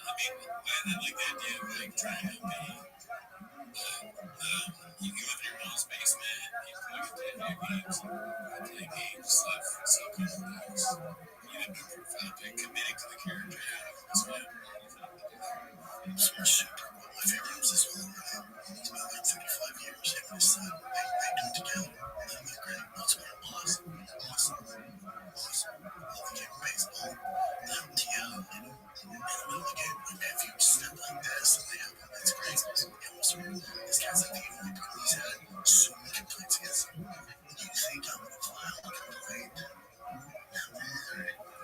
like the idea of like trying to be. You go into your mom's basement, you plug into video games, play games, so complex. You end up profoundly committing to the character. That's what super. My favorite was this one. It's been like 35 years. Him and his son, they do it together. And my great, that's what it was. Awesome. Love the game of baseball. Now, you know, in the middle of the game, my nephew step like this, and they have it's crazy. This guy's like the only person he's had so many complaints against him. You think I'm gonna file a complaint? That'd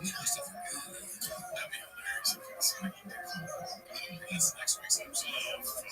be hilarious if it was like he did. That's next week's episode. Oh, fuck.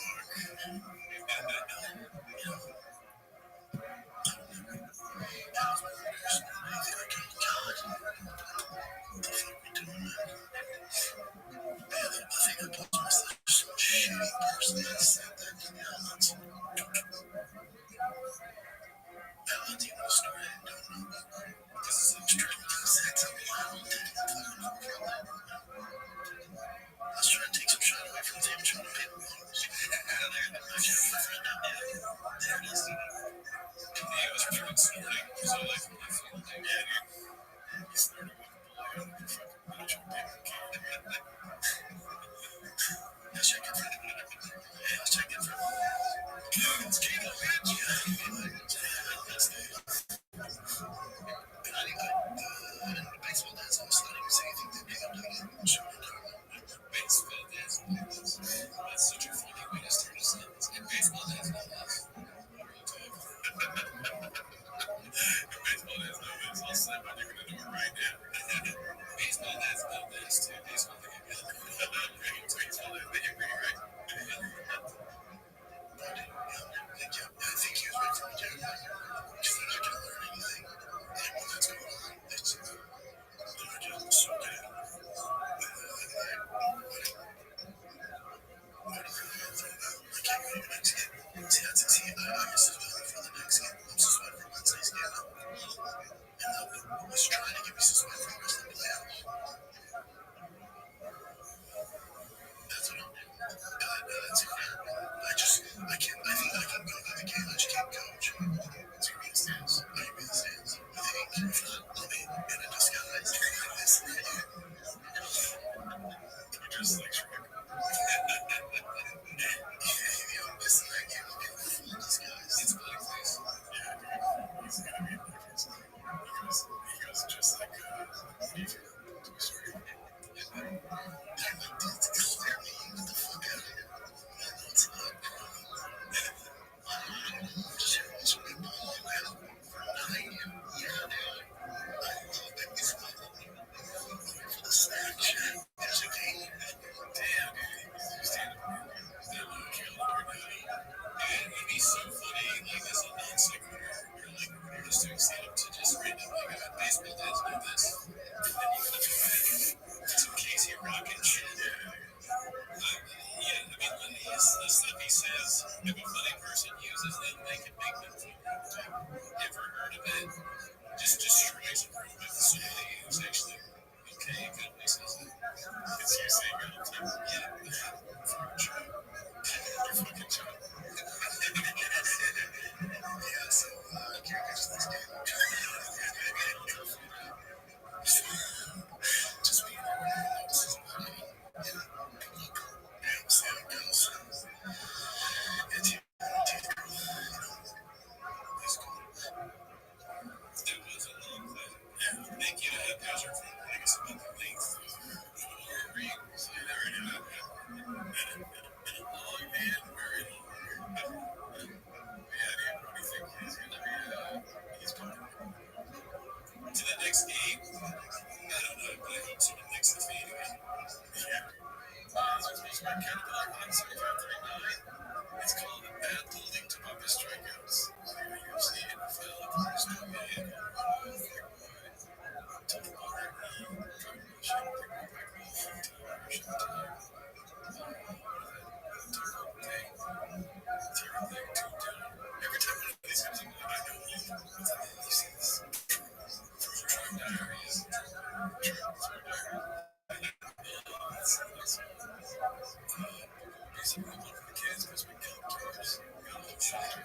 He's a real one for the kids because we killed killers. We got a whole shelter.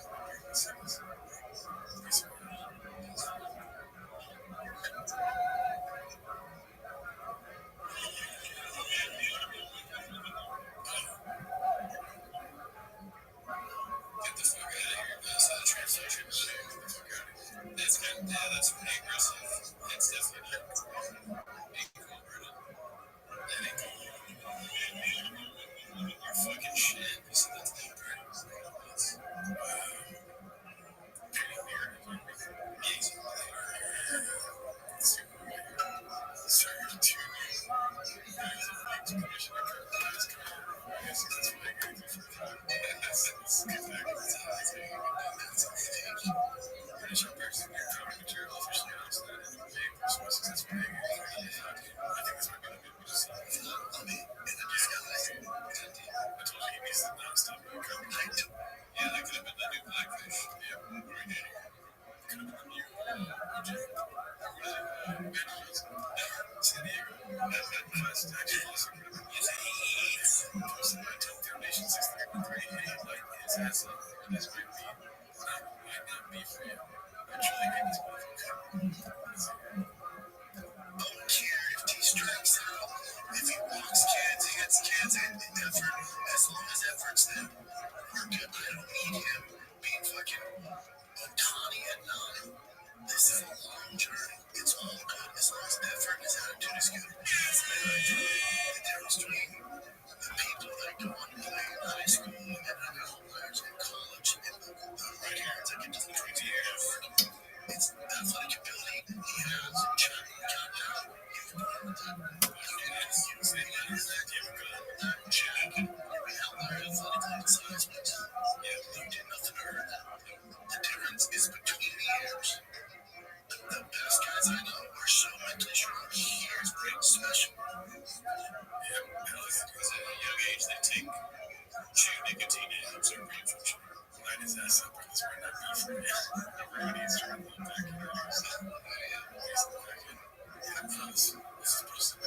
Get the fuck out of here. That's the translation. Get the fuck out of here. That's kind of, yeah, that's pretty aggressive. That's definitely not ain't cool, Brennan. That ain't cool. You're fucking shit. You said that's not great. That's pretty weird. Easy. Sorry, too. Yeah, that could have been the new Blackfish. Yeah, right here. Could have been the new San Diego. That's actually awesome. He's a Foundation 633. Like his ass up. This might not be for you. I truly hate this motherfucker. Don't care if he strikes out. If he walks kids, he gets kids in effort. As long as effort's there, we're good. I don't need him being fucking Otani at 9. This is a long journey. It's all good as long as effort and his attitude is good. That's the difference between the people that go on to play in high school and outliers in college and the right hands that get to the 20 years. It's athletic ability he has. Check down. The difference is between the years. The best guys I know are so mentally strong. Here's great special. Yeah, because at a young age they take chew nicotine and observe brain function. Line his ass up, or this might not be for you. Everybody needs to run back in there. This is posted by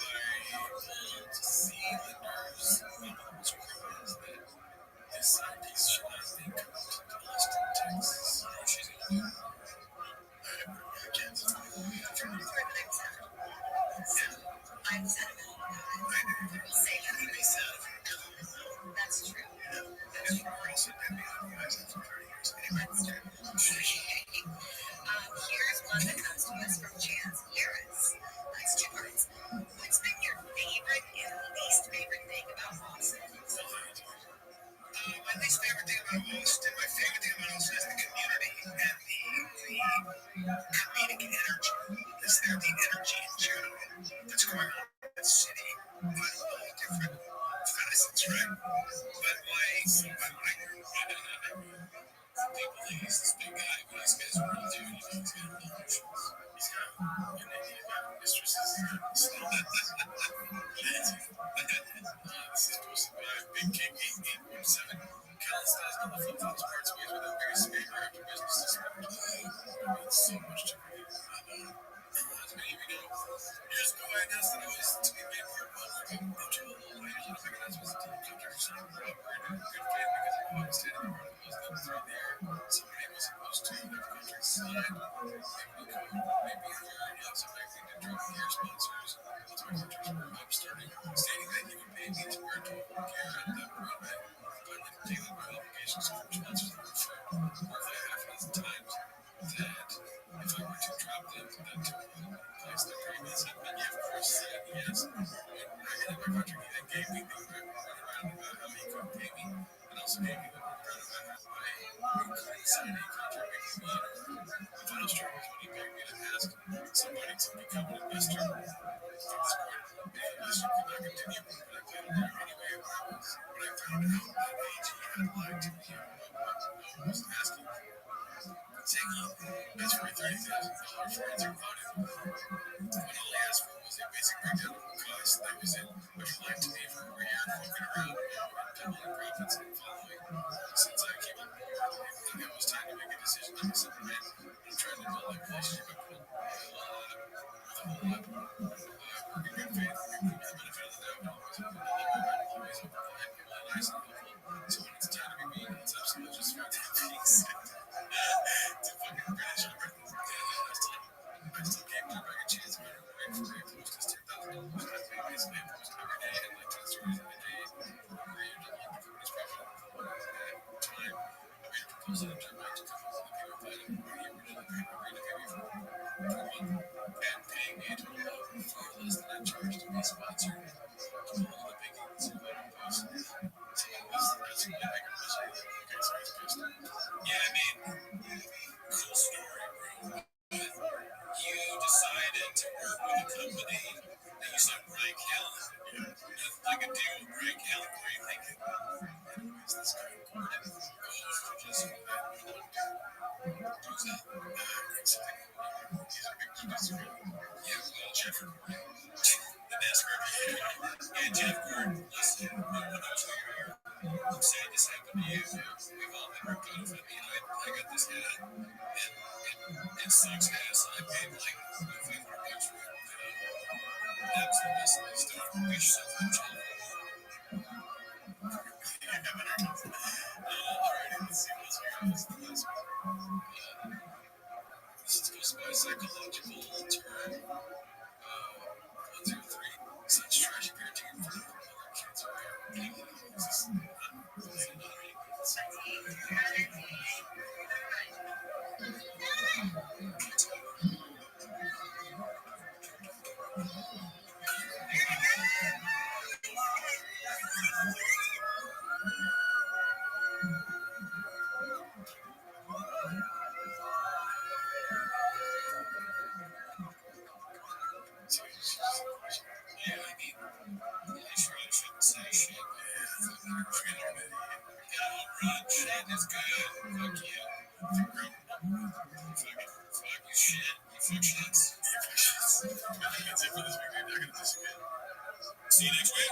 Old Zealanders. Which provides that this piece should not be coming to Austin, Texas. I don't know what she's going to do. I'm sad. Say that he may sad if you come. That's true. That's true. Also, been behind the eyes for 30 years. Anyway, that's true. Here's one that comes to us from Chance Harris. That's 2 parts. What's been your favorite and least favorite thing about Austin? My least favorite thing about Austin, my favorite thing about Austin is the community and the comedic energy. Is there the energy in general that's going on in the city on all different facets, right? But people think he's this big guy, but this guy's a real dude. He's got emotions. He's got mistresses. This is posted by Big King 8817. Cal styles on the flip flops parts ways with a very severe after business discount. It means so much to me. As many of you know, years ago I announced that I was to be made part of a mutual ladies and big announcements to the contractors and we're in good faith because I always stated the part was that through the year somebody was supposed to have contracts signed, maybe code, maybe somebody to drop gear sponsors. I'm starting stating that he would pay me to wear 12 gear at the runway. But I didn't deal with my obligations for sponsors that were roughly half a dozen times that if I were to drop them, that to place the previous and yeah, of course said yes. When I ended my contract, he then gave me the runaround about how he could pay me, and also gave me the runaround about how I couldn't sign a contract with me. The final straw was when he begged me to ask somebody to become an investor. Being an investor could not continue, but I played it there anyway. When I found out that AG had lied to me about what I was asking for, saying he asked for a $30,000 forensic audit. When all he asked for was a basic breakdown of the cost that was in, which lied to me for over a year, fucking around, and doubling profits and following. Since I came on board, I think it was time to make a decision to separate. I'm trying to build a relationship with a whole lot. Working good faith, the benefit of the doubt, always open to all my employees, open to people, nice and helpful. That's what I make a mistake. Okay, so he's pissed. Yeah, I mean, cool story, bro. But you decided to work with a company that you said Brian Callen. Yeah. Like a deal with Brian Callen. What are you thinking? Anyways, this guy recorded. Just what that one dude. Who's that? He's a big producer. Yeah, well, Jeff recorded. The NASCAR. Yeah, Jeff Gordon. Listen, no one knows who you are. I'm saying this happened to you. We've all been ripped out of it. I got this hat, and it sucks ass. I paid like $500 for it. That was the best of the stuff. We should have done. Alright, let's see what's here. What's the last one? This goes by psychological term. 1, 2, 3. Such trash parenting for other kids are this is not really yeah, I mean, I shouldn't say shit, man. Run, shit is good. Fuck you. Fuck you, shit. You fuck shits. I think that's it for this week. I'm not gonna disagree. See you next week.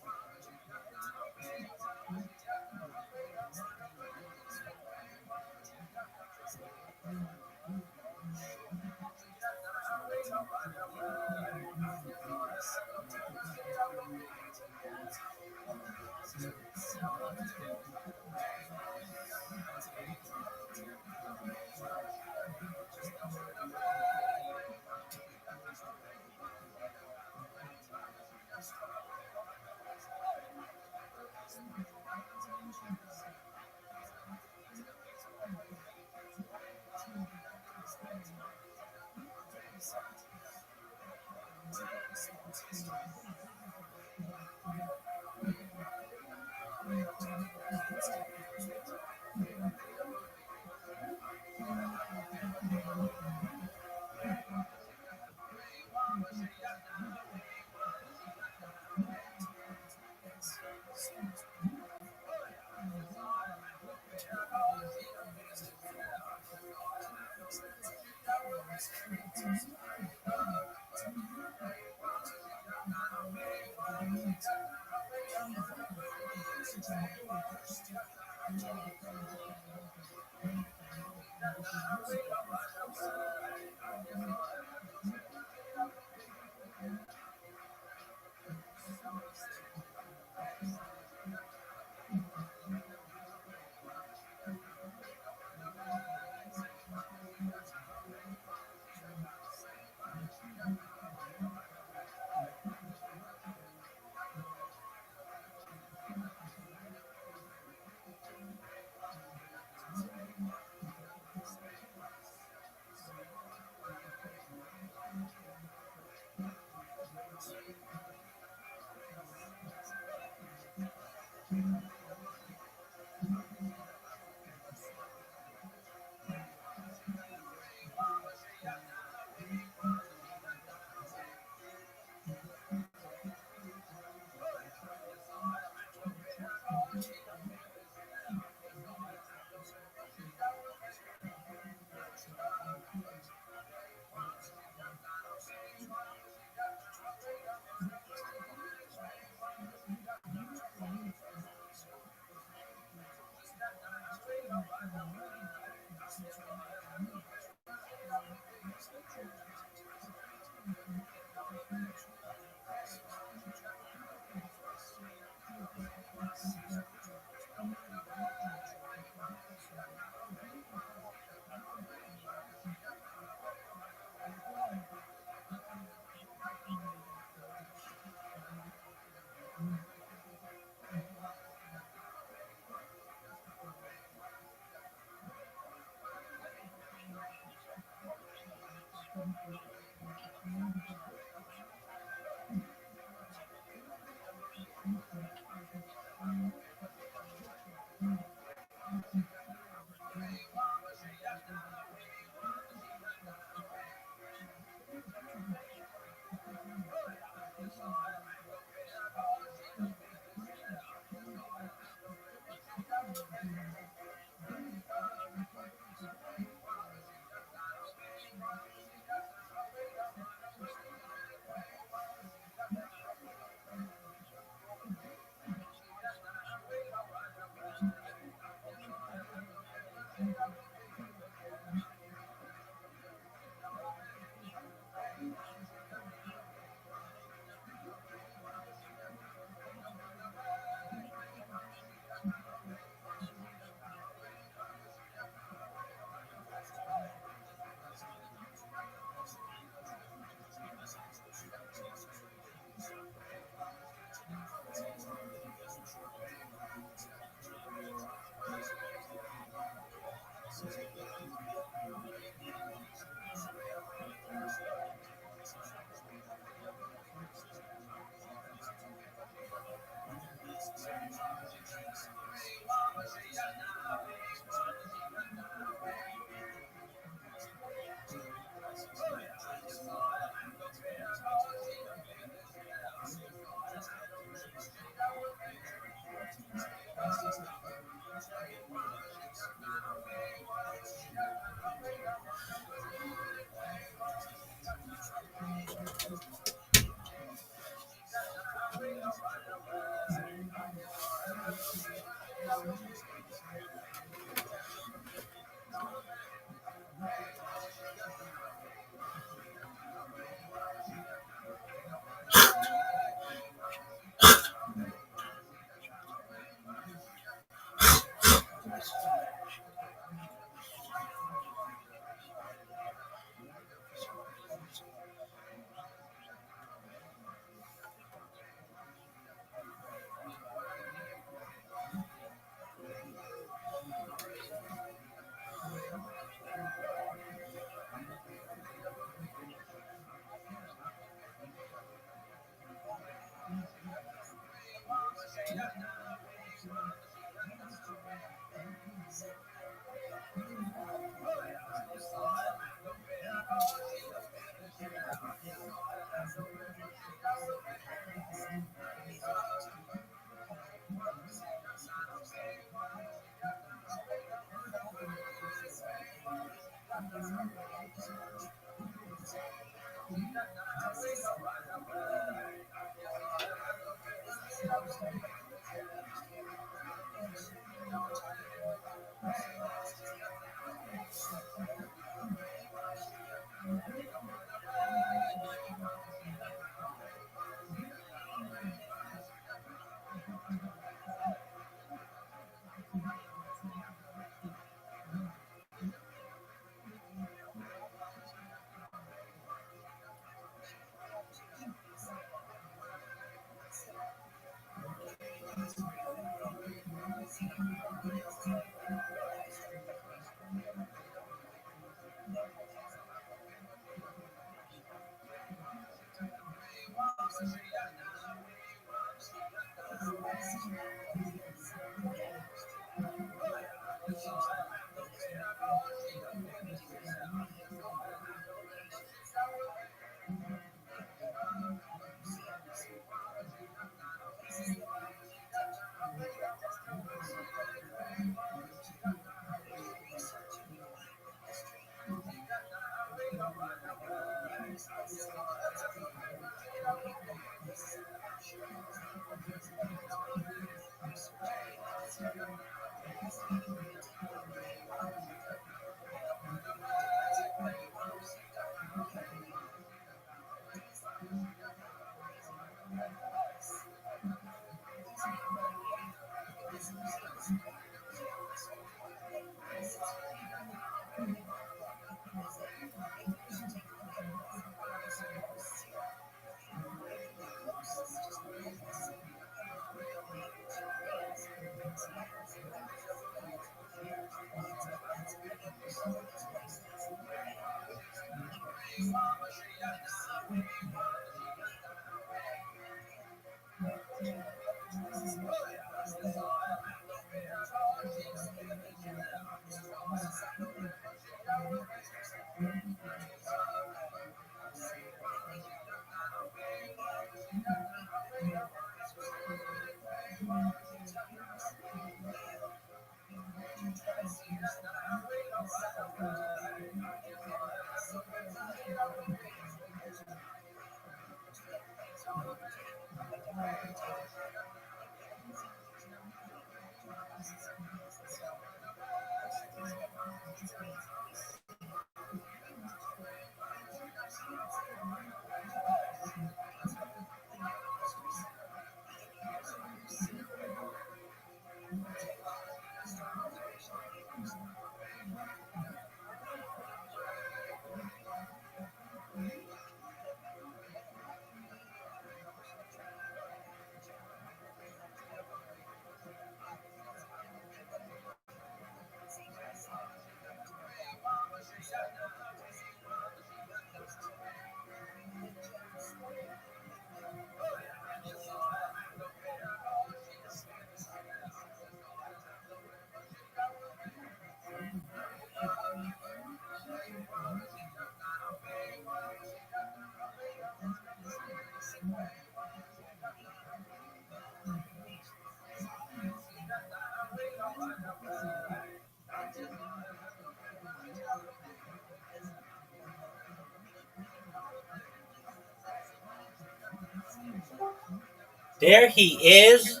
There he is.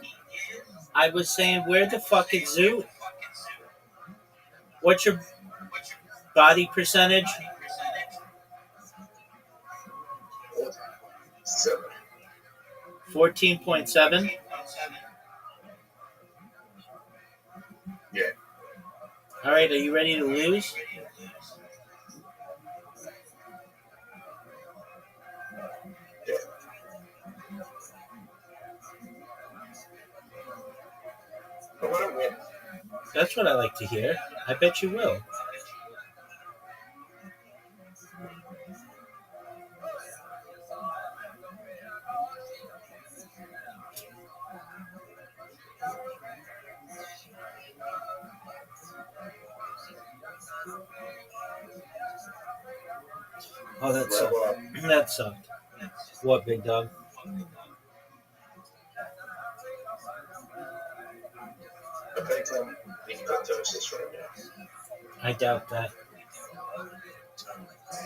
I was saying, where the fuck is Zoo? What's your body percentage? 14.7. Yeah. All right, are you ready to lose? Yeah. I want to win. That's what I like to hear. I bet you will. Oh, that sucked. That sucked. What, big dog? I think he can put Texas right now. I doubt that.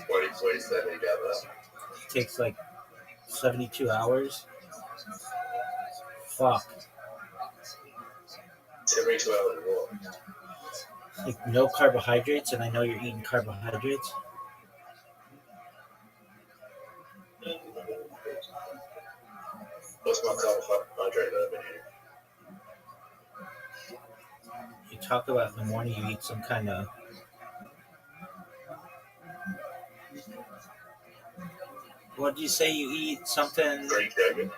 What he plays that together. Takes like 72 hours. Fuck. 72 hours walk. Like no carbohydrates, and I know you're eating carbohydrates. What's my carbohydrate level here? You talk about in the morning you eat some kind of. What did you say you eat? Something. Greek yogurt.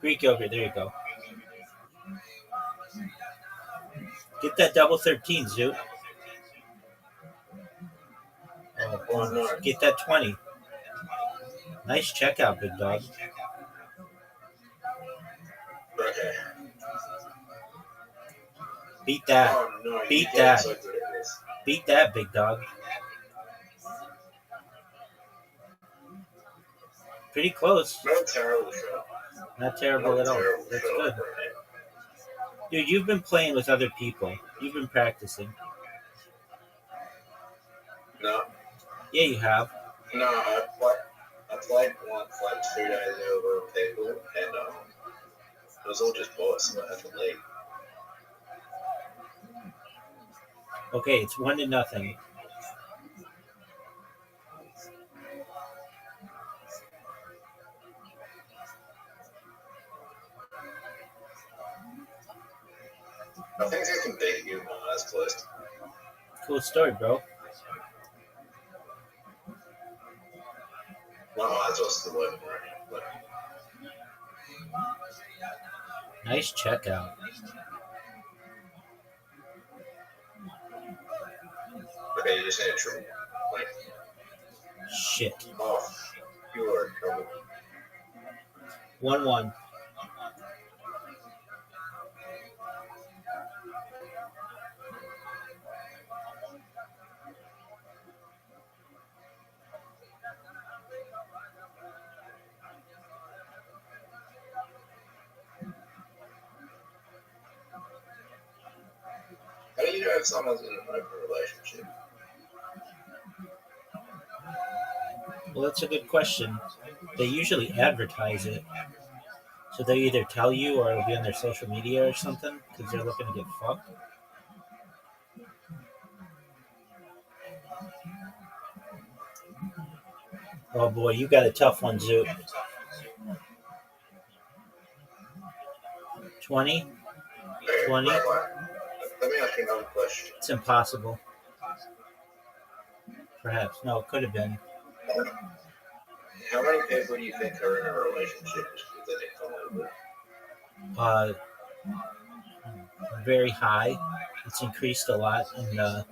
Greek yogurt. There you go. Get that double 13, Zoot. Why not? Get that 20. Nice checkout, big dog. Okay. Beat that. Oh no, you Beat get that. so good at this. Beat that, big dog. Pretty close. Not a terrible shot. Not terrible Not a at all. terrible That's shot, good. right? Dude, you've been playing with other people. You've been practicing. No, Yeah, you have. no, I played once like 2 days ago with people, and it was all just bots, so I had to leave. Okay, it's 1-0. I think I can beat you, my eyes closed. Cool story, bro. My eyes are still open right now. Look. Nice checkout. Okay, you just need a triple. Like, Shit. oh, you are in trouble. 1-1. How do you know if someone's in an open relationship? Well, that's a good question. They usually advertise it. So they either tell you or it'll be on their social media or something because they're looking to get fucked. Oh boy, you got a tough one, Zoot. 20? Okay, 20? Rabbi, let me ask you another question. It's impossible. Perhaps. No, it could have been. How many people do you think are in a relationship that they come over? Very high. It's increased a lot in the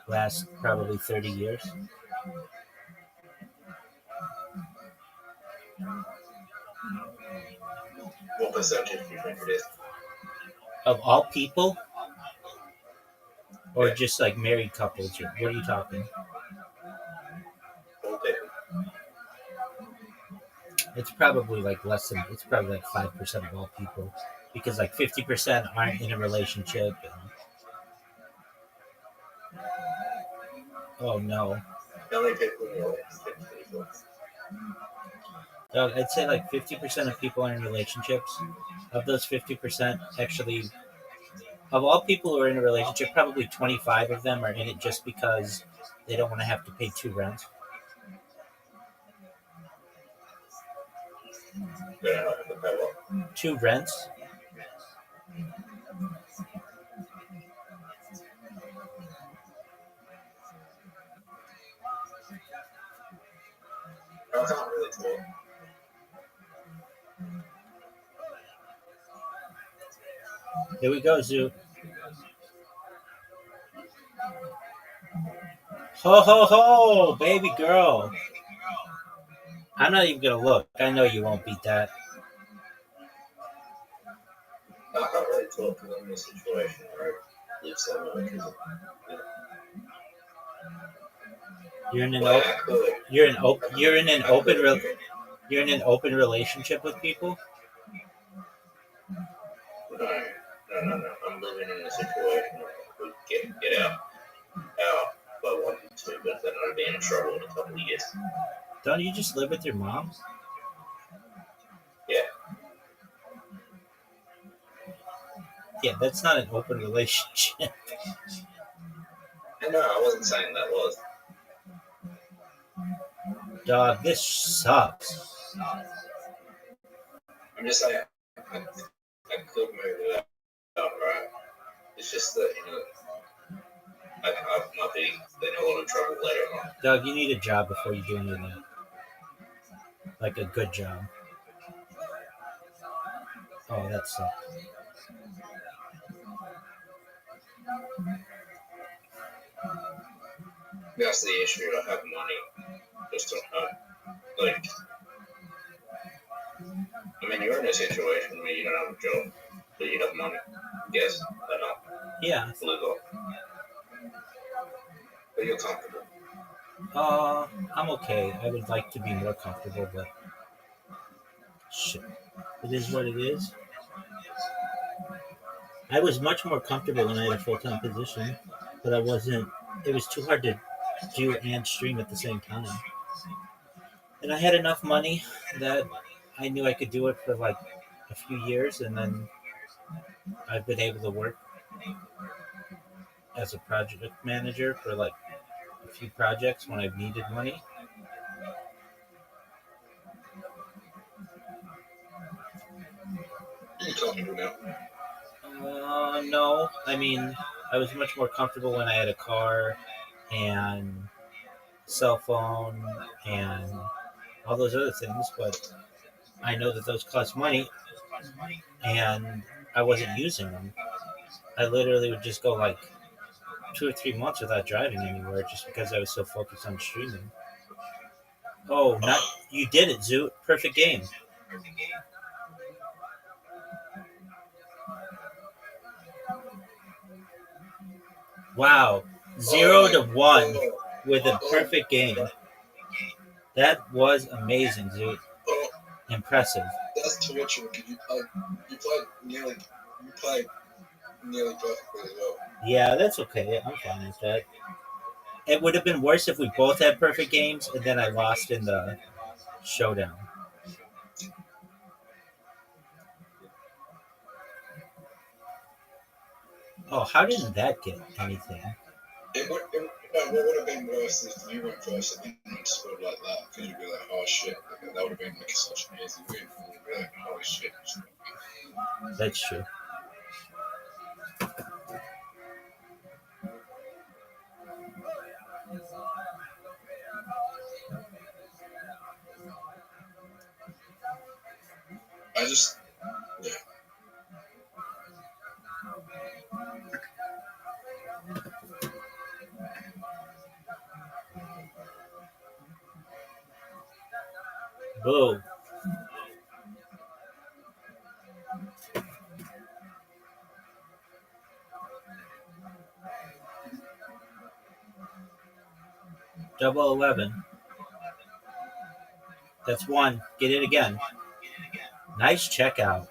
last probably 30 years. What percentage do you think it is? Of all people? Or Yeah. just like married couples? Or what are you talking? All people. It's probably like less than, it's probably like 5% of all people. Because like 50% aren't in a relationship. And, oh no. How many people in your relationship do you think? I'd say like 50% of people are in relationships. Of those 50%, actually, of all people who are in a relationship, probably 25 of them are in it just because they don't want to have to pay 2 rents. They don't have to pay what? 2 rents? I can't really talk. Here we go, Zoo. Ho, ho, ho, baby girl. I'm not even going to look. I know you won't beat that. I can't really talk because I'm in a situation where I live somewhere because of, You're in an well, open, I could. you're in an I open could. you're in an open relationship with people. No. I'm living in a situation where I could get out if I wanted to, but then I'd be in trouble in a couple of years. Don't you just live with your mom? Yeah. Yeah, that's not an open relationship. No, I wasn't saying that was. Dog, this sucks. I'm just saying I could move it out, right? It's just that, I might be in a lot of trouble later on. Dog, you need a job before you do any of that. Like a good job. Oh, that sucks. That's the issue. You don't have money. Just don't have, like, I mean, you're in a situation where you don't have a job, but you have money. Yes, I know. Yeah. Legal. But you're comfortable. I'm okay. I would like to be more comfortable, but shit, it is what it is. I was much more comfortable when I had a full time position, but I wasn't. It was too hard to do and stream at the same time. And I had enough money that I knew I could do it for like a few years, and then I've been able to work as a project manager for like a few projects when I've needed money. You're comfortable now. No, I mean, I was much more comfortable when I had a car and cell phone and all those other things, but I know that those cost money and I wasn't using them. I literally would just go like 2 or 3 months without driving anywhere just because I was so focused on streaming. Oh, not you did it, Zoot. Perfect game. Wow. 0 to 1 with a perfect game. That was amazing, Zoot. Oh, Impressive. that's torture. You played nearly perfectly as well. Yeah, that's okay. I'm fine with that. It would have been worse if we both had perfect games and then I lost in the showdown. Oh, how didn't that get anything? What would have been worse if you went first and then you scored like that? Because you'd be like, oh shit, that would have been like such an easy win. And you'd be like, holy shit. That's true. I just, yeah. Boo. Double 11. That's one. Get it again. Nice checkout.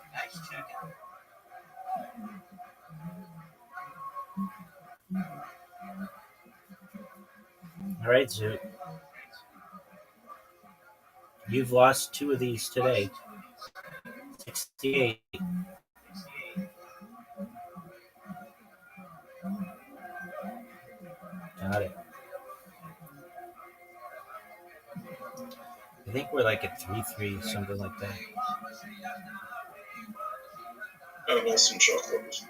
All right, Zoot. You've lost 2 of these today. 68. Got it. I think we're like at 3-3, something like that. I want some chocolate.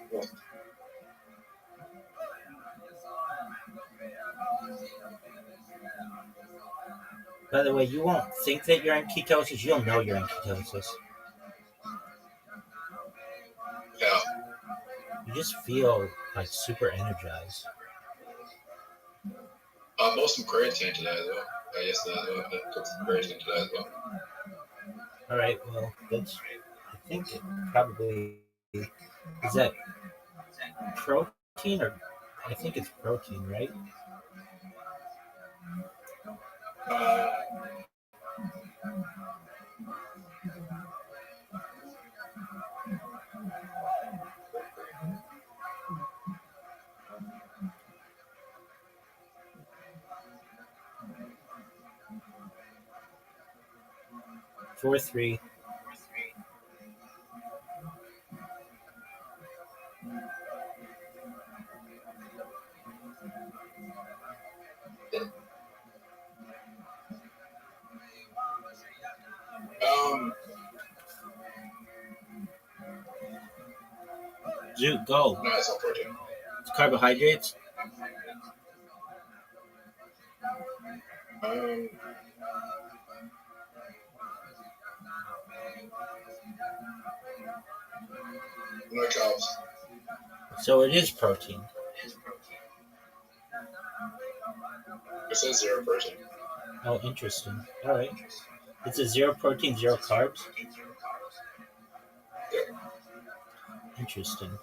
By the way, you won't think that you're in ketosis. You'll know you're in ketosis. Yeah. You just feel like super energized. I bought some creatine today as well. Yesterday as well. I took some creatine today as well. All right, well, that's. I think it probably is that protein or I think it's protein, right? Uh, 4-3. Zoot, go. no, it's not protein. It's carbohydrates. No carbs. So it is protein. It says 0 protein. Oh, interesting. All right. It's a 0 protein, 0 carbs. Yeah. Interesting.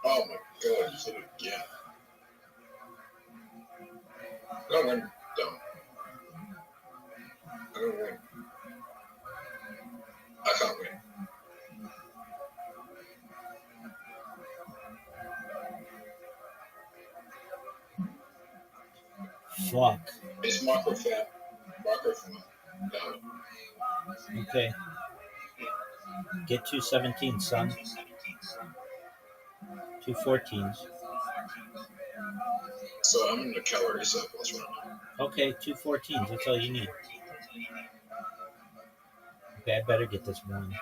Oh my god, you said it again. No, I'm dumb. I don't win. I can't win. Fuck. It's microfat. Microfat. Okay. Get 217, son. 214s. So I'm in the calorie surplus right now. Okay, 214s. That's all you need. Okay, I better get this one.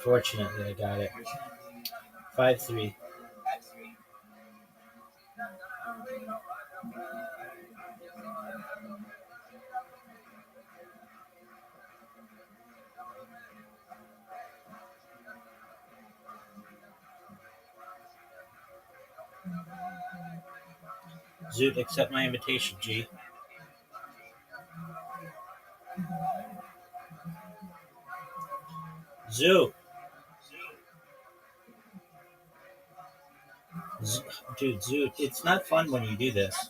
Fortunately, I got it. 5-3. Zoot, accept my invitation, G. Zoot. Dude, Zoot, it's not fun when you do this.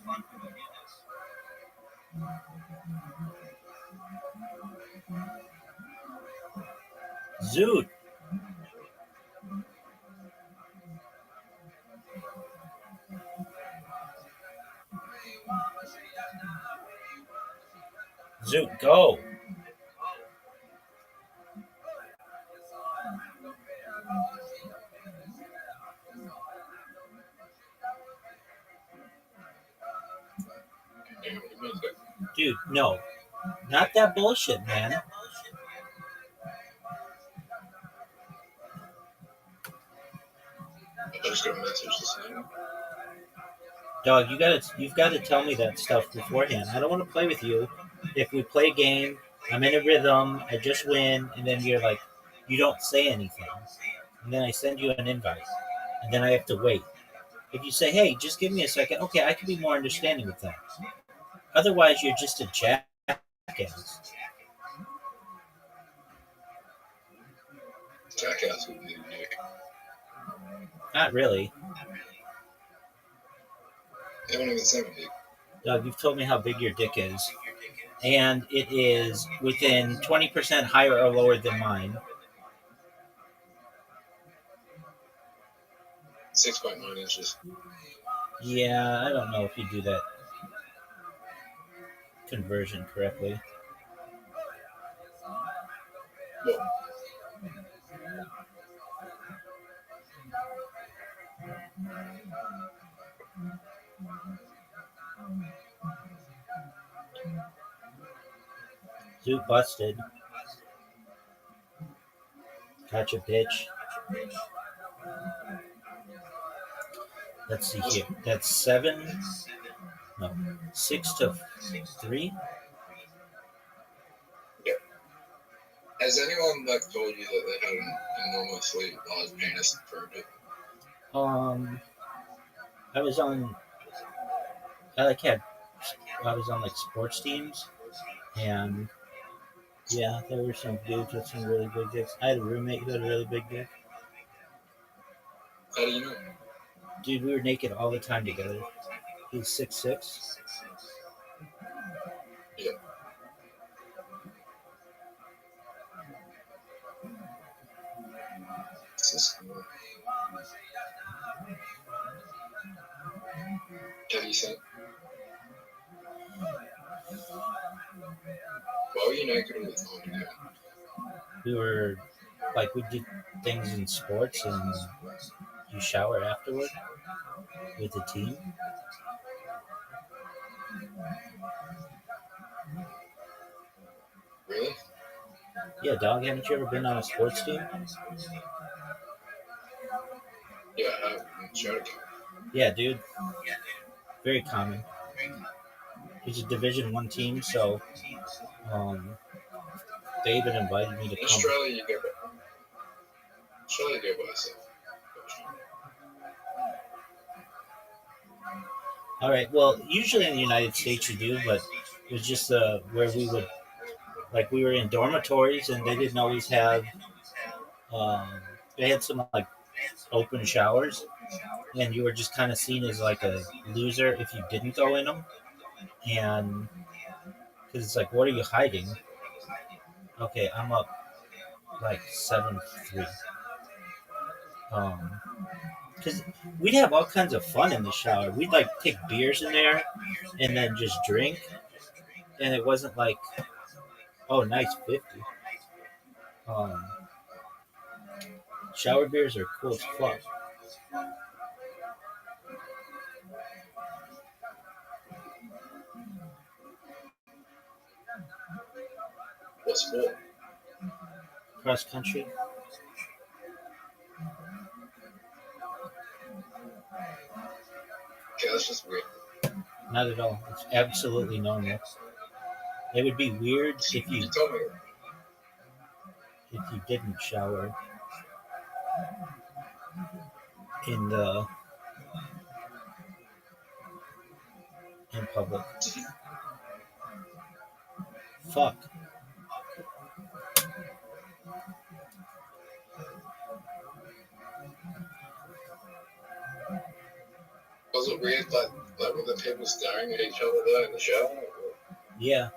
Zoot. Zoot, go. Dude, no. Not that bullshit, man. I just got a message this morning. Dog, you've gotta tell me that stuff beforehand. I don't want to play with you. If we play a game, I'm in a rhythm, I just win, and then you're like, you don't say anything. And then I send you an invite. And then I have to wait. If you say, hey, just give me a second, okay, I can be more understanding with that. Otherwise, you're just a jackass. Jackass would be Nick. Not really. They haven't even sent me. Doug, you've told me how big your dick is. And it is within 20% higher or lower than mine. 6.9 inches. Yeah, I don't know if you do that conversion correctly. Well, Zoot busted. Gotcha, bitch. Let's see here. That's 7. No, 6-3. yeah. Has anyone like told you that they had an enormously large penis for a bit? I was on. I was on like sports teams, and yeah, there were some dudes with some really big dicks. I had a roommate who had a really big dick. How do you know? Dude, we were naked all the time together. He was 6'6". Yeah. How do you say? Why were you naked all the time together? We were like we did things in sports, and you shower afterward with the team. Really? Yeah, dog. Haven't you ever been on a sports team? Yeah, I have. I'm joking. Yeah, dude. Very common. It's a Division One team, so they even invited me to In come. Australia, you go by yourself. All right. Well, usually in the United States you do, but it was just where we would we were in dormitories and they didn't always have. Um, they had some like open showers, and you were just kind of seen as like a loser if you didn't go in them, and because it's like, what are you hiding? Okay, I'm up like 7-3. Um, because we'd have all kinds of fun in the shower. We'd like take beers in there and then just drink, and it wasn't like, oh, nice 50. Um, shower beers are cool as fuck. What sport? Cross country. Okay, that's just weird. Not at all. It's absolutely normal. It would be weird You told me. if you didn't shower in the in public. Fuck. Was it weird, like were the people staring at each other there in the shower? Yeah.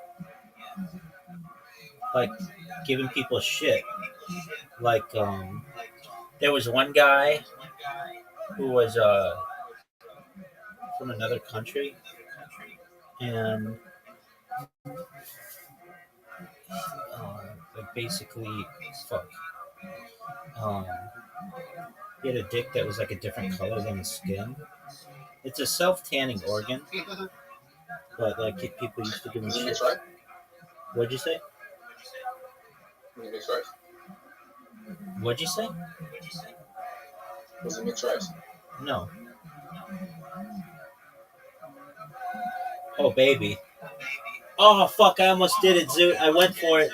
Like giving people shit. Like there was one guy who was from another country, and like basically, fuck. Um, he had a dick that was like a different color than his skin. It's a self tanning organ, but like people used to give him Was it shit. mixed race? What'd you say? Was it mixed race? What'd you say? Was it mixed race? No. Oh baby. Oh fuck! I almost did it, Zoot. I went for it.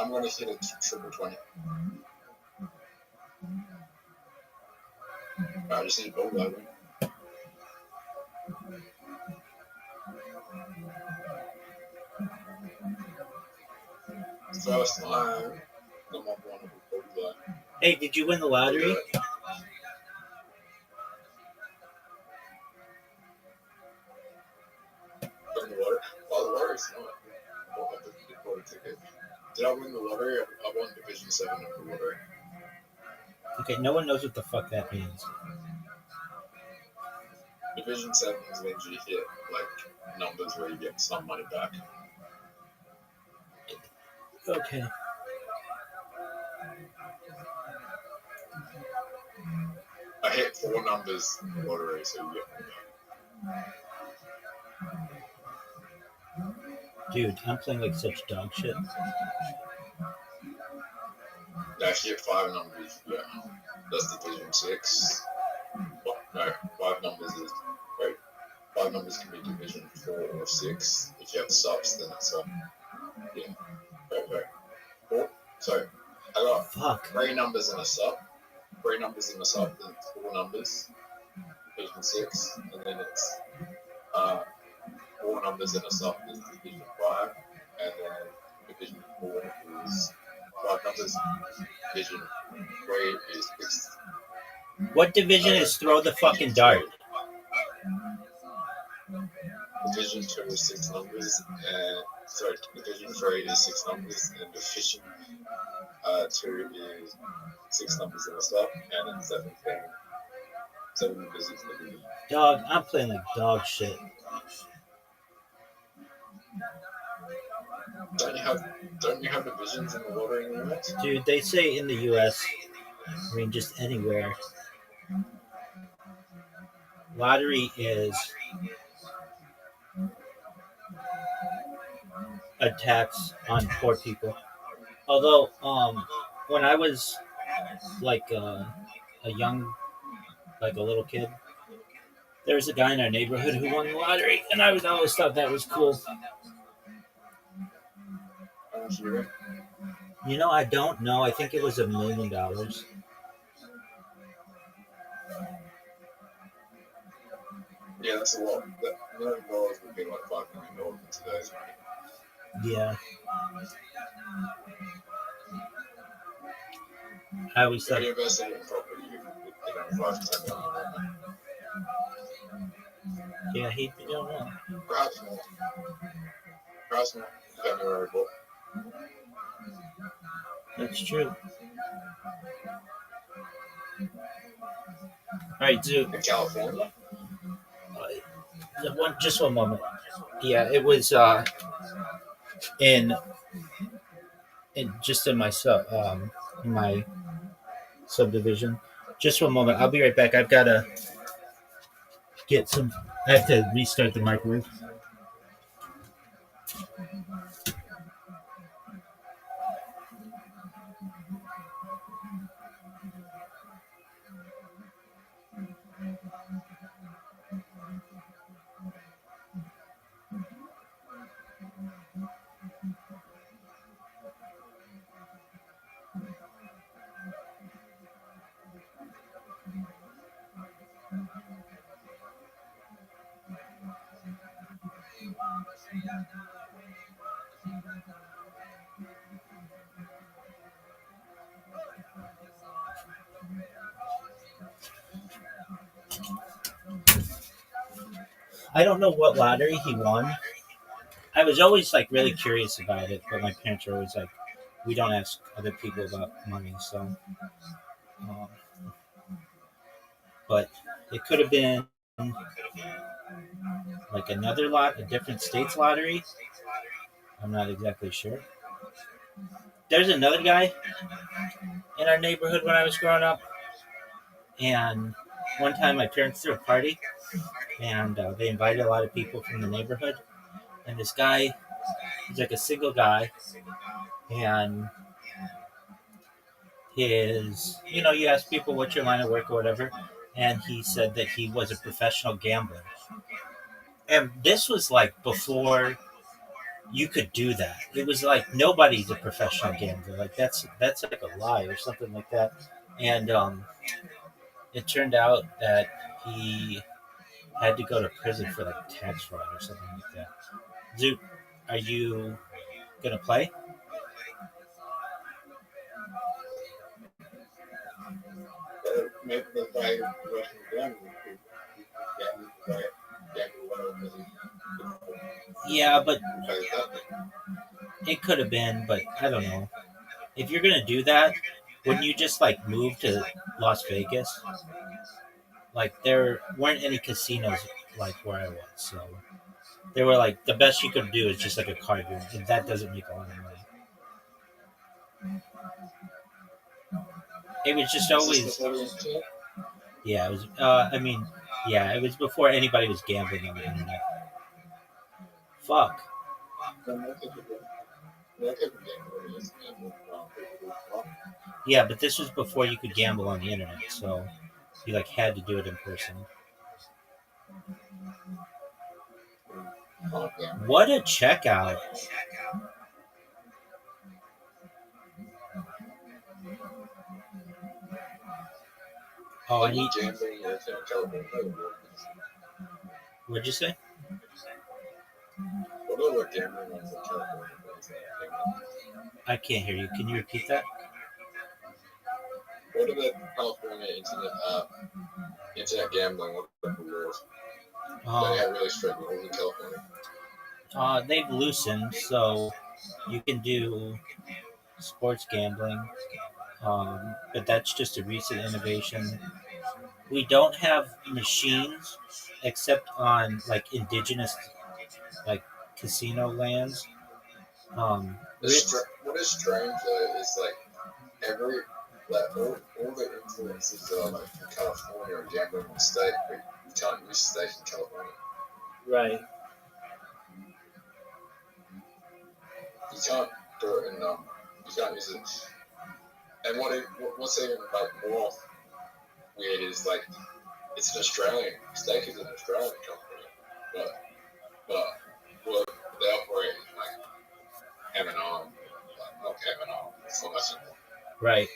I'm gonna hit a triple 20. I just need a ball over. First time, I'm on one of the ball. Hey, did you win the lottery? Win the lottery? Oh, the lottery's not. I bought a ticket. Did I win the lottery? I won Division 7 of the lottery. Okay, no one knows what the fuck that means. Division 7 is when you hit like numbers where you get some money back. Okay. I hit 4 numbers in the lottery, so you get money back. Dude, I'm playing like such dog shit. Now, if you hit 5 numbers, yeah, that's Division 6. Well, no, 5 numbers is wait. 5 numbers can be Division 4 or 6. If you have subs, then it's yeah. Wait. 4. So I got Fuck. 3 numbers in a sub. 3 numbers in a sub, then 4 numbers. Division 6, and then it's 4 numbers in a sub is Division 5, and then Division 4 is 5 numbers. Division 3 is 6. What division is throw the fucking dart? Division 2 is 6 numbers, and sorry, Division 3 is 6 numbers, and Division 2 is 6 numbers in a sub, and then 7 numbers is Division. Dog, I'm playing like dog shit. Don't you have divisions in the lottery in the US? Dude, they say in the US, I mean just anywhere, lottery is a tax on poor people. Although, when I was like a young, like a little kid. There was a guy in our neighborhood who won the lottery, and I always thought that was cool. How much do you win? You know, I don't know. I think it was $1 million. Yeah, that's a lot. That $1 million would be like $5 million in today's money. Yeah. I always If thought, you invested in property, you could $5 to $10 million. yeah, he'd be doing well. Perhaps more. Perhaps more. Depending on where you bought. That's true. All right, Zoo. In California? Just one moment. Yeah, it was in just in my subdivision. Just one moment. I'll be right back. I've got to get some. I have to restart the microwave. I don't know what lottery he won. I was always like really curious about it, but my parents were always like, "We don't ask other people about money." So, um, but it could have been like another a different state's lottery. I'm not exactly sure. There's another guy in our neighborhood when I was growing up, and one time my parents threw a party, and they invited a lot of people from the neighborhood. And this guy, he's like a single guy, and you ask people what's your line of work or whatever, and he said that he was a professional gambler. And this was like before you could do that. It was like nobody's a professional gambler. Like that's like a lie or something like that. And it turned out that he had to go to prison for like tax fraud or something like that. Zoot, are you gonna play? Maybe the guy Russian gun could gamble whatever because Yeah, but he plays that. it could have been, but I don't know. If you're gonna do that, wouldn't you just like move to Las Vegas? Like there weren't any casinos like where I was, so they were like the best you could do is just like a card room, and that doesn't make a lot of money. It was just Is this always, before the internet? yeah. It was. Yeah. It was before anybody was gambling on the internet. Fuck. Then I think it would gamble is people who Yeah, but this was before you could gamble on the internet, so you like had to do it in person. can't gamble. What a checkout! Oh, I need. Gambling is in California. What'd you say? What about gambling in California? I can't hear you. Can you repeat that? What about California internet gambling? What about the rules? They have really strict rules in California. They've loosened, so you can do sports gambling, but that's just a recent innovation. We don't have machines except on like indigenous like casino lands. Um, What is strange is like every all the influences that are like in California are gambling in the state, but you can't use states in California. right. You can't do it in you can't use it And what's even like more weird is like it's an Australian steak is an Australian company, but well, they operate in like M&R, like not M&R, it's not much. Right.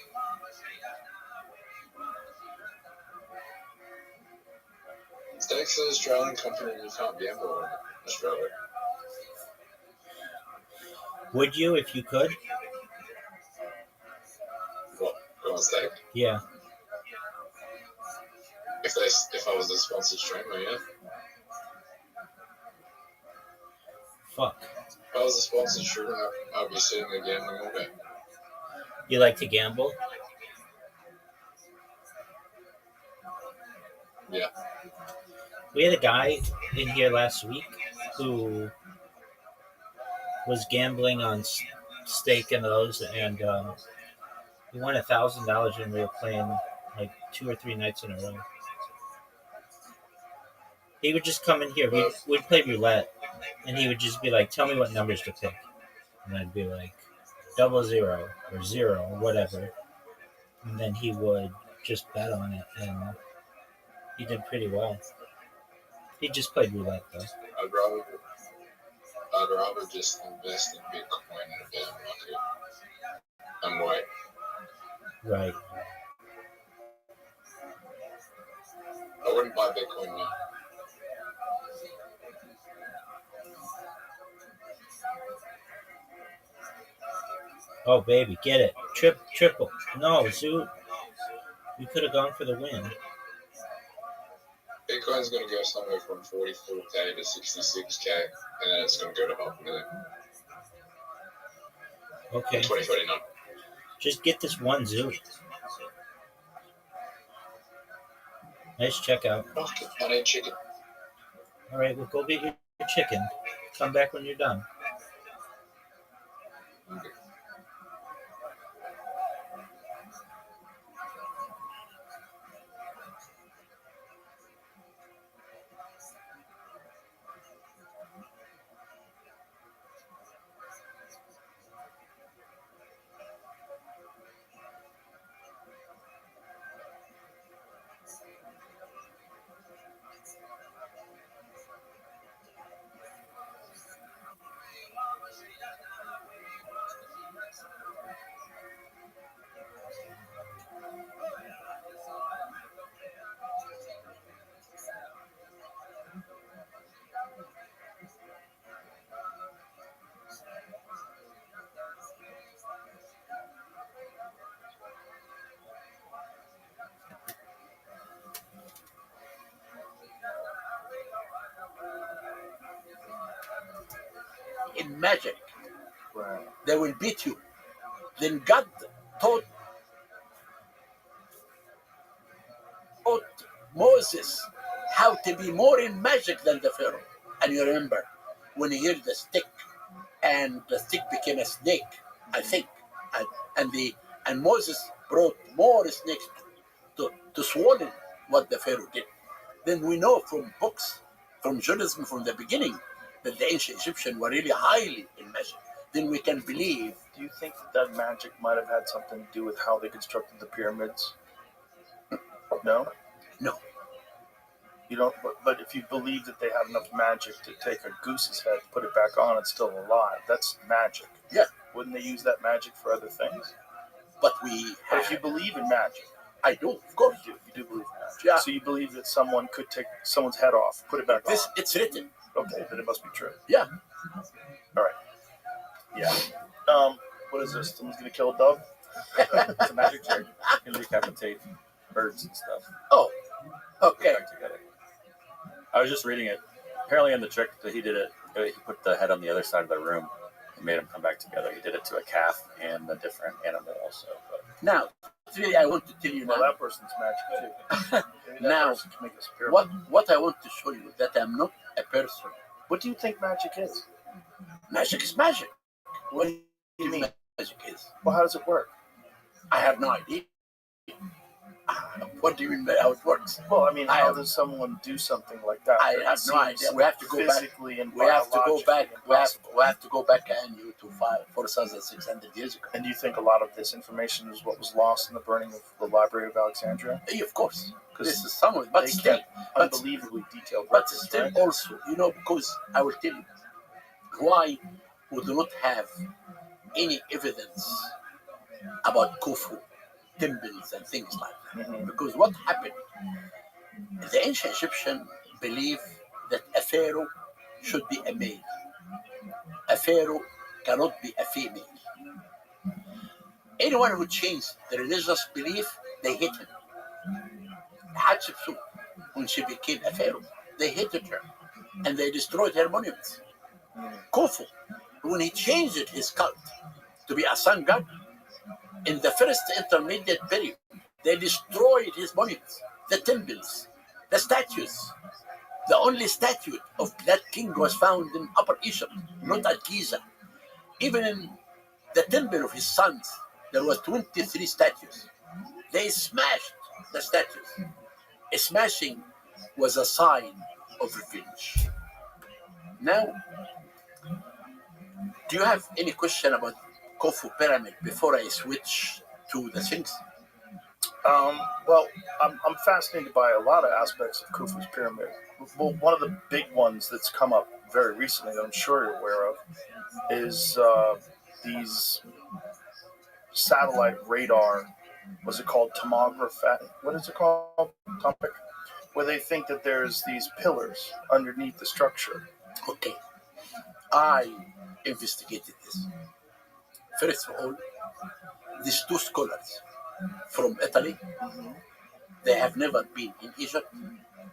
Steak's an Australian company and you can't gamble in Australia. Would you if you could? What? Go on steak? Yeah. If I was a sponsored streamer, yeah. Fuck. If I was a sponsored streamer, I'd be sitting there gambling all day. You like to gamble? Yeah. We had a guy in here last week who was gambling on steak and those, and he won $1,000 when we were playing like 2 or 3 nights in a row. He would just come in here. We'd play roulette, and he would just be like, "Tell me what numbers to pick," and I'd be like, 00 or 0 or whatever, and then he would just bet on it, and he did pretty well. He just played roulette though. I'd rather just invest in Bitcoin in a bear market and wait. Right. I wouldn't buy Bitcoin now. Oh baby, get it. Triple. No, Zoo. We could have gone for the win. Bitcoin's going to go somewhere from 44k to 66k, and then it's going to go to $500,000 Okay. in 2029. Just get this one Zoo. Nice checkout. Fuck it, I need chicken. All right, well, go get your chicken. Come back when you're done. Okay. In magic, Right. they will beat you. Then God taught Moses how to be more in magic than the Pharaoh. And you remember when he held the stick and the stick became a snake, I think. And Moses brought more snakes to swallow what the Pharaoh did. Then we know from books, from Judaism from the beginning, that the ancient Egyptians were really highly in magic. Then we can believe. Do you think that magic might have had something to do with how they constructed the pyramids? No? No. You don't, but if you believe that they have enough magic to take a goose's head, put it back on, it's still alive. That's magic. Yeah. Wouldn't they use that magic for other things? But But if you believe in magic, I do, of course. you do believe in magic. Yeah. So you believe that someone could take someone's head off, put it back on. It's written. Okay, then it must be true. Yeah. All right. Yeah. What is this? Someone's gonna kill a dove? It's a magic trick. You can decapitate birds and stuff. Oh, okay. Put it back together. I was just reading it. Apparently, in the trick that he did it, he put the head on the other side of the room and made them come back together. He did it to a calf and a different animal also. But Now, really, I want to tell you Well, now. that person's magic too. Maybe that Now, person can make us pyramid. What I want to show you that I'm not a person. What do you think magic is? Magic is magic. What do you mean magic is? Well, how does it work? I have no idea. What do you mean by how it works? Well, I mean, I how have- does someone do something like that? I That have no seems idea. We have to go back. physically and We have to go biologically back. impossible. We have to go back and you to 4,600 years ago. And do you think a lot of this information is what was lost in the burning of the Library of Alexandria? Of course, Because this is some of it, but they still, kept but- unbelievably detailed but records, still right? also, because I will tell you why we do not have any evidence about Khufu, temples and things like that. Mhm. Because what happened? The ancient Egyptian believed that a pharaoh should be a male. A pharaoh cannot be a female. Anyone who changed the religious belief, they hate him. Hatshepsut, when she became a pharaoh, they hated her and they destroyed her monuments. Khufu, when he changed his cult to be a sun god, in the first intermediate period, they destroyed his monuments, the temples, the statues. The only statue of that king was found in Upper Egypt, not at Giza. Even in the temple of his sons, there was 23 statues. They smashed the statues. A smashing was a sign of revenge. Now, do you have any question about Khufu pyramid before I switch to the Sphinx? Well, I'm fascinated by a lot of aspects of Khufu's pyramid. Well, one of the big ones that's come up very recently that I'm sure you're aware of is these satellite radar. Was it called tomography? What is it called? Topic, where they think that there's these pillars underneath the structure. Okay, I investigated this. First of all, these two scholars from Italy, they have never been in Egypt.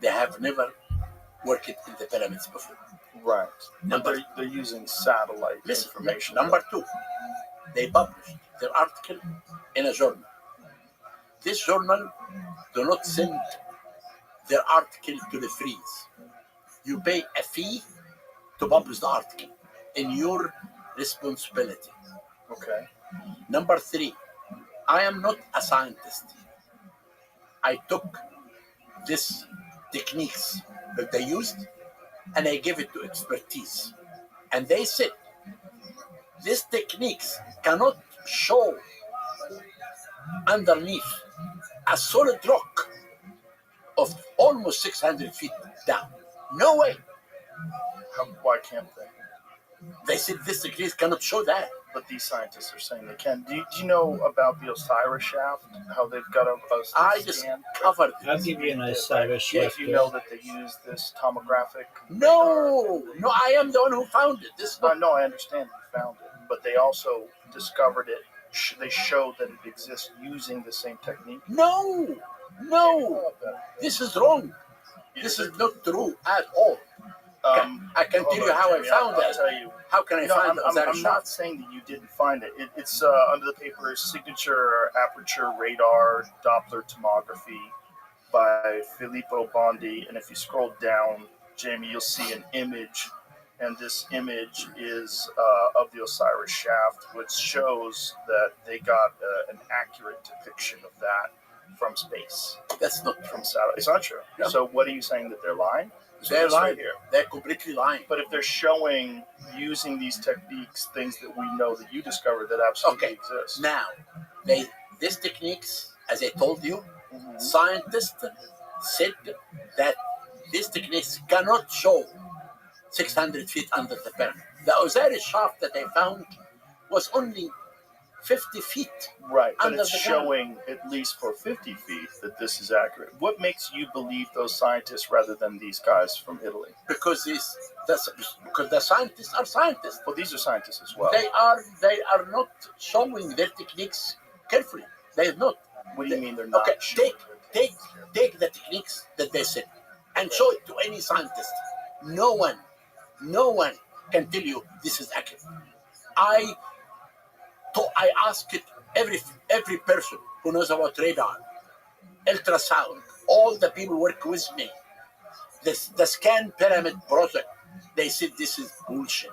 They have never worked in the pyramids before. Right. But Number, they're using satellite listen, information. number two, they published their article in a journal. This journal do not send their article to the freeze. You pay a fee to publish the article in your responsibility. Okay. Number three, I am not a scientist. I took these techniques that they used and I gave it to expertise. And they said these techniques cannot show underneath a solid rock of almost 600 feet down. No way. Why can't they? They said these techniques cannot show that. But these scientists are saying they can. Do you know about the Osiris shaft? How they've got a I just scan? covered I'll it. give you an Osiris Yeah, shaft. Do you know that they use this tomographic? No, I am the one who found it. This is not. No, I understand you found it, but they also discovered it. They showed that it exists using the same technique. No. This is wrong. This is not true at all. I can tell you how I found I'll it. tell you. How can I No, find the I'm Osiris not shaft? saying that you didn't find it. It's under the paper Signature Aperture Radar Doppler Tomography by Filippo Bondi. And if you scroll down, Jamie, you'll see an image. And this image is of the Osiris shaft, which shows that they got an accurate depiction of that from space, That's not true. from satellite. It's not true. Yeah. So what are you saying, that they're lying? So They're this right lying. here. They're completely lying. But if they're showing using these techniques things that we know that you discovered that absolutely Okay. exist. Now, these techniques, as I told you, Mhm. scientists said that these techniques cannot show 600 feet under the pyramid. The Osiris shaft that I found was only 50 feet. Right, but Under it's the ground. showing at least for 50 feet that this is accurate. What makes you believe those scientists rather than these guys from Italy? Because because the scientists are scientists. Well, these are scientists as well. They are not showing their techniques carefully. They are not. What do you mean they're not? Okay, showing their take the techniques that they said and show it to any scientist. No one can tell you this is accurate. I asked it every person who knows about radar, ultrasound, all the people work with me. The scan pyramid project, they said this is bullshit.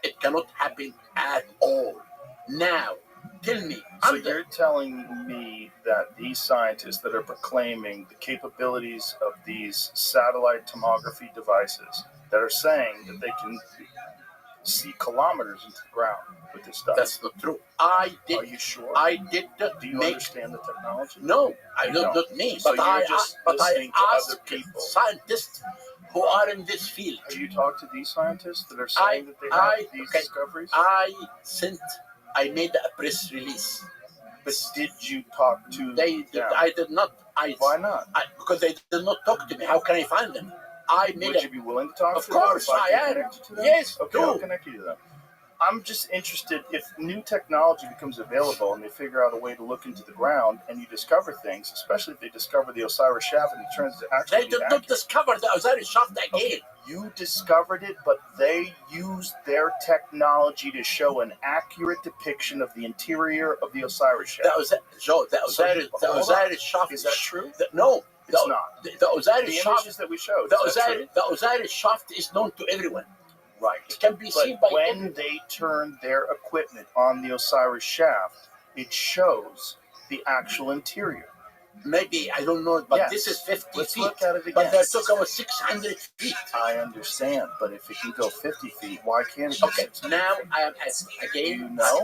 It cannot happen at all. Now, Tell me. So you're telling me that these scientists that are proclaiming the capabilities of these satellite tomography devices that are saying that they can see kilometers into the ground with this stuff. That's not true. I Are did. you sure? I did Do you make. understand the technology? No, I You don't. don't. Not me. So but you're I, just but I listening to other ask people. scientists who are in this field. Do you talk to these scientists that are saying that they have these discoveries? I made a press release. But did you talk to them? I did not. Why not? Because they did not talk to me. How can I find them? Would you be willing to talk to them? Of course I am. To them? Yes, okay, I'll connect you to them. I'm just interested if new technology becomes available and they figure out a way to look into the ground and you discover things, especially if they discover the Osiris shaft and it turns to actually. They did not discover the Osiris shaft again. Okay, you discovered it, but they used their technology to show an accurate depiction of the interior of the Osiris shaft. The Osiris shaft. Is that true? No. It's not. The Osiris shaft. The images that we showed. The Osiris shaft is known to everyone. Right. It can be seen by when everyone. they turn their equipment on the Osiris shaft, it shows the actual interior. Maybe, I don't know, but yes. This is 50 Let's feet. Look at it again. But they took about 600 feet. I understand, but if it can go 50 feet, why can't it go 600 now feet? I am,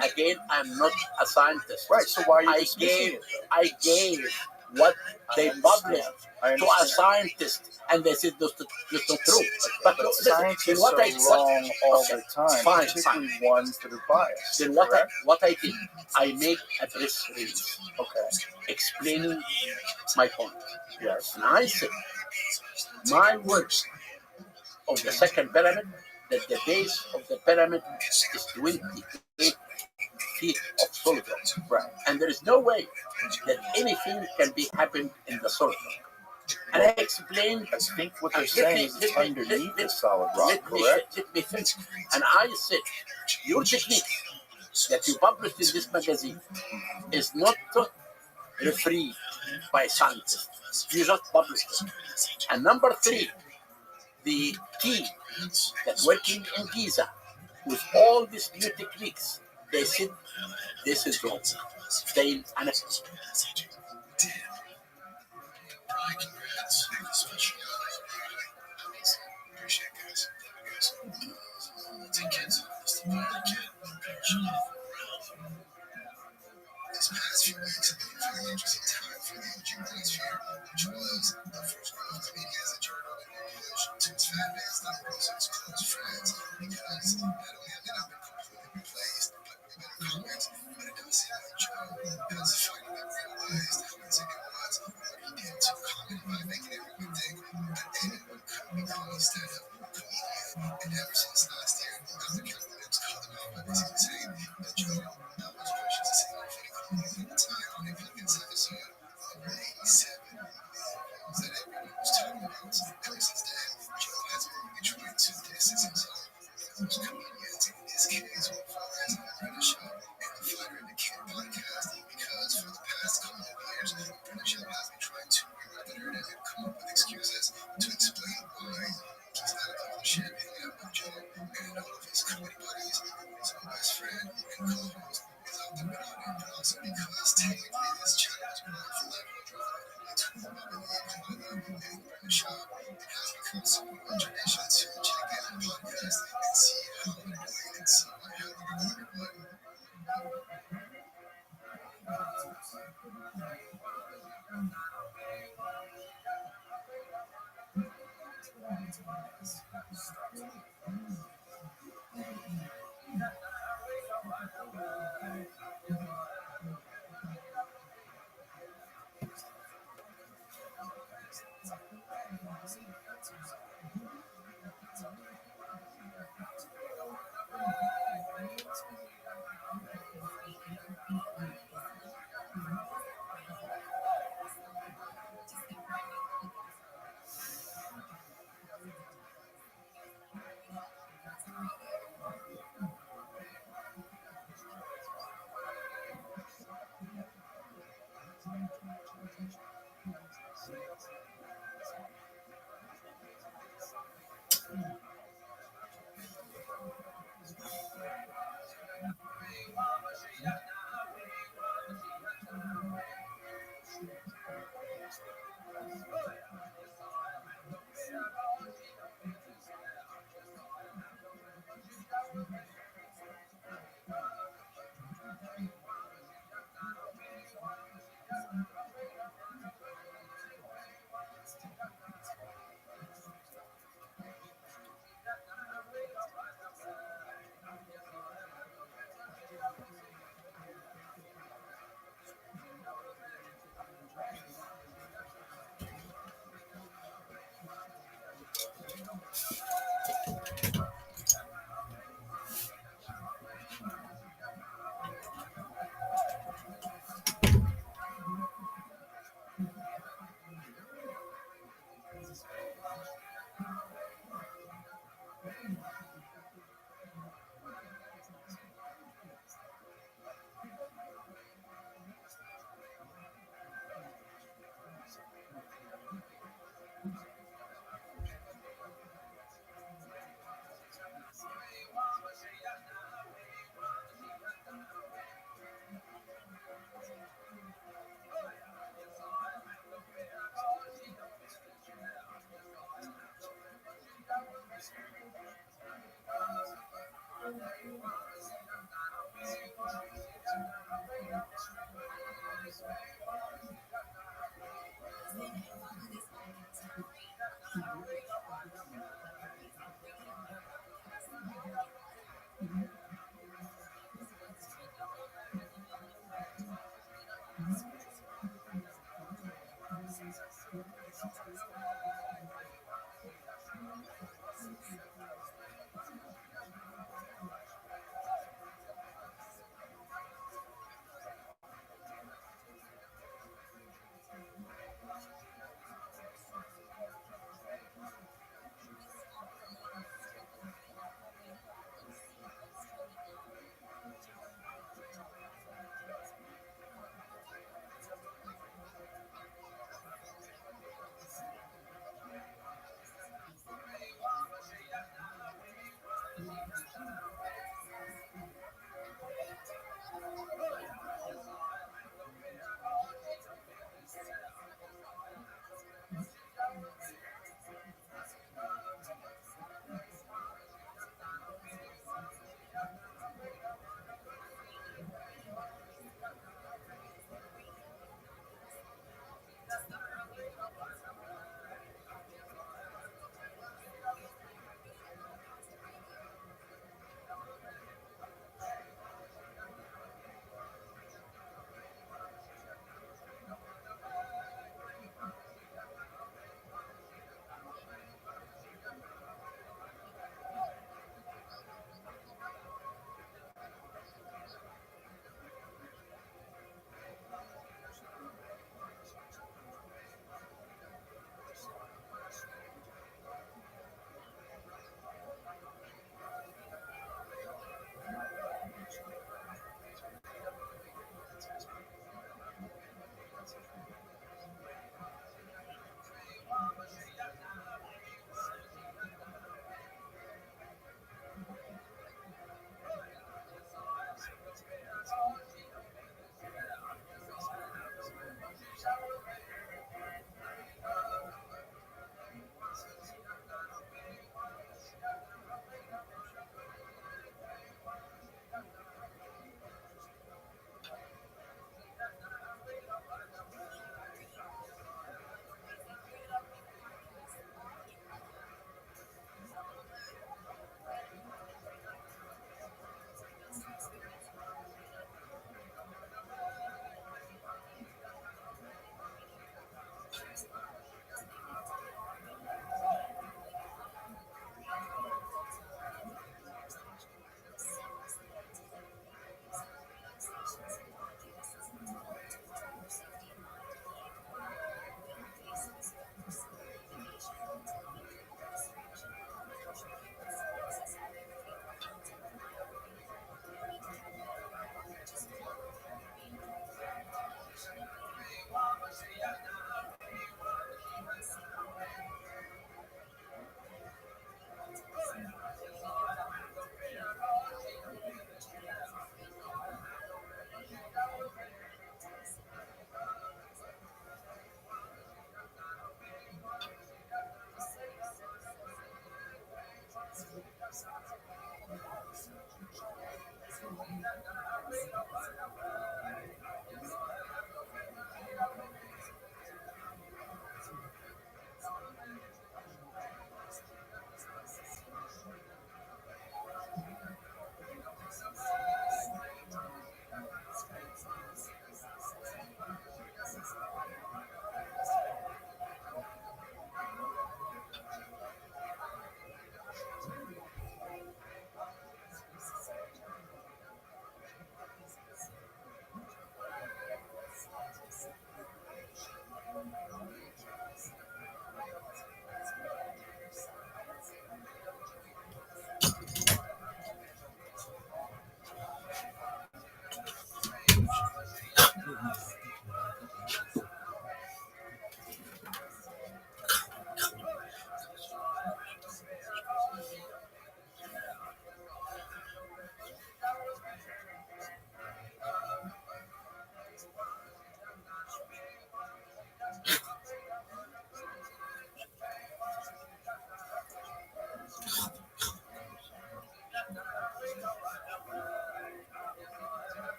again, I'm not a scientist. Right, so why are you dismissing it? I gave what they published to a scientist, and they said that's not true. But scientists are wrong all the time, particularly ones that are biased. Then what I did, I made a press release, explaining my point. Yes. And I said, my words of the second pyramid, that the base of the pyramid is 28 feet of solid rock. Right. And there is no way that anything can be happened in the solid rock. And I explained. I think what they're saying is it's underneath the solid rock, correct? Let me finish. And I said, your technique that you published in this magazine is not refereed by scientists. You just published it. And number 3, the team that's working in Giza with all these new techniques, they said this is wrong. They This past few weeks have been a very interesting time for the imaging hemisphere, which was the first growth of media as a journal in relation to its fan base, not also its close friends, because not only have they not been completely replaced, but we've been comments, but it does seem like Joe has finally realized how insane it was what he did to comment by making everyone think that anyone could become a stand-up comedian. And ever since last year, Dr. Kevin Williams called him out by basically saying that Joe not much precious to say anything. It's ironic that in this episode already 7 films that everyone was talking about. Ever since then, Joe has been really trying to distance himself from those comedians, in this case, Will Flores on the British Show and the Fighter and the Kid podcast, because for the past couple of years, the British Show has been trying to rewrite the narrative and come up with excuses to explain why he's not about the shit hanging out with Joe and all of his comedy buddies, his own best friend and co-host. But also because technically this channel is more of a level drop into and the show. It has become somewhat of a tradition to check out the podcast and see how it related. So I have the recorded button.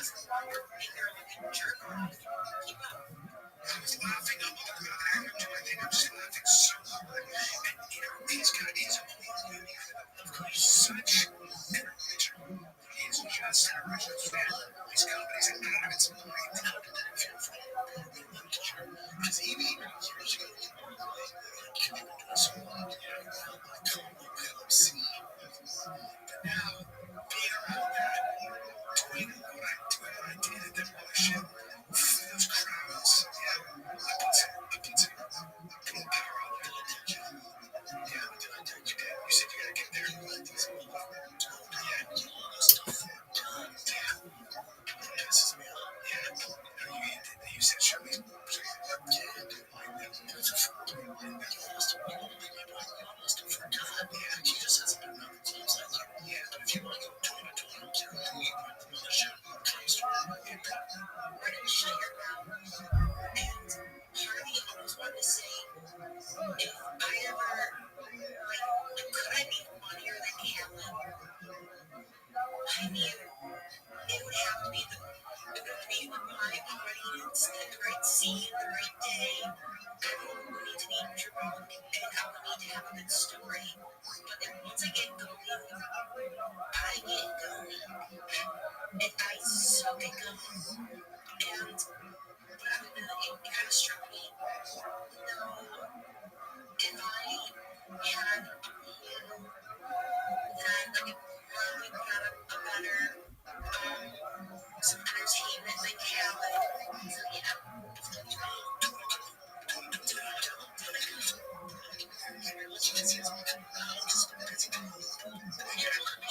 last longer finger looking jerk off. Keep up. I was laughing. I'm not going to have him do anything. I'm just laughing so hard. And, you know, he's of course, such an original. He's just an original fan. These companies are out of its mind. How did that feel for him? Because even years ago, he was doing so well. Come see. But now, being around that, doing what I did at that mothership, those crowds, yeah, I can say, putting power on their attention. Yeah, you said you gotta get there. Yeah, you almost done. Yeah, it pisses me off. Yeah, you said show me. Yeah, it's a fault. You almost forgot. Yeah, he just hasn't been enough close. Yeah, but if you want to go 20 to 20, you want the mothership comes to We're gonna shut your mouth. And Harvey always wanted to say, if I ever, could I be funnier than Helen? I mean, it would have to be the movie with my audience, the right scene, the right day. I don't need to be drunk, and I don't need to have a good story. But then once I get going, I get going. And I so get going. And it kind of struck me. No, if I had a plan, then I could probably put out a better some entertainment like Helen. So yeah.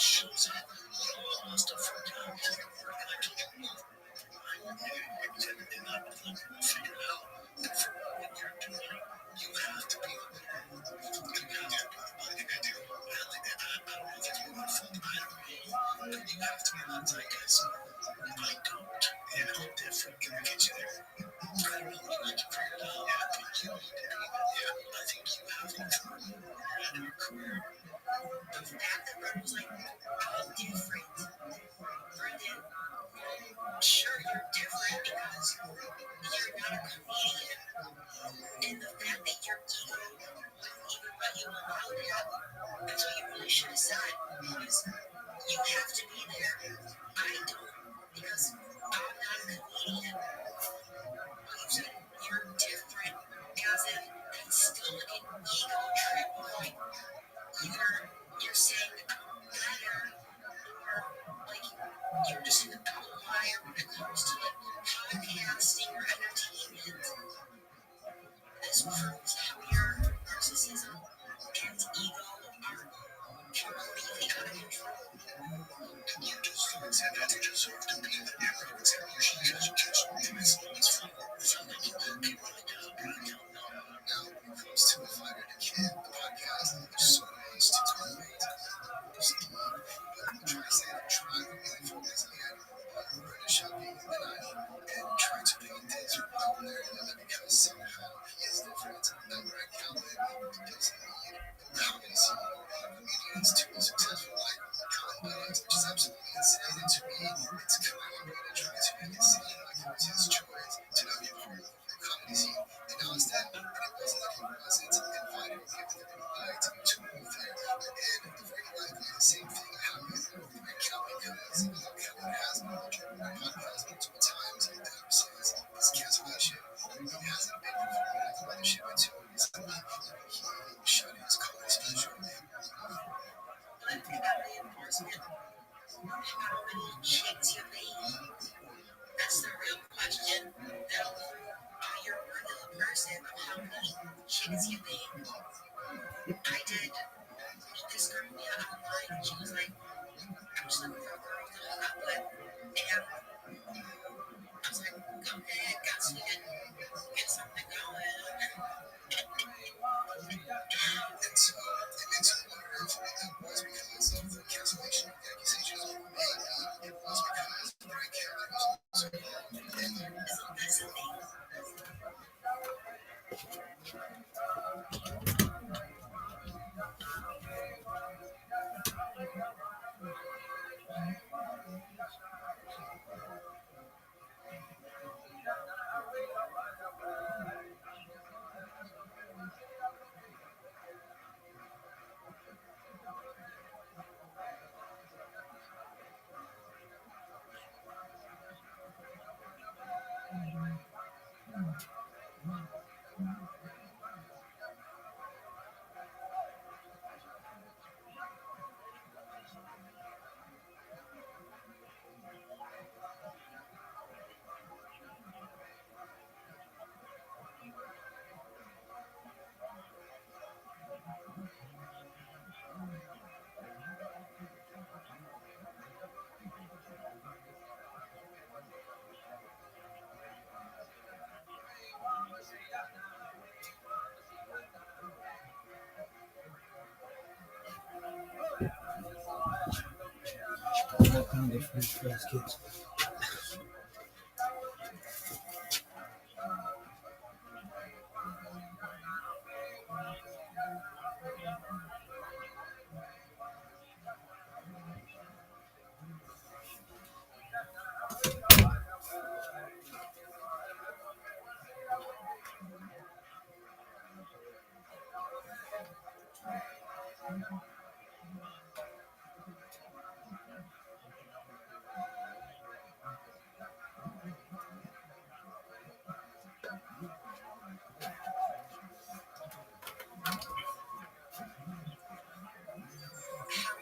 shows up. Almost forgot. Figure it out. How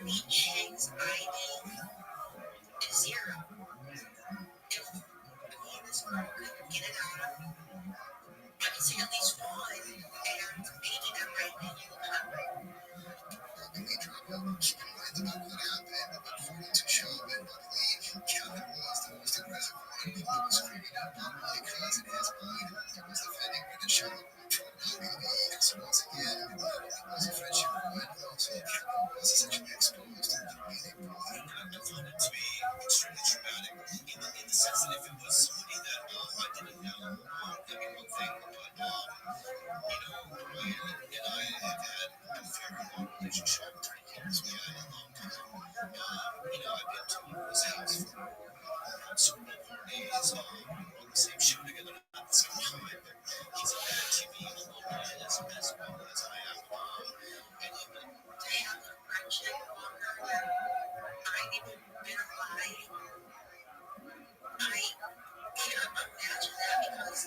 many eggs I need is zero. If me and this girl could get it out of, I could say at least one, and maybe that might make you look hungry. Keep in mind about what happened, according to Shaman, I believe Kevin was the most aggressive one. He was screaming at Bob because in his mind, he was defending when the Shaman tried to leave. So once again, it was a friendship one. Also, Kevin was essentially exposed to the way they brought it. I find it to be extremely traumatic in the sense that if it was somebody that I didn't know, that'd be one thing. But Brian and I have had a very long relationship, 3 years. We had a long time. I've been to his house for Super Bowl parties. We're on the same show together at the same time. He's a bad TV alumni as well as I am. To have a friendship longer than I've even been alive, I can't imagine that because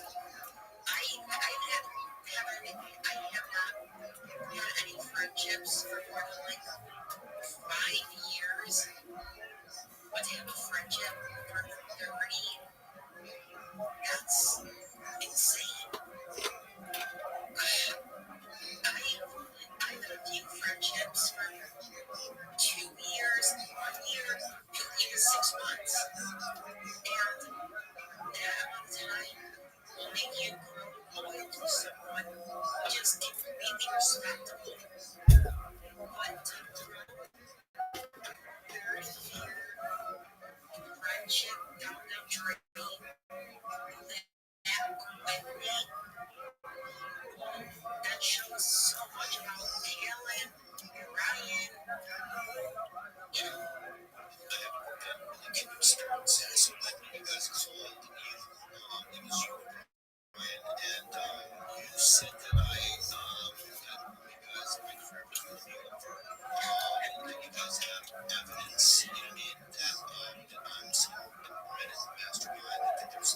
I have not had any friendships for more than like 5 years. But to have a friendship for 30, that's insane. I've had a few friendships for 2 years, 1 year, 2 years, 6 months. And that amount of time will make you grow loyal to someone just completely respectable. But to grow 30-year friendship down the drain that quickly, that shows so much about Kalen, Ryan. Experiences when you guys called me, it was you, Brian, and you said that that you guys have been friends with me over, and that you guys have evidence, that I'm someone, that Brian is the mastermind, that there's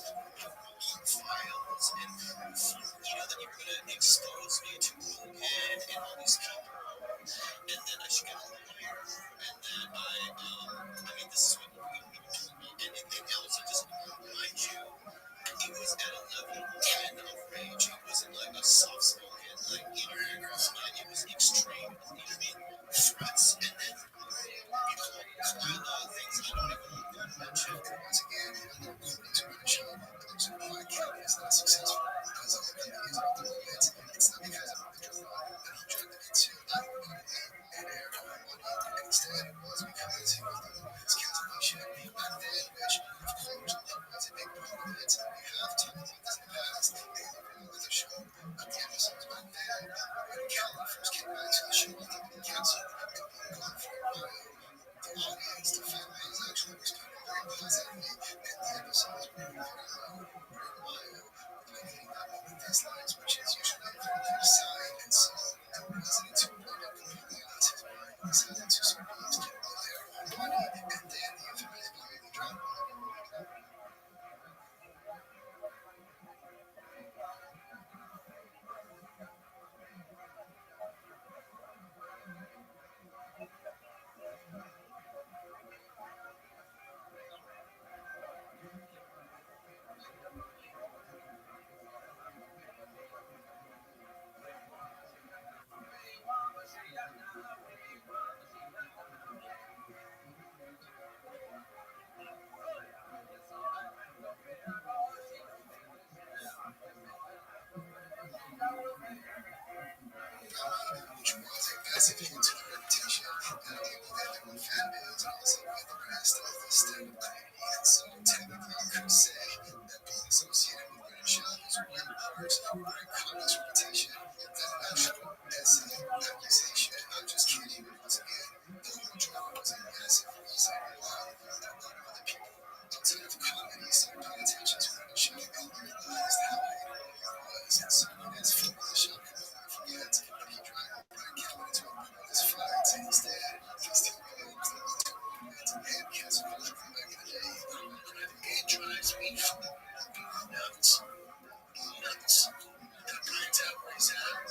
to say that being associated with GUINNESS is one part of my comics reputation. That actual essay accusation, I'm just kidding. Once again, the whole drama was a massive reason why a lot of other people outside of comedy started paying attention to the show and realized how hated it was. And so as for the show, forget that he dragged Brian Callen into a bunch of his fights, and instead he's taking names that lead to romance and cancel culture from back in the day. It drives me nuts. Nuts. That Brian's out where he's at.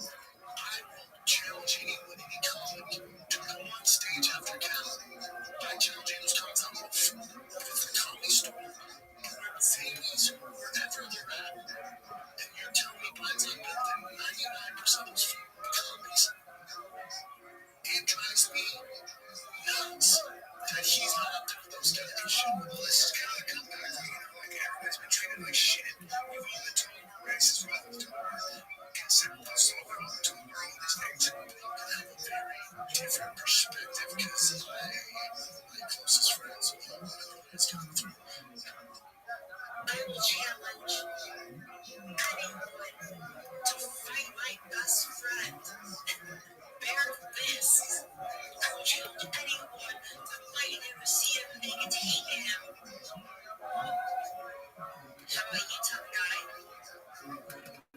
I will challenge anyone, any comic, to come on stage after Callen. I challenge those comics I'm off. If it's a comedy store, Zanies, wherever they're at, and you're telling me Brian's not better than 99% of those comedies, it drives me nuts that he's not up there with those guys. Well, this is kind of a comeback, like everybody's been treated like shit. We've all been told we're racist, we've all been told we're considered so we're all been told we're all these things. I have a very different perspective because my closest friends, it's coming through. I will challenge anyone to fight my best friend and bare fists. I will challenge anyone to fight him to see if they can take him. How about you, tough guy?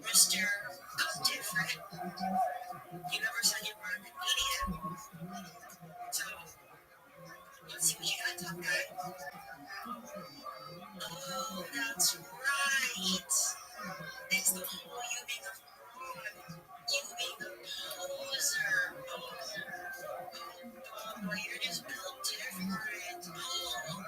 Mr. I'm different. You never said you were a comedian. So, let's see what you got, tough guy. Oh, that's right. It's the whole you being a fraud. You being a poser. Oh, you're just built different. Oh.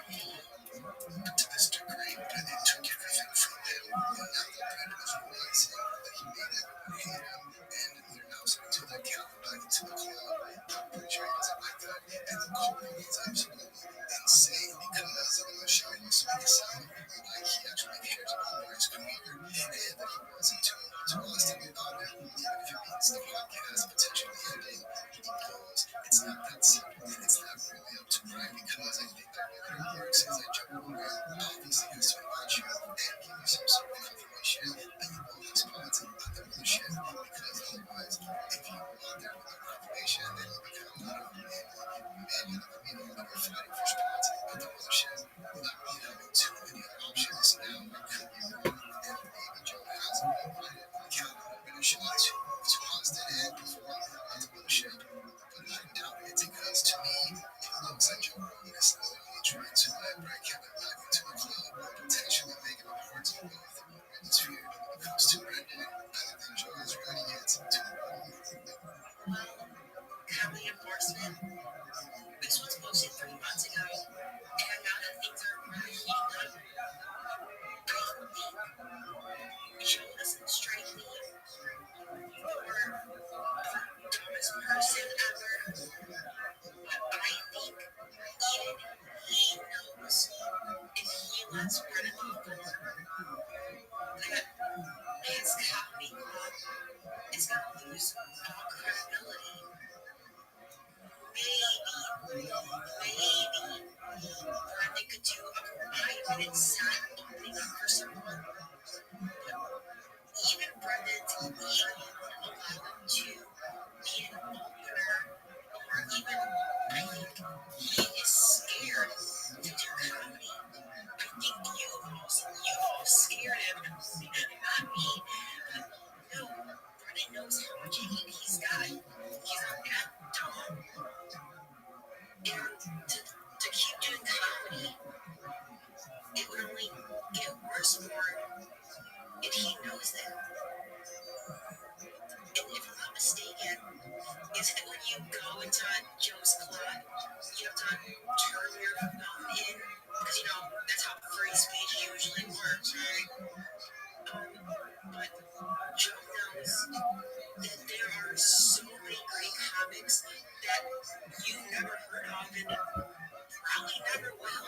To this degree, but it took everything from him. And now that Brandon is realizing that he made everyone hate him, and they're now starting to let Calvin back into the club. I'm pretty sure he doesn't like that. And the quality is absolutely insane because on the show he was to make it sound like he actually cares about Brian's career and that he wasn't too honest about it. Even if it means the podcast potentially ending, he knows it's not that simple and it's not really up to Brian because I think that what it works is that Joe Rogan obviously has to invite you and give you some sort of confirmation that you won't respond to the bullshit because otherwise, if you want there with the confirmation, then you become not a man of the meeting, but you're fighting for spots at the bullshit without really having too many other options. Now, I could be wrong, and maybe Joe has invited Calvin to finish to Austin and perform at the bullshit, but I doubt it because to me, it looks like Joe Rogan is slowly trying to bring Kevin back into the club, potentially making him hard to go with the movement sphere when it comes to Brandon. I don't think Joe is ready yet to comedy enforcement. This was posted 3 months ago, and now that things are really heating up, I think Joe doesn't strike me or the dumbest person ever. But I think even he knows if he lets Brennan off the hook, that his comedy club is going to lose all credibility. Maybe Brendan could do a 5-minute set opening up for someone. Even Brendan's ego won't allow him to be an opener, or even, I think, he is scared to do comedy. I think you all scared him, not me. No, Brendan knows how much hate he's got. He's not that dumb. And to keep doing comedy, it would only get worse for him if he knows that. And if I'm not mistaken, is it when you go into Joe's club, you have to turn your phone in? Because, that's how free speech usually works, right? But Joe knows that there are so many great comics that you've never heard of and probably never will.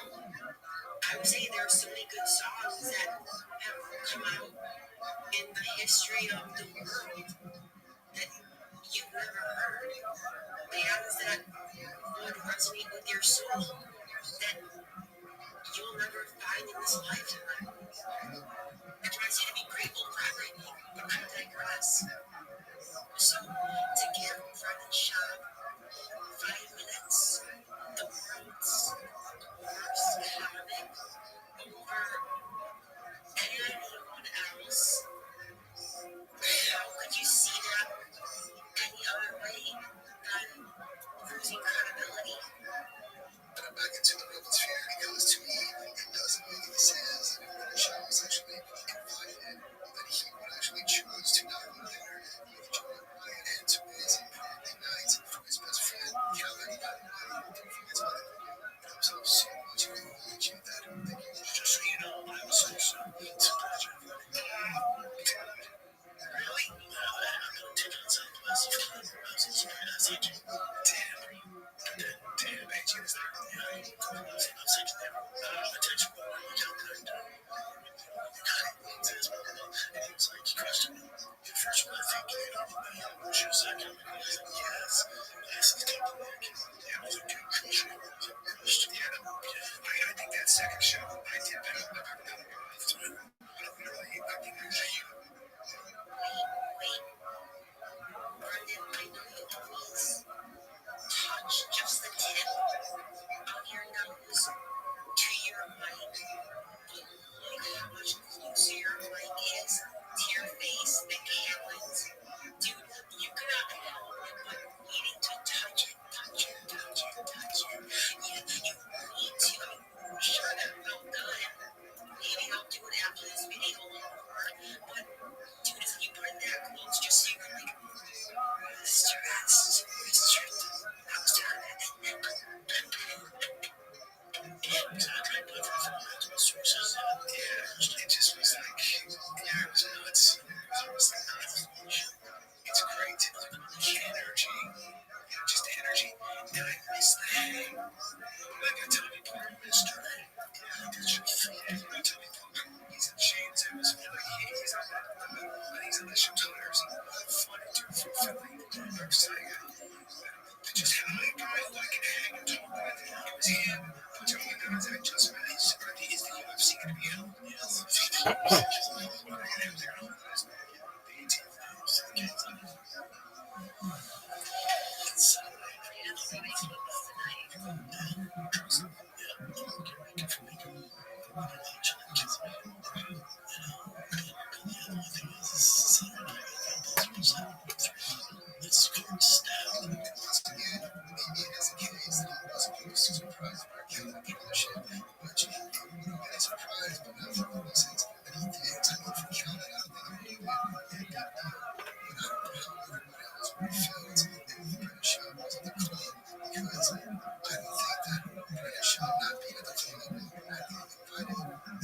I would say there are so many good songs that have come out in the history of the world that you've never heard. Bands that would resonate with your soul that you'll never find in this lifetime. It reminds you to be grateful for everything, but I digress. So, to give Fred and Shop 5 minutes, the world's worst comic over anyone else, how could you see that any other way than losing credibility? But I'm back into the Rebel sphere because to me, it doesn't make any sense that if Shaw was actually invited, that he would actually choose to not go there with Joey Ryan and to his probably night from his best friend, Kevin, that night from his mother. It comes up so much in the religion that I'm thinking, just so you know, I was also surprised. Really? I'm not too outside the last few months. I was inspired. Damn, AJ is there. Yeah, I was such a attention. And he was like, he crushed him. First one, I think, she was second. Yes, he's top of the neck. Yeah, it was a good crush. Crushed. Yeah, I think that second show, I did better than I've ever done in my life. I think actually, Wait. Brendan, I know you always touch just the tip of your nose to your mic. Look how much closer your mic is to your face than Cameron's. Dude, you cannot help but needing to touch it. Yeah, you need to. I'm sure that felt good. Maybe I'll do it after this video but dude, if you put that close just so you can like rest. That was it just was like, yeah, it was nuts. It was like nuts. It's great. Energy. Just energy. And I miss that. Like a Tommy Parker mystery. Yeah, Tommy Parker. He's in chains. It was like he's on the ship tires. Funny dude from Philly. Dark side. Just had a guy who I could hang and talk with. It was him. But oh my God, I just met his Rabbi. Is the UFC going to be out? Yes. What are you going to have there on this? The 18th.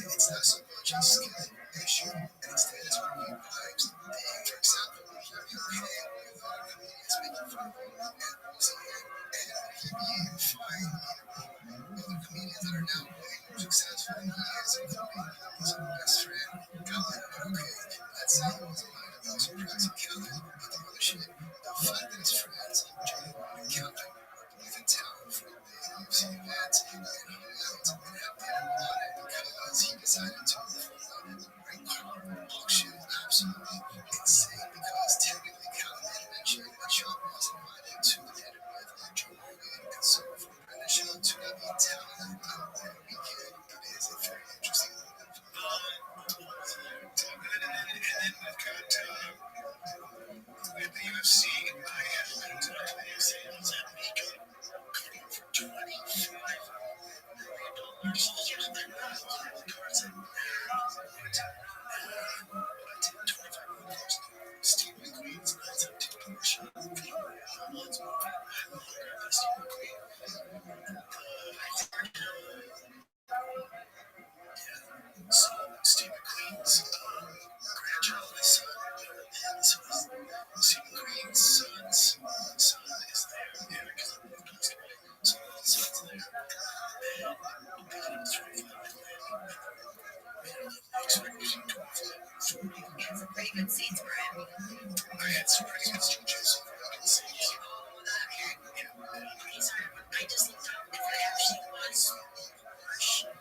It's not so much a skill issue, and instead it's when you vibes. For example, it's making fun of him and he being fine. Other comedians that are now way more successful than he is, including his best friend, Colin. But okay, let's say he was alive and also praising Kevin, but the other shit, the fact that his friends, Joey and Kevin, are both in town for a big UFC event and hung out and have dinner on it because he decided to rank auction absolutely insane because technically Kevin had mentioned that Sean was invited to dinner with Joe Rogan and so for British Show to not be in town on the weekend. It is a very interesting moment. And then we've got with the UFC, I haven't been to the UFC. I was at Mika for $25 Steve McQueen's nights up to the shop. So Steve McQueen's grandchild, his son, and so Steve McQueen's son's son is there. Yeah, because I'm moved on. So the son's there. And I'm picking up 35 You have some pretty good seats for him. I had some pretty good seats. Sorry, I just looked up if it actually was Porsche.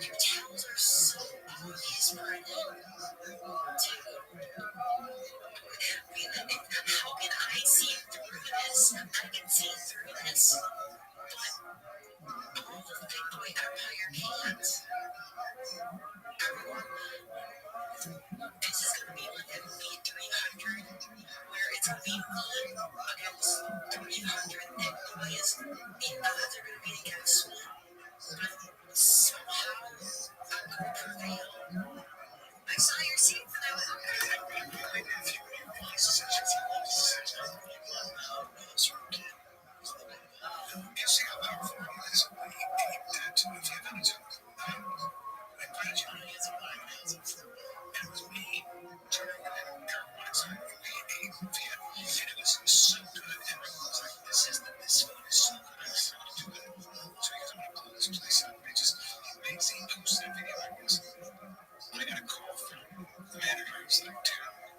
Your towels are so obvious, Brian. Dude. How can I see through this? I can see through this. But all the big boy empire can't. Everyone, this is going to be like a B300 where it's going to be me against 300 big boys. The odds are going to be against me. But somehow I'm going to prevail. I saw your scene for that one. My nephew, he's such a you see how powerful he is. That if you haven't I'm glad you really is a line of it was me turning and Caroline's side of and it was so good and I was like this food is so good I just want to do it so he goes I'm gonna blow this place up and it just amazing post that video I guess I got a call from the manager who's like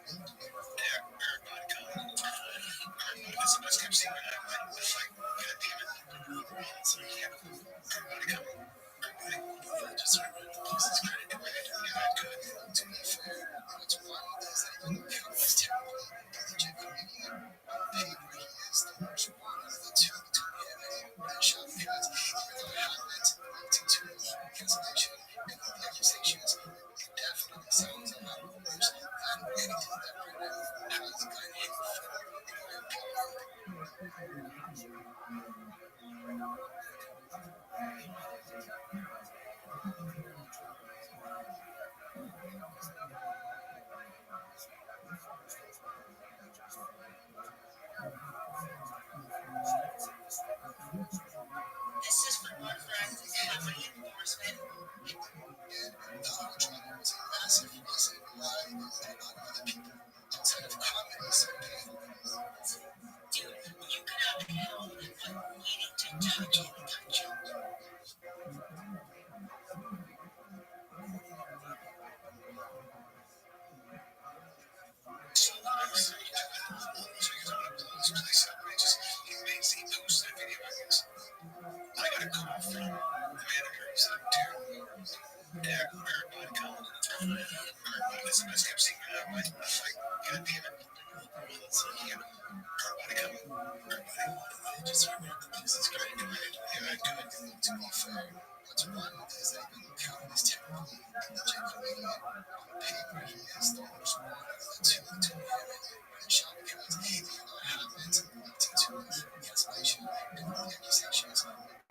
everybody coming I just kept seeing it I was like god damn it so yeah everybody coming just remember the place is great and I could to be fair what's wild is that even though Calvin's terrible the Jake Comedian Paper is the worst one out of the two to him and shot because even though it highlights melting to cancellation and the accusations it definitely sounds a lot worse than anything that Brennan has gotten hit for in my opinion. This is for one friend heavily endorsement. And the whole drama was a massive reason why a lot of other people outside of comedy started dude, you cannot help but needing to touch it. So I'm saying to it, so he's on a blows place up and he makes the post that video I guess. I got a call from the manager. He's like, dude, everybody coming. I just kept seeing it. I was like, god damn it. So yeah, everybody coming. Everybody. Just remember the place is great. And I do it to be fair. What's wild is that even though Calvin is terrible, the Jake Comedian Paper is the worst one out of the two to him and shot because even though it happens melting to cancellation and the accusations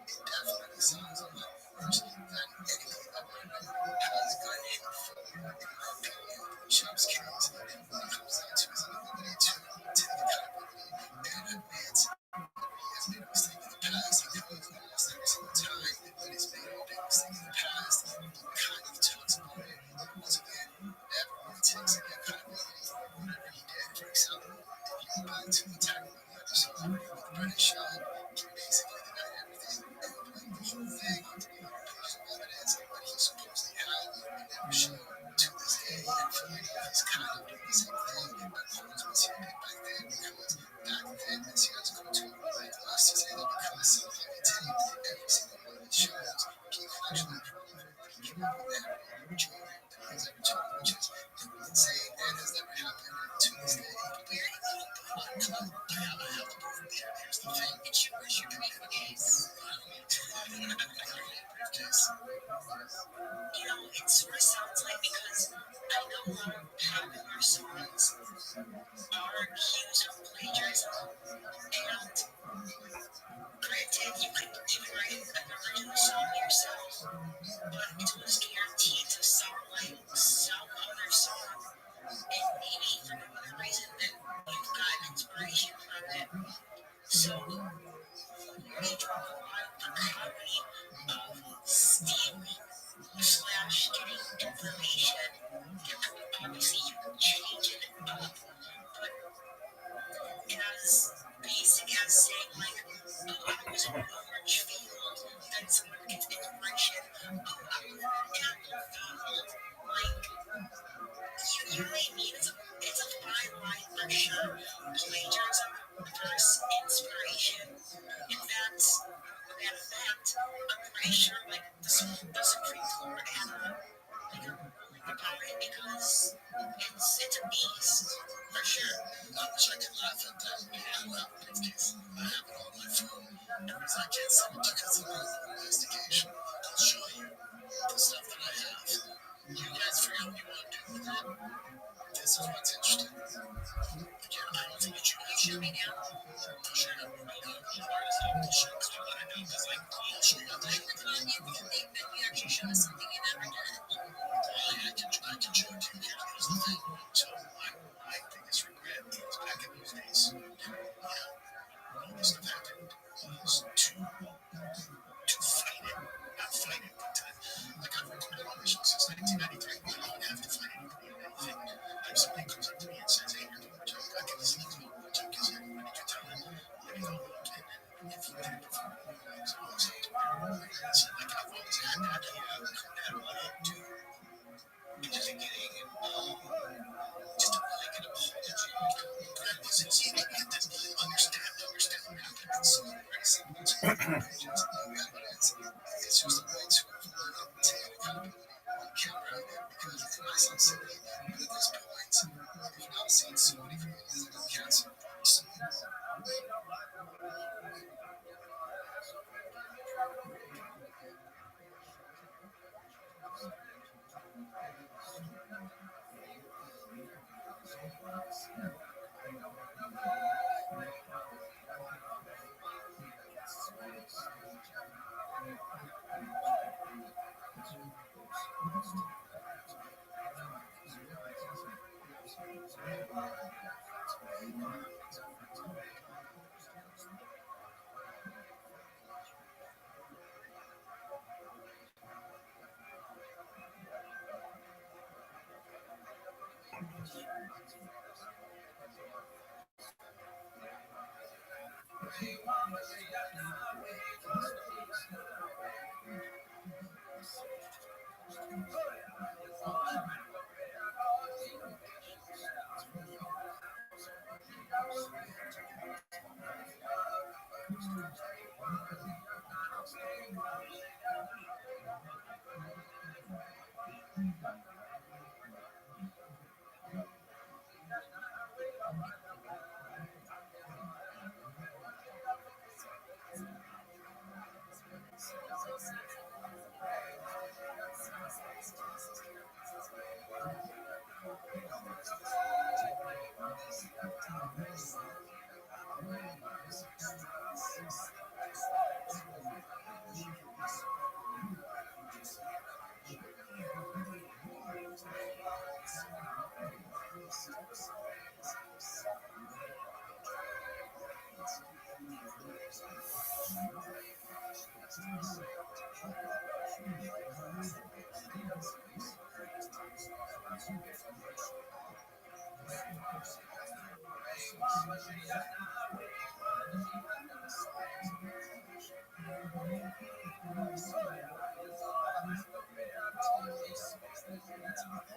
it definitely sounds a lot worse than anything that Brennan has gotten hit for in my opinion. Shop's case when it comes down to his inability to take accountability and admit he has made a mistake in the past. He knows almost every single time that he's made a big mistake in the past. He kind of talks about it. Once again, everyone takes accountability for whatever he did. For example, if you go back to the Tackle Money episode with Brennan Shaw, he basically denied everything and blamed the whole thing on the personal evidence that he supposedly had and never showed. To this day, I feel like he's kind of doing the same thing that Lawrence Messier did back then because back then Messier's go-to was to say that because somehow he taped every single one of his shows, he could actually prove that he came up with every joke that he has ever told, which is insane and has never happened to this day. Very little come on, I have the proof there. Here's the thing. It's yours. You can make the case. You know, it sort of sounds like because I know a lot of popular songs are accused of plagiarism, and granted, you could even write an original song yourself, but it was guaranteed to sound like some other song, and maybe for no other reason than you've got inspiration from it. So, they draw the line of the comedy of stealing slash getting information. Obviously, you can change it up, but as basic as saying, like, oh, I was in an orange field, then someone gets inspiration, oh, I was in an It's a beast, for sure. I wish I could laugh at that. I laugh at briefcase. I have it on my phone. The reason I can't send it to you because I'm doing an investigation. I'll show you the stuff that I have. You guys figure out what you want to do with it. This is what's interesting. Again, I don't think you should Show me now. I'll show you. Artist have to show us what I know because I'll show you. I click on you and think that you actually show us something you never did. I can show it to you. Here's the thing. So my biggest regret was back in those days. All this stuff happened was to fight it, not fight it, but like I've recorded on this since 1993. I don't have to fight anybody on anything. If somebody comes up to me and says, "Hey, you're doing a joke," I can listen to what joke is it? What did you tell him? Let me go look in and if you did it before, it's always up to me. So like I've always had that. Had a lot of do. Just getting just a really good apology. Practices you get to understand what happened. It's so very simple. It's no evidence. It's just a way to take accountability on camera because in my sincerity, at this point, you've not seen somebody from illegal cancer.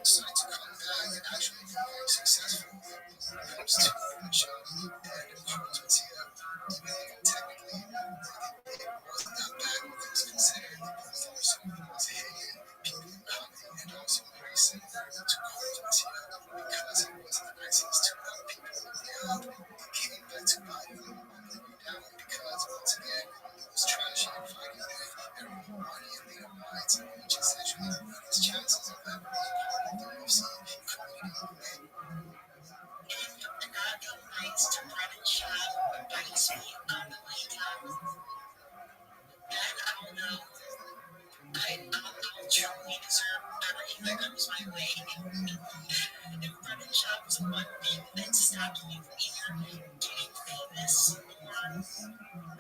So to come back and actually be very successful when it comes to the show and influence technically it wasn't that bad when things considered because there were so many was hitting people in comedy and also very similar to college material because it wasn't the nicest to people in the end it came back to bite them down because once again it was trashy and fighting everyone money and they don't mind which essentially ruined his chances of ever being part of the UFC community. And I go nights to run and shop, bites me on the way down. Then I'll know I'll truly deserve everything that comes my way. If run and shop was one thing that stopped me from either getting famous or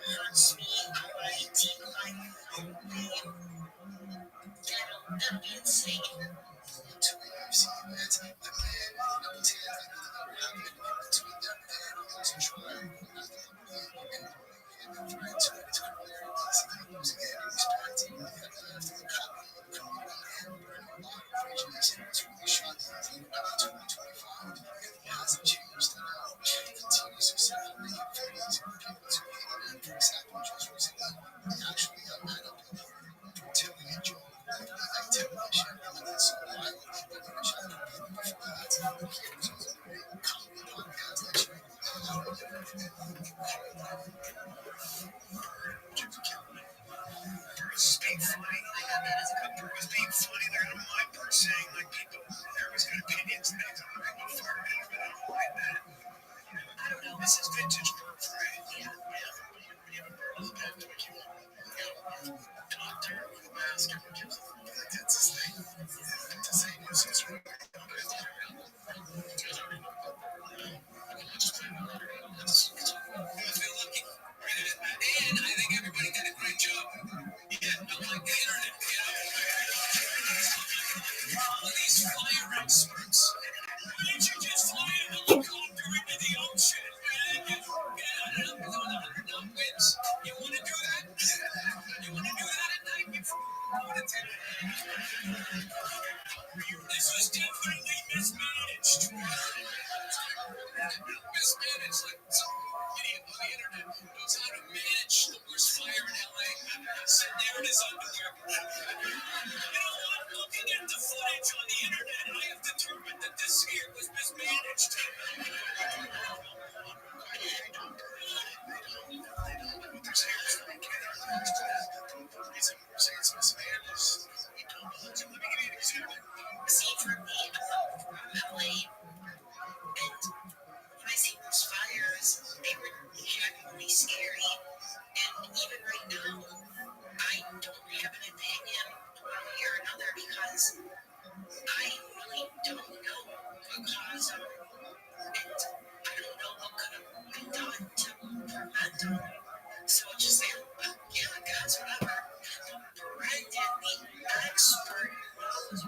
hurts me on my deep line way, that'll be insane. To a UFC event, again, no telling anything ever happened between them and also trying nothing and trying to his career basically losing any respect and left the community and burning a lot of bridges and it's really shocking about 2025 and he hasn't changed at all. He continues to simply make it very easy for people to hate him and for example just recently he actually got mad up in here telling a joke like television and so I wish I could be before that. have that as a It was being funny. They're in my part saying like people, everybody's got opinions and things. I'm a fireman, but I don't mind that. I don't know. This is vintage birth, right? Yeah. When you have a bird on the back, do you doctor with a mask? Everyone gives a fuck. Like, that's his thing. To say nuisance, right? I feel lucky. And I think everybody did a great job. Yeah, I'm like the internet, all of these fire experts. Why don't you just fly a helicopter into the ocean and get out with 100 knot winds? You want to do that? You want to do that at night? This was definitely mismanaged. Mismanaged, like some idiot on the internet knows how to manage the worst fire in LA. Sitting there in his underwear. You know what? Looking at the footage on the internet, I have determined that this here was mismanaged. See, for me, LA, and when I see those fires, they were genuinely scary. And even right now, I don't have an opinion one way or another because I really don't know what caused them. And I don't know what could have been done to prevent them. So it's just like, yeah, guys, whatever. Brendan, the expert, knows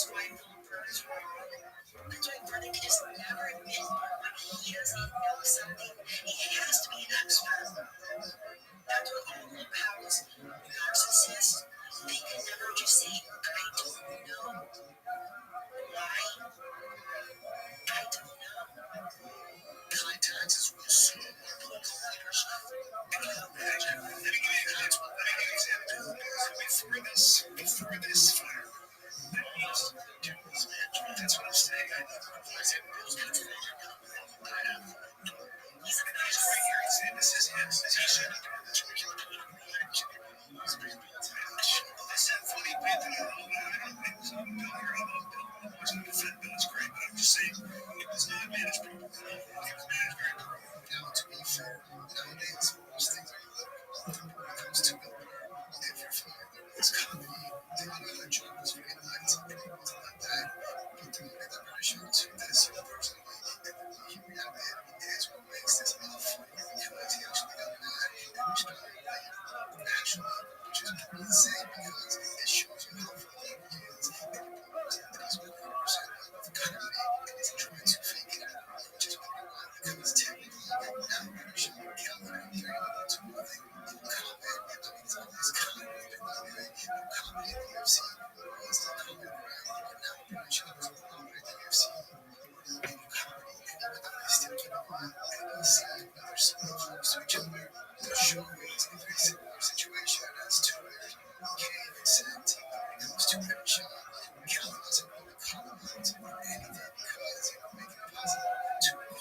why little birds were wrong. That's why Brendan can just never admit when he doesn't know something. He has to be an expert. That's what all the powers narcissists, they can never just say, I don't know. Why? I don't know. Contacts with some of our local leaders. Can you imagine? Let me give you an example. Before this fire, that means to this management. That's what I'm saying. I said, Bill's got to he's a nice right here. This is him. He should have done this. This is funny bit that I don't think was on Bill here. I wasn't defend Bill. It's great, but I'm just saying it was not managed properly. It was managed very poorly. Now, to be fair, nowadays, most things are when it comes to Bill, if you're familiar with this company, they do a good job. It's very nice. It wasn't that bad. But the way that British shows you this, personally, he reacted is what makes this not funny because he actually got mad and responded actually, which is pretty insane because it shows you how funny he is. And he's 100% of the company and he's trying to fake it out, which is pretty wild because technically, now British and Calvin are very about to nothing. Comment, I mean, it's always comment, but anyway, comment in the UFC was the comment, right? And now British is the comment in the UFC. Still get on and see another similar folks to each other. The show is a very similar situation as to where, okay, except when it comes to British, Calvin doesn't really comment on anything because, making it possible to the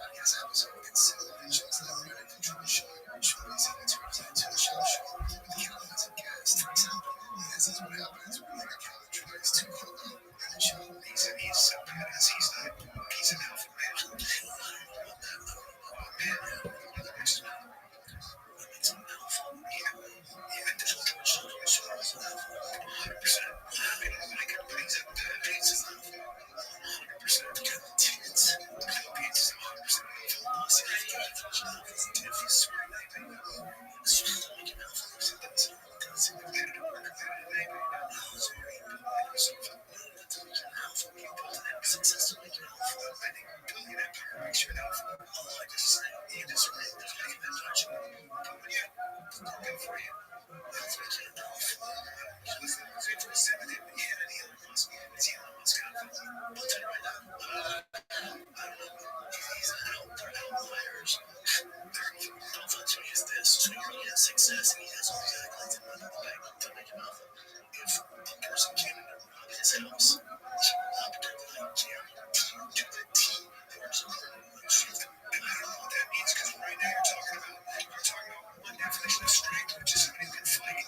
podcast episode instead of it shows that we're in a control show, which basically turns into a show with Calvin as a guest, for example. This is what happens when Calvin tries to hold up the show. He's so badass, he's an alpha male. Success, and he has all the accolades and money in the bank to make him alpha. If the person came in and robbed his house, he robbed it like Jerry to the T. There's a shift. And I don't know what that means because right now you're talking about one definition of strength, which is somebody who can fight.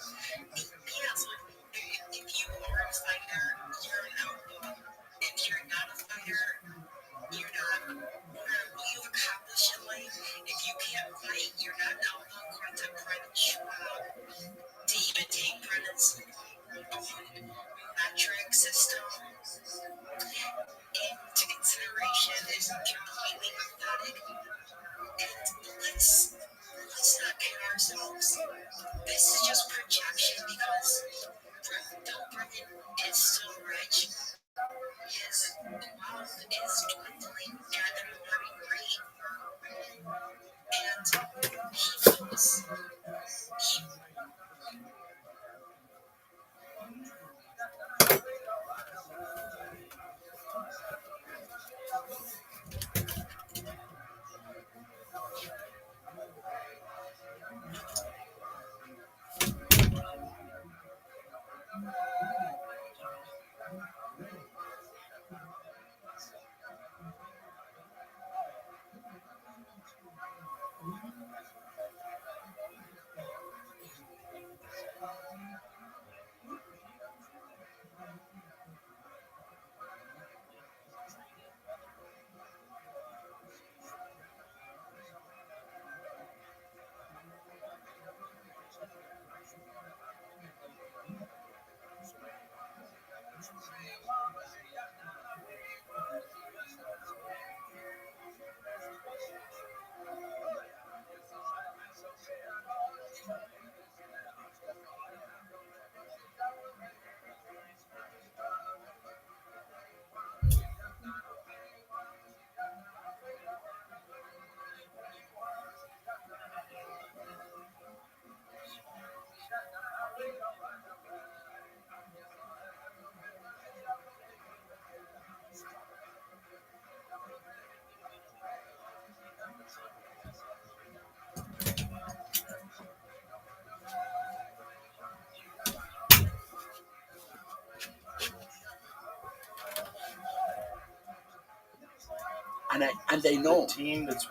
and they know. The team that's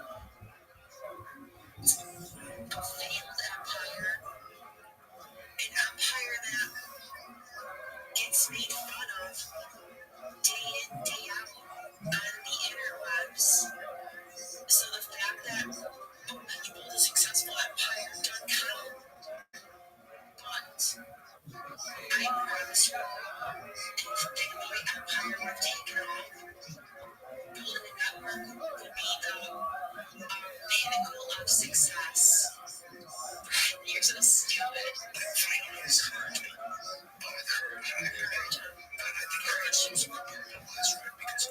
A failed empire, an empire that gets made fun of day in, day out on the interwebs. So the fact that you build a successful empire doesn't count. But I promise you, if my empire would have taken off, building a network would be the pinnacle of success. You're so stupid. Finally, it's hard to I think our questions are paralyzed, right? Because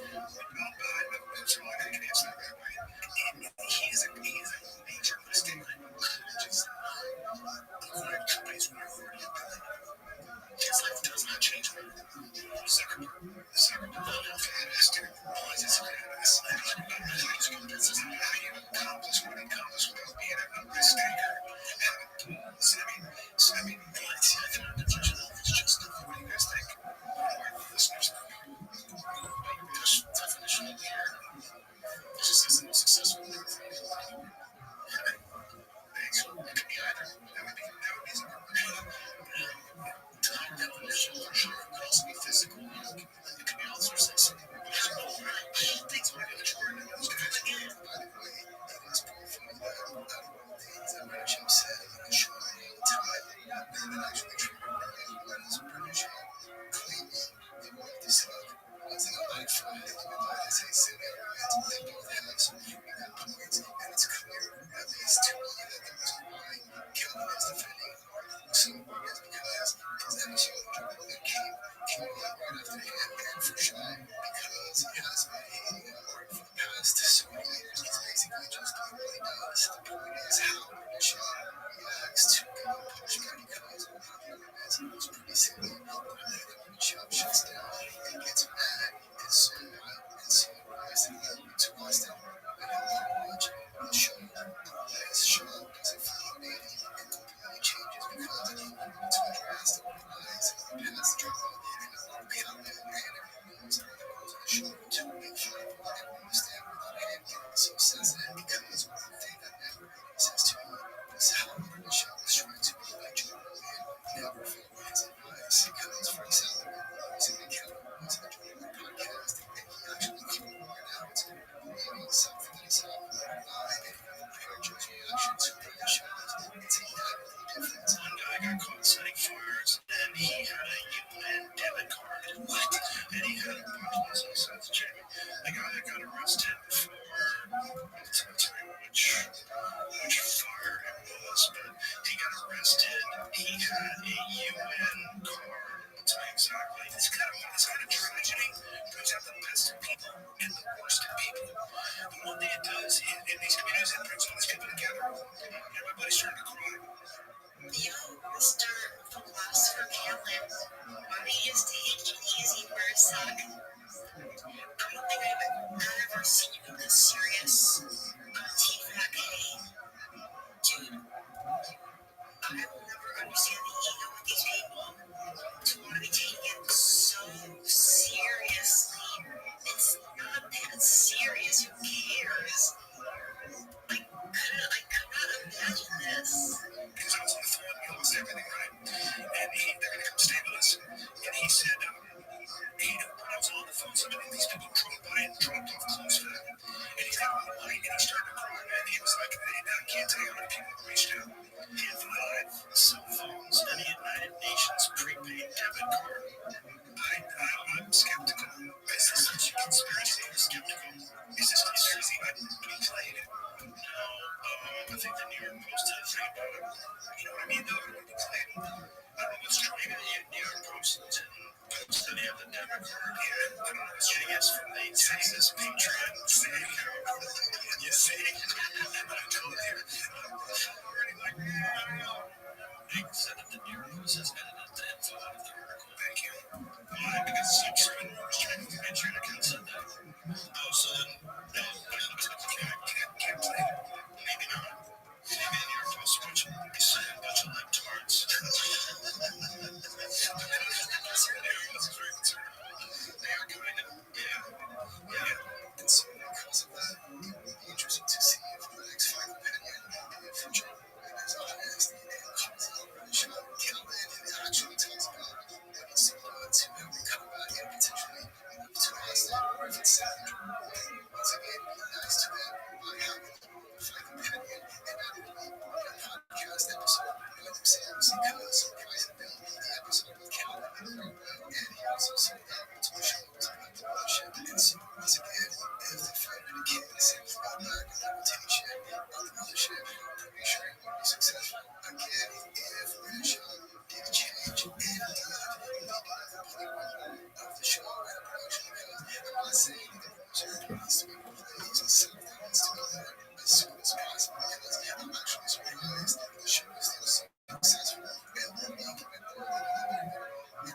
that's all I can answer that, Rabbi. He is a major mistake. Just acquired companies when you're already a billionaire. His life does not change. Zuckerberg has to realize it's a badass. This is not how you accomplish what he accomplished without being a mistake. I mean, let's see, I found a bunch of it's just what do you guys think? Our listeners, there's definition of here. It's just as the most successful thing. So it could be either. That would be Zuckerberg. Top definition for sure. It could also be physical. It could be all sorts of things. Things might be extraordinary. By the way, it is profile that Jim said on the show all the time. That actually true. When it's British claims they want to sell once they got like 5 they say they both have some unique points, and it's clear at least to me that the reason why Kelvin is defending some is because his attitude that came right after him and for sure because he has been hating him for the past so many years. He's basically just doing what he does. The point is how British reacts to getting punishment because of how the organization was pretty simple. When the shop shuts down, it gets mad and so wild and so organized and to us that and I want to watch the show. This show doesn't feel made and completely changes because it's too drastic with eyes and the past drama and a lot of people and everyone knows that the goes on the show to make sure people can understand without him getting so sensitive because one thing that never says to me is how the show is trying to be like Jordan and never follow his advice because for example using the Kelvin was a Jordan podcast and he actually came out maybe something that is live and compare Joe's reaction to the shows. It's entirely different. One guy got caught setting fires and he had a UN debit card. What? And he had a bunch of sense Jamie. The guy that got arrested for I'll tell you which fire it was, but he got arrested. He had a UN card. I'll tell you exactly. This kind of tragedy brings out the best in people and the worst in people. But one thing it does in these communities, it brings all these people together. Everybody's starting to cry. Yo, Mr. Philosopher Callan, why don't you just take it easy for a sec? I don't think I've ever seen you this serious on T-Fac. Dude, I will never understand the ego with these people to want to be taken so seriously. It's not that serious. Who cares? I could not imagine this. Because I was on the phone, we lost everything, right? And they're going to come stay with us. And he said, when I was on the phone, some of these people drove by and dropped off clothes for them. And he's got one money and he started to cry. And he was like, I can't tell you how many people have reached out. He had 5 cell phones and a United Nations prepaid debit card. I'm skeptical. Is this such a conspiracy? I'm skeptical. Is this conspiracy? I played it. No, I think the New York Post did a thing about it. You know what I mean, though? It would be played. I don't know what's true. Maybe the New York Post didn't have the debit card. Yeah, I don't know what's true. Yes, from the Texas Patriot fake. You fake? I told you. I'm already like, I don't know. They said that the New York Post has edited the info out of the article. Thank you. Why? Because it's not true. It's trying to get your account said that. Oh, so then, no, can't play it. Maybe not. Maybe the New York Post is a bunch of libtards. They are kind of, yeah. And so because of that,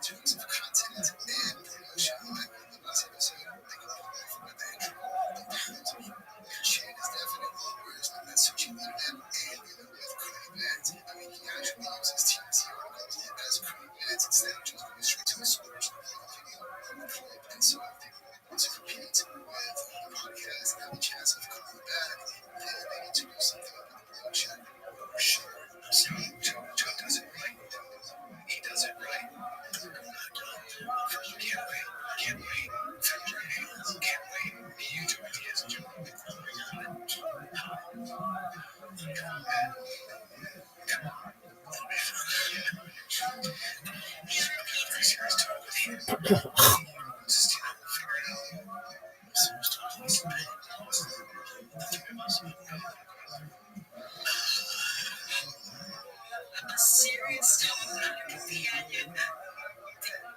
terms of content and promotion, I love this episode. They go off with the intro. Shane is definitely worse than that searching the internet and dealing with crime ads. I mean, he actually uses TMZ articles as crime ads instead of just going straight to a source of the video or the clip. And so if they really want to compete with the podcast and have a chance of coming back, then they need to do something about the production. For sure. So Joe does it right. He does it right. You can't wait. Can't wait. February 8th. Can't wait. Huge ideas, Joe. A serious talk companion.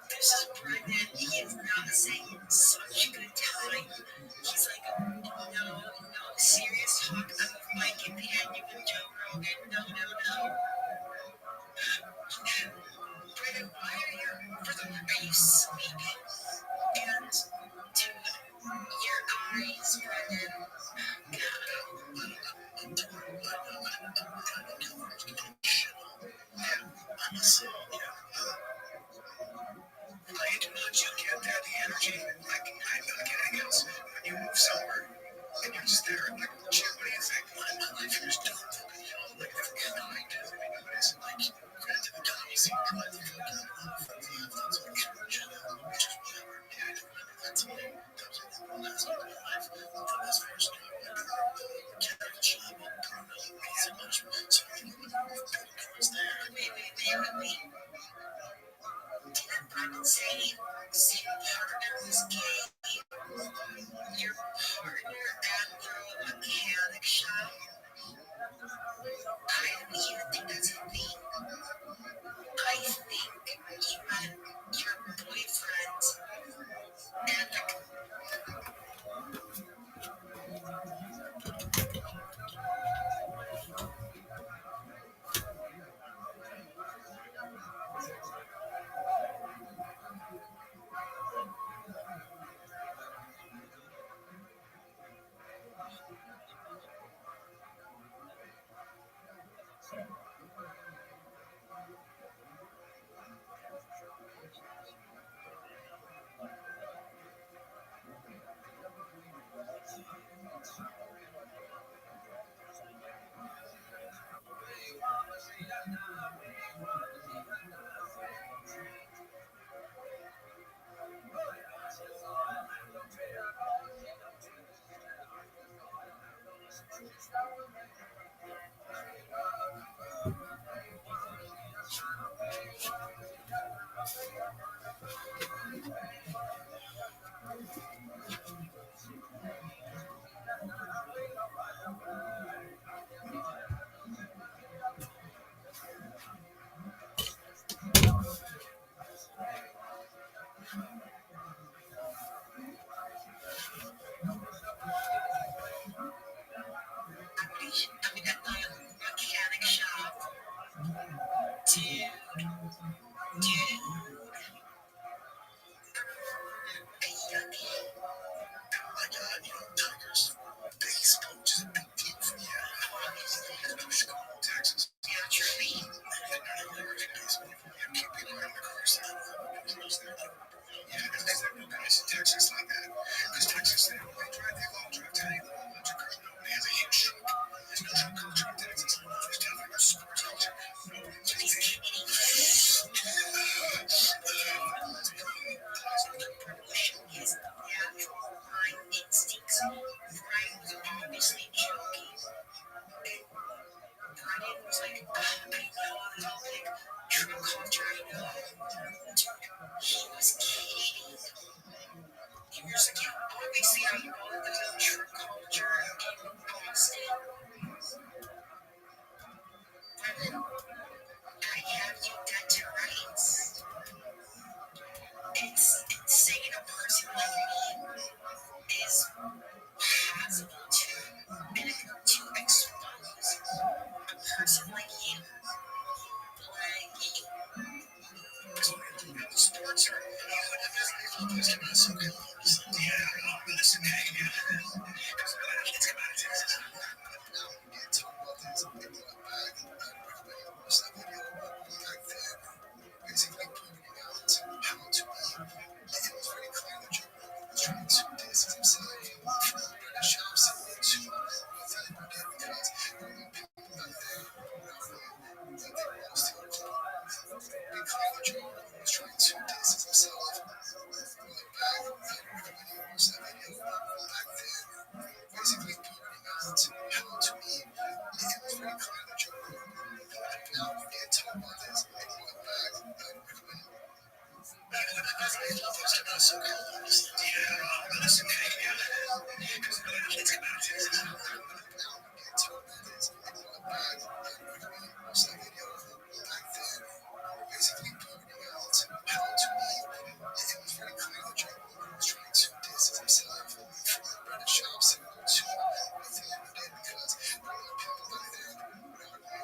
This is Brendan. He is not saying such good time. He's like, no, serious talk. I'm with my companion with Joe Rogan. No. Brendan, why are you sleeping? And dude, your eyes, Brendan. I do not you get that the energy like I'm not getting else when you move somewhere and you're just there and like shit, what do you think? My life is done. Like that's kind of like this. I mean nobody's like granted the guy you see drive the fuck out of the front that's like church which is whatever. Yeah, I don't remember that time. That was like the last time in my life. The last first time I ever carried a shop and put it on so much. So I think it was there. Wait. Didn't Brendan say partner was gay? Your partner at the mechanic shop? I don't even think that's a thing. I think you meant your boyfriend and I mean, at the mechanic shop. Dude. My God, Tigers baseball, which is a big deal for me. Texas. Naturally. Yeah, keep people around the course. Yeah, Basically pointing out how to be. It was very clear that Joe was trying to distance himself from the British House to what they did because people back then that they were all still cool. Be clear that Joe was trying to distance himself from the bag that everybody was that video back then, basically pointing out how to be. It was very clear that Joe now we get talk about this in the bag that everybody. Basically pointing out how to be. It was very clear that Joe was trying to distance himself from the British shops similar to what they did because people back then would argue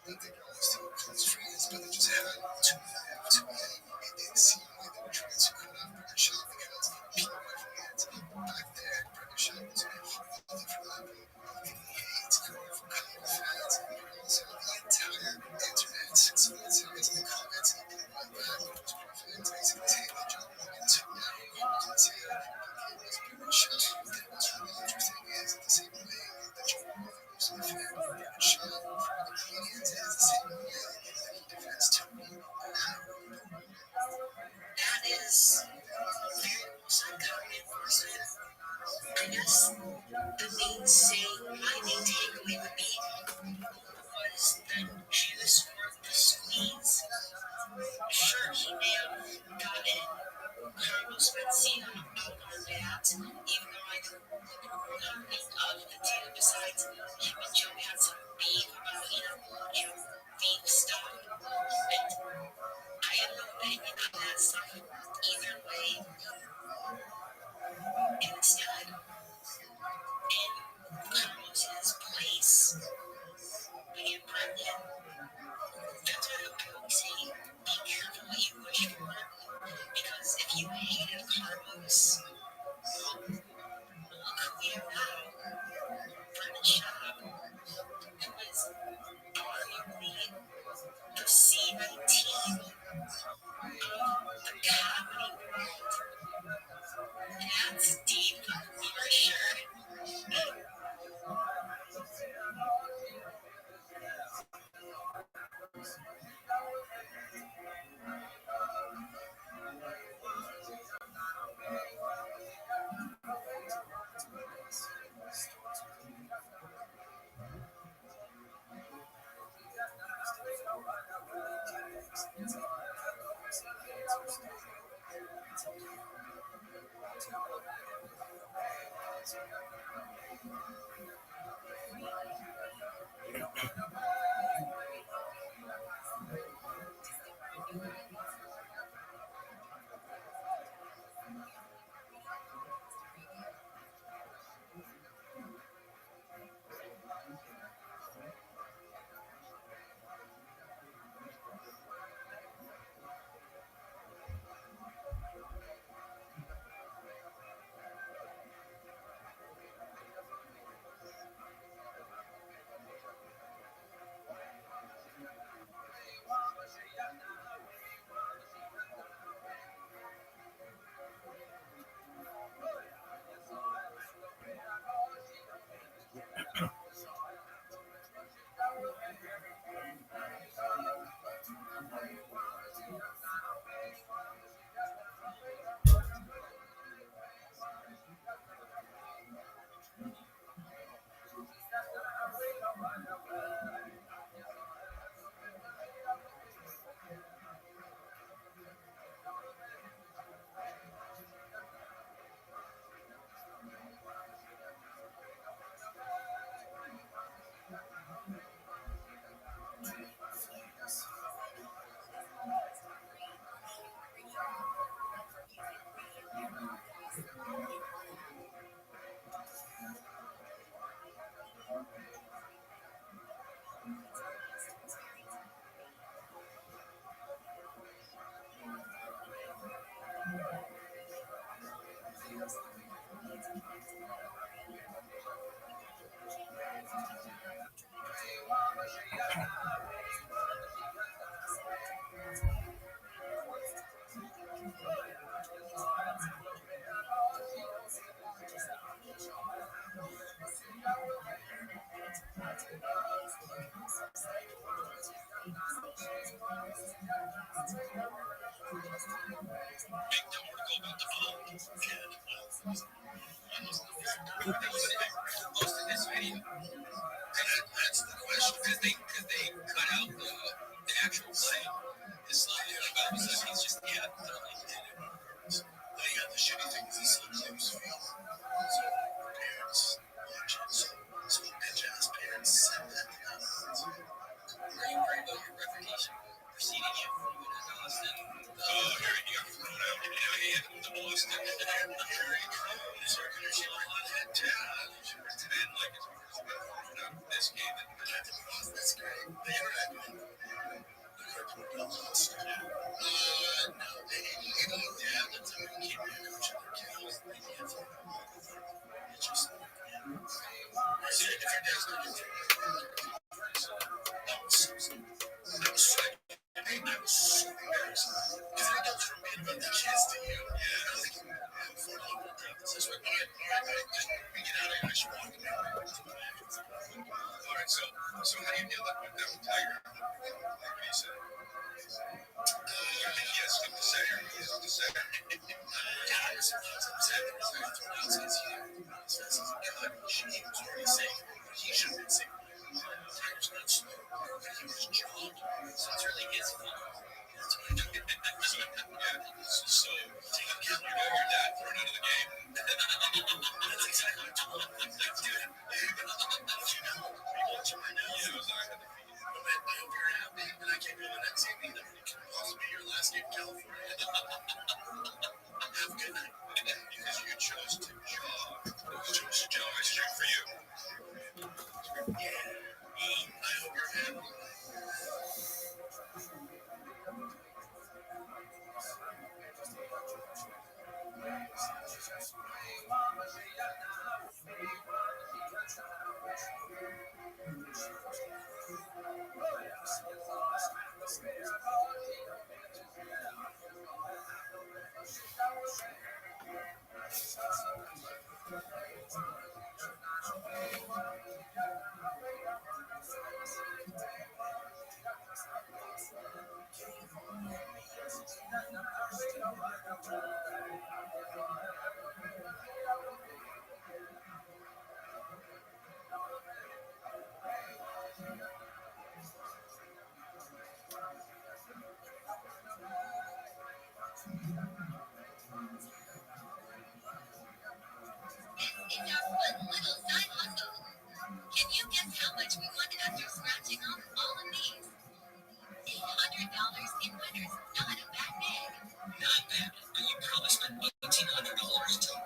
that they were all still close friends, but they just had to move to be. It didn't seem like they were trying to cut off British shop because people would forget back then British shop was nothing for them. Hate coming from common fans, but also the entire internet. So that's how it's in the comments. My bad, but it was perfect. Basically saying that John Logan took down Carlos and saying it was British shop. And what's really interesting is the same way that John Logan was a fan of British shop for the Canadians is the same way that he defends Tony now. That is very much uncommon enforcement. I guess the main saying, my main takeaway would be was that juice worth the squeeze. Sure, he may have gotten Carlos Mencia out on that, even though I don't think of the two besides him and Joe had some beef about, Joe beef stuff. But I have no opinion on that stuff either way. Instead, in Carlos's place, being Brendan, that's what I'm always saying. Be careful what you wish for. Because if you hated Carlos, well, look who we have now. Brendan Schaub, who is arguably the C-19 of the comedy world. That's deep for sure. almost did. Very cool. So she learned how to hit dad. She was in like it's out of this game and that's great. They interacted. No, any dad that's ever came to coach their kids, they can't say it's just I see a different dad's going to I was so embarrassed. Because I don't forget about the kids to you. Yeah, I was like, before I went down, this is what, all right, just we get out of here, I should walk all right, so how do you deal with that tiger? What do you say? I think he has something to say, or he has to say. Yeah, it's upset because I thought I was going to see him. He was already saying he should have been saying Tiger's not slow, but he was jogging. So it's really his fault. That's what I took it. So take a count your dad thrown out of the game. That's exactly what I told him. Dude, you know, yeah, it was I had to feed you. I hope you're happy, and I can't go to that same thing that can possibly be your last game in California. Have a good night. Because you chose to jog. You chose to jog. I cheer for you. Yeah. I hope you're happy. In your one little side hustle, can you guess how much we won after scratching off all of these? $800 in winners. Not a bad day. Not bad. But you probably spent $1,800 total.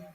So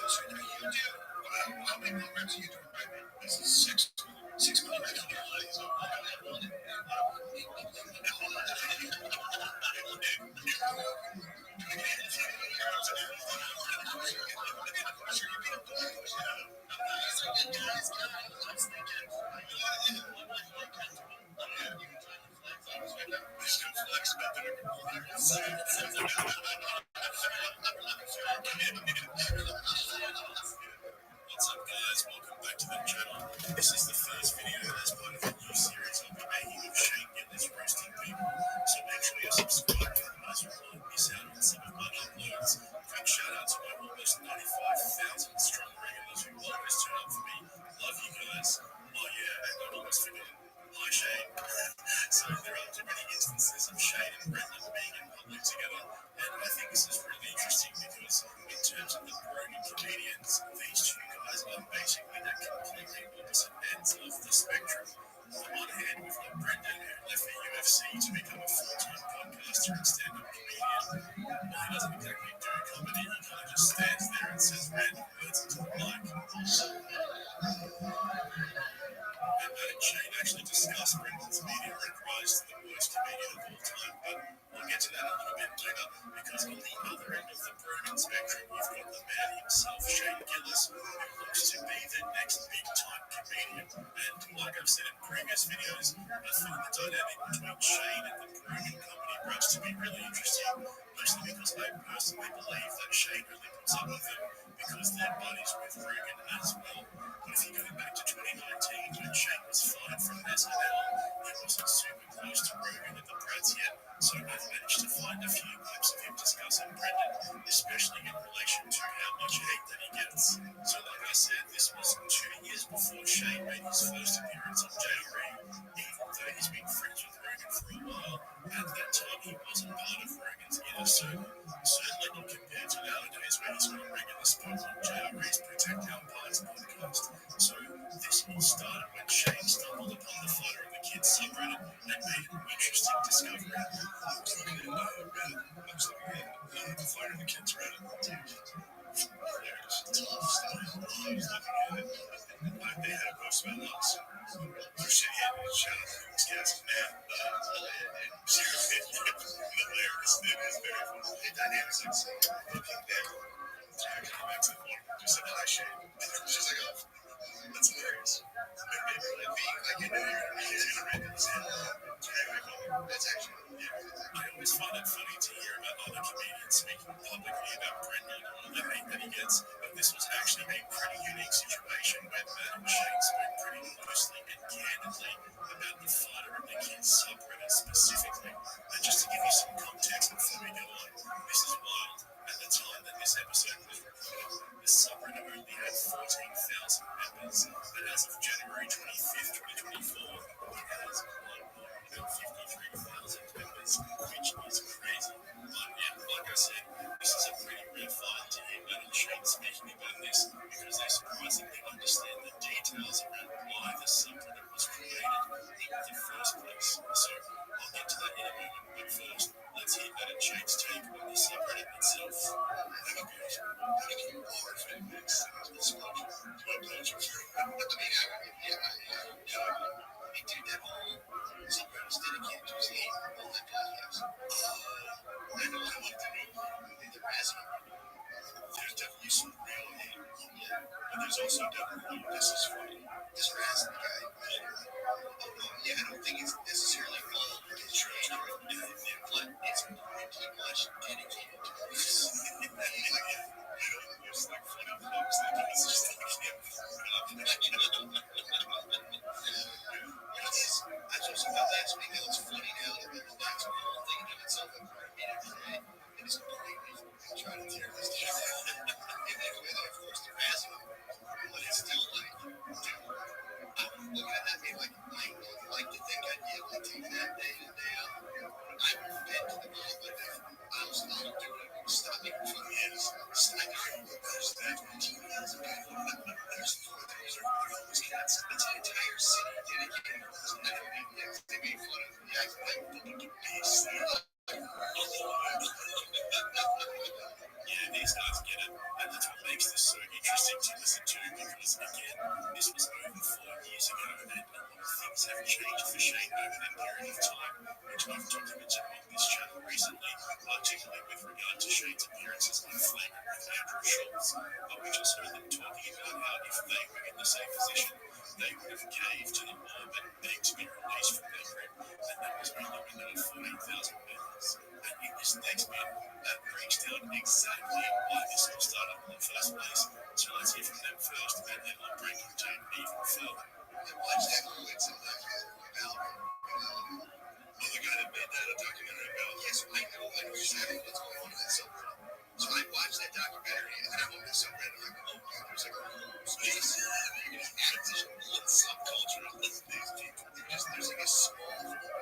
are you do? How many programs are you doing right now? This is six programs. So I have one. What's up, guys? Welcome back to the channel. This is the first video as part of a new series I'll be making of Shane Gillis roasting people. So make sure you're subscribed, otherwise you won't miss out on some of my uploads. Quick shout out to my almost 95,000 strong regulars who always turn up for me. Love you guys. Oh yeah, and I almost forgot. Hi Shane. So there are too many instances of Shane and Brendan being in public together, and I think this is really interesting because in terms of the grooming comedians, these two guys are basically the completely opposite ends of the spectrum. On the one hand, we've got Brendan, who left the UFC to become a full-time podcaster and stand-up comedian. Well, he doesn't exactly do comedy, he kind of just stands there and says random words into the mic. And Shane actually discussed Brendan's meteoric rise to the worst comedian of all time, but we'll get to that a little bit later, because on the other end of the grooming spectrum, you've got the man himself, Shane Gillis, who looks to be the next big-time comedian. And like I've said in previous videos, I find the dynamic between Shane and the grooming company Brush to be really interesting, mostly because I personally believe that Shane only puts up with them because they're buddies with Rogan as well. But if you go back to 2019, when Shane was fired from SNL, he wasn't super close to Rogan and the Brats yet, so I've managed to find a few clips of him discussing Brendan, especially in relation to how much hate that he gets. So like I said, this was 2 years before Shane made his first appearance on JRE, even though he's been friends with Rogan for a while. At that time, he wasn't part of Rogan's inner circle, certainly not compared to nowadays where he's got a regular spot on JRE's Protect Our Pies podcast. So this all started when Shane stumbled upon the Fighter of the Kids subreddit and made an interesting discovery. I was looking at the Fighter of the Kids Reddit. Hilarious. Tough stuff. I was looking at it. They had a post about us. Shit hit me. Shout out to this cast. Man, seriously, hilarious. It is very funny. The dynamics like so. Looking down. Jack came back to the corner. Just said hi, Shane. She's like, oh, that's hilarious. Maybe like being like, you know, he's gonna read this in. That's actually, yeah. I always find it funny to hear about other comedians speaking publicly about Brendan and all the hate that he gets, but this was actually a pretty unique situation where Matt and Shane spoke pretty loosely and candidly about the Fighter of the Kids subreddit specifically. And just to give you some context before we go on, this is wild. At the time that this episode was recorded, the subreddit only had 14,000 members, but as of January 25th, 2024, it has 153,000 members, which is crazy. But yeah, like I said, this is a pretty rare find to hear Matt and Shane speaking about this, because they surprisingly understand the details around why the subreddit was created in the first place. So I'll get to that in a moment, but first, let's hear Matt and Shane's take on the subreddit itself. There's definitely some real hate, but there's also definitely this is funny. This Razzie guy, yeah, I don't think it's necessarily wrong. It's true, but it's pretty much dedicated something that's on this channel recently, particularly with regard to Shane's appearances on Flagrant with Andrew Schultz. We just heard them talking about how if they were in the same position, they would have caved to the mob and begged to be released from their grip, and that was only when there were 14,000 members. And in this next bit, that breaks down exactly why this all started in the first place. So let's hear from them first, and then I'll break it down even further. Watch that movie sometime about the guy that made that documentary about. Yes, I know exactly what's going on in that subreddit. So I watched that documentary, and then I went to the subreddit, and I'm like, oh, God, there's like a whole space. There's active subculture of these people. There's like a small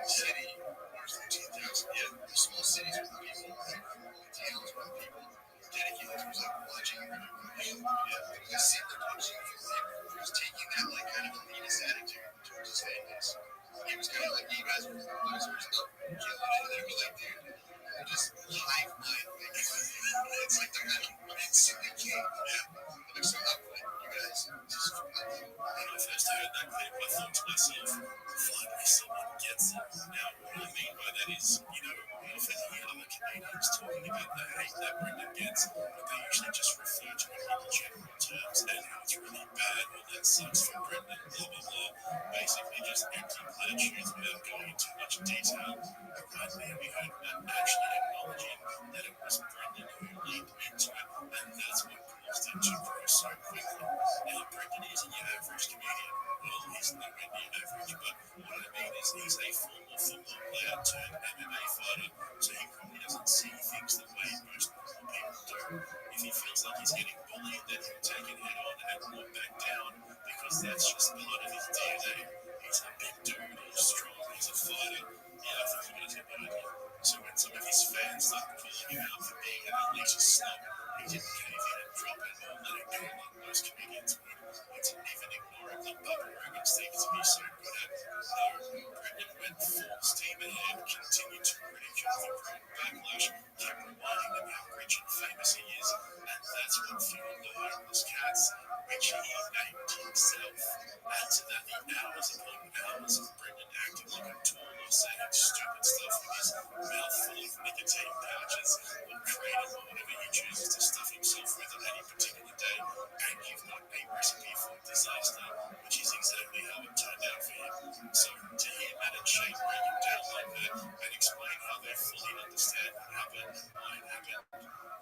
city, there's 13,000, yeah, small cities with people, towns with people dedicated towards like watching everything. Yeah, I see the watching he was taking that like kind of elitist attitude towards his fan base. He was kind of like, you guys are losers, killing it, and they were like, dude, they're just hive mind. It's like they're not instantly king. Yeah, they're so up with it, you guys. Just when I first heard that clip, I thought to myself, finally someone gets it. Now, what I mean by that is, you know, we often hear other comedians talking about the hate that Brendan gets, but they usually just refer to it in general terms and how it's really bad or that sucks for Brendan, blah, blah, blah. Basically just empty platitudes without going into much detail. But right there we heard Matt actually acknowledging that it was Brendan who leaned into it, and that's what caused it to grow so quickly. Now, Brendan isn't your average comedian. Well, he's nowhere near average, but what I mean is he's a former football player turned MMA fighter, so he probably doesn't see things the way most normal people do. If he feels like he's getting bullied, then he'll take it head on and not back down, because that's just part of his DNA. He's a big dude, he's strong, he's a fighter. Yeah, I think he does it badly. So when some of his fans started calling him out for being an elitist snob, he didn't cave in and drop it or let it go like most comedians would. He didn't even ignore it like Bubba Rogan seems to be so good at. No, Brendan went full steam ahead, continued to ridicule the growing backlash, kept reminding them how rich and famous he is, and that's what fueled the homeless cats, which he named himself. Add to that the hours upon hours of Brendan acting like a tool or saying stupid stuff with his mouth full of nicotine pouches or kratom or whatever he chooses to stuff himself with on any particular day, and you've got a recipe for disaster, which is exactly how it turned out for him. So to hear Matt and Shane break it down like that and explain how they fully understand what happened and why it happened,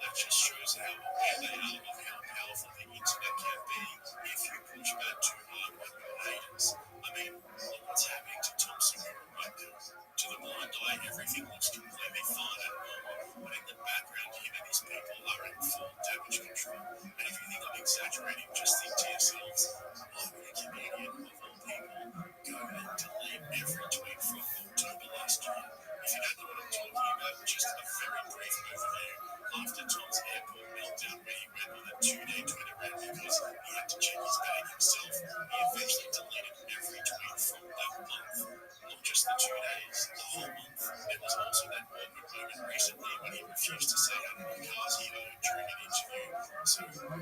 that just shows how aware they are of how powerful the internet can be if you push back too hard on your haters. I mean, look what's happening to Tom Segura right now. To the blind eye, everything looks completely fine and normal, but in the background, him and his people are in full damage control. And if you think I'm exaggerating, just think to yourselves, why would a comedian of all people go and delete every tweet from October last year? If you don't know what I'm talking about, just a very brief overview. After Tom's airport meltdown, where he went on a 2-day Twitter rant because he had to check his bag himself, he eventually deleted every tweet from that month. Not just the 2 days, the whole month. There was also that awkward moment recently when he refused to say how many cars he owned during an interview. So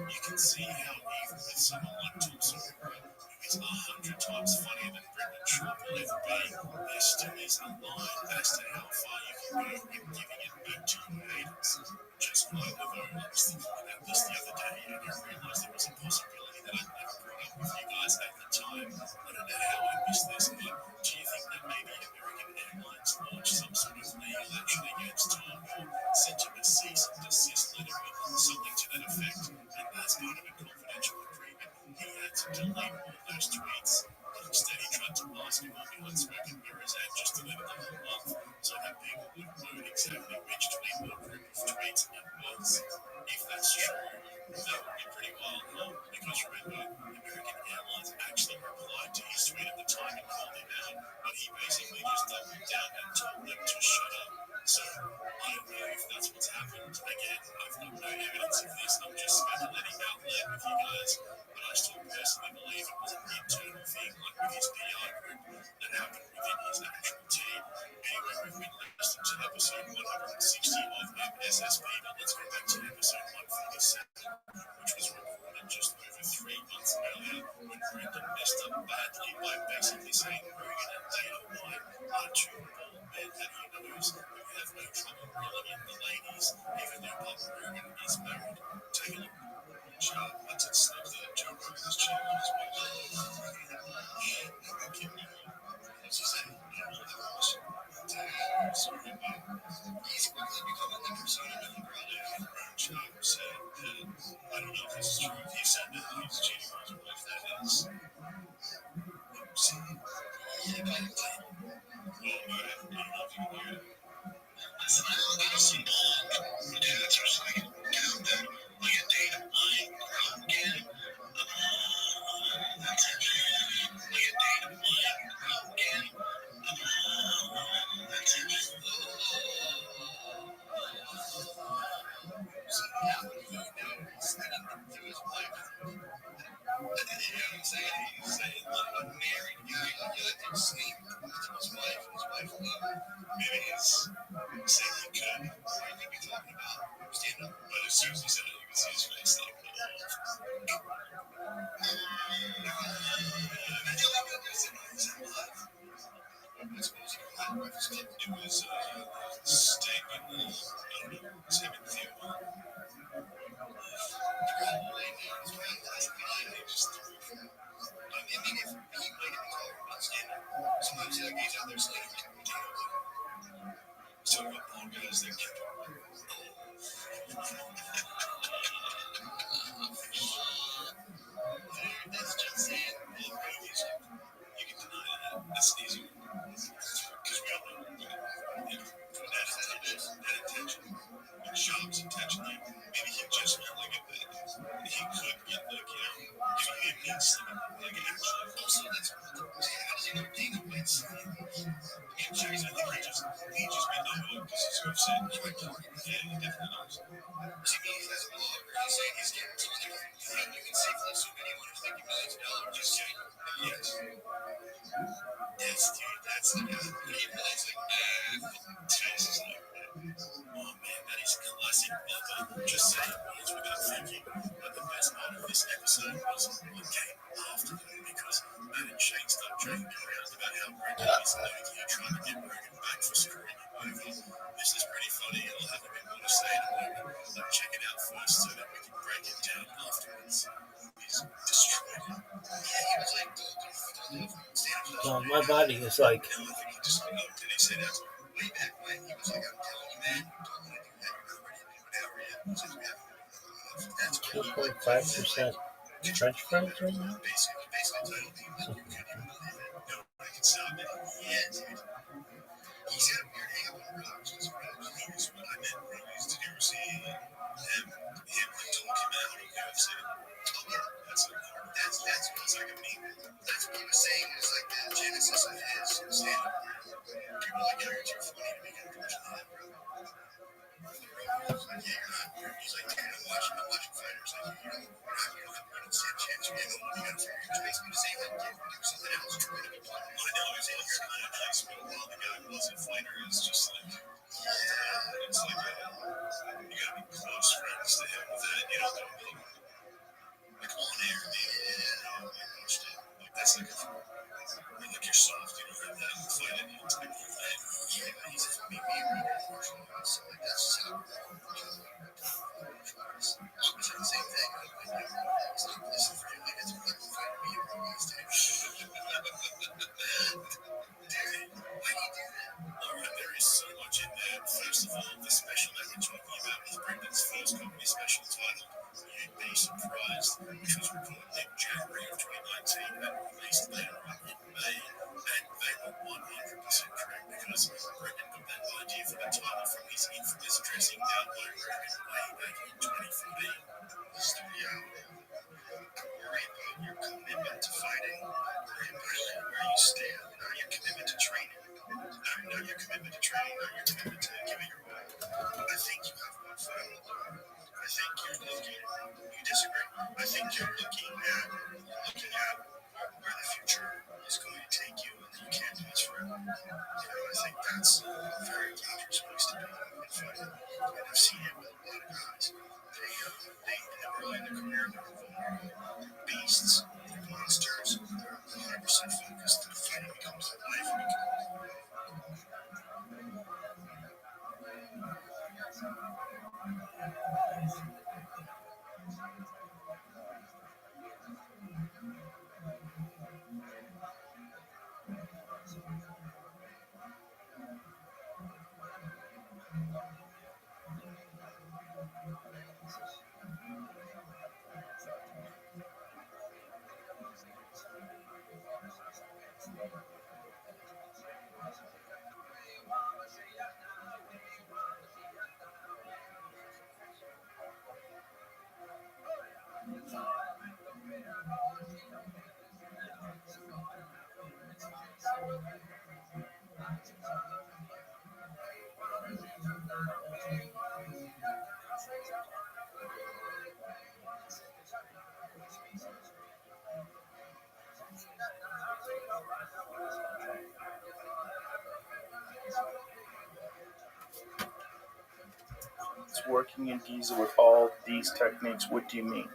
you can see how even with someone like Tom Segura, who is 100 times funnier than Brendan Schaub will ever be, there still is a line as to how far you can go when giving it back to your haters. Just like although I was thinking about this the other day and I realised there was a possibility that I'd never brought up with you guys at the time. I don't know how I missed this, but do you think that maybe American Airlines launched some sort of legal action against Tom or sent him a cease and desist letter or something to that effect? And as part of a confidential agreement, he had to delete all those tweets. But instead, he tried to mask them all behind smoke and mirrors and just deleted the whole month so that people would know exactly which tweet or group of tweets it was. If that's true, that would be pretty wild, huh? Because remember, American Airlines actually replied to his tweet at the time and called him out, but he basically just doubled down and told them to shut up. So, I don't know if that's what's happened. Again, I've got no evidence of this. I'm just speculating out loud with you guys. But I still personally believe it was an internal thing, like with his PR group, that happened within his actual team. Anyway, we've been listening to episode 160 of MSSP, but let's go back to episode 147, which was recorded just over 3 months earlier when Brendan messed up badly by basically saying Rogan and Dana White are two bald men that he knows have no trouble reeling in the ladies, even though Papa Rogan is married. Take a look. What's it say that Joe Rogan's cheating on his wife? I'm kidding. What's he say? Sorry, but he's quickly becoming the persona non grata in Ron Chop said that I don't know if this is true. If he said that he's cheating on his wife, that is. See, yeah, kind of like, well, I don't know if you can hear it. Listen, I don't see my dad's just like, get out there, like a date of mine, I'm getting, that's it. Like a date of mine, I'm getting, that's it. So, yeah, he's spending through his wife. He's saying, look, I'm married, you let him sleep with his wife, maybe he's saying he could, or he could be talking about stand up, but as soon as he said it, you could see his face, like, and he'll have to listen to his life. I suppose you know what his kid do is steak and, I don't know, him and Theo. I mean, if he might have called him on stand up, sometimes he's out there sleeping. So what Paul guys that kept that's just saying, well, you can deny that. That's easy. Because we all know that intention. Shop's intentionally. Maybe he just meant like if he could get like, if he means like actually. Also, that's how does he know Dana White's I'm sure he's, I think he just made that up because he's upset. Yeah, he definitely knows. To me, as a blogger, he's saying he's getting to the thing you can safely assume anyone who's making millions of dollars just saying, yes. That's the guy. It's like, Texas, like, oh man, that is classic Bubba. Just saying words without thinking. But the best part of this episode was what came after them because Matt and Shane started joking around about how Brendan is low-key trying to get Rogan back for screwing him over. This is pretty funny. I'll have a bit more to say in a moment. But check it out first so that we can break it down afterwards. He's destroyed it. Yeah, he was like, my body is like. no, I think he just, did he say that way back when? He was like, I'm telling you, man, you don't want to do that. You're not ready to do it now, yet. He said, that's 2.5% French fries right now? basically told me that you couldn't even believe it. Nobody can stop it. Yeah, dude. He's got a weird hang up on drugs. He's what I meant, bro. Did you ever see him talk him out of UFC? Oh, yeah. That's what's like a meme. That's what he was saying. It's like the genesis of his stand-up. People like, you're too funny to make an impression of that, bro. He's like, yeah, you're not. He's like, dude, I'm watching fighters. Like, you don't stand a chance. You know what you got to figure. Which makes me say, like, do something else. Try to be fun. I know, it's like, you're kind of nice, but while the guy wasn't a fighter, it's just like, yeah, it's like, you gotta be close friends to him with that. You know, like on air, man. Like, that's like like you're soft, you don't have that fight in you. It's like, yeah, he's a me martial arts. So, like, that's just how it's the same thing. It's not listen for you. Like, it's a fucking fight me or these days. Dude, why do you do that? Alright, there is so much in there. First of all, the special that we're talking about was Brendan's first comedy special titled You'd Be Surprised, which was recorded in January of 2019 and released later on in May. And they were 100% correct because Brendan got that idea for the title from his infamous dressing down by Rogan way back in 2014. This is the reality. Worry about your commitment to fighting. Worry about where you stand, not your commitment to training. Not your commitment to training, not your commitment to giving your all. I think you have one foot on the door. I think you're looking. You disagree? I think you're looking at where the future is going to take you, and you can't do this forever. I think that's a very dangerous place to be in fighting. And I've seen it with a lot of guys. They early in their career, they're vulnerable beasts, they're monsters, they're 100% focused, and fighting becomes their life. It's working in Giza with all these techniques. What do you mean?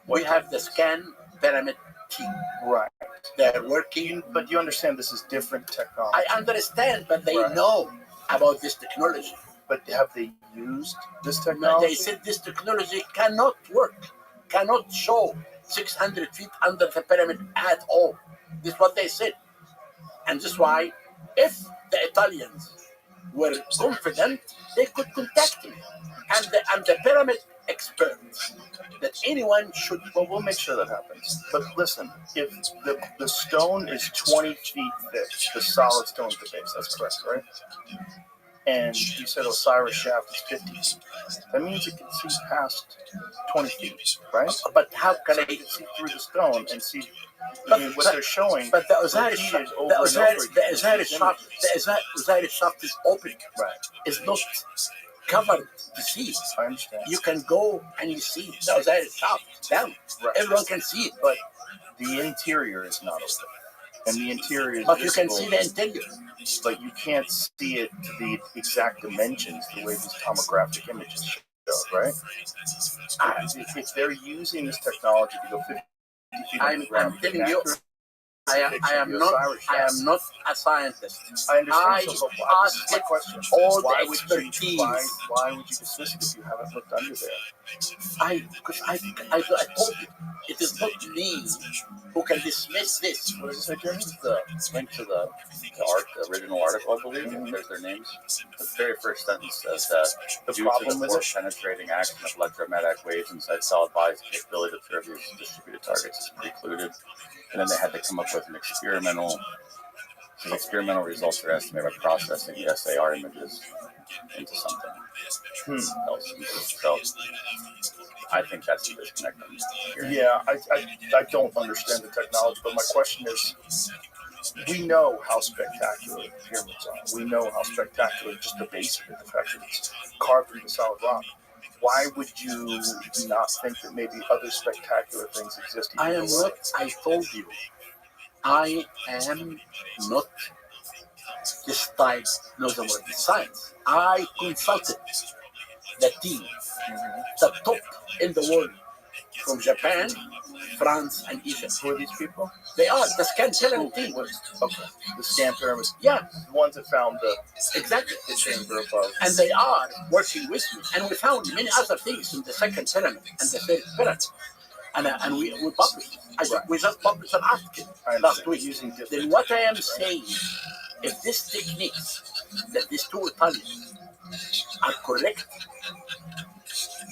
We have the scan pyramid team. Right. They're working. But you understand this is different technology. I understand, but they Right. know about this technology. But have they used this No, technology? they said this technology cannot work, cannot show 600 feet under the pyramid at all. This is what they said. And this is why, if the Italians were confident, they could contact me. And the pyramid experts that anyone should. Well, we'll make sure that happens. But listen, if the stone is 20 feet thick, the solid stone at the base, that's correct, right? And you said Osiris shaft is 50 feet. That means it can see past 20 feet, right? But how can So I? you can see through the stone and see But- what they're showing. But the Osiris repeated shaft, over the and Osiris, over the again. Osiris shaft, the Osiris shaft is open. Right. It's not covered to see. I understand. You can go and you see the Osiris shaft down. Right. Everyone can see it, But the interior is not open. And the interior is but you can visible, see the interior. but you can't see it to the exact dimensions the way these tomographic images show, right? If they're using this technology to go 50 feet I'm underground, telling you, I am not a scientist. I understand. I So, but this is my asked question. all the Why would expertise. why would you dismiss it if you haven't looked under there? Because I told you, it is not me who can dismiss this. What does it say, Jeremy? The link to the original article, I believe. There's their names. The very first sentence says that The due to problem the with more it? penetrating action of electromagnetic waves inside solid bodies, the capability to observe these distributed targets is precluded. And then they had to come up with an experimental. The experimental results are estimated by processing the SAR images into something else. So I think that's the disconnect I'm hearing. Yeah, I don't understand the technology, but my question is, we know how spectacular the pyramids are. We know how spectacular just the base of it, the fact that it's carved into solid rock. Why would you not think that maybe other spectacular things exist? I am not, I told you, I am not this type, knows the word science. I consulted the team, the top in the world, from Japan, France, and Egypt. Who are these people? They are the scan pyramid team. Okay, the scan pyramid. Yeah, The ones that found exactly. the chamber above. And they are working with me. And we found many other things in the second pyramid and the third pyramid. And we published it. We just published an article last week. Using different. Then what I am saying, if this technique that these two Italians are correct,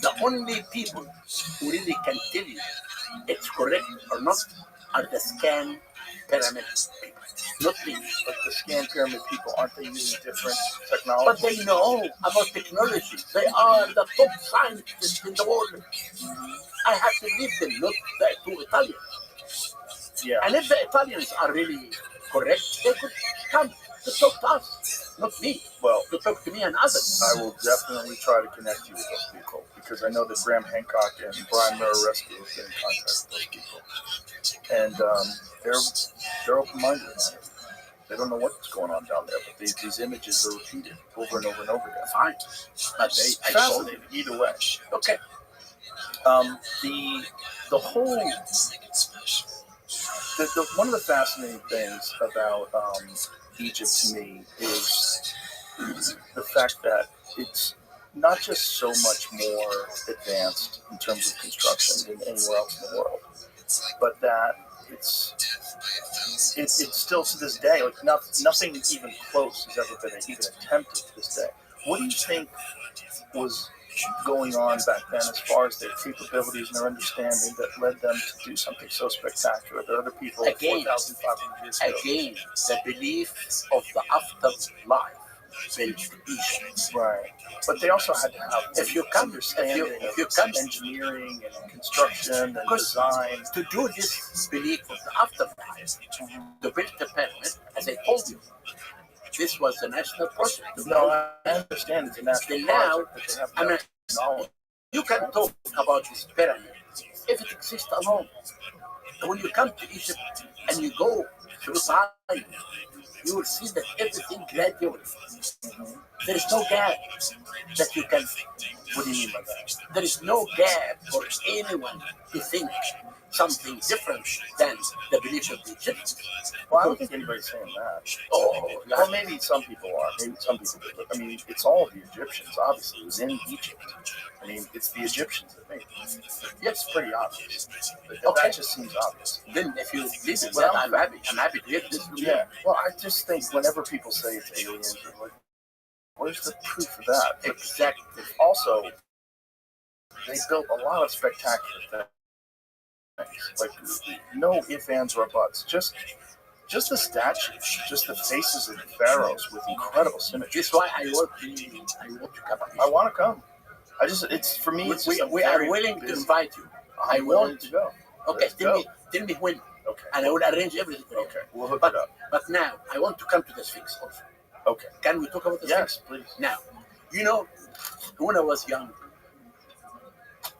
the only people who really can tell you it's correct or not are the scan pyramid people, not me. But the scan pyramid people, aren't they using different But technology? they know about technology. They are the top scientists in the world. I have to leave them, not the two Italians. Yeah. And if the Italians are really correct, they could come to talk to us, not me, Well, to talk to me and others. I will definitely try to connect you with those people because I know that Graham Hancock and Brian Rescue have been in contact with those people, and they're open-minded about it. They don't know what's going on down there, but these images are repeated over and over and over again. Fine. But I told them, Fascinating. Either way, okay. the whole one of the fascinating things about Egypt to me is the fact that it's not just so much more advanced in terms of construction than anywhere else in the world, but that it's still to this day, like nothing even close has ever been even attempted to this day. What do you think was going on back then as far as their capabilities and their understanding that led them to do something so spectacular that other people Again, 4,500 years ago? Again, the belief of the afterlife built Egypt. Right. But they also had to have If you come, understanding if you of come engineering and construction and Because- design. to do this belief of the afterlife, to build the pyramid, as I told you, This was a national project. No, I understand it's a national Then now, project, but they have I mean, knowledge. you can talk about this pyramid if it exists alone. When you come to Egypt and you go through time, you will see that everything gradually. There is no gap that you can. What do you mean by that? There is no gap for anyone to think something different than the belief of the Egyptians. Well, I don't think anybody's saying that. Oh, Well, maybe some people are. Maybe some people do. But I mean, it's all the Egyptians. Obviously, it was in Egypt. I mean, it's the Egyptians that made it. It's pretty obvious. Okay. That just seems obvious. then if you believe in Well, that, I'm happy. I'm happy to hear this. Yeah. Well, I just think whenever people say it's aliens, I'm like, where's the proof of that? But Exactly. also, they built a lot of spectacular things. Like, no ifs, ands, or buts. Just the statues, just the faces of the pharaohs with incredible symmetry. That's why I want to come. I want to come. It's for me. It's just We are willing to invite you. I'm willing to go. Okay, Let's go. tell me when, Okay. and I will arrange everything for you. Okay. We'll hook But, it up. but now, I want to come to the Sphinx also. Okay. Can we talk about the Sphinx? Yes, please. Now, you know, when I was young,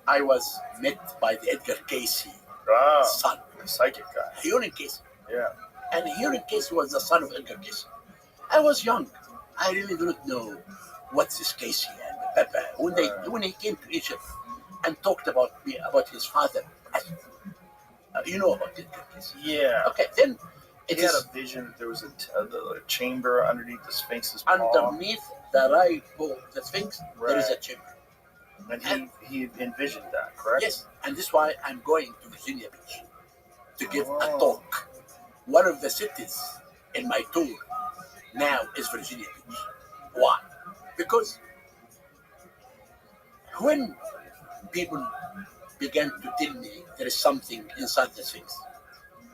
I was met by the Edgar Casey Ah, son, the psychic guy. Hugh Casey. Yeah. And Hugh Casey was the son of Edgar Casey. I was young. I really don't know what's this Casey and Pepper. When he came to Egypt and talked about his father, you know about Edgar Casey. Yeah. Okay, then He it had is a vision. There was a chamber underneath the Sphinx's paw, underneath the right paw of the Sphinx, there is a chamber. and he envisioned that. Correct. Yes, and this is why I'm going to Virginia Beach to give a Oh. talk. One of the cities in my tour now is Virginia Beach. Why? Because when people began to tell me there is something inside the Sphinx,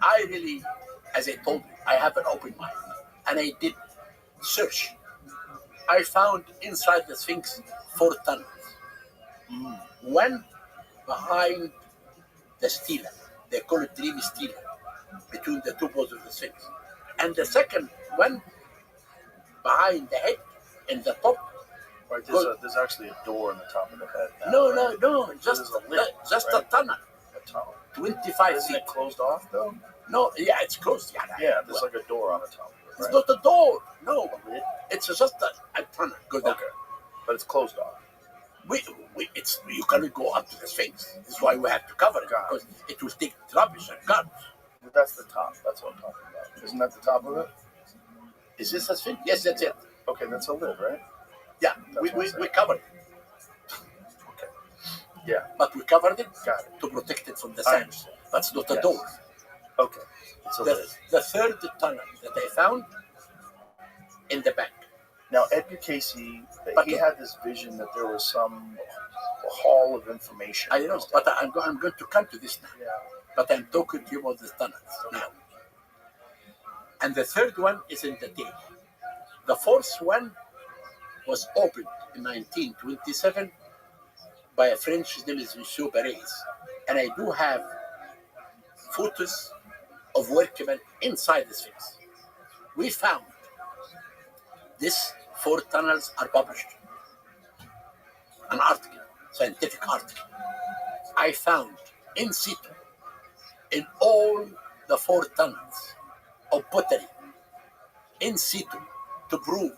I really, as I told you, I have an open mind, and I did search. I found inside the Sphinx 4 tunnels. One behind the stela, they call it dreamy stela, between the two poles of the Sphinx. And the second one behind the head in the top. Right. There's actually a door in the top of the head. Now, No, right? no, just There's a lid, just right? a tunnel, A tunnel. 25 Isn't feet. it closed off though? No, yeah, it's closed. Yeah. There's like a door on the top of it. It's Right? not a door. No, A lid? it's just a tunnel. Go down. Okay. But it's closed off. You cannot go up to the Sphinx. That's why we have to cover it, Got it. because it will take rubbish and garbage. That's the top. That's what I'm talking about. Isn't that the top of it? Is this a Sphinx? Yes, that's it. Okay, that's a lid, right? Yeah, That's we, what I'm we, saying. we covered it, Okay. Yeah. but we covered it Got it. to protect it from the I sun. understand. That's not a Yes. door. Okay. It's a lid. The third tunnel that I found in the back. Now, Edgar Casey, But- he had this vision that there was some hall of information. I know, but I'm going to come to this now. Yeah. But I'm talking to you about the tunnels now. And the third one is in the tail. The fourth one was opened in 1927 by a French, his name is Monsieur Perez. And I do have photos of workmen inside the Sphinx. We found these 4 tunnels are published. An article, scientific article. I found in situ, in all the 4 tunnels of pottery, in situ, to prove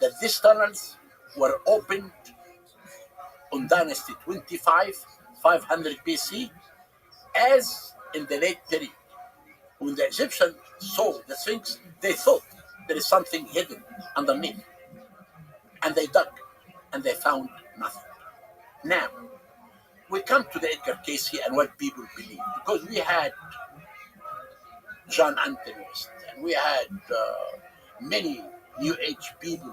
that these tunnels were opened on Dynasty 25, 500 BC, as in the late period. When the Egyptians saw the Sphinx, they thought there is something hidden underneath. And they dug, and they found nothing. Now, we come to the Edgar Casey and what people believe, because we had John Anthony West, and we had many New Age people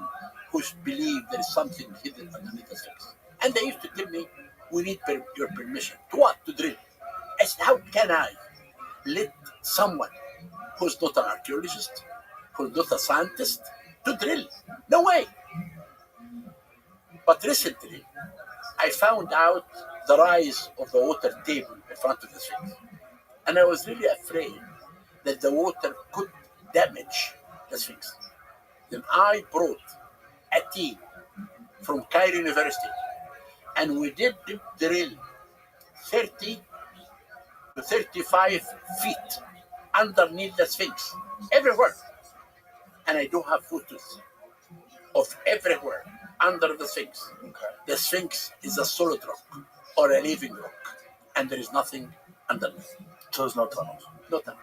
who believe there is something hidden underneath the Sphinx. And they used to tell me, we need your permission. To what? To drill. I said, how can I let someone who's not an archaeologist, who's not a scientist, to drill? No way. But recently, I found out the rise of the water table in front of the Sphinx. And I was really afraid that the water could damage the Sphinx. Then I brought a team from Cairo University, and we did drill 30 to 35 feet underneath the Sphinx, everywhere. And I do have photos of everywhere under the Sphinx. Okay. The Sphinx is a solid rock or a living rock, and there is nothing underneath. So there's no tunnels. No tunnel.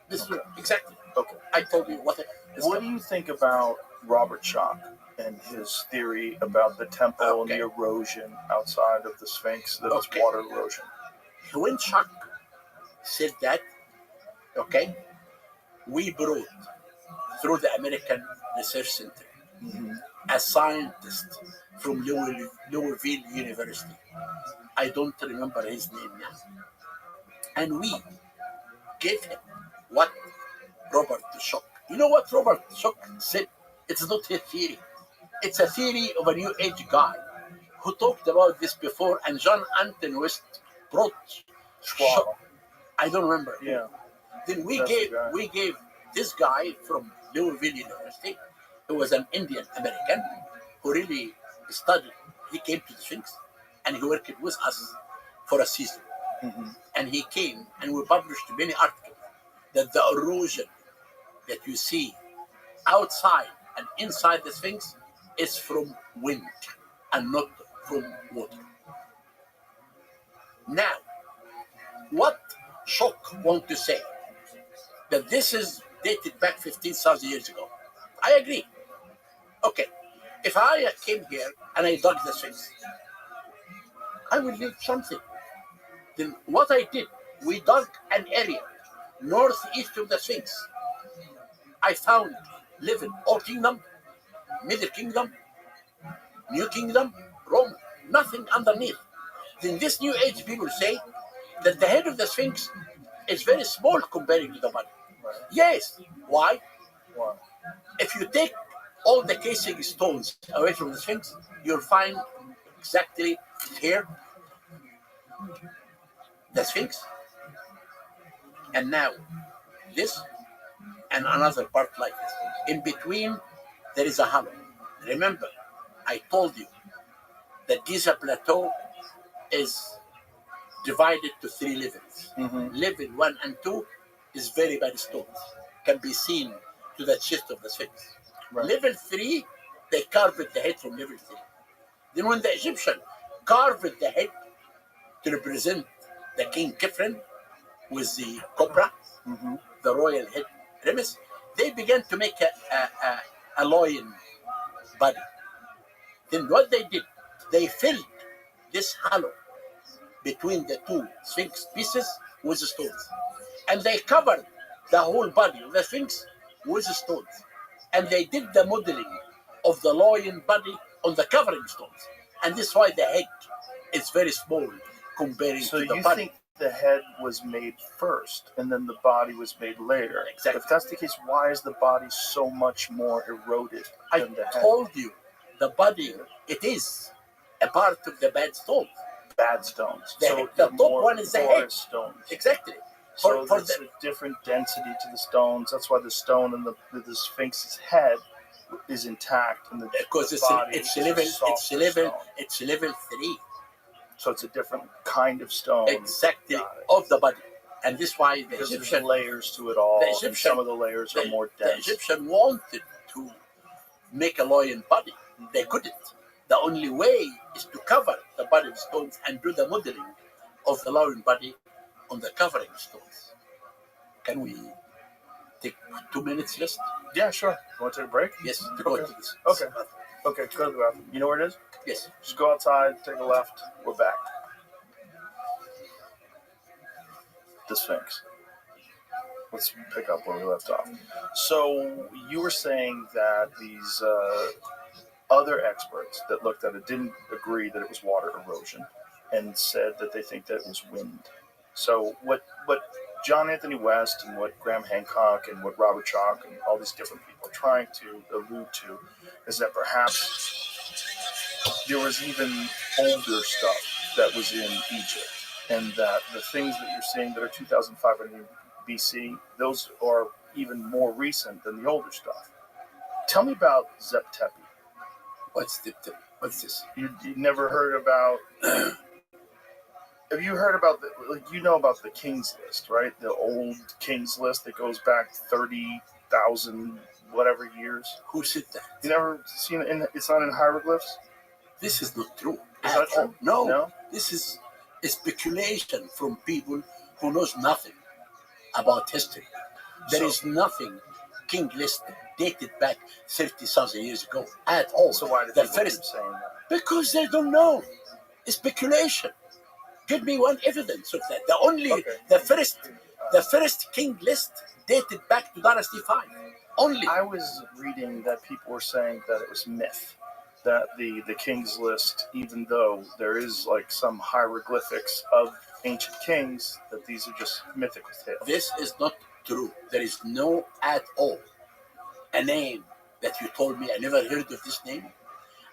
This is exactly. Okay. I told you what. What do you think about Robert Schoch and his theory about the temple and the erosion outside of the Sphinx, that it's water erosion? When Schoch said that, okay, we brought through the American Research Center a scientist from Louisville University. I don't remember his name now. And we gave him what Robert Schoch. You know what Robert Schoch said? It's not his theory. It's a theory of a New Age guy who talked about this before, and John Anton West brought Schoch. I don't remember. Yeah. Then we That's gave the guy. we gave this guy from Louisville University, who was an Indian American, who really studied. He came to the Sphinx, and he worked with us for a season. And he came, and we published many articles that the erosion that you see outside and inside the Sphinx is from wind and not from water. Now, what Schoch want to say? That this is dated back 15,000 years ago. I agree. Okay, if I came here and I dug the Sphinx, I will leave something. Then what I did, we dug an area northeast of the Sphinx. I found living Old Kingdom, Middle Kingdom, New Kingdom, Rome, nothing underneath. Then this New Age people say that the head of the Sphinx is very small compared to the body. Right. Yes. Why? Why? If you take all the casing stones away from the Sphinx, you'll find exactly here the Sphinx, and now this, and another part like this. In between, there is a hollow. Remember, I told you that Giza Plateau is divided to 3 levels. Level 1 and 2 is very bad stones, can be seen to the chest of the Sphinx. Right. Level 3, they carved the head from level 3. Then when the Egyptian carved the head to represent the King Kefren with the cobra, the royal head premise, they began to make a lion body. Then what they did, they filled this hollow between the 2 Sphinx pieces with stones. And they covered the whole body of the Sphinx with stones. And they did the modeling of the lion body on the covering stones. And this is why the head is very small comparing So to the you body. think the head was made first and then the body was made later? Exactly. If that's the case, why is the body so much more eroded I than the head? told you, the body, it is a part of the bad stone. Bad stones. The top more one is the head. porous stones. Exactly. So For there's a different density to the stones. That's why the stone in the Sphinx's head is intact, and the because body it's is a level soft stone. it's level 3 So it's a different kind of stone. exactly Got it. of the body, and this is why the Because there's Egyptian layers to it all, the and Egyptian- some of the layers are more the dense. Egyptian wanted to make a lion body. They couldn't. The only way is to cover the body with stones and do the modeling of the lion body on the covering stones. Can we take 2 minutes less? Yeah, sure. You want to take a break? Yes, to go Okay. to this. Okay. Okay, go to the bathroom. You know where it is? Yes. Just go outside, take a left. We're back. The Sphinx. Let's pick up where we left off. So you were saying that these other experts that looked at it didn't agree that it was water erosion and said that they think that it was wind. So what John Anthony West and what Graham Hancock and what Robert Schoch and all these different people are trying to allude to is that perhaps there was even older stuff that was in Egypt, and that the things that you're seeing that are 2,500 BC, those are even more recent than the older stuff. Tell me about Zep Tepi. What's this? You never heard about? Have you heard about about the King's List, right? The old King's List that goes back 30,000 whatever years. Who said that? You never seen it? It's not in hieroglyphs. This is not true. Is that true? No. This is a speculation from people who knows nothing about history. There is nothing King List dated back 30,000 years ago at all. So why do the people keep first? saying that? Because they don't know. It's speculation. Give me one evidence of that. The first King List dated back to Dynasty 5. Only. I was reading that people were saying that it was myth. That the King's List, even though there is like some hieroglyphics of ancient kings, that these are just mythical tales. This is not true. There is no at all a name that you told me. I never heard of this name.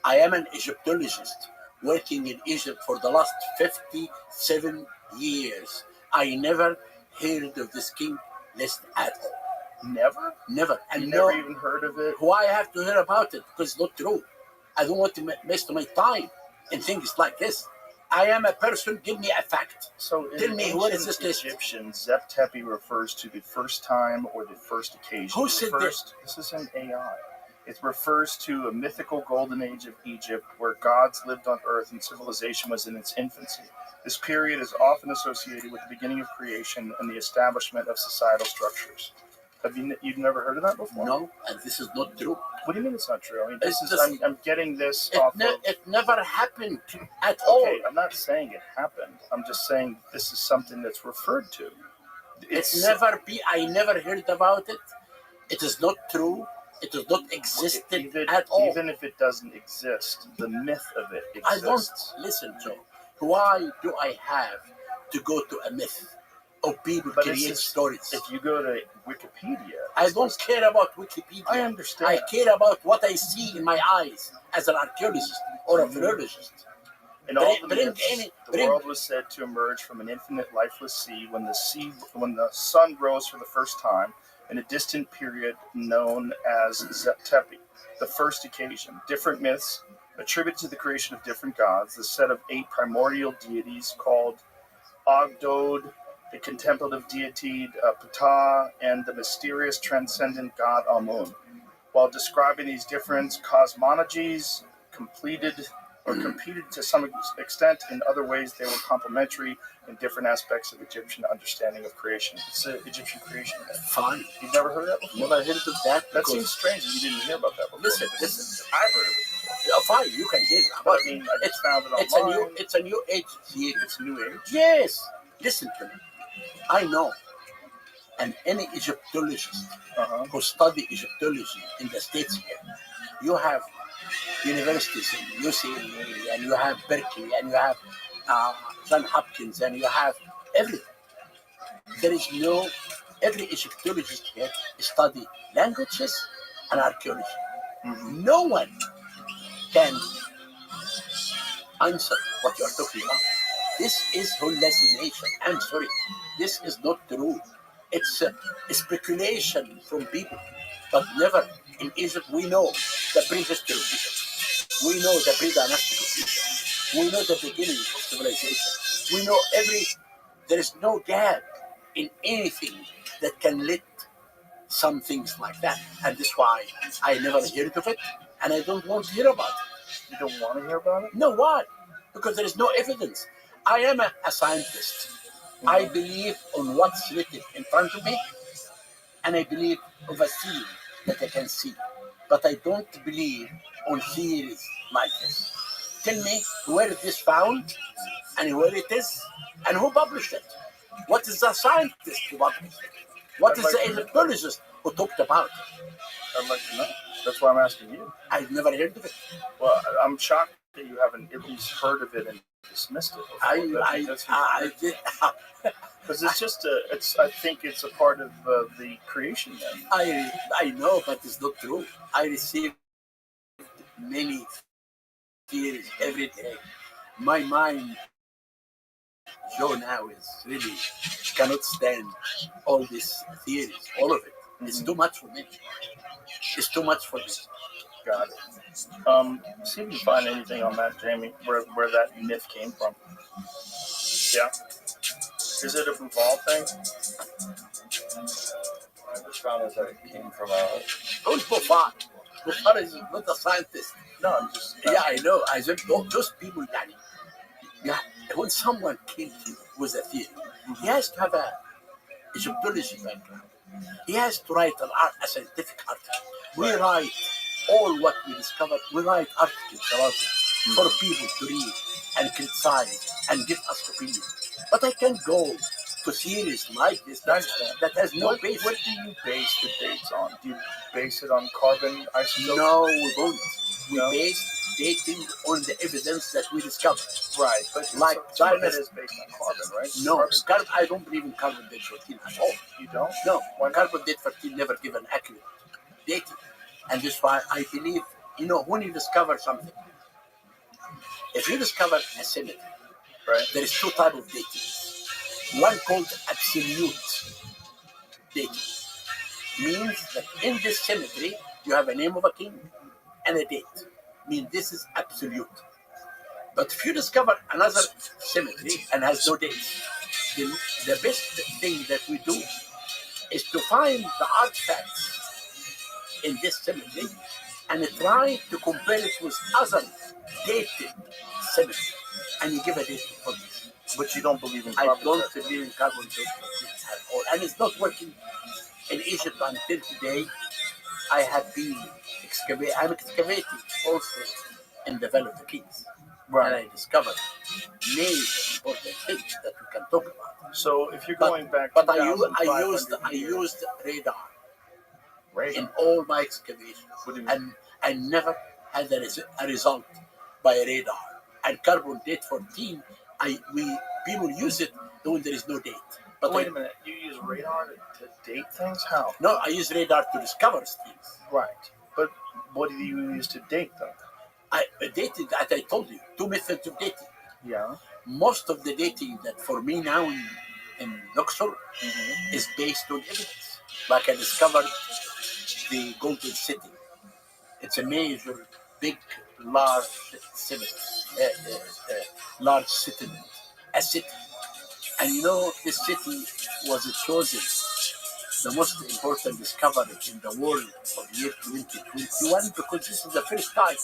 I am an Egyptologist working in Egypt for the last 57 years. I never heard of this King List at all. Never? Never. And never even heard of it? Why I have to hear about it? Because it's not true. I don't want to waste my time in things like this. I am a person, give me a fact. So tell me, what is this list? Egyptian, Zep Tepi refers to the first time or the first occasion. Who said this? This is an AI. It refers to a mythical golden age of Egypt where gods lived on earth and civilization was in its infancy. This period is often associated with the beginning of creation and the establishment of societal structures. You've never heard of that before? No, and this is not true. What do you mean it's not true? I mean, I'm getting this off of... It never happened at all. Okay, I'm not saying it happened. I'm just saying this is something that's referred to. I never heard about it. It is not true. It does not exist at all. Even if it doesn't exist, the myth of it exists. I don't listen, Joe. Why do I have to go to a myth of people create stories? If you go to Wikipedia, I don't care about Wikipedia. I understand. I care about what I see in my eyes as an archaeologist or a philologist. In all the myths, the world was said to emerge from an infinite, lifeless sea when the sun rose for the first time in a distant period known as Zep Tepi, the first occasion. Different myths attributed to the creation of different gods, the set of 8 primordial deities called Ogdod, the contemplative deity Ptah, and the mysterious transcendent god Amun. While describing these different cosmologies, competed to some extent. In other ways, they were complementary in different aspects of Egyptian understanding of creation. It's an Egyptian creation myth. Fine. You've never heard of that before? Never heard of that. That seems strange that you didn't hear about that before. Listen. I've heard of it. Yeah, fine, you can hear it. But I mean, I just found it online. It's a new age theory. It's new age? Yes. Listen to me. I know, and any Egyptologist who study Egyptology in the States here, you have universities in UCLA, and you have Berkeley, and you have John Hopkins, and you have everything. Every Egyptologist here study languages and archaeology. No one can answer what you are talking about. This is hallucination. I'm sorry. This is not true. It's a speculation from people. But never in Egypt, we know the prehistory of Egypt. We know the pre-dynastic of Egypt. We know the beginning of civilization. We know there is no gap in anything that can lead some things like that. And that's why I never heard of it, and I don't want to hear about it. You don't want to hear about it? No, why? Because there is no evidence. I am a scientist. I believe on what's written in front of me, and I believe of a scene that I can see. But I don't believe on theories like this. Tell me where it is found, and where it is, and who published it. What is the scientist who published it? What is the Egyptologist who talked about it? I'd like to know. That's why I'm asking you. I've never heard of it. Well, I'm shocked that you haven't at least heard of it and dismissed it. I did. Because it's just I think it's a part of the creation then. I know, but it's not true. I receive many theories every day. My mind, Joe, now is really cannot stand all these theories, all of it. It's too much for me. It's too much for me. Got it. See if you find anything on that, Jamie, where that myth came from. Yeah. Is it a Bhuval thing? I just found that it came from a. Who's Buffon? Buffon is not a scientist. No, I'm just. Yeah, I know. I said those people, yeah, when someone came to you with a theory, he has to have a Egyptology background. He has to write a scientific article. We write all what we discovered. We write articles about it for people to read and criticize and give us opinion. But I can't go to series like this that has no basis. What do you base the dates on? Do you base it on carbon isotopes? No, we don't. We No? base dating on the evidence that we discovered. Right, but Like some of it darkness- is based on carbon, right? No, I don't believe in carbon-14 at all. You don't? No, Why not? carbon-14 never give an accurate dating. And that's why I believe, when you discover something, if you discover a symmetry, Right. there is two types of dating. One called absolute dating. Means that in this symmetry, you have a name of a king and a date. This is absolute. But if you discover another symmetry and has no date, the best thing that we do is to find the artifacts in this symmetry and try to compare it with other dated symmetry. And you give a date for this. But you don't believe in I carbon don't testing. believe in carbon-14 at all. And it's not working in Egypt until today. I have been I'm excavating also in the Valley of the Kings. Right. And I discovered many important things that we can talk about. So if you're going back But I 2,500 used radar Right. in all my excavations. What do you mean? And I never had a result by radar. And carbon-14, people use it when there is no date. But Wait a minute. You use radar to date things? How? No, I use radar to discover things. Right. But what do you use to date them? I dated, as I told you, two methods of dating. Yeah. Most of the dating that for me now in Luxor is based on evidence. Like I discovered the Golden City. It's a major, big, large large settlement, a city. And this city was chosen the most important discovery in the world of the year 2021 because this is the first time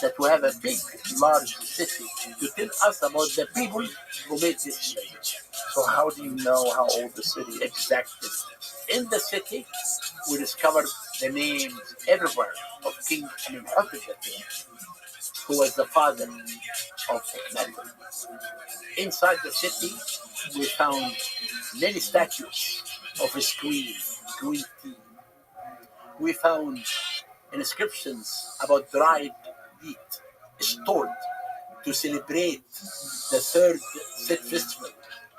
that we have a big, large city to tell us about the people who made this city. So how do you know how old the city is? Exactly. In the city, we discovered the names everywhere of King Amenhotep III, who was the father of Akhenaten. Inside the city, we found many statues of his queen Tea. We found inscriptions about dried wheat stored to celebrate the third Set festival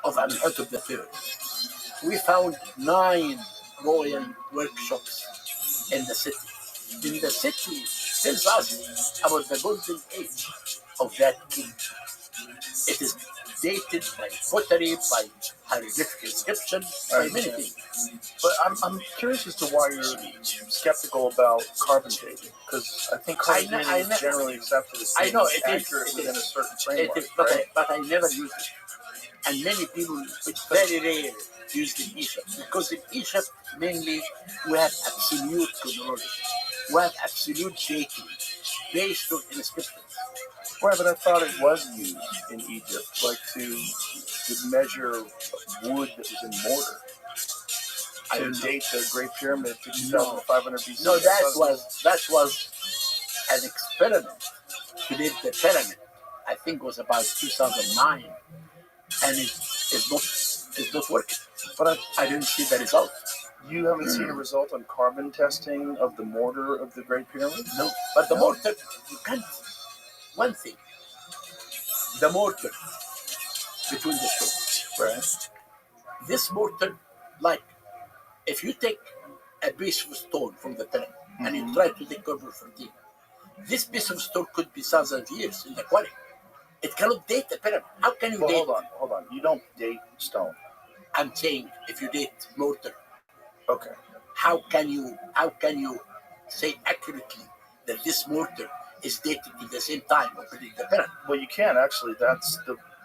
of Amenhotep III. We found 9 royal workshops in the city. In the city tells us about the golden age of that king. It is dated by pottery, by hieroglyphic inscription, by many things. But I'm curious as to why you're skeptical about carbon dating, because I think carbon dating is generally accepted as being accurate within a certain framework. It is, but I never used it. And many people, it's very rare, use it in Egypt. Because in Egypt, mainly, we have absolute chronology. We have absolute dating based on inscriptions. Right, but I thought it was used in Egypt, like to measure wood that was in mortar. To date the Great Pyramid to 2,500 BC. No, that was an experiment to date the pyramid. I think it was about 2009, and it's not working. But I didn't see the result. You haven't seen a result on carbon testing of the mortar of the Great Pyramid? No, but the mortar, you can't. One thing, the mortar between the two. Right. This mortar, like, if you take a piece of stone from the pyramid and you try to take carbon-14, this piece of stone could be thousands of years in the quarry. It cannot date the pyramid. How can you date? Hold on. You don't date stone. I'm saying if you date mortar. Okay. How can you say accurately that this mortar is dated to the same time of building the pyramid? Well, you can actually. That's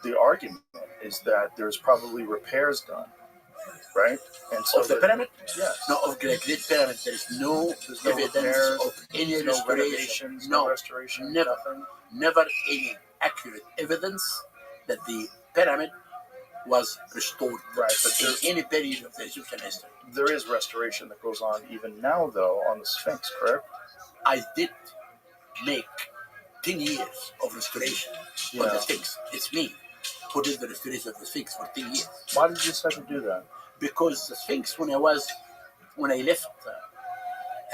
the argument, is that there's probably repairs done, right? And so Of the pyramid? yes. No, of the Great Pyramid, there is no There's no evidence repairs, of any no restoration. renovations, no restoration, never, nothing. never any accurate evidence that the pyramid was restored Right, but in any period of the Egyptian history. There is restoration that goes on even now, though, on the Sphinx, correct? I did make 10 years of restoration on the Sphinx. It's me who did the restoration of the Sphinx for 10 years. Why did you decide to do that? Because the Sphinx, when I left,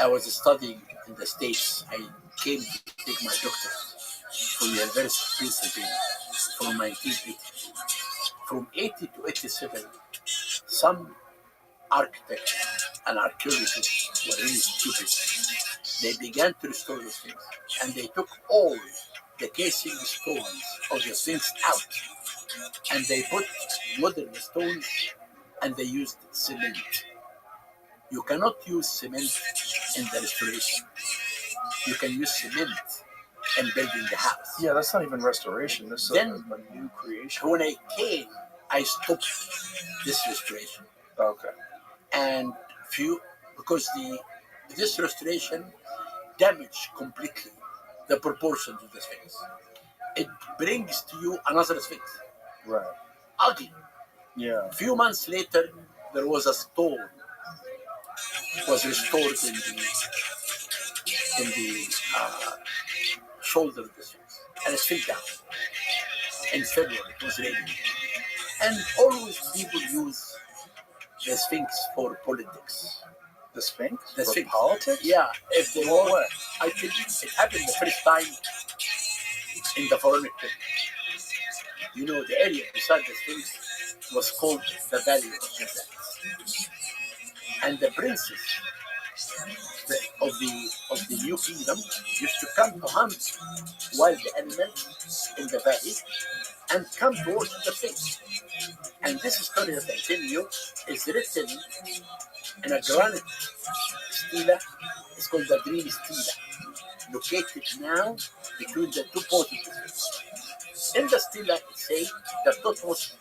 I was studying in the States. I came to take my doctorate from the University of Pennsylvania from 1980. From 80 to 87, some architects and archaeologists were really stupid. They began to restore the Sphinx, and they took all the casing stones of the Sphinx out, and they put modern stones, and they used cement. You cannot use cement in the restoration. You can use cement in building the house. Yeah, that's not even restoration. This is Then, a new creation. when I came, I stopped this restoration. Okay. And because this restoration damaged completely the proportions of the Sphinx. It brings to you another Sphinx. Right. Ugly. Yeah. A few months later, there was a stone was restored in the shoulder of the Sphinx, and it fell down. In February, it was raining. And always people use the Sphinx for politics. The Sphinx? The For Sphinx. politics? Yeah, if they In what want, way? I think it happened the first time in the Pharaonic period. You know, the area beside the Sphinx was called the Valley of Gaza. And the princes of the new kingdom used to come to hunt wild animals in the valley and come to worship the Sphinx. And this story that I tell you is written in a granite stela. It's called the Green Stela, located now between the two poses. In the stela, it says that Thutmose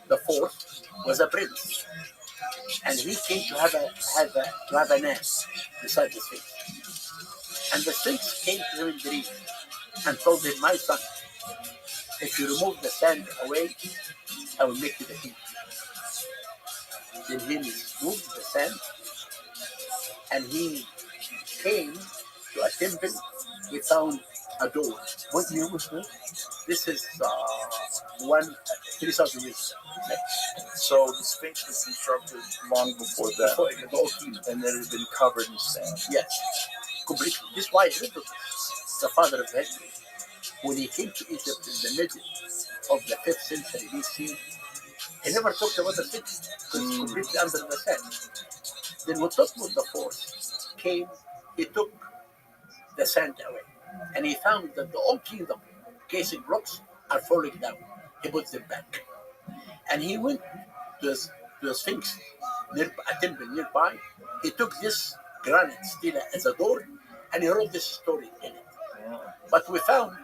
the fourth was a prince, and he came to have a nap beside the Sphinx. And the Sphinx came to him in dream and told him, "My son, if you remove the sand away, I will make you the king." Then he removed the sand, and he came to a temple. He found a door. What year was this? This is 3,000 years ago. So the Sphinx was constructed long before that, Before the whole kingdom. and then it had been covered in sand. Yes, completely. This is why Herodotus, the father of history, when he came to Egypt in the middle of the 5th century BC, he never talked about the Sphinx because it's completely under the sand. Then when Thutmose the fourth came, he took the sand away, and he found that the old kingdom casing blocks are falling down. He put them back, and he went to the Sphinx, a temple nearby. He took this granite stela as a door, and he wrote this story in it. But we found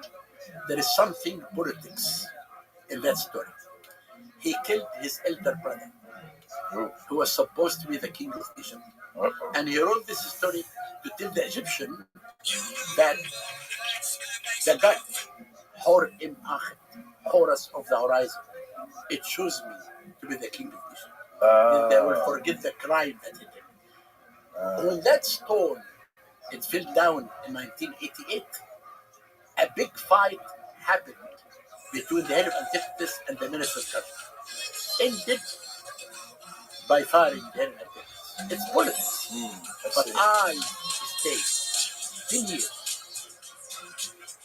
there is something politics in that story. He killed his elder brother, who was supposed to be the king of Egypt. And he wrote this story to tell the Egyptian that the god Horus of the horizon, it chose me to be the king of Egypt. Then they will forget the crime that he did. When that stone it fell down in 1988, a big fight happened between the head of Antiquities and the minister of culture. Ended by firing the head of Antiquities. It's politics. But I stayed 10 years.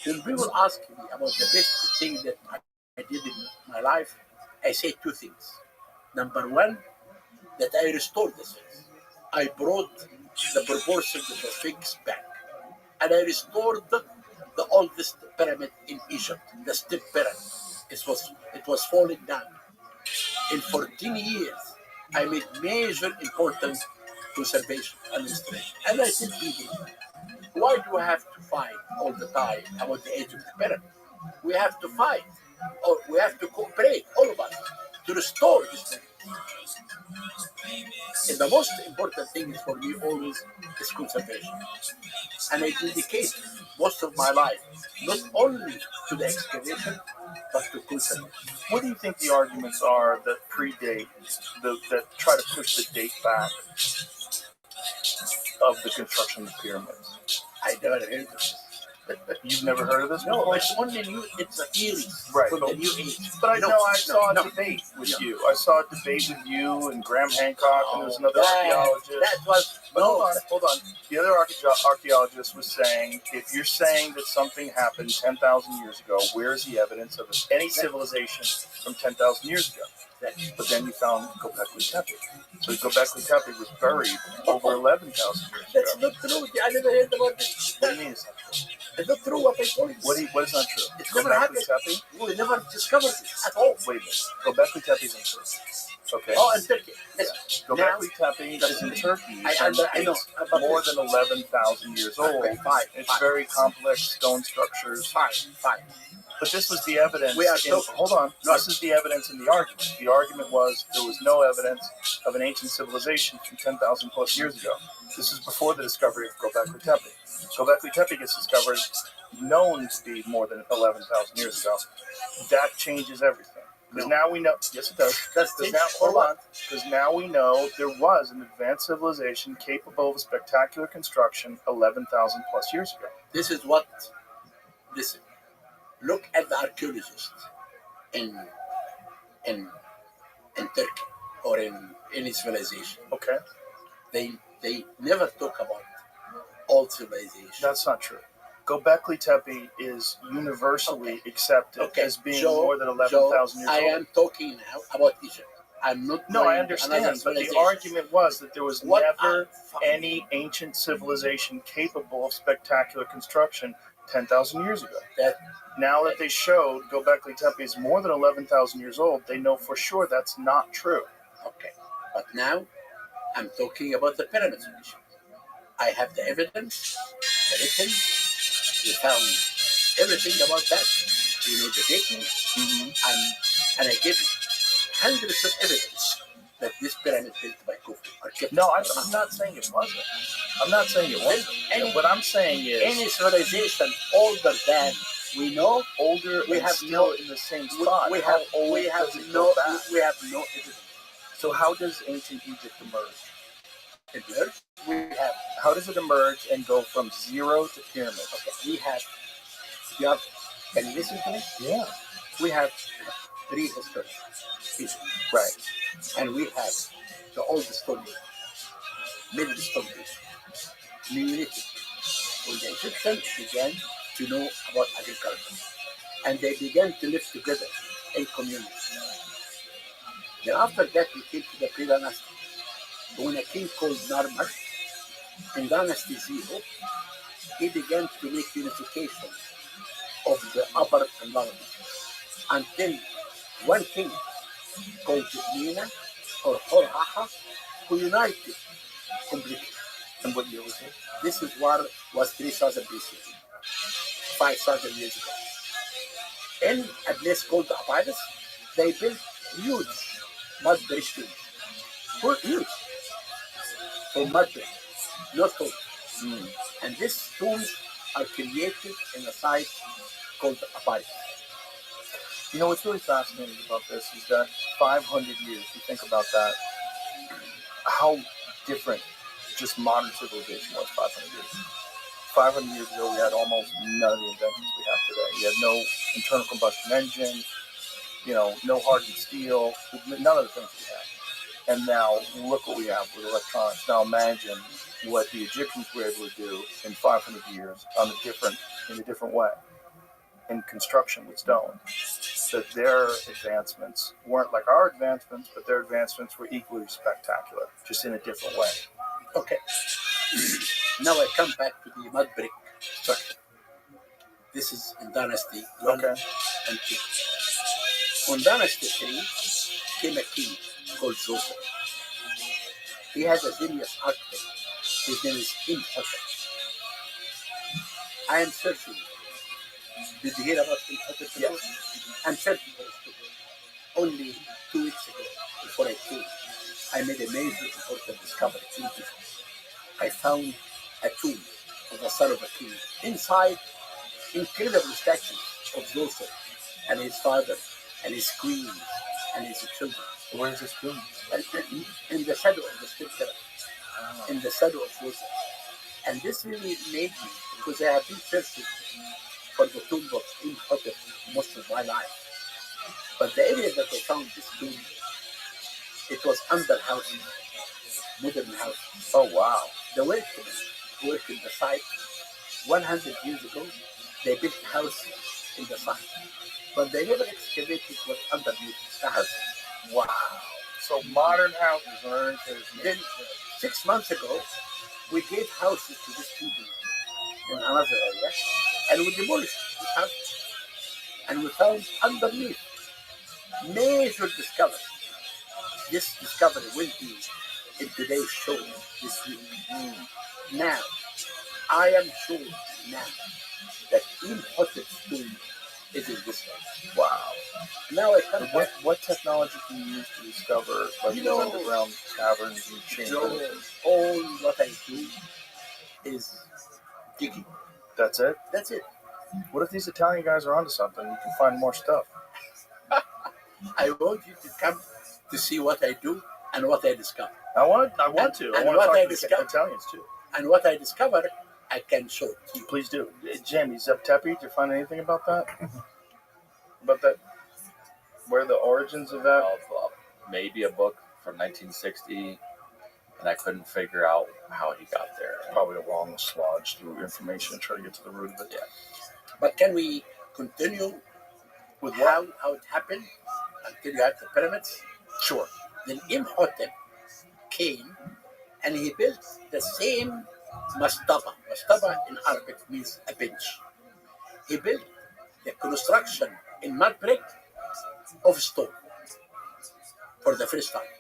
When people ask me about the best thing that I did in my life, I say two things. Number one, that I restored the Sphinx. I brought the proportions of the Sphinx back. And I restored the oldest pyramid in Egypt, the Step Pyramid. It was falling down. In 14 years, I made major important conservation and restoration. And I tell people, why do we have to fight all the time about the age of the pyramid? We have to fight, or we have to cooperate, all of us, to restore this pyramid. And the most important thing for me always is conservation. And I dedicate most of my life not only to the excavation, but to conservation. What do you think the arguments are that predate, that try to push the date back of the construction of the pyramids? I never heard of this. You've never heard of this No, before? it's only new. It's a theory Right, from but- the new age. But I know I saw a no. debate with No. you. I saw a debate with you and Graham Hancock, and there's another archaeologist. That was But hold on. The other archaeologist was saying, if you're saying that something happened 10,000 years ago, where's the evidence of any civilization from 10,000 years ago? But then you found Göbekli Tepe. So Göbekli Tepe was buried over 11,000 years That's ago. not true. I never heard about this. What do you mean it's not true? It's not true what I told you. What is not true? It's never Göbekli happened. Tepe? We never discovered this at all. Wait a minute. Göbekli Tepe is in Turkey. Okay. Oh, in Turkey. Yes. Göbekli Tepe is in Turkey. I know. It's more than 11,000 years old. Okay, fine. It's very complex stone structures. Fine. But this was the evidence. We are hold on. This is the evidence in the argument. The argument was there was no evidence of an ancient civilization from 10,000 plus years ago. This is before the discovery of Göbekli Tepe. Göbekli Tepe gets discovered, known to be more than 11,000 years ago. That changes everything. Because now we know. Yes, it does. Because now we know there was an advanced civilization capable of a spectacular construction 11,000 plus years ago. This is what. Listen. Look at the archaeologists in Turkey or in any civilization. Okay. They never talk about old civilization. That's not true. Göbekli Tepe is universally accepted as being more than 11,000 years I old. am talking now about Egypt. I'm not. No, I going understand, another but the civilization. argument was that there was What never are- any ancient civilization capable of spectacular construction 10,000 years ago. Now that they showed Göbekli Tepe is more than 11,000 years old, they know for sure that's not true. Okay, but now I'm talking about the pyramids in Egypt. I have the evidence, the written. We found everything about that. You know the dating, and I give you hundreds of evidence that this pyramid built by Khufu are kept. No, I'm not saying it wasn't. I'm not saying it wasn't. What I'm saying is Any civilization older than we know, older. We and have still no- in the same spot. we How have old we have does it no go back? we have no evidence. So how does ancient Egypt emerge? Emerge. We have How does it emerge and go from zero to pyramid? we have. You have. Can you listen to me? Yeah. We have three historians, Egypt, Right. and we have the oldest stone age, middle stone age, Neolithic. When the Egyptians began to know about agriculture, and they began to live together in communities. Then after that, we came to the pre-dynasty. When a king called Narmer, in Dynasty 0, he began to make unification of the upper and lower until one king called Nina or Horhaha who united completely. And what year was it? This is what was 3000 BC, 5,000 years ago. In a place called the Abydos, they built huge mud bridge tombs. Huge. For mud bridge, not stone. And these tombs are created in a site called the Abydos. You know what's really fascinating about this is that 500 years, you think about that, how different just modern civilization was 500 years ago. 500 years ago, we had almost none of the inventions we have today. You had no internal combustion engine, no hardened steel, none of the things we have. And now look what we have with electronics. Now imagine what the Egyptians were able to do in 500 years in a different way. In construction with stone, that their advancements weren't like our advancements, but their advancements were equally spectacular, just in a different way. Okay. Now I come back to the mud brick structure. This is in Dynasty 1 Okay. and 2. On Dynasty 3 came a king called Zoser. He has a genius architect. His name is Imhotep. I am searching. Did you hear about Imhotep? Yes. I'm searching for his tomb. Only 2 weeks ago, before I came, I made a major important discovery in Egypt. I found a tomb of the son of a king. Inside, incredible statues of Joseph and his father and his queen and his children. Where's this tomb? And in the shadow of the scripture, in the shadow of Joseph. And this really made me, because I have been searching for the tomb of Imhotep most of my life. But the area that I found this tomb, it was under houses, modern houses. Oh, wow. The workmen who worked in the site 100 years ago, they built houses in the site. But they never excavated what's underneath the houses. Wow. So modern houses are into Then 6 months ago, we gave houses to these people in another area, and we demolished this house. And we found underneath major discovery. This discovery will be in today's show this week. Now, I am sure now that Imhotep's tomb is in this one. wow. Now I come What technology can you use to discover like You these know, underground caverns and chambers? all what I do is digging. That's it? That's it. What if these Italian guys are onto something? You can find more stuff. I want you to come to see what I do and what I discover. I want to. I And want to what talk I to the discover- Italians too. And what I discover, I can show it to you. Please do. Jamie, Zeptepi, did you find anything about that? About that? Where the origins of that? Of maybe a book from 1960, and I couldn't figure out how he got there. Probably a long slodge through information and try to get to the root of it. Yeah. But can we continue With how what? it happened until you have the pyramids? Sure. Then Imhotep came and he built the same mastaba. Mastaba in Arabic means a bench. He built the construction in mud brick of stone for the first time.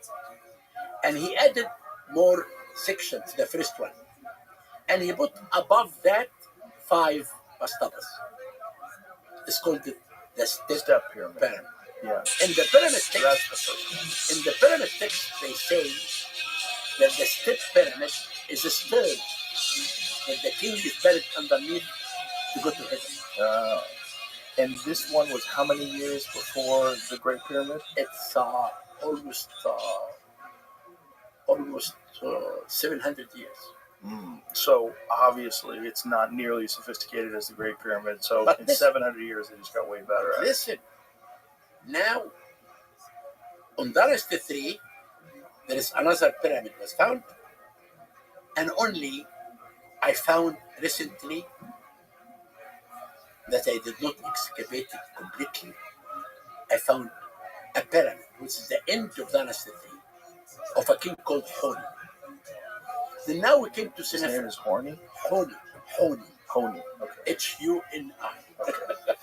And he added more sections, the first one. And he put above that 5 mastabas. It's called the Step pyramid. pyramid. Yeah. In the pyramid So text, that's the first one. in the pyramid text, they say that the step pyramid is a stone that the king is buried underneath to go to heaven. And this one was how many years before the Great Pyramid? It's almost 700 years. So obviously it's not nearly as sophisticated as the Great Pyramid. So But in this- 700 years they just got way better at it. Listen, now on Dynasty 3, there is another pyramid was found, and only I found recently that I did not excavate it completely. I found a pyramid, which is the end of Dynasty 3, of a king called Honi. Then now we came to His name Senefra. is Horny? Honi. Hony. Okay. Huni. Okay.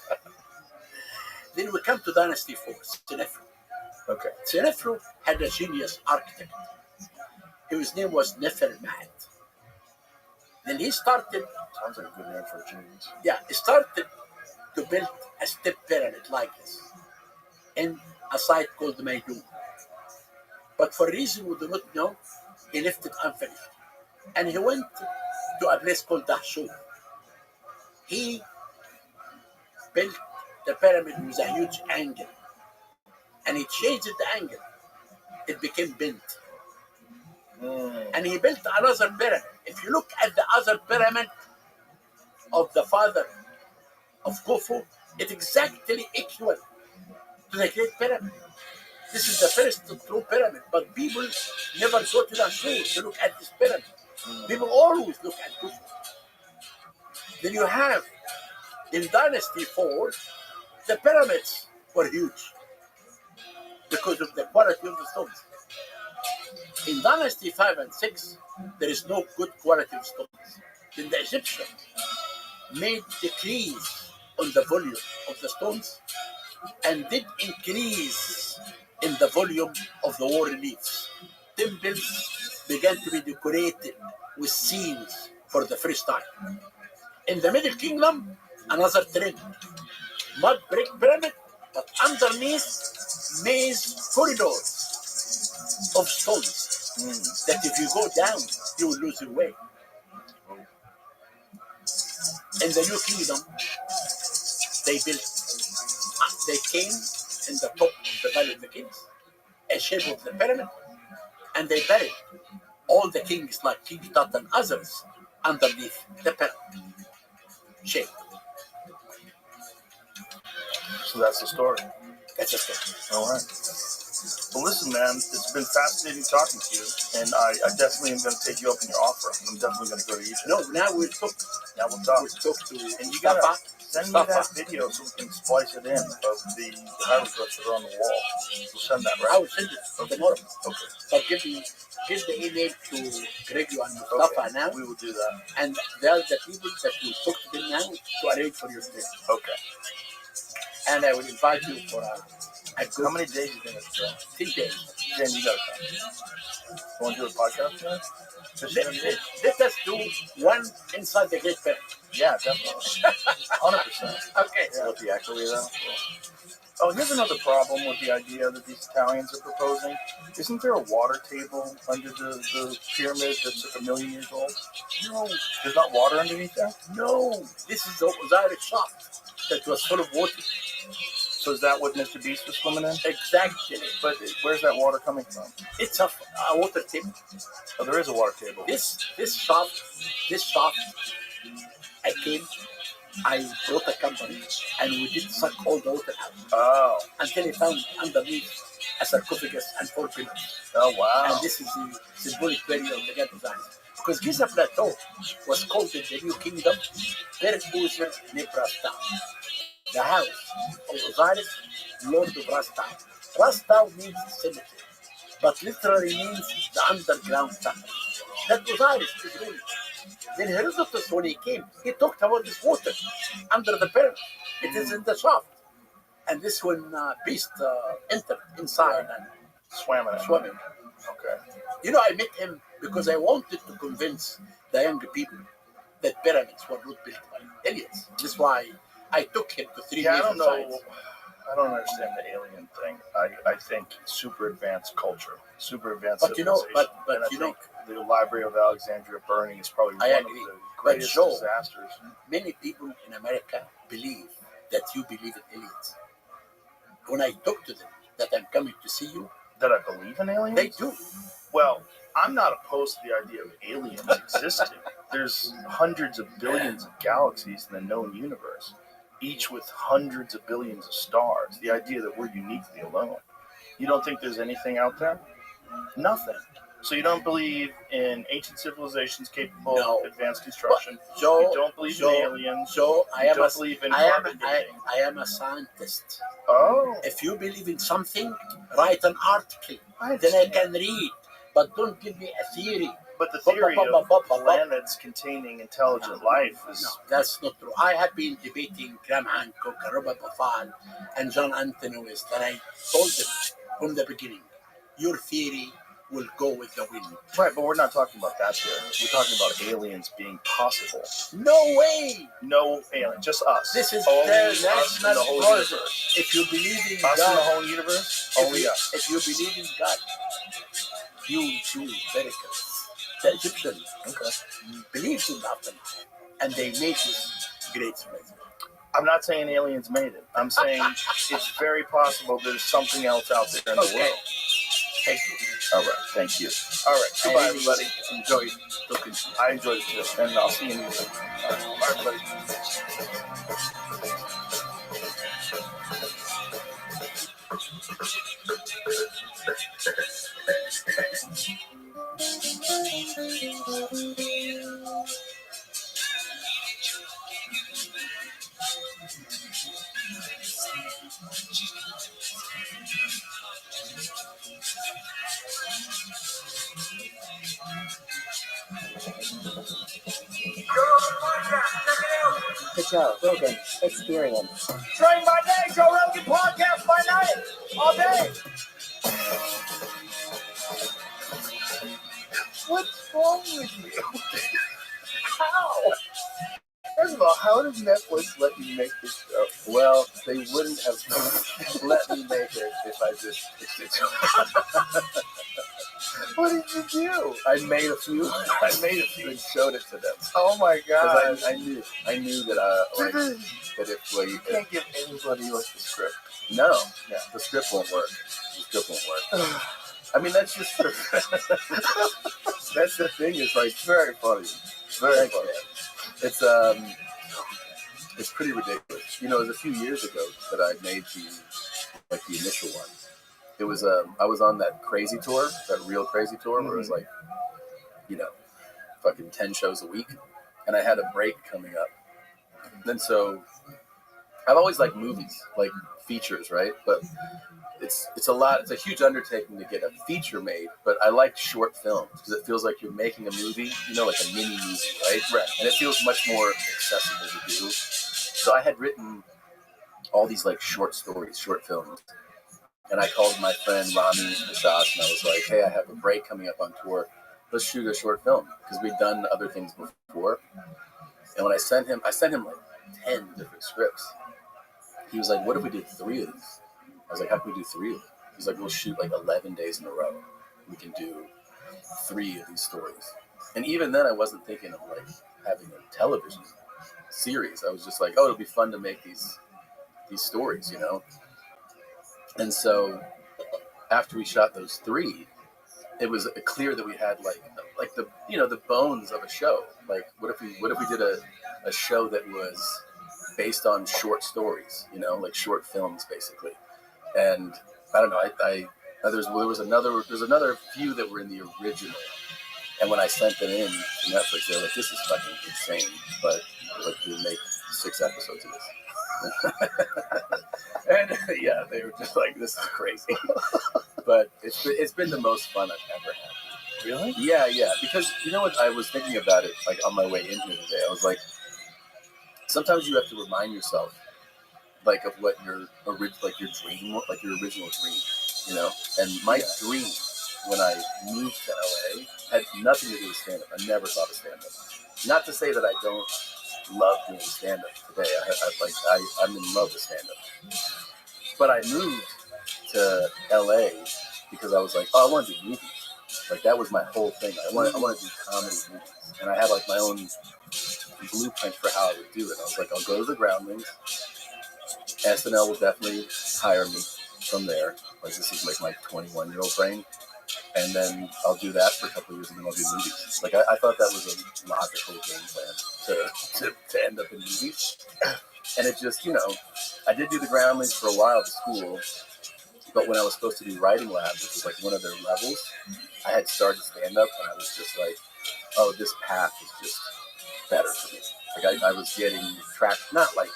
Then we come to Dynasty 4, Senefra. Okay. Senefru had a genius architect. His name was Nefermat. Then he started, Sounds like a good name for a genius. he started to build a step pyramid like this in a site called Maydun. But for a reason we do not know, he left it unfinished. And he went to a place called Dahshur. He built the pyramid with a huge angle. And he changed the angle. It became bent. And he built another pyramid. If you look at the other pyramid of the father of Khufu, it's exactly equal to the Great Pyramid. This is the first true pyramid, but people never go to the shore to look at this pyramid. People always look at Khufu. Then you have, in Dynasty 4, the pyramids were huge because of the quality of the stones. In Dynasty 5 and 6, there is no good quality of stones. Then the Egyptians made decrease on the volume of the stones and did increase in the volume of the war reliefs. Temples began to be decorated with scenes for the first time. In the Middle Kingdom, another trend. Mud brick pyramid, but underneath maze corridors of stones that if you go down, you will lose your way. In the New Kingdom, they came in the top of the Valley of the Kings, a shape of the pyramid, and they buried all the kings like King Tut and others underneath the pyramid shape. So that's the story. That's a story. All right. Well, listen, man, it's been fascinating talking to you, and I definitely am going to take you up on your offer. I'm definitely going to go to Egypt. No, now we'll talk. Now we'll talk. We'll talk to And you got to Mustafa. send me that video so we can splice it in of the hieroglyphs that are on the wall. We'll send that, I right? will send it tomorrow. Okay. But give the email to Gregory and Mustafa now, We will do that. and they are the people that will talk to them now to arrange for your trip. Okay. And I will invite you for a How many days do you think it's 10 days. Jen, you got to come. You want to do a podcast tonight? Let us do one inside the Great Pyramid. Yeah, definitely. 100%. Okay. Yeah. What the actual is though? Oh, here's another problem with the idea that these Italians are proposing. Isn't there a water table under the pyramid that's like 1 million years old? No, There's not water underneath there? no. This is the Osiris shaft that was full of water. So is that what Mr. Beast was swimming in? Exactly. But where's that water coming from? It's a water table. Oh, there is a water table. This shaft, I brought a company and we did suck all the water out Oh. until I found underneath a sarcophagus and 4 pillars. Oh, wow. And this is the symbolic burial of the god Osiris. Because Giza Plateau was called in the New Kingdom Per-User Nebrasta, the house of Osiris, Lord of Rastau. Rastau means cemetery, but literally means the underground tunnel. That Osiris is really. Then Herodotus, when he came, he talked about this water under the pyramid. It is in the shaft. And this when Beast entered inside and Swam in it. swam in. Okay. You know, I met him because I wanted to convince the young people that pyramids were not built by aliens. That's why I took him to 3 Yeah, I major don't know. sites. I don't understand the alien thing. I think super advanced culture, super advanced But you know, civilization. but and I you know, think the Library of Alexandria burning is probably I one agree. of the But greatest Joe, disasters. many people in America believe that you believe in aliens. When I talk to them that I'm coming to see you, That I believe in aliens? they do. Well, I'm not opposed to the idea of aliens existing. There's hundreds of billions of galaxies in the known universe, each with hundreds of billions of stars. The idea that we're uniquely alone. You don't think there's anything out there? Nothing. So you don't believe in ancient civilizations capable No. of advanced construction? So, You don't believe in aliens? So I You am don't a, believe in I am, carbon I, dating? I am a scientist. Oh. If you believe in something, write an article. I Then I understand. can read. But don't give me a theory. But the theory of planets containing intelligent life is... No, that's not true. I have been debating Graham Hancock, Robert Buffal, and John Anthony West, and I told them from the beginning, your theory will go with the wind. Right, but we're not talking about that theory. We're talking about aliens being possible. No way! No alien, just us. This is only their us in the national whole project. universe. If you believe in Us in the God, whole universe? Only us. if you believe in God, you will do miracles. The Egyptians believed in the afterlife, and they made this great civilization. I'm not saying aliens made it. I'm saying it's very possible there's something else out there in the Okay. world. Thank you. All right, thank you. All right, I goodbye, really everybody. enjoyed talking to you. I enjoyed it too, and I'll see you in the evening. All right, bye, everybody. The Joe Rogan Experience. Train by day, Joe Rogan podcast by night, all day. wrong with you? How? First of all, how does Netflix let you make this show? Well, they wouldn't have let me make it if I just picked it. What did you do? I made a few and showed it to them. Oh my god! Because I knew that that if You can't give anybody like the script. no, Yeah. the script won't work. The script won't work. I mean, that's just that's the thing. Is like Very funny. very funny. It's pretty ridiculous. You know, it was a few years ago that I made the initial one. It was I was on that crazy tour, that real crazy tour, where it was like, you know, fucking 10 shows a week, and I had a break coming up. And so I've always liked movies, like features, right? But it's a huge undertaking to get a feature made, but I like short films because it feels like you're making a movie, you know, like a mini movie, right? Right. And it feels much more accessible to do. So I had written all these like short stories, short films, and I called my friend Rabbi and I was like, hey, I have a break coming up on tour. Let's shoot a short film because we'd done other things before. And when I sent him like 10 different scripts. He was like, what if we did 3 of these? I was like, how can we do 3 of them? He's like, we'll shoot like 11 days in a row. We can do 3 of these stories. And even then, I wasn't thinking of like having a television series. I was just like, oh, it'll be fun to make these stories, you know? And so after we shot those 3, it was clear that we had like the, you know, the bones of a show. Like, what if we did a show that was based on short stories, you know, like short films, basically. And I don't know, there's another few that were in the original. And when I sent them in to Netflix, they were like, this is fucking insane, but like, we'll make 6 episodes of this. And yeah, they were just like, this is crazy. But it's been the most fun I've ever had. Really? Yeah, because you know what, I was thinking about it like on my way in here today. I was like, sometimes you have to remind yourself like of what your original dream, like your original dream, you know. And my dream when I moved to LA had nothing to do with stand-up. I never thought of stand-up. Not to say that I don't love doing stand-up today. I'm in love with stand-up. But I moved to LA because I was like, oh, I want to do movies. Like, that was my whole thing. I want to do comedy movies. And I had like my own blueprint for how I would do it. I was like, I'll go to the Groundlings. SNL will definitely hire me from there. Like, this is like my 21-year-old brain. And then I'll do that for a couple of years, and then I'll do movies. Like, I thought that was a logical game plan to end up in movies. And it just, you know, I did do the Groundlings for a while at school. But when I was supposed to do writing lab, which was like one of their levels, I had started stand-up, and I was just like, oh, this path is just better for me. Like, I was getting tracked, not like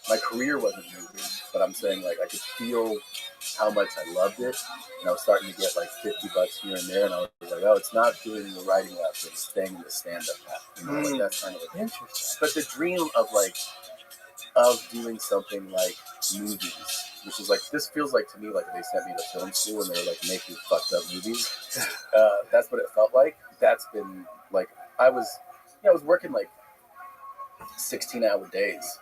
my career wasn't moving, but I'm saying like I could feel how much I loved it, and I was starting to get like $50 here and there, and I was like, oh, it's not doing the writing lab, it's staying in the stand-up path. You know, like that's kind of like interesting. But the dream of doing something like movies, which is like, this feels like to me like they sent me to film school and they were like making fucked up movies. That's what it felt like. That's been like, I was working like 16-hour days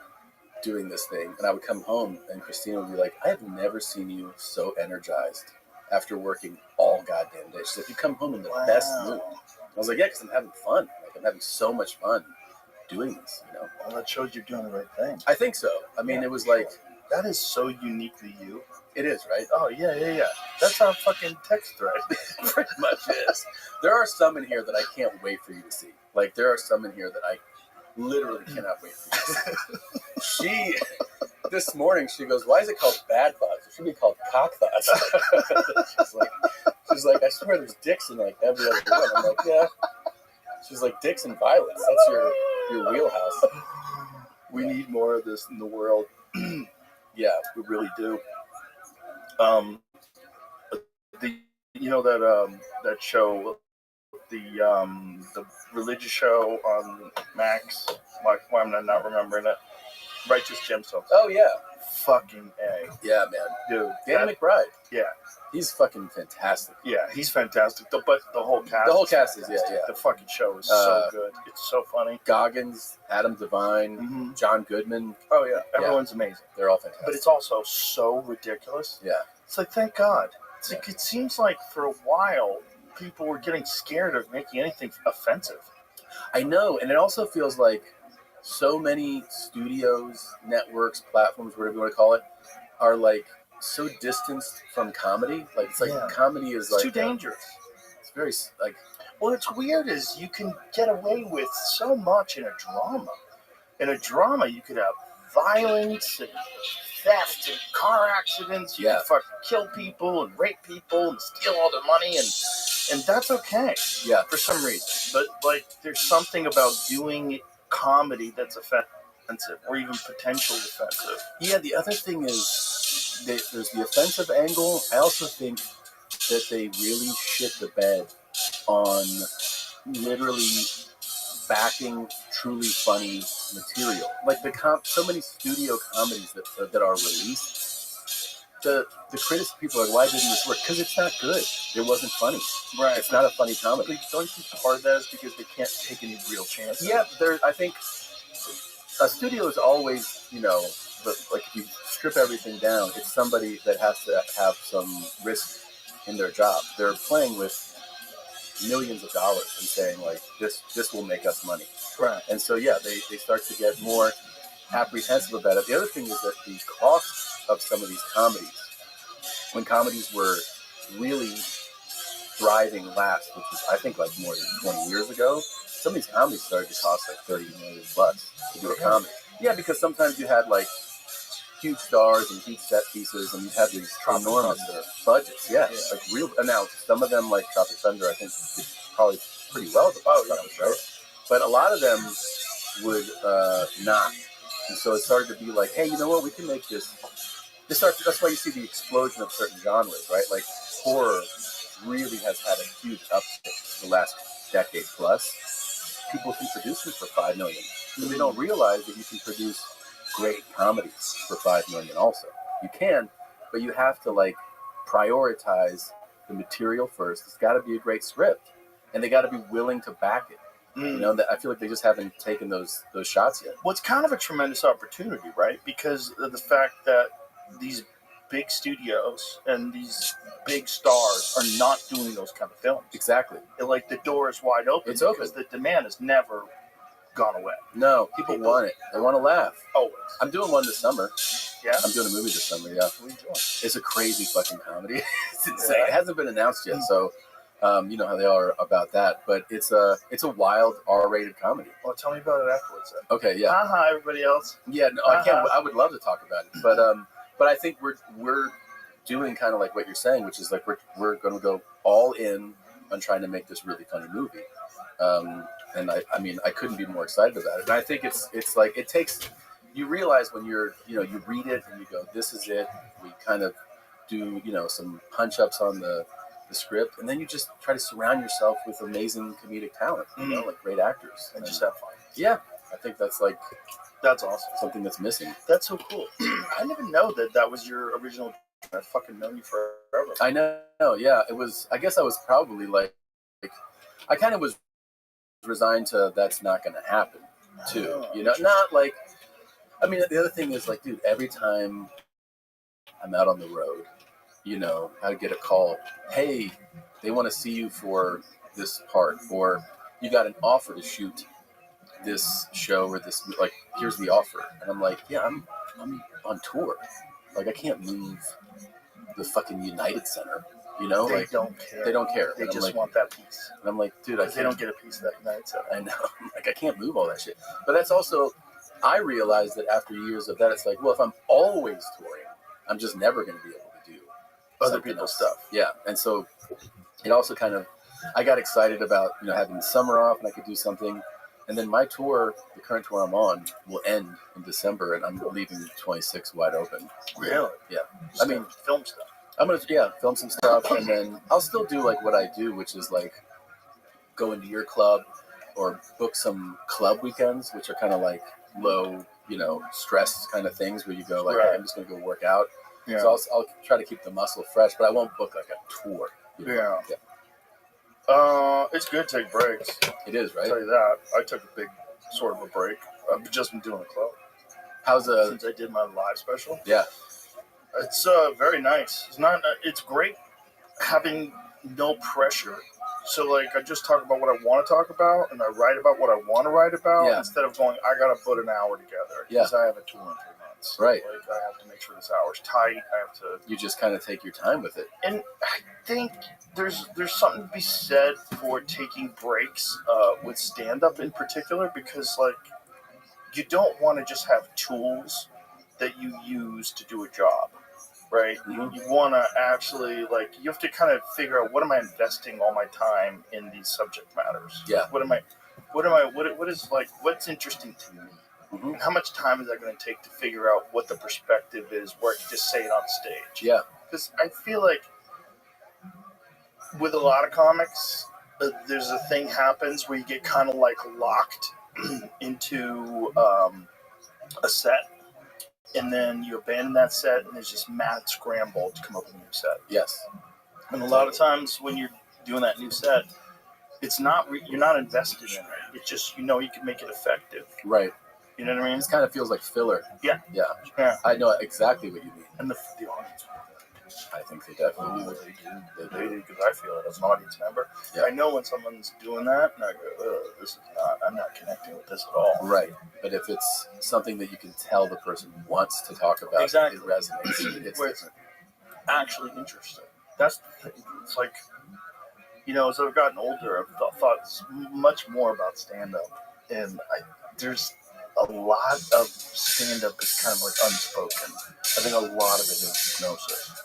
doing this thing, and I would come home and Christina would be like, I have never seen you so energized after working all goddamn day. She's like, you come home in the best mood. I was like, yeah, because I'm having fun. Like, I'm having so much fun doing this, you know. Well, that shows you're doing the right thing. I think so. I mean, it was like, that is so uniquely you. It is, right? Oh, yeah. That's our fucking text thread. Pretty much is. There are some in here that I can't wait for you to see. Like, there are some in here that I literally cannot wait for you to see. This morning, she goes, why is it called bad thoughts? It should be called cock thoughts. she's like, I swear there's dicks in like every other one. I'm like, yeah. She's like, dicks and violence. That's your wheelhouse. We need more of this in the world. Yeah, we really do. That show, the religious show on Max. Why am I not remembering it? Righteous Gemstones. Oh yeah, fucking A. Yeah, man. Dude. Danny McBride. Yeah. He's fucking fantastic. Yeah, he's fantastic. But the whole cast. The whole cast is, fantastic. yeah. The fucking show is so good. It's so funny. Goggins, Adam Devine, Mhm. John Goodman. Oh yeah, everyone's amazing. They're all fantastic. But it's also so ridiculous. Yeah. It's like, thank God. It's like, it seems like for a while people were getting scared of making anything offensive. I know, and it also feels like so many studios, networks, platforms, whatever you want to call it, are like so distanced from comedy. Like it's like comedy is It's like too dangerous. It's very like. Well, what's weird is you can get away with so much in a drama. In a drama, you could have violence and theft and car accidents. You could fucking kill people and rape people and steal all their money, and that's okay. Yeah. For some reason. But like, there's something about doing comedy that's offensive or even potentially offensive. Yeah. The other thing is there's the offensive angle. I also think that they really shit the bed on literally backing truly funny material. Like so many studio comedies that are released, the critics, people are like, why didn't this work? Because it's not good. It wasn't funny. Right. It's not a funny comedy. But don't you think part of that is because they can't take any real chances? Yeah, I think a studio is always, like if you strip everything down, it's somebody that has to have some risk in their job. They're playing with millions of dollars and saying like this will make us money. Right. And so they start to get more apprehensive about it. The other thing is that the cost of some of these comedies, when comedies were really thriving last, which was I think like more than 20 years ago, some of these comedies started to cost like $30 million to do a comedy. Yeah, because sometimes you had like huge stars and huge set pieces, and you had these enormous budgets. Yeah, like real. And now some of them, like Tropic Thunder, I think did probably pretty well at the box office, right? But a lot of them would not, and so it started to be like, hey, you know what? We can make this. That's why you see the explosion of certain genres, right? Like horror really has had a huge uptick the last decade plus. People can produce it for $5 million, and they don't realize that you can produce great comedies for $5 million. Also, you can, but you have to like prioritize the material first. It's got to be a great script, and they got to be willing to back it. I feel like they just haven't taken those shots yet. Well, it's kind of a tremendous opportunity, right? Because of the fact that these big studios and these big stars are not doing those kind of films. Exactly. Like the door is wide open. It's open because the demand has never gone away. No, people want it. They want to laugh. Always. I'm doing one this summer. Yeah? I'm doing a movie this summer, yeah. What are you doing? It's a crazy fucking comedy. It's insane. It hasn't been announced yet, so you know how they are about that. But it's a wild R-rated comedy. Well, tell me about it afterwards then. Okay, yeah. Haha, everybody else. Yeah, no, I can't. I would love to talk about it, but I think we're doing kind of like what you're saying, which is like we're going to go all in on trying to make this really funny movie. And I mean, I couldn't be more excited about it. And I think it's like it takes. You realize when you read it and you go, this is it. We kind of do some punch ups on the script, and then you just try to surround yourself with amazing comedic talent, like great actors, and just have fun. Yeah, I think that's awesome. Something that's missing. That's so cool. I didn't even know that was your original. I've fucking known you forever. I know. Yeah, it was. I guess I was probably like I kind of was resigned to that's not going to happen too. Not like. I mean, the other thing is like, dude, every time I'm out on the road, I get a call. Hey, they want to see you for this part, or you got an offer to shoot this show or this. Like, here's the offer, and I'm like, yeah, I'm on tour. Like, I can't move the fucking United Center. They don't care. They don't care. They and just want that piece. And I'm like, dude, they don't get a piece of that United Center. I know. Like, I can't move all that shit. But that's also. I realized that after years of that, it's like, well, if I'm always touring, I'm just never going to be able to do other people's stuff. Yeah, and so it also kind of, I got excited about having the summer off and I could do something, and then my tour, the current tour I'm on, will end in December, and I'm leaving 26 wide open. Really? Yeah. I mean, film stuff. I'm gonna film some stuff, and then I'll still do like what I do, which is like go into your club or book some club weekends, which are kind of like low stress kind of things where you go like, Right. hey, I'm just going to go work out. Yeah. So I'll try to keep the muscle fresh, but I won't book like a tour. Yeah. It's good to take breaks. It is, I'll right? tell you that. I took a big sort of a break. I've just been doing the club since I did my live special. Yeah. It's very nice. It's great having no pressure. So like I just talk about what I want to talk about, and I write about what I want to write about Yeah. instead of going, I gotta put an hour together because I have a tour in 3 months. Right. Like I have to make sure this hour's tight. I have to. You just kind of take your time with it. And I think there's something to be said for taking breaks with stand-up in particular, because like you don't want to just have tools that you use to do a job, right? Mhm. You want to actually you have to kind of figure out, what am I investing all my time in these subject matters? Yeah. What's interesting to me? Mhm. And how much time is that going to take to figure out what the perspective is where I can just say it on stage? Yeah. Because I feel like with a lot of comics, there's a thing happens where you get kind of like locked into a set, and then you abandon that set, and there's just mad scramble to come up with a new set. Yes. And a lot of times when you're doing that new set, it's not you're not invested in it. It's just you can make it effective. Right. You know what I mean? This kind of feels like filler. Yeah. Yeah. Yeah. I know exactly what you mean. And the audience. I think they definitely do. They do, because I feel it as an audience member. Yeah. I know when someone's doing that, and I go, I'm not connecting with this at all. Right. But if it's something that you can tell the person wants to talk about, Exactly. it resonates. It's Where it's different. actually interesting. That's the thing. It's like, as I've gotten older, I've thought much more about stand-up, and there's a lot of stand-up is kind of like unspoken. I think a lot of it is hypnosis.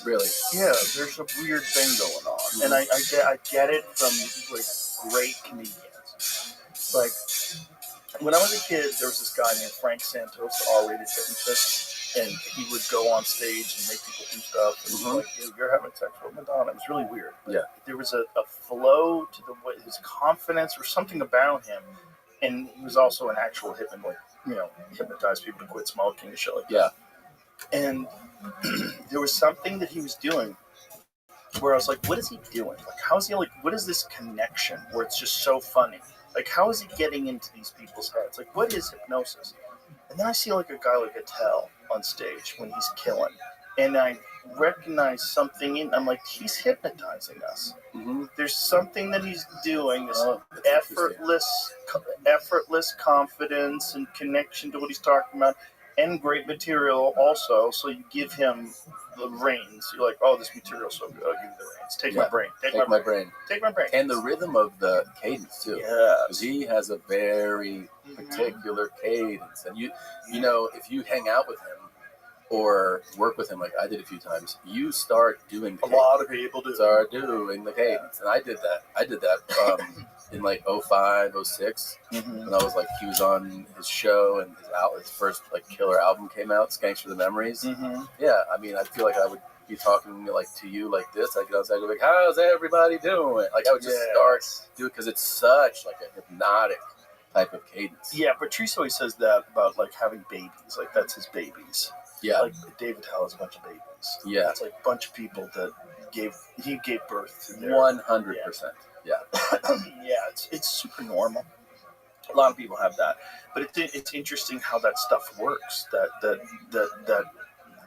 Really? Yeah, there's a weird thing going on, and I get it from like great comedians. Like when I was a kid, there was this guy named Frank Santos, R-rated hypnotist, and he would go on stage and make people do stuff. And Mhm. like, you're having sex with Madonna. It was really weird. But Yeah. there was a flow to his confidence, or something about him, and he was also an actual hypnotized people to quit smoking and shit like that. Yeah. And there was something that he was doing where I was like, what is he doing? Like, how is he what is this connection where it's just so funny? Like, how is he getting into these people's heads? Like, what is hypnosis? And then I see like a guy like Attell on stage when he's killing, and I recognize something I'm like, he's hypnotizing us. Mm-hmm. There's something that he's doing, this That's effortless confidence and connection to what he's talking about, and great material also. So you give him the reins. You're like, oh, this material's so good. I'll give you the reins. Take my brain. Take my brain. Take my brain. And the rhythm of the cadence too. Yeah. Because he has a very particular cadence, and you know, if you hang out with him or work with him like I did a few times, you start doing the A lot of people do. Start doing the cadence, and I did that in like 05, 06. Mm-hmm. And I was like, he was on his show, and his first like killer album came out, Skanks for the Memories. Mm-hmm. Yeah, I mean, I feel like I would be talking like to you like this. I'd go outside and be like, how's everybody doing? Like I would just start do it because it's such like a hypnotic type of cadence. Yeah, Patrice always says that about like having babies. Like that's his babies. Yeah. Like David Hell has a bunch of babies. Yeah. It's like a bunch of people that he gave birth to. 100%. Yeah. Yeah, it's super normal. A lot of people have that, but it's interesting how that stuff works. That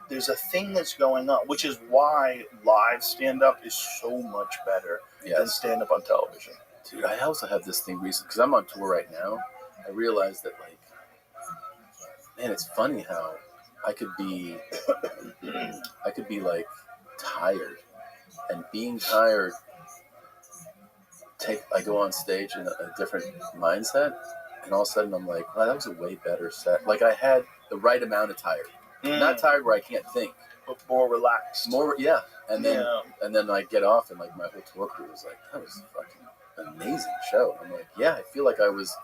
there's a thing that's going on, which is why live stand-up is so much better than stand-up on television. Dude, I also have this thing recently because I'm on tour right now. I realized that like, man, it's funny how I could be like tired, and being tired. I go on stage in a different mindset, and all of a sudden I'm like, wow, that was a way better set. Like I had the right amount of tired, not tired where I can't think, but more relaxed. And then I get off, and like my whole tour crew was like, that was a fucking amazing show. I'm like, yeah, I feel like I was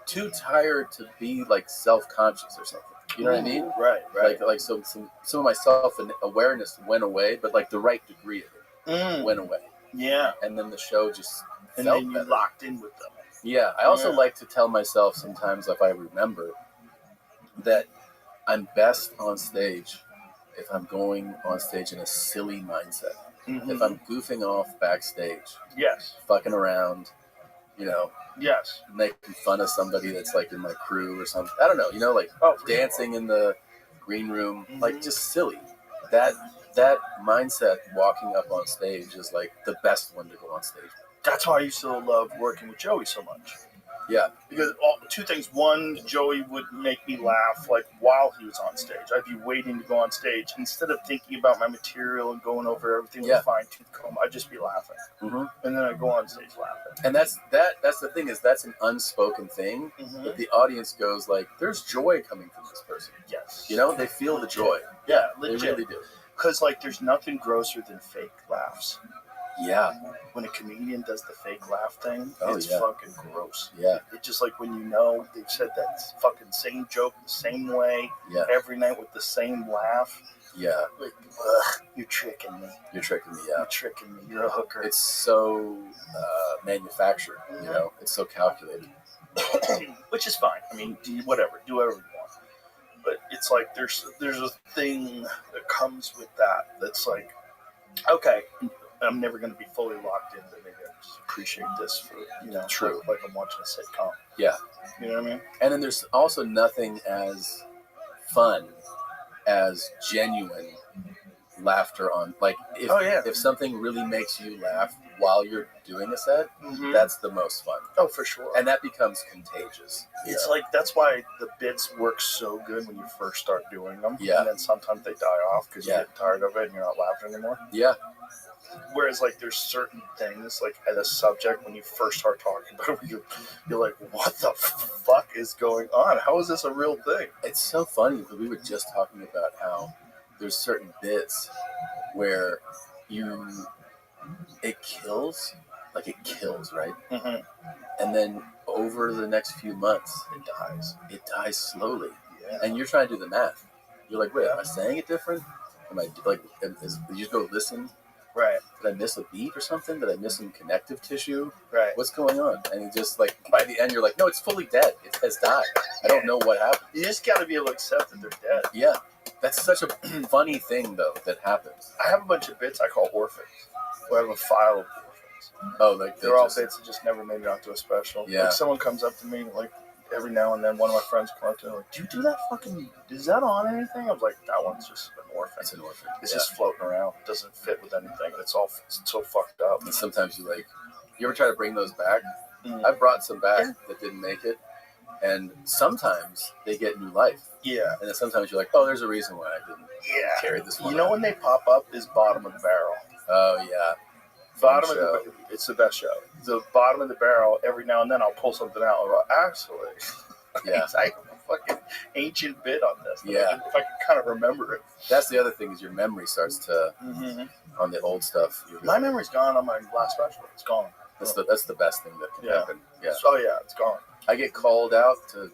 too tired to be like self-conscious or something. You know what I mean? Right. Like some of my self-awareness went away, but like the right degree of it went away. Yeah. And then the show just and felt then you better. Locked in with them. Yeah. I also like to tell myself sometimes, if I remember, that I'm best on stage if I'm going on stage in a silly mindset. Mm-hmm. If I'm goofing off backstage, Yes. fucking around, you know, Yes. making fun of somebody that's like in my crew or something. I don't know, you know, like dancing in the green room, like just silly. That mindset walking up on stage is like the best one to go on stage. That's why I used to love working with Joey so much. Yeah. Because two things. One, Joey would make me laugh like while he was on stage. I'd be waiting to go on stage. Instead of thinking about my material and going over everything with a fine-tooth comb, I'd just be laughing. Mm-hmm. And then I'd go on stage laughing. And that's the thing, is that's an unspoken thing that the audience goes like, there's joy coming from this person. Yes. You know, they feel the joy. Yeah, they legit. really do. Because like there's nothing grosser than fake laughs. Yeah. When a comedian does the fake laugh thing, it's yeah. fucking gross. Yeah. It's just like when you know they've said that fucking same joke the same way every night with the same laugh. Yeah. Like, you're tricking me. You're tricking me, yeah. You're tricking me. You're a hooker. It's so manufactured, you know? It's so calculated. Which is fine. I mean, do whatever you want. But it's like there's a thing that comes with that that's like, okay, I'm never going to be fully locked in, but maybe I just appreciate this for, you know, true. Like I'm watching a sitcom. Yeah. You know what I mean? And then there's also nothing as fun as genuine laughter on, like, if something really makes you laugh while you're doing a set, that's the most fun. Oh, for sure. And that becomes contagious. It's like, that's why the bits work so good when you first start doing them. Yeah. And then sometimes they die off because you get tired of it and you're not laughing anymore. Yeah. Whereas, like, there's certain things, like, at a subject, when you first start talking about it, you're like, what the fuck is going on? How is this a real thing? It's so funny, because we were just talking about how there's certain bits where it kills, right? Mm-hmm. And then over the next few months, it dies slowly. Yeah. And you're trying to do the math. You're like, wait, am I saying it different? Am I, like, did you just go listen? Right. Did I miss a beat or something? Did I miss some connective tissue? Right. What's going on? And it just, like, by the end, you're like, no, it's fully dead. It has died. I don't know what happened. You just got to be able to accept that they're dead. Yeah. That's such a funny thing, though, that happens. I have a bunch of bits I call orphans. I have a file of orphans. Oh, like they're all bits that just never made it onto a special. Yeah. Like, someone comes up to me, like, every now and then, one of my friends comes up to me, like, do you do that fucking, is that on anything? I was like, that one's just an orphan. It's an orphan. It's just floating around. It doesn't fit with anything. It's so fucked up. And sometimes you ever try to bring those back? I brought some back that didn't make it. And sometimes they get new life. Yeah. And then sometimes you're like, oh, there's a reason why I didn't carry this one. You know when they pop up is bottom of the barrel. Oh, yeah. It's the best show. The bottom of the barrel, every now and then I'll pull something out. I'll go, actually, I have a fucking ancient bit on this. Yeah. If I can kind of remember it. That's the other thing, is your memory starts to, on the old stuff. My memory's gone on my last special. It's gone. That's the best thing that can happen. Yeah. Oh, yeah, it's gone. I get called out to,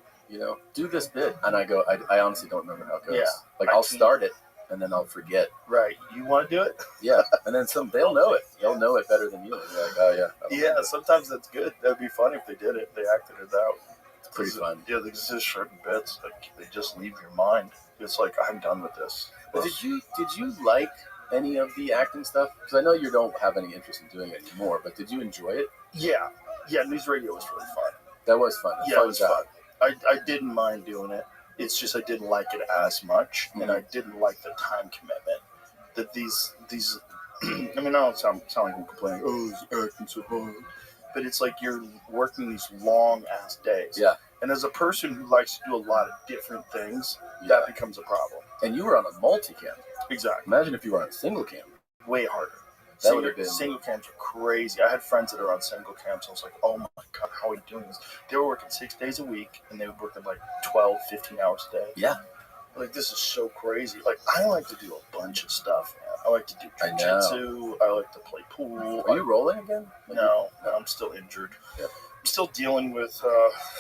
do this bit. And I go, I honestly don't remember how it goes. Yeah. Like, I'll start it, and then I'll forget. Right. You want to do it? Yeah. And then they'll know it. They'll know it better than you. They're like, oh, yeah. Yeah, sometimes that's good. That'd be funny if they did it. They acted it out. It's pretty fun. Yeah, there's just certain bits. Like, they just leave your mind. It's like, I'm done with this. But did you like any of the acting stuff? Because I know you don't have any interest in doing it anymore, but did you enjoy it? Yeah. Yeah, news radio was really fun. That was fun. It was fun. I didn't mind doing it. It's just I didn't like it as much, and I didn't like the time commitment. That these I mean, I don't sound like I'm complaining, oh, it's acting so hard. But it's like you're working these long-ass days. Yeah. And as a person who likes to do a lot of different things, that becomes a problem. And you were on a multi-cam. Exactly. Imagine if you were on a single cam. Way harder. That would have been... Single cams are crazy. I had friends that are on single cams. I was like, oh my God, how are you doing this? They were working 6 days a week, and they would work like 12, 15 hours a day. Yeah. Like, this is so crazy. Like, I like to do a bunch of stuff, man. I like to do jiu-jitsu. I like to play pool. Are you rolling again? No, I'm still injured. Yep. I'm still dealing with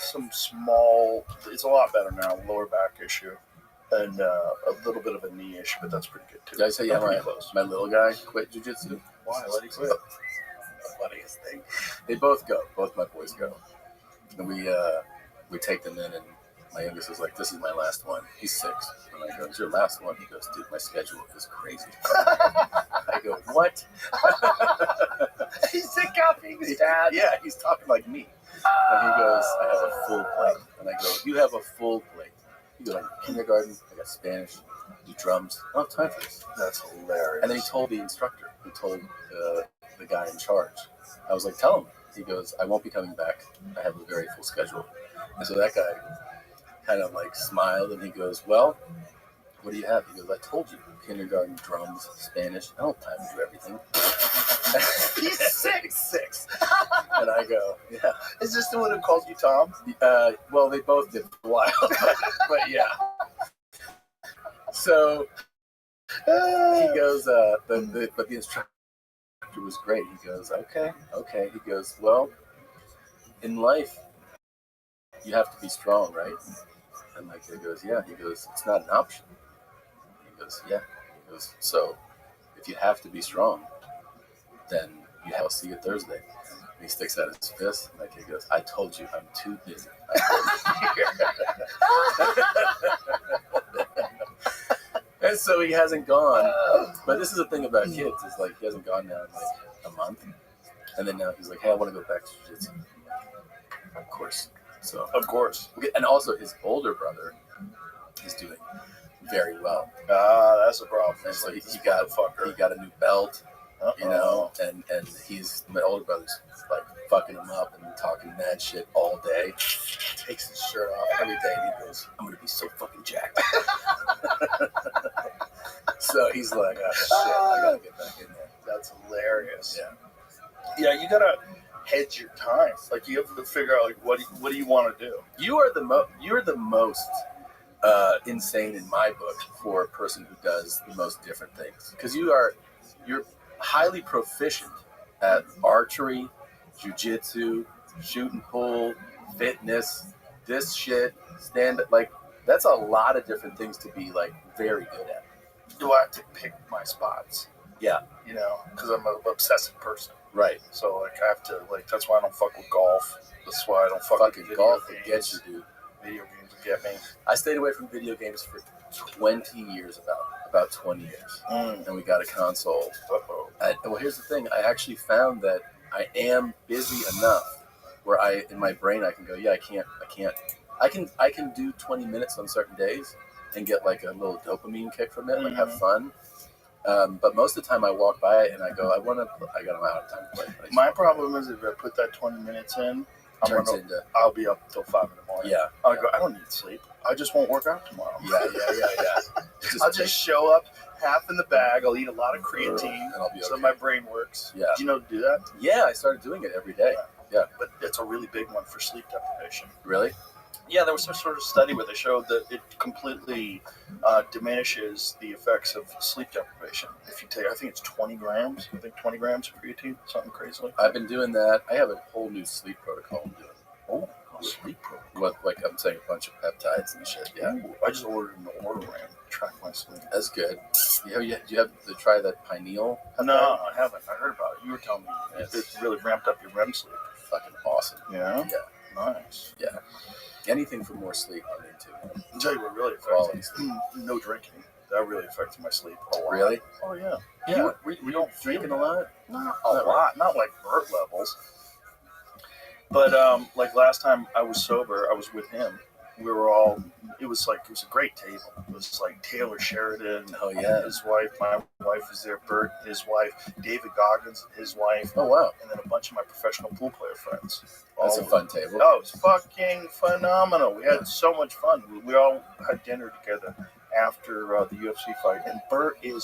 some small, it's a lot better now, lower back issue. And a little bit of a knee issue, but that's pretty good too. Did I say my little guy quit jiu-jitsu? Why? Let him quit. The funniest thing. They both go. Both my boys go. And we take them in, and my youngest is like, this is my last one. He's 6. And I go, it's your last one? He goes, dude, my schedule is crazy. I go, what? He's sick of being his dad. Yeah, he's talking like me. And he goes, I have a full plate. And I go, you have a full plate. He goes, like, kindergarten, I got Spanish, do drums. I don't have time for this. That's hilarious. And then he told the instructor, he told the guy in charge. I was like, tell him. He goes, I won't be coming back. I have a very full schedule. And so that guy kind of like smiled and he goes, well, what do you have? He goes, I told you, kindergarten, drums, Spanish. I don't have time to do everything. He's 6'6". And I go, yeah. Is this the one who calls you Tom? Well, they both did for a while, but yeah. So he goes, but the instructor was great. He goes, okay. He goes, well, in life, you have to be strong, right? And like he goes, yeah. He goes, it's not an option. He goes, yeah. He goes, so if you have to be strong, then I'll see you Thursday. And he sticks out his fist. Like he goes, I told you, I'm too busy. And so he hasn't gone. But this is the thing about kids, is like he hasn't gone now in like a month. And then now he's like, hey, I want to go back to jiu-jitsu. Of course. So Of course. and also his older brother is doing very well. That's a problem. And so he got a new belt, you know, and my older brother's like fucking him up and talking mad shit all day. Takes his shirt off every day and he goes, I'm gonna be so fucking jacked. So he's like, oh shit, I gotta get back in there. That's hilarious. Yeah. Yeah, you gotta hedge your time. Like you have to figure out like what do you want to do. You're the most insane in my book for a person who does the most different things, because you're highly proficient at archery, jiu-jitsu, shoot and pull, fitness, this shit, stand up. Like that's a lot of different things to be like very good at. Do I have to pick my spots? Yeah. You know, because I'm an obsessive person. Right. So like I have to like that's why I don't fuck with golf. That's why I don't fuck with video golf games. will get you, dude. Video games will get me. I stayed away from video games for 20 years, about 20 years, and we got a console. Well, here's the thing. I actually found that I am busy enough where in my brain I can go, yeah, I can do 20 minutes on certain days and get like a little dopamine kick from it, like have fun. But most of the time I walk by it and I go, I'm out of time to play. My problem is if I put that 20 minutes in, I'll be up till 5 in the morning. Yeah. I'll go, I don't need sleep. I just won't work out tomorrow. Yeah. I'll just show up half in the bag. I'll eat a lot of creatine and I'll be okay. So my brain works. Yeah. Do you know to do that? Yeah, I started doing it every day. Yeah. But it's a really big one for sleep deprivation. Really? Yeah, there was some sort of study where they showed that it completely diminishes the effects of sleep deprivation. If you take, I think it's 20 grams. I think 20 grams of creatine, something crazy like that. I've been doing that. I have a whole new sleep protocol I'm doing. Oh, sleep protocol. What, like I'm saying a bunch of peptides and shit. Yeah. Ooh, I just ordered an Oura ring to track my sleep. That's good. Do you have to try that pineal? No, I haven't. I heard about it. You were telling me it really ramped up your REM sleep. Fucking awesome. Yeah? Yeah. Nice. Yeah. Anything for more sleep, I'm into. I'll tell you what really affects me. No drinking. That really affected my sleep a lot. Really? Oh, yeah. Yeah. We don't Drinking a lot? Not a lot. Not like Bert levels. But like last time I was sober, I was with him. We were all. It was a great table. It was like Taylor Sheridan. Oh yeah. His wife. My wife was there. Bert, his wife. David Goggins, his wife. Oh wow. And then a bunch of my professional pool player friends. That's a fun table. Oh, it was fucking phenomenal. We had so much fun. We all had dinner together after the UFC fight, and Bert is